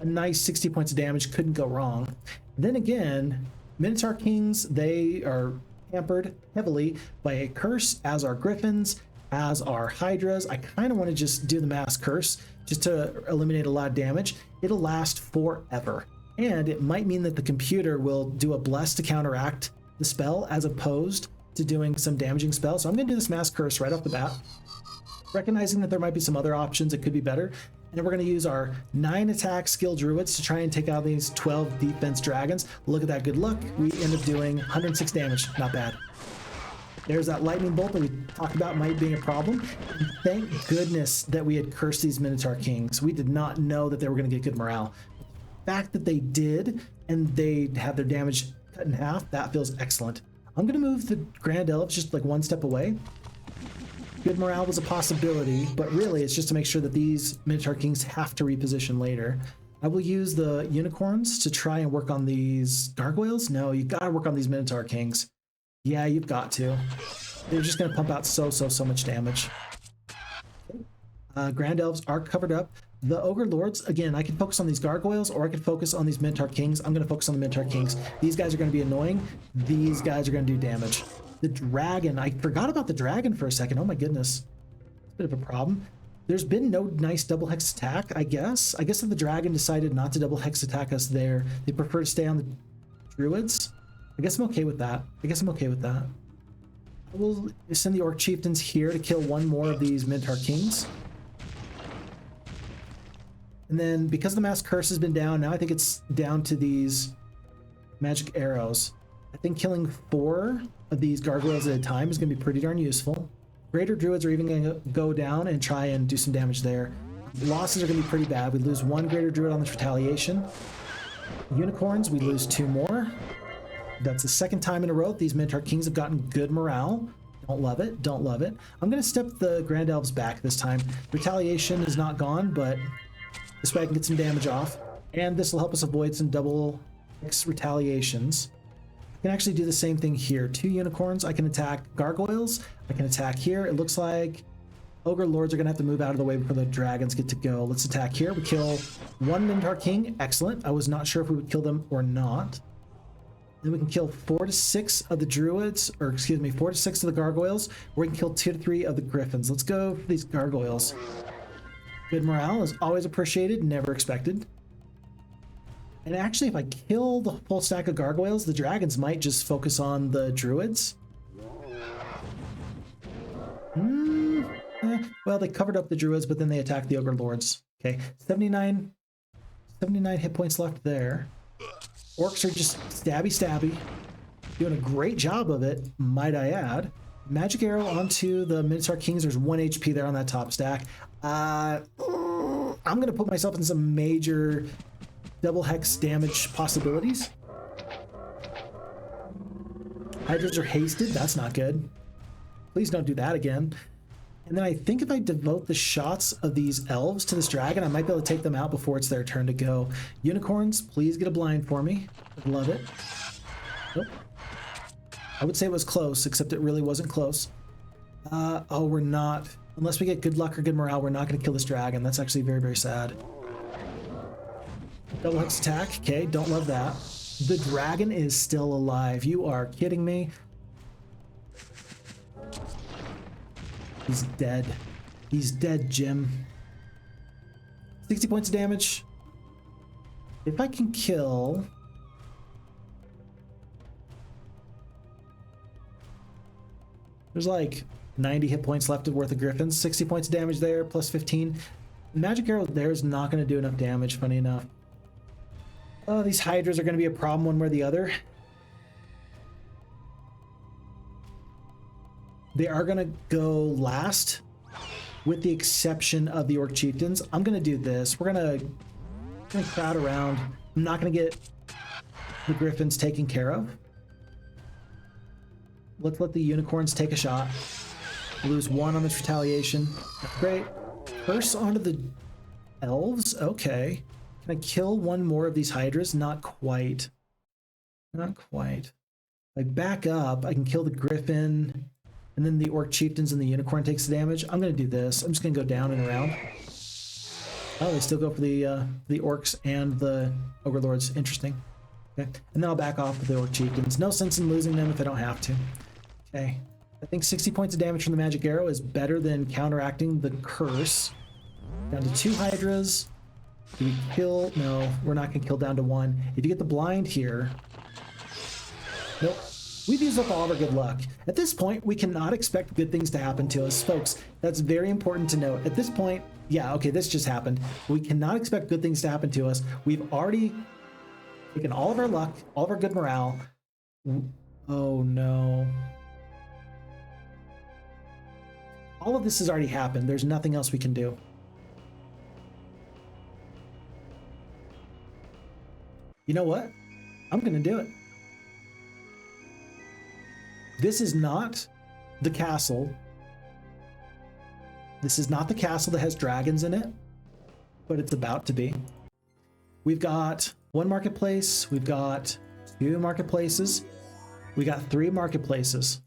Speaker 1: a nice 60 points of damage couldn't go wrong. Then again, Minotaur Kings, they are hampered heavily by a curse, as are Griffins, as are Hydras. I kind of want to just do the mass curse just to eliminate a lot of damage. It'll last forever, and it might mean that the computer will do a bless to counteract the spell as opposed to doing some damaging spell. So I'm going to do this mass curse right off the bat, recognizing that there might be some other options that could be better. And then we're going to use our 9 attack skill druids to try and take out these 12 defense dragons. Look at that good luck. We end up doing 106 damage. Not bad. There's that lightning bolt that we talked about might being a problem. And thank goodness that we had cursed these Minotaur Kings. We did not know that they were going to get good morale. The fact that they did, and they had their damage cut in half, that feels excellent. I'm going to move the Grand Elves just like 1 step away. Good morale was a possibility, but really it's just to make sure that these Minotaur Kings have to reposition later. I will use the unicorns to try and work on these gargoyles. No, you got to work on these Minotaur Kings. Yeah, you've got to. They're just going to pump out so much damage. Grand Elves are covered up. The Ogre Lords, again, I can focus on these gargoyles, or I can focus on these Minotaur Kings. I'm going to focus on the Minotaur Kings. These guys are going to be annoying. These guys are going to do damage. The dragon, I forgot about the dragon for a second. Oh my goodness. It's a bit of a problem. There's been no nice double hex attack, I guess. I guess if the dragon decided not to double hex attack us there, they prefer to stay on the druids. I guess I'm okay with that. I will send the Orc Chieftains here to kill 1 more of these Minotaur Kings. And then because the mass curse has been down, now I think it's down to these magic arrows. I think killing 4 of these gargoyles at a time is going to be pretty darn useful. Greater druids are even going to go down and try and do some damage there. Losses are going to be pretty bad. We lose 1 greater druid on this retaliation. Unicorns, we lose 2 more. That's the 2nd time in a row these Minotaur Kings have gotten good morale. Don't love it. Don't love it. I'm going to step the Grand Elves back this time. Retaliation is not gone, but this way I can get some damage off. And this will help us avoid some double 6 retaliations. I can actually do the same thing here. 2 unicorns. I can attack gargoyles. I can attack here. It looks like Ogre Lords are going to have to move out of the way before the dragons get to go. Let's attack here. We kill 1 Minotaur King. Excellent. I was not sure if we would kill them or not. Then we can kill 4 to 6 of the druids, or excuse me, 4 to 6 of the gargoyles. Or we can kill 2 to 3 of the griffins. Let's go for these gargoyles. Good morale is always appreciated, never expected. And actually, if I kill the full stack of gargoyles, the dragons might just focus on the druids. Well, they covered up the druids, but then they attacked the ogre lords. Okay, 79 hit points left there. Orcs are just stabby. Doing a great job of it, might I add. Magic arrow onto the Minotaur Kings. There's 1 HP there on that top stack. I'm going to put myself in some major double hex damage possibilities. Hydras are hasted. That's not good. Please don't do that again. And then I think if I devote the shots of these elves to this dragon, I might be able to take them out before it's their turn to go. Unicorns, please get a blind for me. I'd love it. Nope. I would say it was close, except it really wasn't close. Oh, we're not. Unless we get good luck or good morale, we're not going to kill this dragon. That's actually very, very sad. Double hex attack. Okay, don't love that. The dragon is still alive. You are kidding me. He's dead. He's dead, Jim. 60 points of damage. If I can kill... There's like 90 hit points left worth of griffins. 60 points of damage there, plus 15. Magic arrow there is not going to do enough damage, funny enough. Oh, these hydras are going to be a problem one way or the other. They are going to go last, with the exception of the orc chieftains. I'm going to do this. We're going to crowd around. I'm not going to get the griffins taken care of. Let's let the unicorns take a shot. Lose 1 on this retaliation. Great. Curse onto the elves. Okay. Can I kill 1 more of these hydras? Not quite. Not quite. If I back up, I can kill the griffin, and then the orc chieftains and the unicorn takes the damage. I'm going to do this. I'm just going to go down and around. Oh, they still go for the orcs and the ogre lords. Interesting. Okay. And then I'll back off with the orc chieftains. No sense in losing them if I don't have to. Okay. I think 60 points of damage from the magic arrow is better than counteracting the curse. Down to 2 hydras. Do we kill? No, we're not going to kill down to 1. If you get the blind here... Nope. We've used up all of our good luck. At this point, we cannot expect good things to happen to us. Folks, that's very important to note. At this point, yeah, okay, this just happened. We cannot expect good things to happen to us. We've already taken all of our luck, all of our good morale. Oh, no. All of this has already happened. There's nothing else we can do. You know what? I'm going to do it. This is not the castle. This is not the castle that has dragons in it, but it's about to be. We've got 1 marketplace. We've got 2 marketplaces. We got 3 marketplaces.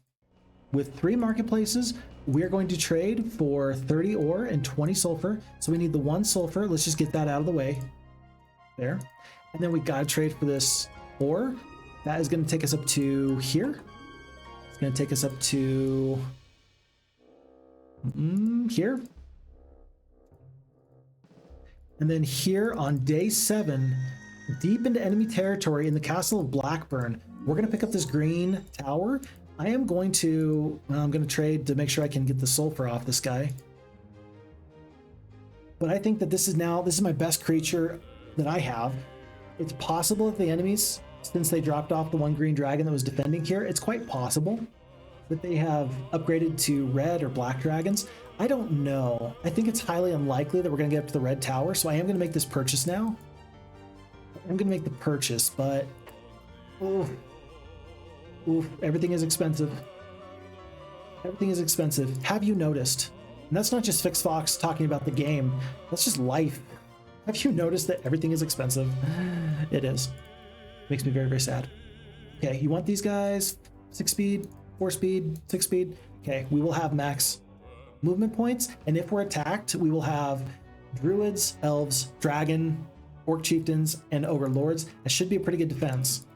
Speaker 1: With 3 marketplaces, we're going to trade for 30 ore and 20 sulfur. So we need the 1 sulfur. Let's just get that out of the way. There. And then we got to trade for this ore. That is going to take us up to here. It's going to take us up to here. And then here on day 7, deep into enemy territory in the castle of Blackburn, we're going to pick up this green tower. I'm going to trade to make sure I can get the sulfur off this guy. But I think that this is my best creature that I have. It's possible that the enemies, since they dropped off the 1 green dragon that was defending here, it's quite possible that they have upgraded to red or black dragons. I don't know. I think it's highly unlikely that we're going to get up to the red tower, so I am going to make this purchase now. I'm going to make the purchase, but... Oof, everything is expensive. Everything is expensive. Have you noticed? And that's not just FixFox talking about the game. That's just life. Have you noticed that everything is expensive? It is. Makes me very, very sad. Okay, you want these guys 6 speed, 4 speed, 6 speed. Okay, we will have max movement points, and if we're attacked, we will have druids, elves, dragon, orc chieftains, and ogre lords. That should be a pretty good defense.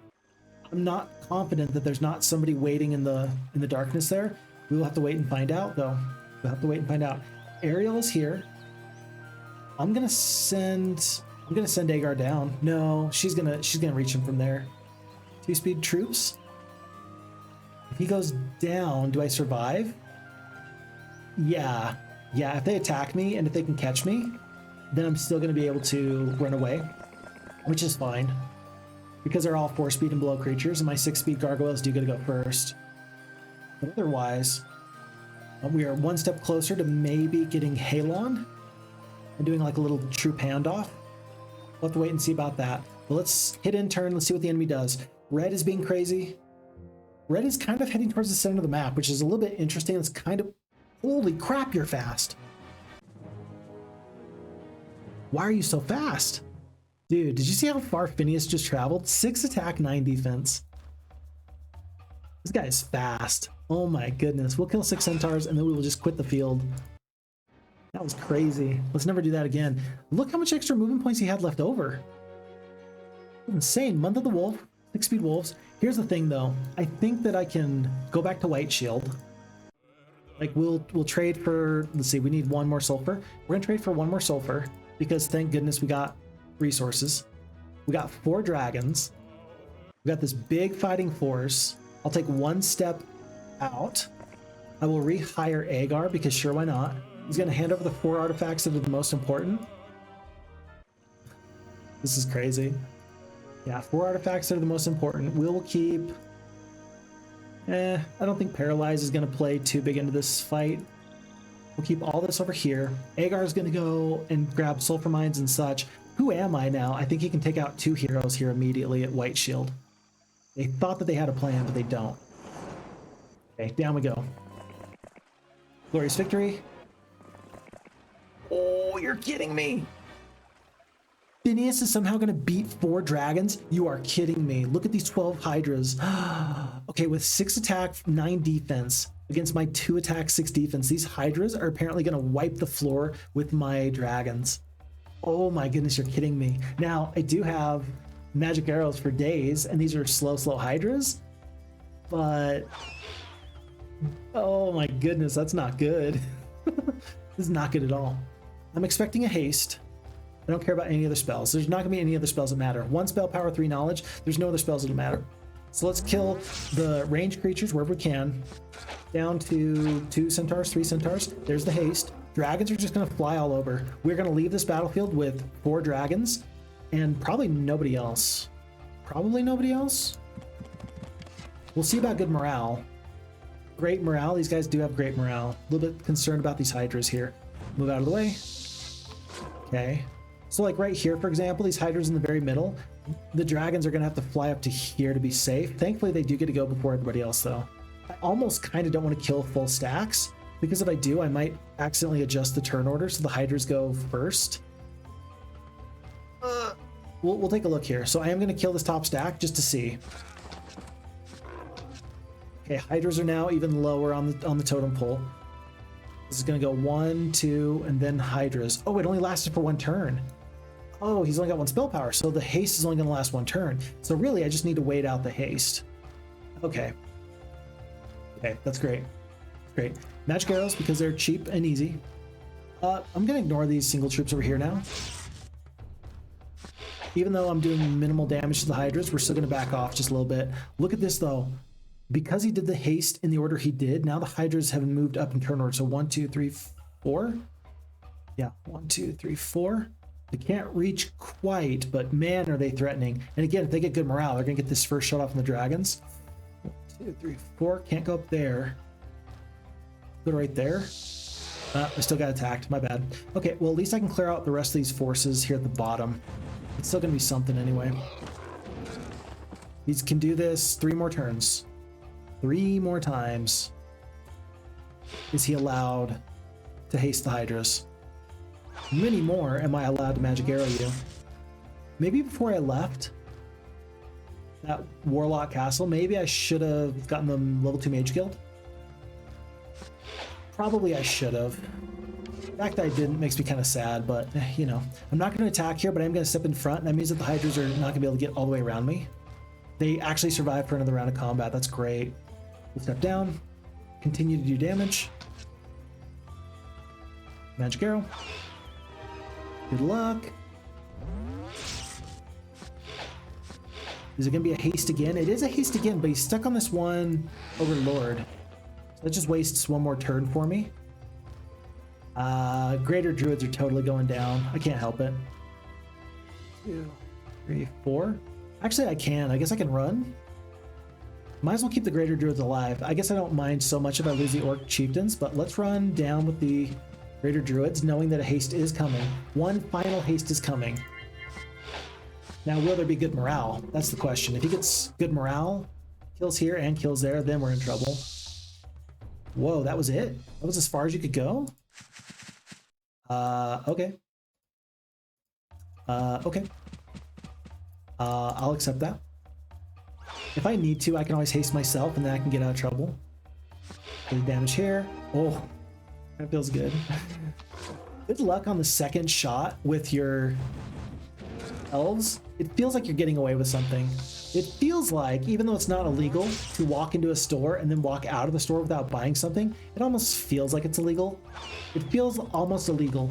Speaker 1: I'm not confident that there's not somebody waiting in the darkness there. We will have to wait and find out, though. We'll have to wait and find out. Ariel is here. I'm gonna send Agar down. No, she's gonna reach him from there. 2-speed troops. If he goes down, do I survive? Yeah. If they attack me and if they can catch me, then I'm still gonna be able to run away, which is fine because they're all 4-speed and below creatures, and my 6-speed gargoyles do get to go first. But otherwise, we are one step closer to maybe getting Halon and doing like a little troop handoff. We'll have to wait and see about that. But let's hit in turn. Let's see what the enemy does. Red is being crazy. Red is kind of heading towards the center of the map, which is a little bit interesting. It's kind of, holy crap, you're fast. Why are you so fast? Dude, did you see how far Phineas just traveled? 6 attack, 9 defense. This guy is fast. Oh my goodness. We'll kill 6 centaurs and then we will just quit the field. That was crazy. Let's never do that again. Look how much extra movement points he had left over. Insane. Month of the Wolf, 6-speed wolves. Here's the thing though. I think that I can go back to White Shield. Like we'll trade for, let's see, we need 1 more sulfur. We're gonna trade for 1 more sulfur because thank goodness we got resources. We got 4 dragons. We got this big fighting force. I'll take 1 step out. I will rehire Agar because sure, why not? He's going to hand over the 4 artifacts that are the most important. This is crazy. Yeah, 4 artifacts that are the most important. We'll keep... I don't think Paralyze is going to play too big into this fight. We'll keep all this over here. Agar is going to go and grab Sulfur Mines and such. Who am I now? I think he can take out 2 heroes here immediately at White Shield. They thought that they had a plan, but they don't. Okay, down we go. Glorious victory. Oh, you're kidding me. Phineas is somehow going to beat 4 dragons? You are kidding me. Look at these 12 Hydras. Okay, with 6 attack, 9 defense against my 2 attack, 6 defense, these Hydras are apparently going to wipe the floor with my dragons. Oh my goodness, you're kidding me. Now, I do have magic arrows for days, and these are slow Hydras, but oh my goodness, that's not good. This is not good at all. I'm expecting a haste. I don't care about any other spells. There's not gonna be any other spells that matter. 1 spell power, 3 knowledge. There's no other spells that'll matter. So let's kill the ranged creatures wherever we can. Down to 2 centaurs, 3 centaurs. There's the haste. Dragons are just gonna fly all over. We're gonna leave this battlefield with 4 dragons and probably nobody else. Probably nobody else. We'll see about good morale. Great morale. These guys do have great morale. A little bit concerned about these Hydras here. Move out of the way. Okay. So like right here, for example, these Hydras in the very middle, the dragons are going to have to fly up to here to be safe. Thankfully, they do get to go before everybody else, though. I almost kind of don't want to kill full stacks, because if I do, I might accidentally adjust the turn order so the Hydras go first. We'll take a look here. So I am going to kill this top stack just to see. Okay, Hydras are now even lower on the totem pole. This is going to go 1, 2, and then Hydras. Oh, it only lasted for 1 turn. Oh, he's only got 1 spell power, so the haste is only going to last 1 turn. So really, I just need to wait out the haste. Okay. Okay, that's great. Great. Magic arrows, because they're cheap and easy. I'm going to ignore these single troops over here now. Even though I'm doing minimal damage to the Hydras, we're still going to back off just a little bit. Look at this, though. Because he did the haste in the order he did, now the Hydras have moved up in turn order. So 1, 2, 3, 4. Yeah, 1, 2, 3, 4. They can't reach quite, but man, are they threatening. And again, if they get good morale, they're going to get this first shot off on the dragons. 1, 2, 3, 4. Can't go up there. Go right there. I still got attacked. My bad. Okay, well, at least I can clear out the rest of these forces here at the bottom. It's still going to be something anyway. These can do this 3 more turns. 3 more times is he allowed to haste the Hydras. Many more am I allowed to magic arrow you. Maybe before I left, that Warlock Castle. Maybe I should have gotten them level 2 Mage Guild. Probably I should have. The fact that I didn't makes me kind of sad, but you know. I'm not going to attack here, but I'm going to step in front, and that means that the Hydras are not going to be able to get all the way around me. They actually survived for another round of combat. That's great. We'll step down. Continue to do damage. Magic arrow. Good luck. Is it going to be a haste again? It is a haste again, but he's stuck on this one Overlord. So that just wastes one more turn for me. Greater Druids are totally going down. I can't help it. 2, 3, 4. Actually, I can. I guess I can run. Might as well keep the Greater Druids alive. I guess I don't mind so much if I lose the Orc Chieftains, but let's run down with the Greater Druids, knowing that a haste is coming. One final haste is coming. Now, will there be good morale? That's the question. If he gets good morale, kills here and kills there, then we're in trouble. Whoa, that was it? That was as far as you could go? Okay. Okay. I'll accept that. If I need to, I can always haste myself and then I can get out of trouble. Good damage here. Oh, that feels good. Good luck on the second shot with your elves. It feels like you're getting away with something. It feels like, even though it's not illegal to walk into a store and then walk out of the store without buying something, it almost feels like it's illegal. It feels almost illegal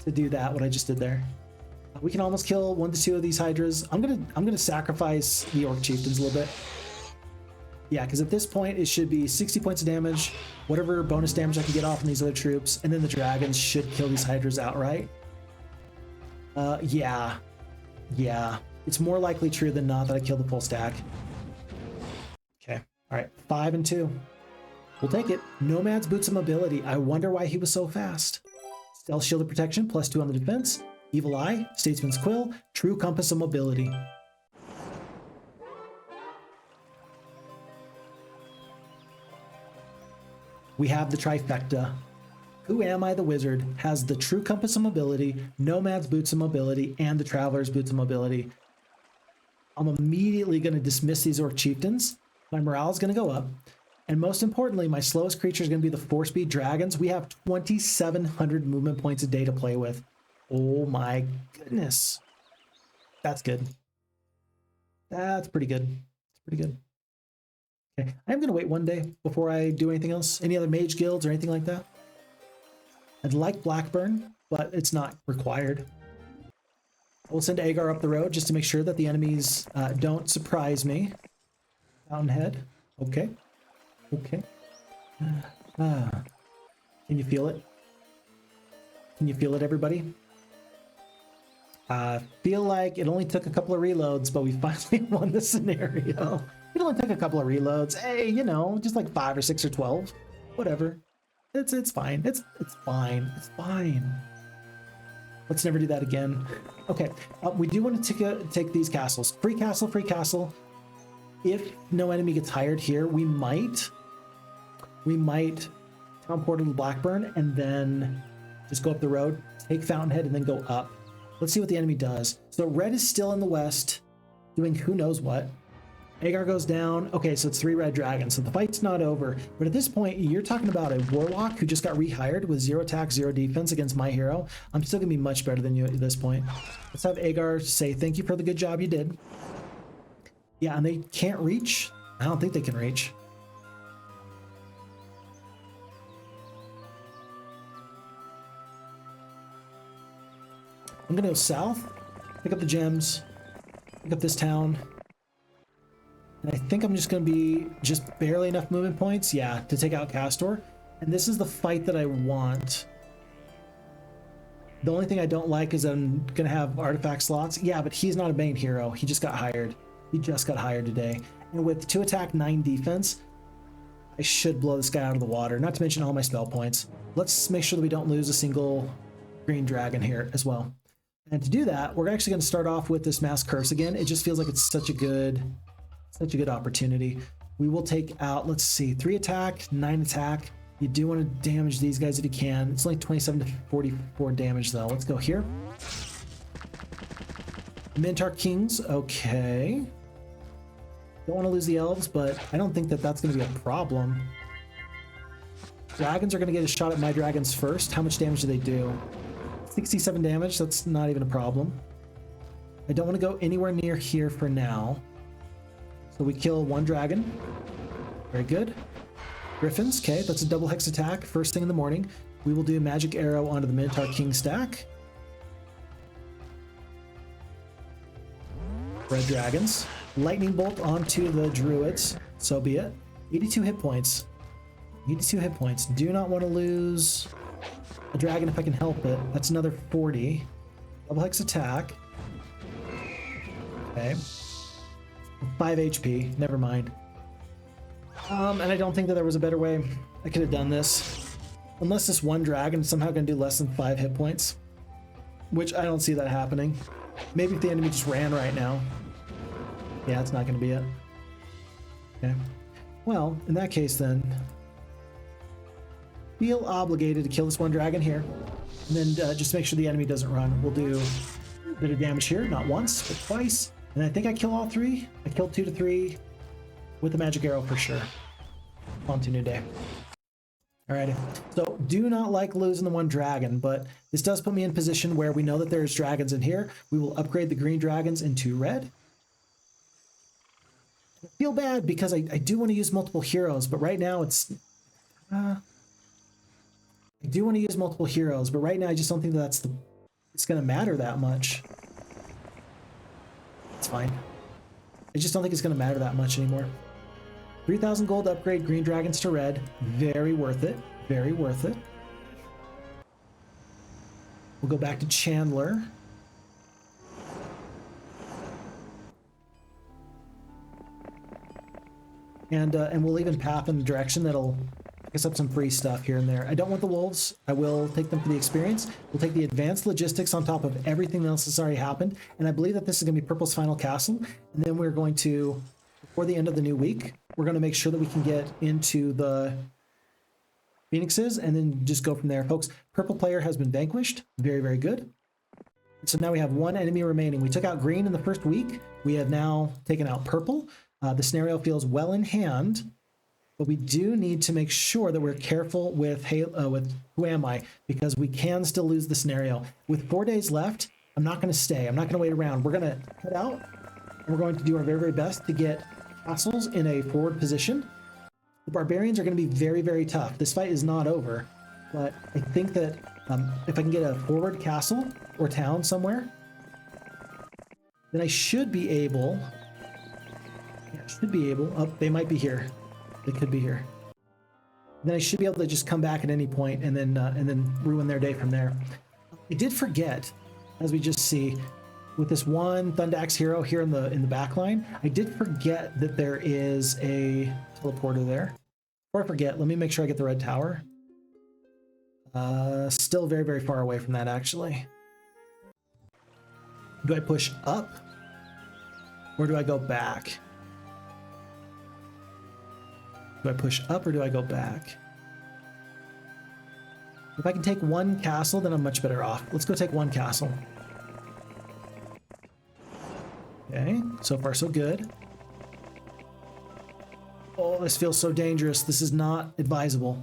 Speaker 1: to do that, what I just did there. We can almost kill 1 to 2 of these Hydras. I'm gonna sacrifice the Orc Chieftains a little bit. Yeah, because at this point it should be 60 points of damage, whatever bonus damage I can get off on these other troops, and then the dragons should kill these Hydras outright. Yeah. It's more likely true than not that I kill the full stack. Okay, all right, 5 and 2. We'll take it. Nomad's Boots of Mobility. I wonder why he was so fast. Stealth Shield of Protection, +2 on the defense. Evil Eye, Statesman's Quill, True Compass of Mobility. We have the Trifecta. Who Am I the Wizard has the True Compass of Mobility, Nomad's Boots of Mobility, and the Traveler's Boots of Mobility. I'm immediately going to dismiss these Orc Chieftains. My morale is going to go up. And most importantly, my slowest creature is going to be the 4-speed dragons. We have 2,700 movement points a day to play with. Oh my goodness. That's good. That's pretty good. It's pretty good. Okay, I'm going to wait one day before I do anything else. Any other mage guilds or anything like that? I'd like Blackburn, but it's not required. We'll send Agar up the road just to make sure that the enemies don't surprise me. Fountainhead. Okay. Okay. Can you feel it? Can you feel it, everybody? Feel like it only took a couple of reloads, but we finally won the scenario. It only took a couple of reloads. Hey, you know, just like 5 or 6 or 12. Whatever. It's fine. It's fine. It's fine. Let's never do that again. Okay, we do want to take these castles. Free castle, free castle. If no enemy gets hired here, we might teleport to Blackburn and then just go up the road, take Fountainhead, and then go up. Let's see what the enemy does. So red is still in the west, doing who knows what. Agar goes down. Okay, so it's 3 red dragons, so the fight's not over. But at this point, you're talking about a warlock who just got rehired with 0 attack, 0 defense against my hero. I'm still gonna be much better than you at this point. Let's have Agar say thank you for the good job you did. Yeah, and they can't reach. I don't think they can reach. I'm gonna go south, pick up the gems, pick up this town. And I think I'm just going to be just barely enough movement points, yeah, to take out Castor. And this is the fight that I want. The only thing I don't like is I'm going to have artifact slots. Yeah, but he's not a main hero. He just got hired. He just got hired today. And with 2 attack, 9 defense, I should blow this guy out of the water, not to mention all my spell points. Let's make sure that we don't lose a single green dragon here as well. And to do that, we're actually going to start off with this Mass Curse again. It just feels like it's such a good opportunity. We will take out, let's see, 3 attack, 9 attack. You do want to damage these guys if you can. It's only 27 to 44 damage though. Let's go here. Minotaur Kings, okay. Don't want to lose the elves, but I don't think that that's going to be a problem. Dragons are going to get a shot at my dragons first. How much damage do they do? 67 damage. That's not even a problem. I don't want to go anywhere near here for now. So we kill one dragon. Very good. Griffins. Okay, that's a double hex attack. First thing in the morning. We will do a magic arrow onto the Minotaur King stack. Red dragons. Lightning bolt onto the druids. So be it. 82 hit points. 82 hit points. Do not want to lose a dragon if I can help it. That's another 40. Double hex attack. Okay. 5 HP. Never mind. And I don't think that there was a better way I could have done this. Unless this one dragon is somehow going to do less than 5 hit points. Which I don't see that happening. Maybe if the enemy just ran right now. Yeah, it's not going to be it. Okay. Well, in that case then, feel obligated to kill this one dragon here. And then just make sure the enemy doesn't run. We'll do a bit of damage here, not once, but twice. And I think I kill all 3. I killed 2 to 3 with the magic arrow for sure. On to new day. Alrighty, so do not like losing the one dragon, but this does put me in position where we know that there's dragons in here. We will upgrade the green dragons into red. I feel bad because I do want to use multiple heroes, but right now it's... I do want to use multiple heroes, but right now I just don't think that it's going to matter that much. It's fine. I just don't think it's going to matter that much anymore. 3,000 gold upgrade green dragons to red. Very worth it. Very worth it. We'll go back to Chandler. And we'll even path in the direction that'll pick us up some free stuff here and there. I don't want the wolves. I will take them for the experience. We'll take the advanced logistics on top of everything else that's already happened. And I believe that this is going to be Purple's final castle. And then we're going to, before the end of the new week, we're going to make sure that we can get into the Phoenixes and then just go from there. Folks, Purple player has been vanquished. Very, very good. So now we have one enemy remaining. We took out green in the first week. We have now taken out purple. The scenario feels well in hand, but we do need to make sure that we're careful with Who Am I, because we can still lose the scenario. With 4 days left, I'm not going to stay. I'm not going to wait around. We're going to head out, and we're going to do our very, very best to get castles in a forward position. The Barbarians are going to be very, very tough. This fight is not over, but I think that if I can get a forward castle or town somewhere, then I should be able... Oh, they might be here. They could be here. Then I should be able to just come back at any point and then ruin their day from there. I did forget, as we just see, with this one Thundaxe hero here in the back line, I did forget that there is a teleporter there. Before I forget, let me make sure I get the red tower. Still very, very far away from that, actually. Do I push up? Or do I go back? Do I push up or do I go back? If I can take one castle, then I'm much better off. Let's go take one castle. Okay, so far so good. Oh, this feels so dangerous. This is not advisable.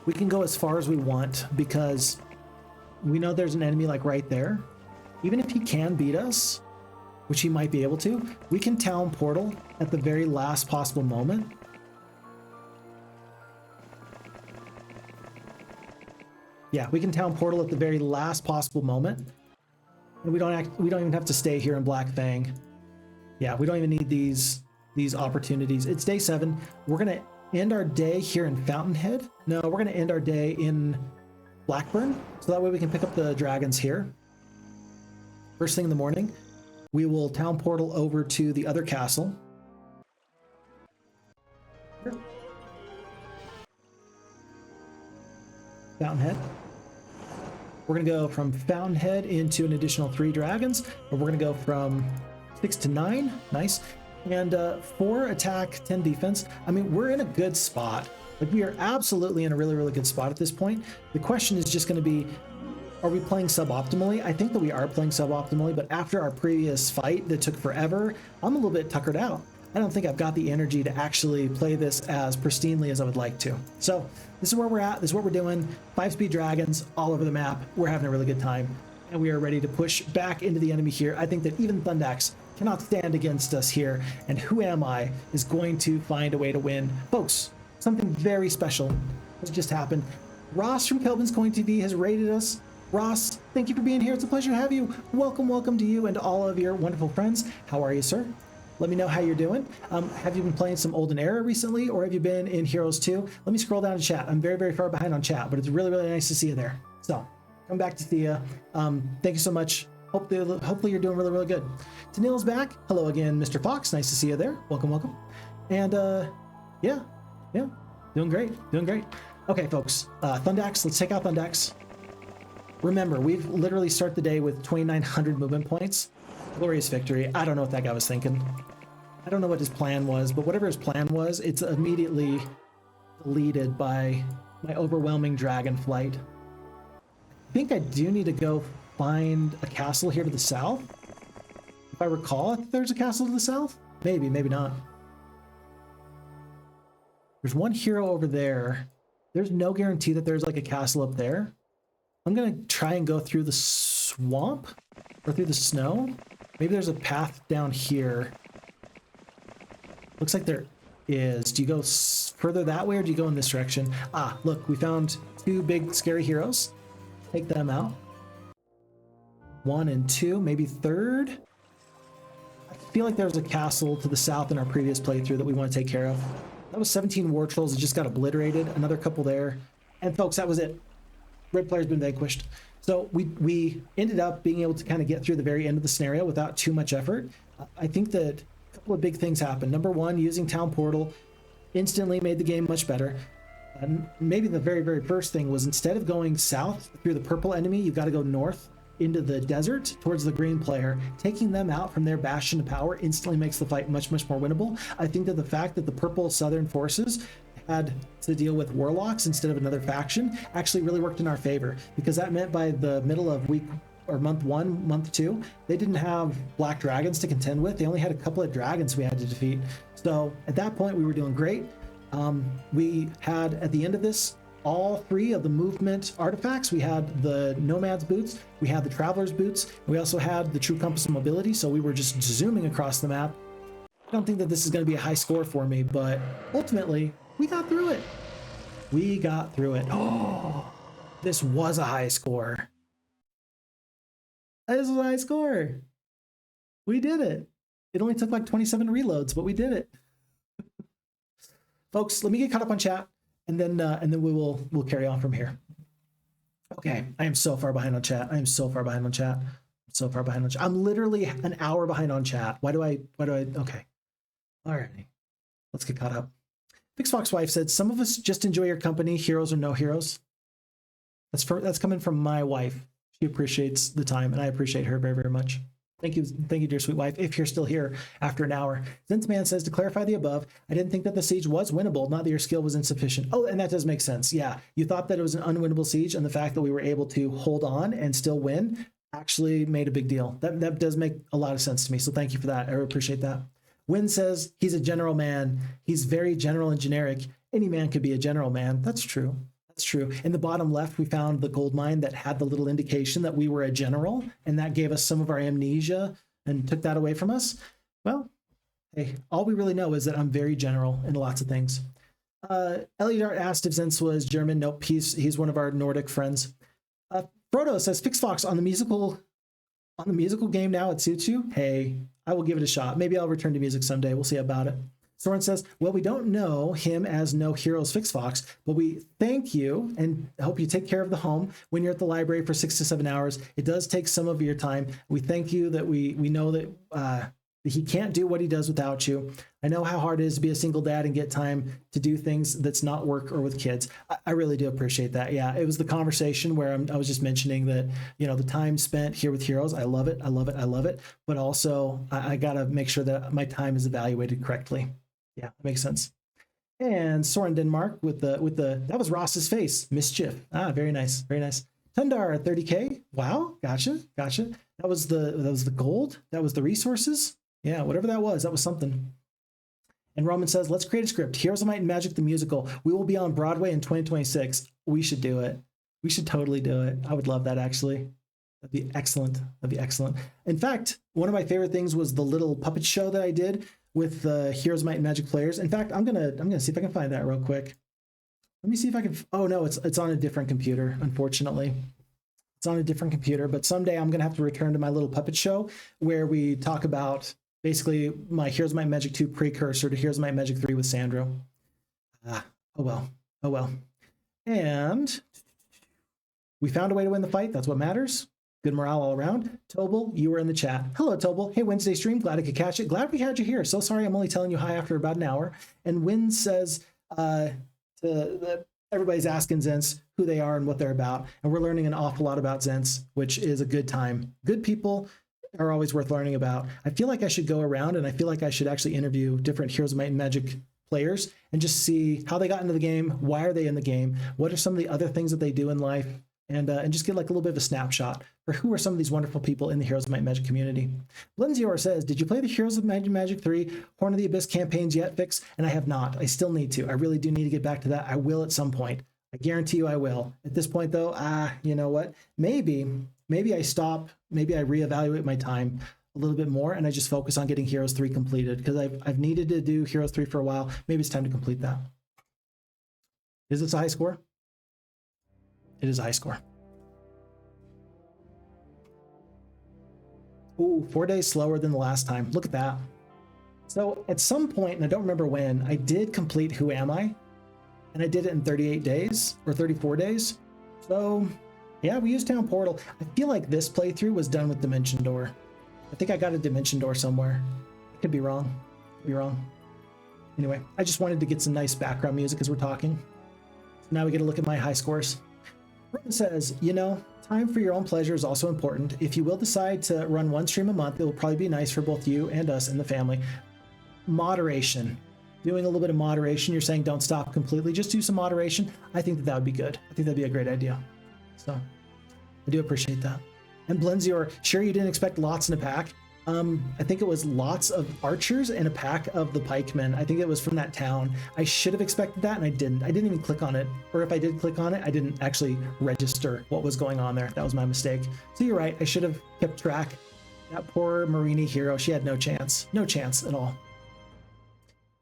Speaker 1: We can go as far as we want because we know there's an enemy like right there. Even if he can beat us, which he might be able to, we can town portal at the very last possible moment. Yeah, we can town portal at the very last possible moment. And we don't even have to stay here in Black Fang. Yeah, we don't even need these opportunities. It's day 7. We're gonna end our day here in Fountainhead. No, we're gonna end our day in Blackburn, so that way we can pick up the dragons here. First thing in the morning. We will town portal over to the other castle. Fountainhead. We're going to go from Fountainhead into an additional 3 dragons. Or we're going to go from 6 to 9. Nice. And 4 attack, 10 defense. I mean, we're in a good spot. Like, we are absolutely in a really, really good spot at this point. The question is just going to be, are we playing suboptimally? I think that we are playing suboptimally, but after our previous fight that took forever, I'm a little bit tuckered out. I don't think I've got the energy to actually play this as pristinely as I would like to. So this is where we're at. This is what we're doing. 5-speed dragons all over the map. We're having a really good time, and we are ready to push back into the enemy here. I think that even Thundax cannot stand against us here, and Who Am I is going to find a way to win. Folks, something very special has just happened. Ross from Kelvin's Coin TV has rated us. Ross, thank you for being here. It's a pleasure to have you. Welcome to you and to all of your wonderful friends. How are you, sir? Let me know how you're doing. Have you been playing some Olden Era recently, or have you been in Heroes 2? Let me scroll down to chat. I'm very far behind on chat, but it's really nice to see you there. So, come back to Thea. Thank you so much. Hopefully you're doing really good. Tanil's back. Hello again, Mr. Fox. Nice to see you there. Welcome. And yeah, doing great. Okay, folks, Thundax, let's take out Thundax. Remember, we've literally started the day with 2,900 movement points. Glorious victory. I don't know what that guy was thinking. I don't know what his plan was, but whatever his plan was, it's immediately deleted by my overwhelming dragon flight. I think I do need to go find a castle here to the south. If I recall, I think there's a castle to the south. Maybe not. There's one hero over there. There's no guarantee that there's like a castle up there. I'm gonna try and go through the swamp or through the snow. Maybe there's a path down here. Looks like there is. Do you go further that way, or do you go in this direction? Ah, look, we found 2 big scary heroes. Take them out. 1 and 2, maybe 3rd. I feel like there was a castle to the south in our previous playthrough that we want to take care of. That was 17 war trolls that just got obliterated. Another couple there. And folks, that was it. Red player's been vanquished. So we ended up being able to kind of get through the very end of the scenario without too much effort. I think that a couple of big things happened. Number one, using Town Portal instantly made the game much better. And maybe the very first thing was, instead of going south through the purple enemy, you've got to go north into the desert towards the green player. Taking them out from their bastion of power instantly makes the fight much more winnable. I think that the fact that the purple southern forces had to deal with warlocks instead of another faction actually really worked in our favor, because that meant by the middle of week or month 1, month 2, they didn't have black dragons to contend with. They only had a couple of dragons we had to defeat. So at that point we were doing great. We had, at the end of this, all 3 of the movement artifacts. We had the Nomad's boots, we had the Traveler's boots, we also had the True Compass of Mobility, so we were just zooming across the map. I don't think that this is going to be a high score for me, but ultimately, we got through it. We got through it. Oh, this was a high score. This was a high score. We did it. It only took like 27 reloads, but we did it. Folks, let me get caught up on chat, and then we'll carry on from here. Okay, I am so far behind on chat. I'm literally an hour behind on chat. Why do I? Okay. All right. Let's get caught up. Fix Fox Wife said, "Some of us just enjoy your company, heroes or no heroes." That's coming from my wife. She appreciates the time, and I appreciate her very much. Thank you, dear sweet wife, if you're still here after an hour. Zinsman says, "To clarify the above, I didn't think that the siege was winnable, not that your skill was insufficient." Oh, and that does make sense. Yeah, you thought that it was an unwinnable siege, and the fact that we were able to hold on and still win actually made a big deal. That does make a lot of sense to me, so thank you for that. I appreciate that. Wynn says, "He's a general man. He's very general and generic. Any man could be a general man." That's true. That's true. In the bottom left, we found the gold mine that had the little indication that we were a general, and that gave us some of our amnesia and took that away from us. Well, hey, all we really know is that I'm very general in lots of things. Eliodart asked if Zenz was German. Nope, he's one of our Nordic friends. Frodo says, "Fix Fox on the musical game now. It suits you." Hey, I will give it a shot. Maybe I'll return to music someday. We'll see about it. Soren says, "Well, we don't know him as No Heroes Fix Fox, but we thank you and hope you take care of the home when you're at the library for 6 to 7 hours. It does take some of your time. We thank you that we know that he can't do what he does without you. I know how hard it is to be a single dad and get time to do things that's not work or with kids." I really do appreciate that. Yeah, it was the conversation where I was just mentioning that, the time spent here with Heroes, I love it. But also I got to make sure that my time is evaluated correctly. Yeah, that makes sense. And Soren Denmark with the that was Ross's face. Mischief. Ah, very nice. Very nice. Tundar 30K. Wow, gotcha. That was the gold. That was the resources. Yeah, whatever that was something. And Roman says, let's create a script. Heroes of Might and Magic the musical. We will be on Broadway in 2026. We should do it. We should totally do it. I would love that, actually. That'd be excellent. That'd be excellent. In fact, one of my favorite things was the little puppet show that I did with the Heroes of Might and Magic players. In fact, I'm gonna see if I can find that real quick. Let me see if I can. Oh no, it's on a different computer. Unfortunately, it's on a different computer. But someday I'm gonna have to return to my little puppet show where we talk about basically my Heroes of Might and Magic 2 precursor to Heroes of Might and Magic 3 with Sandro. Oh well. And we found a way to win the fight. That's what matters. Good morale all around. Tobal, you were in the chat. Hello, Tobal. Hey, Wednesday stream. Glad I could catch it. Glad we had you here. So sorry I'm only telling you hi after about an hour. And Win says everybody's asking Zents who they are and what they're about. And we're learning an awful lot about Zents, which is a good time. Good people are always worth learning about. I feel like I should go around and I feel like I should actually interview different Heroes of Might and Magic players and just see how they got into the game. Why are they in the game? What are some of the other things that they do in life? And just get like a little bit of a snapshot for who are some of these wonderful people in the Heroes of Might and Magic community. Blenzior says, did you play the Heroes of Might and Magic 3 Horn of the Abyss campaigns yet, Fix? And I have not. I still need to. I really do need to get back to that. I will at some point. I guarantee you I will. At this point, though, you know what? Maybe I stop. Maybe I reevaluate my time a little bit more and I just focus on getting Heroes 3 completed because I've needed to do Heroes 3 for a while. Maybe it's time to complete that. Is this a high score? It is a high score. Ooh, 4 days slower than the last time. Look at that. So at some point, and I don't remember when, I did complete Who Am I? And I did it in 38 days or 34 days. So yeah, we used Town Portal. I feel like this playthrough was done with Dimension Door. I think I got a Dimension Door somewhere. I could be wrong. Anyway, I just wanted to get some nice background music as we're talking. So now we get a look at my high scores. Roman says, time for your own pleasure is also important. If you will decide to run one stream a month, it will probably be nice for both you and us and the family. Moderation. Doing a little bit of moderation. You're saying don't stop completely. Just do some moderation. I think that would be good. I think that'd be a great idea. So I do appreciate that. And Blenzior, sure you didn't expect lots in a pack. I think it was lots of archers and a pack of the pikemen. I think it was from that town. I should have expected that and I didn't. I didn't even click on it. Or if I did click on it, I didn't actually register what was going on there. That was my mistake. So you're right. I should have kept track. That poor Marini hero, she had no chance. No chance at all.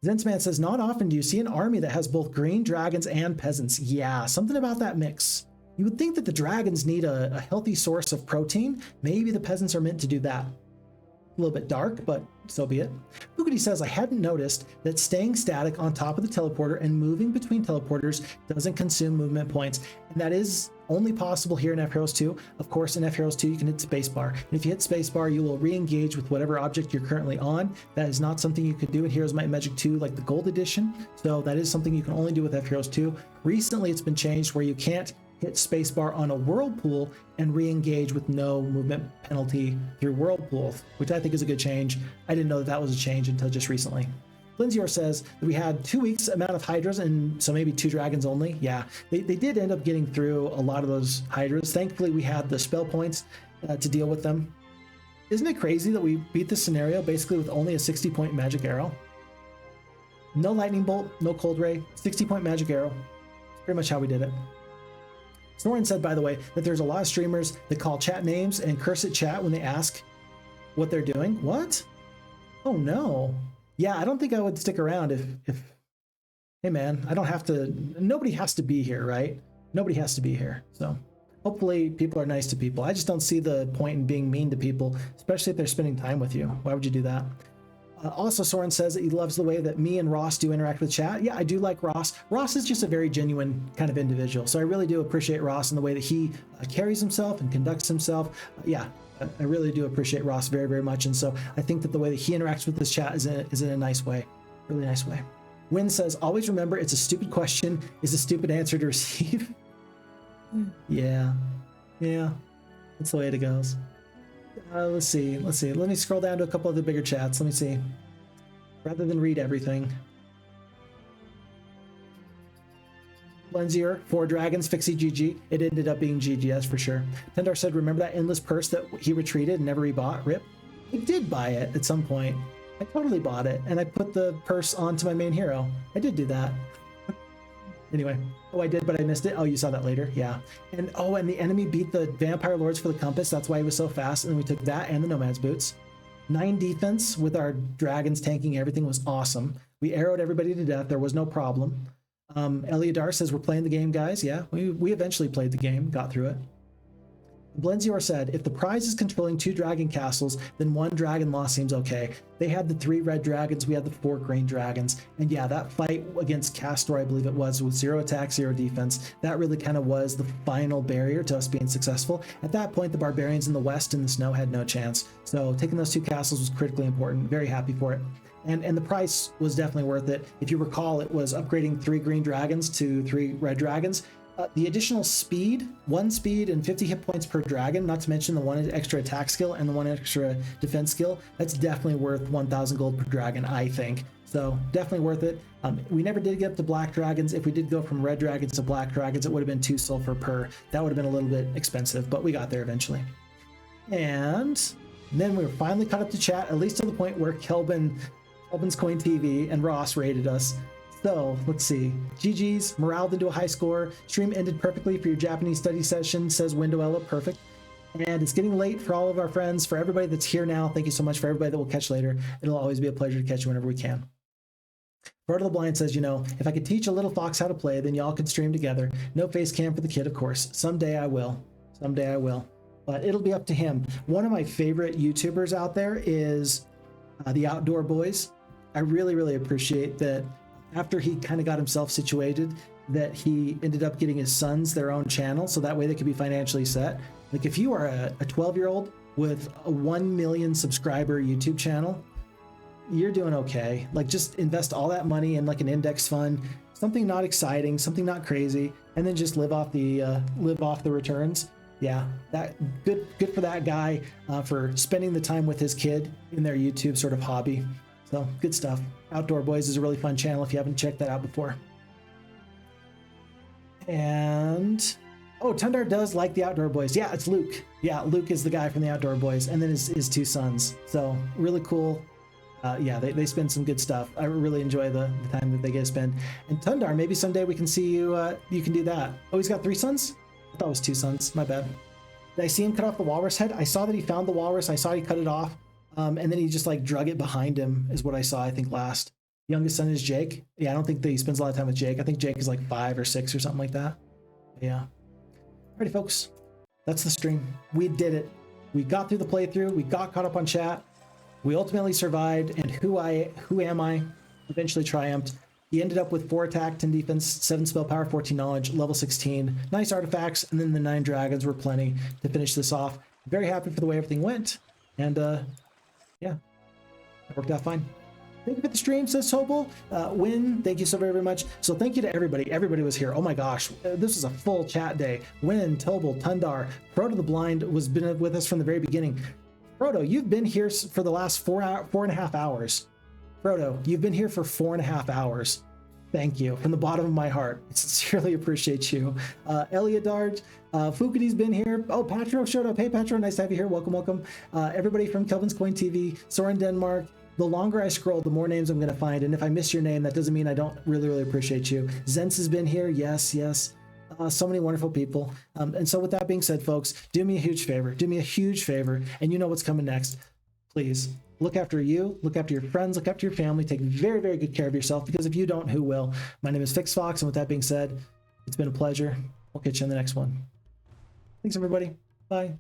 Speaker 1: Zensman says, not often do you see an army that has both green dragons and peasants. Yeah, something about that mix. You would think that the dragons need a healthy source of protein. Maybe the peasants are meant to do that. A little bit dark, but so be it. Fugity says, I hadn't noticed that staying static on top of the teleporter and moving between teleporters doesn't consume movement points. And that is only possible here in FHeroes2. Of course, in FHeroes2, you can hit spacebar. And if you hit spacebar, you will re-engage with whatever object you're currently on. That is not something you could do in Heroes of Might and Magic 2, like the Gold Edition. So that is something you can only do with FHeroes2. Recently, it's been changed where you can't hit spacebar on a whirlpool and re-engage with no movement penalty through whirlpools, which I think is a good change. I didn't know that was a change until just recently. Blenzior says that we had 2 weeks amount of Hydras and so maybe 2 dragons only. Yeah, they did end up getting through a lot of those Hydras. Thankfully, we had the spell points to deal with them. Isn't it crazy that we beat this scenario basically with only a 60-point magic arrow? No lightning bolt, no cold ray, 60-point magic arrow. It's pretty much how we did it. Snorin said, by the way, that there's a lot of streamers that call chat names and curse at chat when they ask what they're doing. What? Oh no. Yeah, I don't think I would stick around if hey man, I don't have to, nobody has to be here, right? Nobody has to be here. So hopefully people are nice to people. I just don't see the point in being mean to people, especially if they're spending time with you. Why would you do that? Also, Soren says that he loves the way that me and Ross do interact with chat. Yeah, I do like Ross. Ross is just a very genuine kind of individual. So I really do appreciate Ross and the way that he carries himself and conducts himself. Yeah, I really do appreciate Ross very, very much. And so I think that the way that he interacts with this chat is in a nice way, really nice way. Win says, always remember it's a stupid question is a stupid answer to receive. Yeah, that's the way it goes. Let's see. Let me scroll down to a couple of the bigger chats. Let me see. Rather than read everything.
Speaker 2: Lenzier, 4 dragons, Fixie GG. It ended up being GGS for sure. Tendar said, remember that endless purse that he retreated and never rebought? Rip. I did buy it at some point. I totally bought it, and I put the purse onto my main hero. I did do that. Anyway. Oh, I did, but I missed it. Oh, you saw that later. Yeah. And oh, and the enemy beat the Vampire Lords for the Compass. That's why he was so fast. And we took that and the Nomad's Boots. 9 defense with our dragons tanking. Everything was awesome. We arrowed everybody to death. There was no problem. Eliadar says, we're playing the game, guys. Yeah, we eventually played the game, got through it. Blenzior said, if the prize is controlling 2 dragon castles, then 1 dragon loss seems okay. They had the 3 red dragons, we had the 4 green dragons. And yeah, that fight against Castor, I believe it was, with 0 attack, 0 defense, that really kind of was the final barrier to us being successful. At that point, the barbarians in the west in the snow had no chance. So taking those 2 castles was critically important. Very happy for it. And the price was definitely worth it. If you recall, it was upgrading 3 green dragons to 3 red dragons. The additional speed, 1 speed and 50 hit points per dragon, not to mention the 1 extra attack skill and the 1 extra defense skill, that's definitely worth 1,000 gold per dragon, I think. So definitely worth it. We never did get up to black dragons. If we did go from red dragons to black dragons, it would have been 2 sulfur per. That would have been a little bit expensive, but we got there eventually. And then we were finally caught up to chat, at least to the point where Kelvin's Coin TV and Ross rated us. So let's see. GG's, morale into a high score. Stream ended perfectly for your Japanese study session, says Windowella. Perfect. And it's getting late for all of our friends. For everybody that's here now, thank you so much. For everybody that we'll catch later, it'll always be a pleasure to catch you whenever we can. Bart of the Blind says, you know, if I could teach a little fox how to play, then y'all could stream together. No face cam for the kid, of course. Someday I will. Someday I will. But it'll be up to him. One of my favorite YouTubers out there is the Outdoor Boys. I really, really appreciate that. After he kind of got himself situated, that he ended up getting his sons their own channel, so that way they could be financially set. Like if you are a 12-year-old with a 1 million subscriber YouTube channel, you're doing okay. Like just invest all that money in like an index fund, something not exciting, something not crazy, and then just live off the returns. Yeah, that good for that guy for spending the time with his kid in their YouTube sort of hobby. So good stuff. Outdoor Boys is a really fun channel if you haven't checked that out before. And oh, Tundar does like the Outdoor Boys. Yeah, it's Luke. Yeah, Luke is the guy from the Outdoor Boys, and then his 2 sons. So really cool. Yeah, they spend some good stuff. I really enjoy the time that they get to spend. And Tundar, maybe someday we can see you. You can do that. Oh, he's got 3 sons? I thought it was 2 sons. My bad. Did I see him cut off the walrus head? I saw that he found the walrus. I saw he cut it off. And then he just like drug it behind him is what I saw, I think, last. Youngest son is Jake. Yeah, I don't think that he spends a lot of time with Jake. I think Jake is like 5 or 6 or something like that. Yeah. Alrighty, folks. That's the stream. We did it. We got through the playthrough. We got caught up on chat. We ultimately survived. And who am I? Eventually triumphed. He ended up with 4 attack, 10 defense, 7 spell power, 14 knowledge, level 16. Nice artifacts. And then the 9 dragons were plenty to finish this off. Very happy for the way everything went. And yeah, it worked out fine. Thank you for the stream, says Tobal. Win, thank you so very, very much. So thank you to everybody. Everybody was here. Oh my gosh, this was a full chat day. Win, Tobal, Tundar, Frodo the Blind was been with us from the very beginning. Frodo, you've been here for the last 4.5 hours. Frodo, you've been here for 4.5 hours. Thank you from the bottom of my heart. I sincerely appreciate you. Eliadard, Fukidi's been here. Oh, Patro showed up. Hey, Patro, nice to have you here. Welcome, welcome. Everybody from Kelvin's Coin TV, Soren Denmark. The longer I scroll, the more names I'm going to find. And if I miss your name, that doesn't mean I don't really, really appreciate you. Zens has been here. Yes, yes. So many wonderful people. And so with that being said, folks, do me a huge favor. Do me a huge favor. And you know what's coming next. Please. Look after you, look after your friends, look after your family, take very, very good care of yourself, because if you don't, who will? My name is Fix Fox, and with that being said, it's been a pleasure. We'll catch you on the next one. Thanks, everybody. Bye.